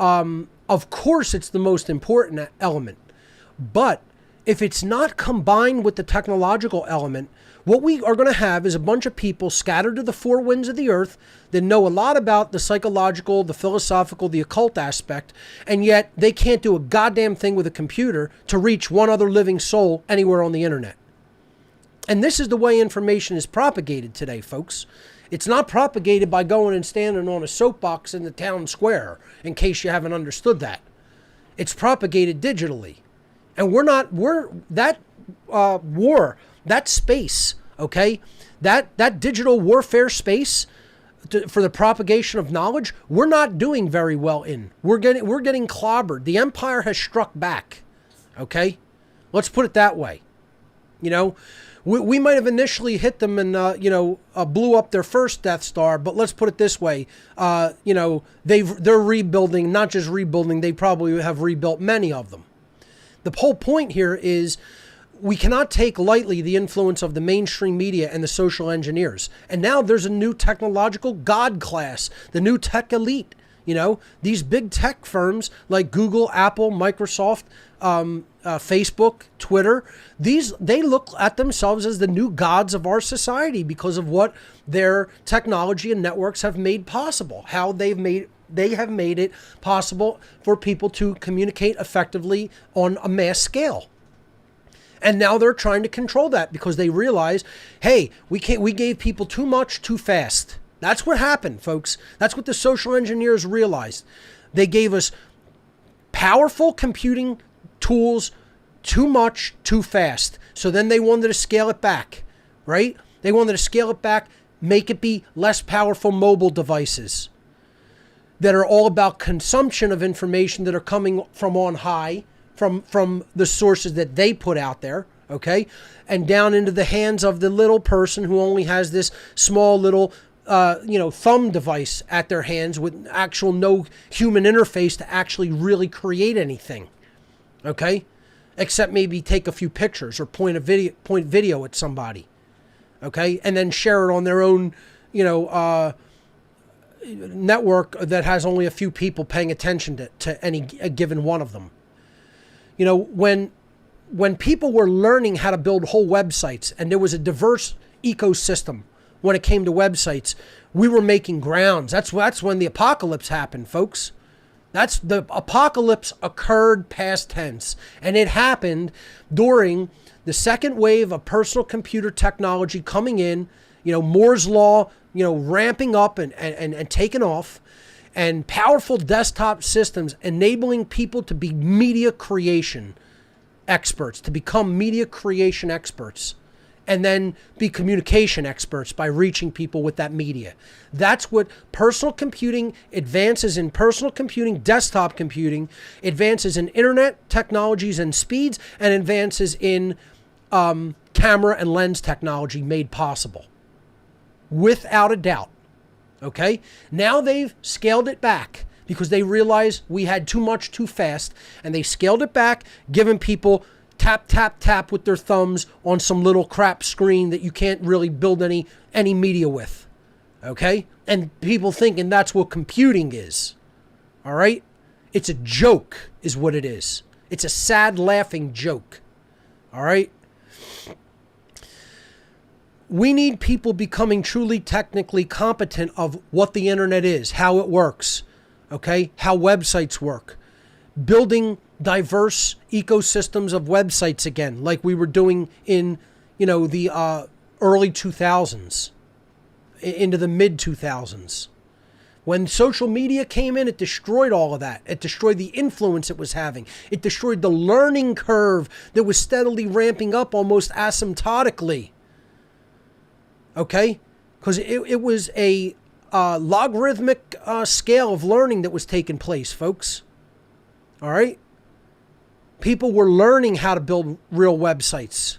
of course, it's the most important element. But if it's not combined with the technological element, what we are going to have is a bunch of people scattered to the four winds of the earth that know a lot about the psychological, the philosophical, the occult aspect, and yet they can't do a goddamn thing with a computer to reach one other living soul anywhere on the internet. And this is the way information is propagated today, folks. It's not propagated by going and standing on a soapbox in the town square, in case you haven't understood that. It's propagated digitally. And that war, that space, okay, that digital warfare space for the propagation of knowledge, we're not doing very well in. We're getting clobbered. The empire has struck back, okay? Let's put it that way. We might have initially hit them and, blew up their first Death Star, but let's put it this way. They're rebuilding, not just rebuilding, they probably have rebuilt many of them. The whole point here is we cannot take lightly the influence of the mainstream media and the social engineers. And now there's a new technological god class, the new tech elite. You know, these big tech firms like Google, Apple, Microsoft, Facebook, Twitter, they look at themselves as the new gods of our society because of what their technology and networks have made possible, how they have made it possible for people to communicate effectively on a mass scale. And now they're trying to control that because they realize, hey, we gave people too much too fast. That's what happened, folks. That's what the social engineers realized. They gave us powerful computing tools too much too fast. So then they wanted to scale it back, right? They wanted to scale it back, make it be less powerful mobile devices that are all about consumption of information that are coming from on high, from the sources that they put out there, okay? And down into the hands of the little person who only has this small little thumb device at their hands with actual no human interface to actually really create anything, okay? Except maybe take a few pictures or point video at somebody, okay? And then share it on their own, network that has only a few people paying attention to any given one of them. You know, when people were learning how to build whole websites and there was a diverse ecosystem when it came to websites, we were making grounds. That's when the apocalypse happened, folks. The apocalypse occurred past tense, and it happened during the second wave of personal computer technology coming in, Moore's Law, ramping up and taking off, and powerful desktop systems enabling people to be media creation experts, to become media creation experts, and then be communication experts by reaching people with that media. That's what personal computing, advances in personal computing, desktop computing, advances in internet technologies and speeds, and advances in camera and lens technology made possible. Without a doubt. Okay? Now they've scaled it back because they realized we had too much too fast, and they scaled it back, giving people tap, tap, tap with their thumbs on some little crap screen that you can't really build any media with. Okay? And people thinking that's what computing is. All right? It's a joke is what it is. It's a sad, laughing joke. All right? We need people becoming truly technically competent of what the internet is, how it works, okay? How websites work. Building diverse ecosystems of websites again, like we were doing in, the early 2000s, into the mid 2000s. When social media came in, it destroyed all of that. It destroyed the influence it was having. It destroyed the learning curve that was steadily ramping up almost asymptotically. Okay? Because it was a logarithmic scale of learning that was taking place, folks. All right? People were learning how to build real websites.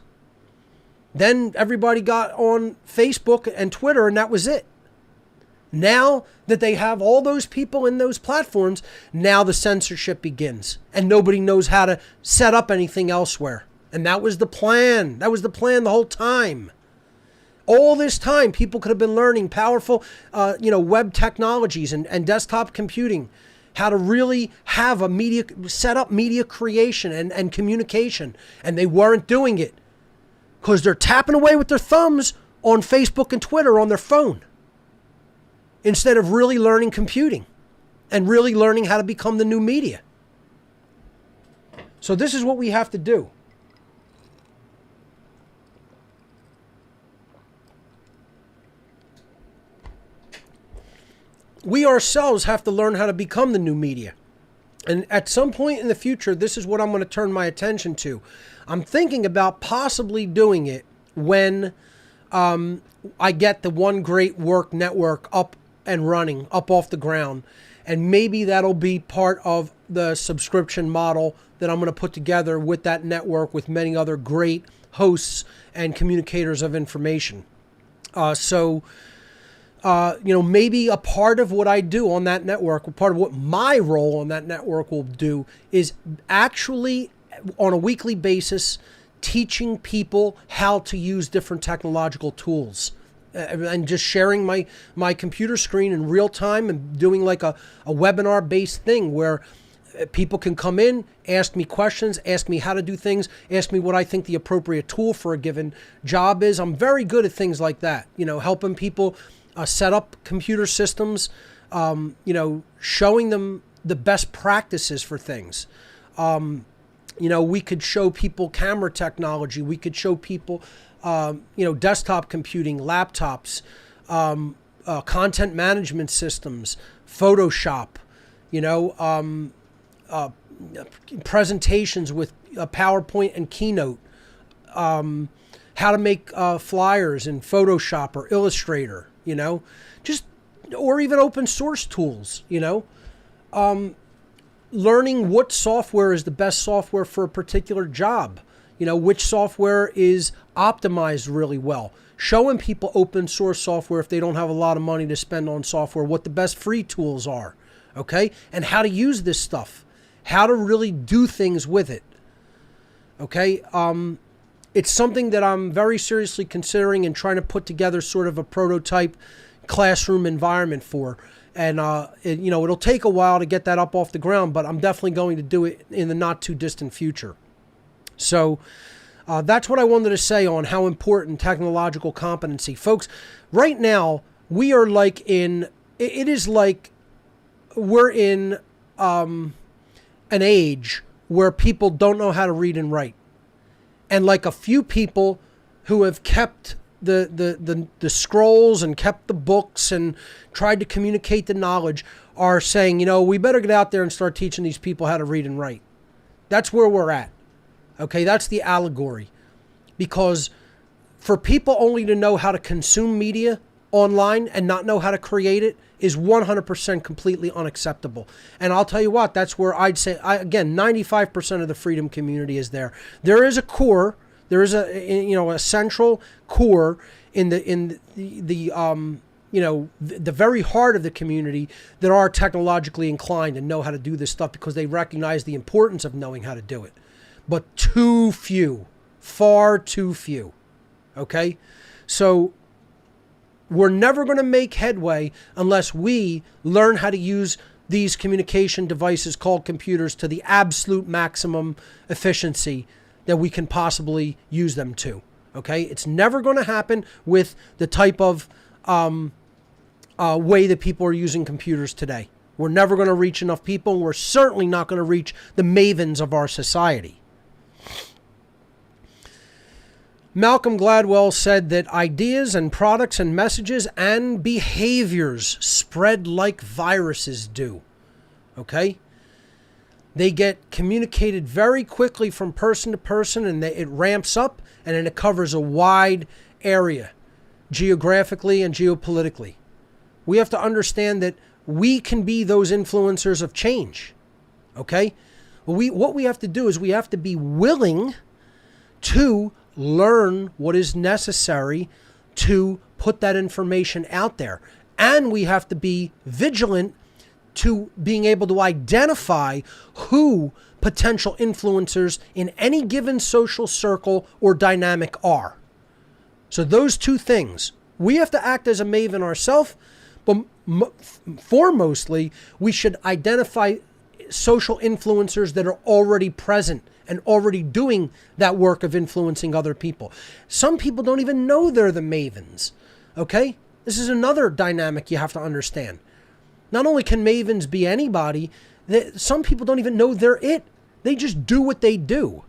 Then everybody got on Facebook and Twitter, and that was it. Now that they have all those people in those platforms, now the censorship begins. And nobody knows how to set up anything elsewhere. And that was the plan. That was the plan the whole time. All this time, people could have been learning powerful, web technologies and desktop computing, how to really have set up media creation and communication. And they weren't doing it because they're tapping away with their thumbs on Facebook and Twitter on their phone instead of really learning computing and really learning how to become the new media. So this is what we have to do. We ourselves have to learn how to become the new media. And at some point in the future, this is what I'm going to turn my attention to. I'm thinking about possibly doing it when I get the One Great Work Network up and running, up off the ground. And maybe that'll be part of the subscription model that I'm going to put together with that network with many other great hosts and communicators of information. Maybe a part of what I do on that network, part of what my role on that network will do is actually on a weekly basis teaching people how to use different technological tools. And just sharing my computer screen in real time and doing like a webinar based thing where people can come in, ask me questions, ask me how to do things, ask me what I think the appropriate tool for a given job is. I'm very good at things like that, helping people set up computer systems, showing them the best practices for things. We could show people camera technology. We could show people desktop computing, laptops, content management systems, Photoshop, presentations with PowerPoint and Keynote, how to make flyers in Photoshop or Illustrator, or even open source tools, learning what software is the best software for a particular job. Which software is optimized really well. Showing people open source software if they don't have a lot of money to spend on software, what the best free tools are, okay? And how to use this stuff, how to really do things with it, okay? It's something that I'm very seriously considering and trying to put together sort of a prototype classroom environment for. And, it'll take a while to get that up off the ground, but I'm definitely going to do it in the not too distant future. So that's what I wanted to say on how important technological competency. Folks, right now, we are we're in an age where people don't know how to read and write. And like a few people who have kept the scrolls and kept the books and tried to communicate the knowledge are saying, we better get out there and start teaching these people how to read and write. That's where we're at. Okay, that's the allegory. Because for people only to know how to consume media online and not know how to create it is 100% completely unacceptable. And I'll tell you what, that's where I'd say, again, 95% of the freedom community is there. There is a core, there is a central core in the very heart of the community that are technologically inclined and know how to do this stuff because they recognize the importance of knowing how to do it. But too few, far too few, okay? So we're never going to make headway unless we learn how to use these communication devices called computers to the absolute maximum efficiency that we can possibly use them to, okay? It's never going to happen with the type of way that people are using computers today. We're never going to reach enough people, and we're certainly not going to reach the mavens of our society. Malcolm Gladwell said that ideas and products and messages and behaviors spread like viruses do. Okay? They get communicated very quickly from person to person, and it ramps up, and then it covers a wide area, geographically and geopolitically. We have to understand that we can be those influencers of change. Okay? What we have to do is we have to be willing to learn what is necessary to put that information out there. And we have to be vigilant to being able to identify who potential influencers in any given social circle or dynamic are. So those two things, we have to act as a maven ourselves, but foremostly, we should identify social influencers that are already present and already doing that work of influencing other people. Some people don't even know they're the mavens, okay? This is another dynamic you have to understand. Not only can mavens be anybody, some people don't even know they're it. They just do what they do.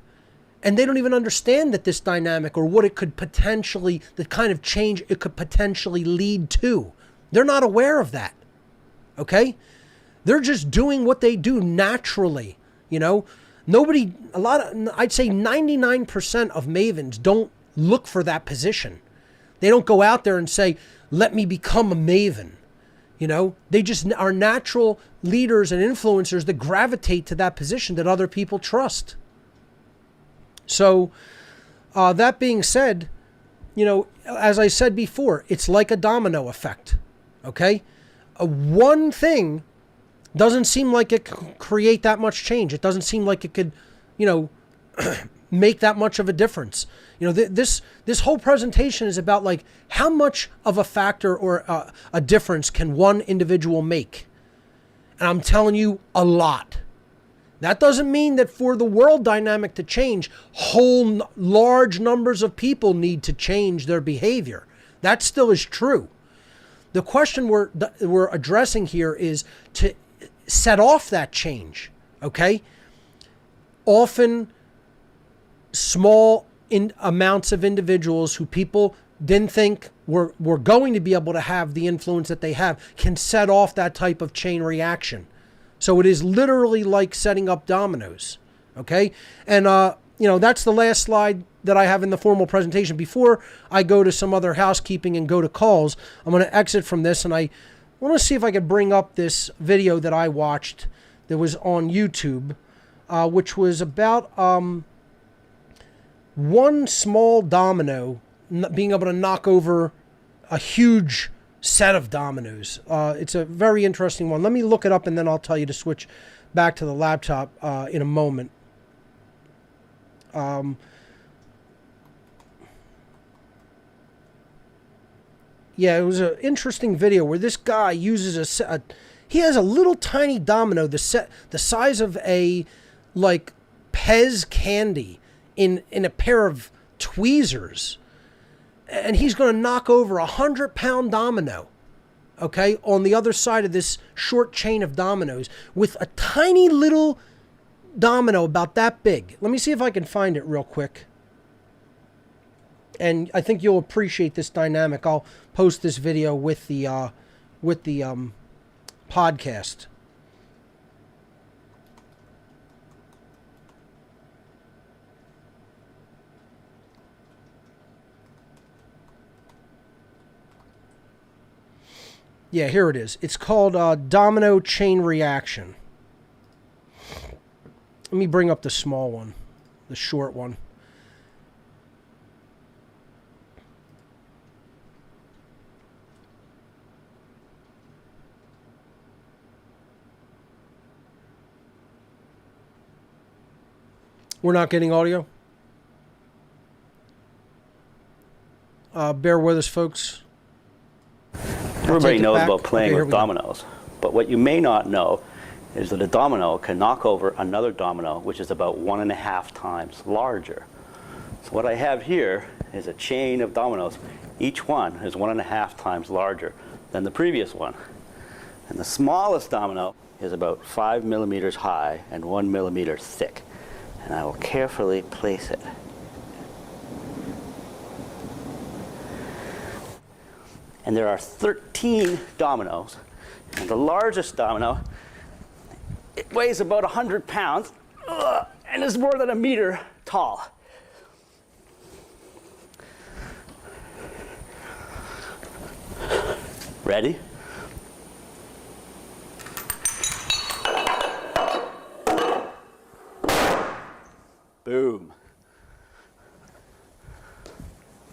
And they don't even understand that this dynamic or what it could potentially, the kind of change it could potentially lead to. They're not aware of that, okay? They're just doing what they do naturally, I'd say 99% of mavens don't look for that position. They don't go out there and say, let me become a maven. They just are natural leaders and influencers that gravitate to that position that other people trust. So that being said, as I said before, it's like a domino effect, okay? One thing doesn't seem like it could create that much change. It doesn't seem like it could, make that much of a difference. You know, this whole presentation is about like how much of a factor or a difference can one individual make. And I'm telling you, a lot. That doesn't mean that for the world dynamic to change, large numbers of people need to change their behavior. That still is true. The question we're addressing here is to set off that change, okay? Often small amounts of individuals who people didn't think were going to be able to have the influence that they have can set off that type of chain reaction. So it is literally like setting up dominoes, okay? And, you know, that's the last slide that I have in the formal presentation. Before I go to some other housekeeping and go to calls, I'm going to exit from this, and I want to see if I could bring up this video that I watched that was on YouTube, which was about one small domino being able to knock over a huge set of dominoes. It's a very interesting one. Let me look it up, and then I'll tell you to switch back to the laptop in a moment. Yeah, it was an interesting video where this guy uses he has a little tiny domino the size of a like Pez candy in a pair of tweezers, and he's going to knock over 100-pound domino, okay, on the other side of this short chain of dominoes with a tiny little domino about that big. Let me see if I can find it real quick. And I think you'll appreciate this dynamic. I'll post this video with the podcast. Yeah, here it is. It's called Domino Chain Reaction. Let me bring up the small one, the short one. We're not getting audio? Bear with us, folks. Everybody knows about playing with dominoes, but what you may not know is that a domino can knock over another domino, which is about 1.5 times larger. So what I have here is a chain of dominoes. Each one is 1.5 times larger than the previous one. And the smallest domino is about 5 millimeters high and 1 millimeter thick. And I will carefully place it. And there are 13 dominoes. And the largest domino, it weighs about 100 pounds and is more than 1 meter tall. Ready? Boom.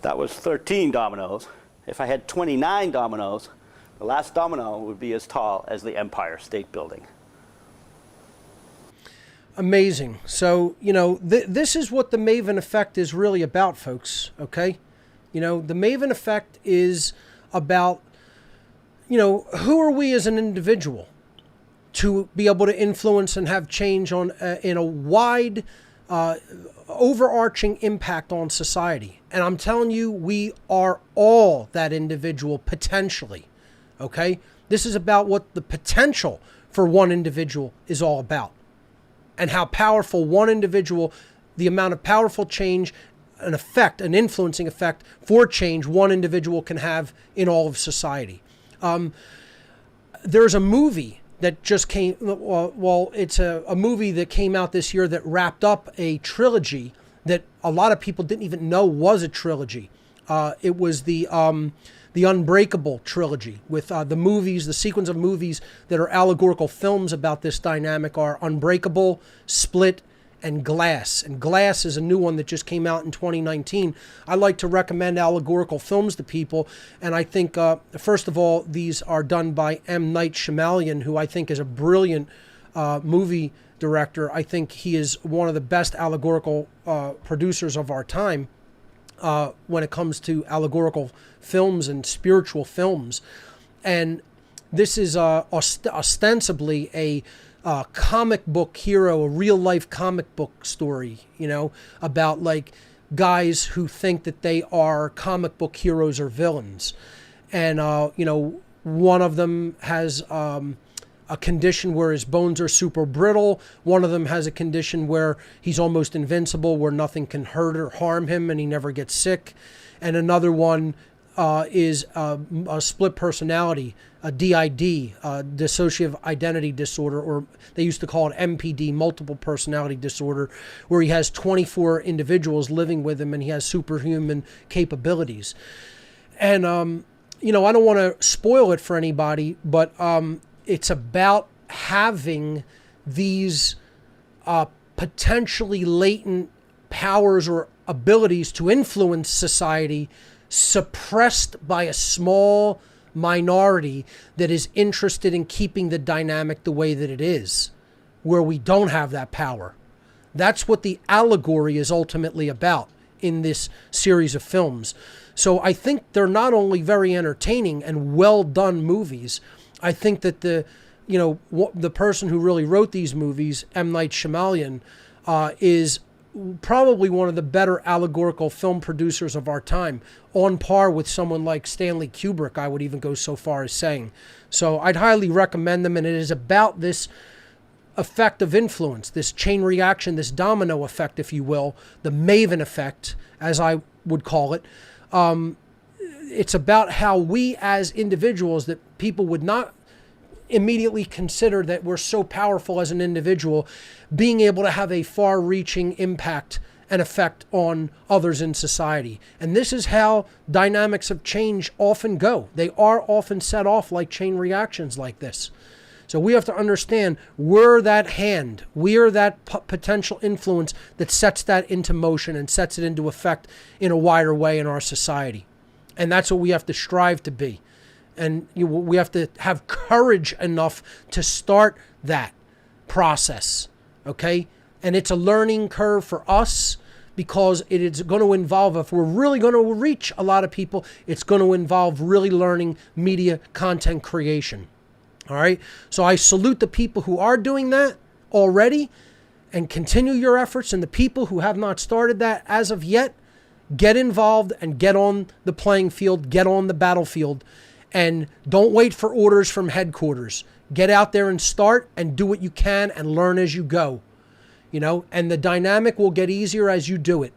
That was 13 dominoes. If I had 29 dominoes, the last domino would be as tall as the Empire State Building. Amazing. So, you know, this is what the Maven effect is really about, folks, okay? You know, the Maven effect is about, you know, who are we as an individual to be able to influence and have change on in a wide overarching impact on society. And I'm telling you, we are all that individual potentially, okay? This is about what the potential for one individual is all about, and how powerful one individual, the amount of powerful change, an effect, an influencing effect for change one individual can have in all of society. There's a movie that just came, well, it's a movie that came out this year that wrapped up a trilogy that a lot of people didn't even know was a trilogy. It was the Unbreakable trilogy with the movies, the sequence of movies that are allegorical films about this dynamic are Unbreakable, Split, and Glass. And Glass is a new one that just came out in 2019. I like to recommend allegorical films to people, and I think, first of all, these are done by M. Night Shyamalan, who I think is a brilliant movie director. I think he is one of the best allegorical producers of our time when it comes to allegorical films and spiritual films. And this is ostensibly a comic book hero, a real life comic book story, you know, about like guys who think that they are comic book heroes or villains. And, you know, one of them has a condition where his bones are super brittle. One of them has a condition where he's almost invincible, where nothing can hurt or harm him and he never gets sick. And another one is a split personality, a DID, dissociative identity disorder, or they used to call it MPD, multiple personality disorder, where he has 24 individuals living with him and he has superhuman capabilities. And, you know, I don't want to spoil it for anybody, but it's about having these potentially latent powers or abilities to influence society suppressed by a small minority that is interested in keeping the dynamic the way that it is, where we don't have that power. That's what the allegory is ultimately about in this series of films. So I think they're not only very entertaining and well done movies, I think that the person who really wrote these movies, M. Night Shyamalan, is probably one of the better allegorical film producers of our time, on par with someone like Stanley Kubrick, I would even go so far as saying. So I'd highly recommend them, and it is about this effect of influence, this chain reaction, this domino effect, if you will, the Maven effect, as I would call it. It's about how we as individuals, that people would not immediately consider that we're so powerful as an individual, being able to have a far-reaching impact and effect on others in society. And this is how dynamics of change often go. They are often set off like chain reactions like this. So we have to understand we're that hand, we're that potential influence that sets that into motion and sets it into effect in a wider way in our society. And that's what we have to strive to be. And we have to have courage enough to start that process, okay? And it's a learning curve for us, because it is going to involve, if we're really going to reach a lot of people, it's going to involve really learning media content creation. All right? So I salute the people who are doing that already, and continue your efforts. And the people who have not started that as of yet, get involved and get on the playing field, get on the battlefield, and don't wait for orders from headquarters. Get out there and start and do what you can and learn as you go. You know, and the dynamic will get easier as you do it.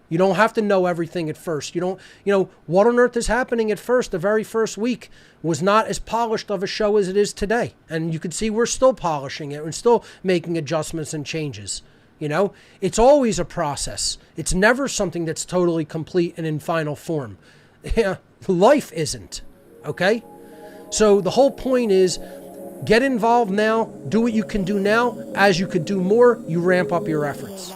You don't have to know everything at first. What on earth is happening at first, the very first week, was not as polished of a show as it is today. And you can see we're still polishing it and still making adjustments and changes. You know, it's always a process. It's never something that's totally complete and in final form. Yeah, life isn't. Okay? So the whole point is, get involved now, do what you can do now. As you could do more, you ramp up your efforts.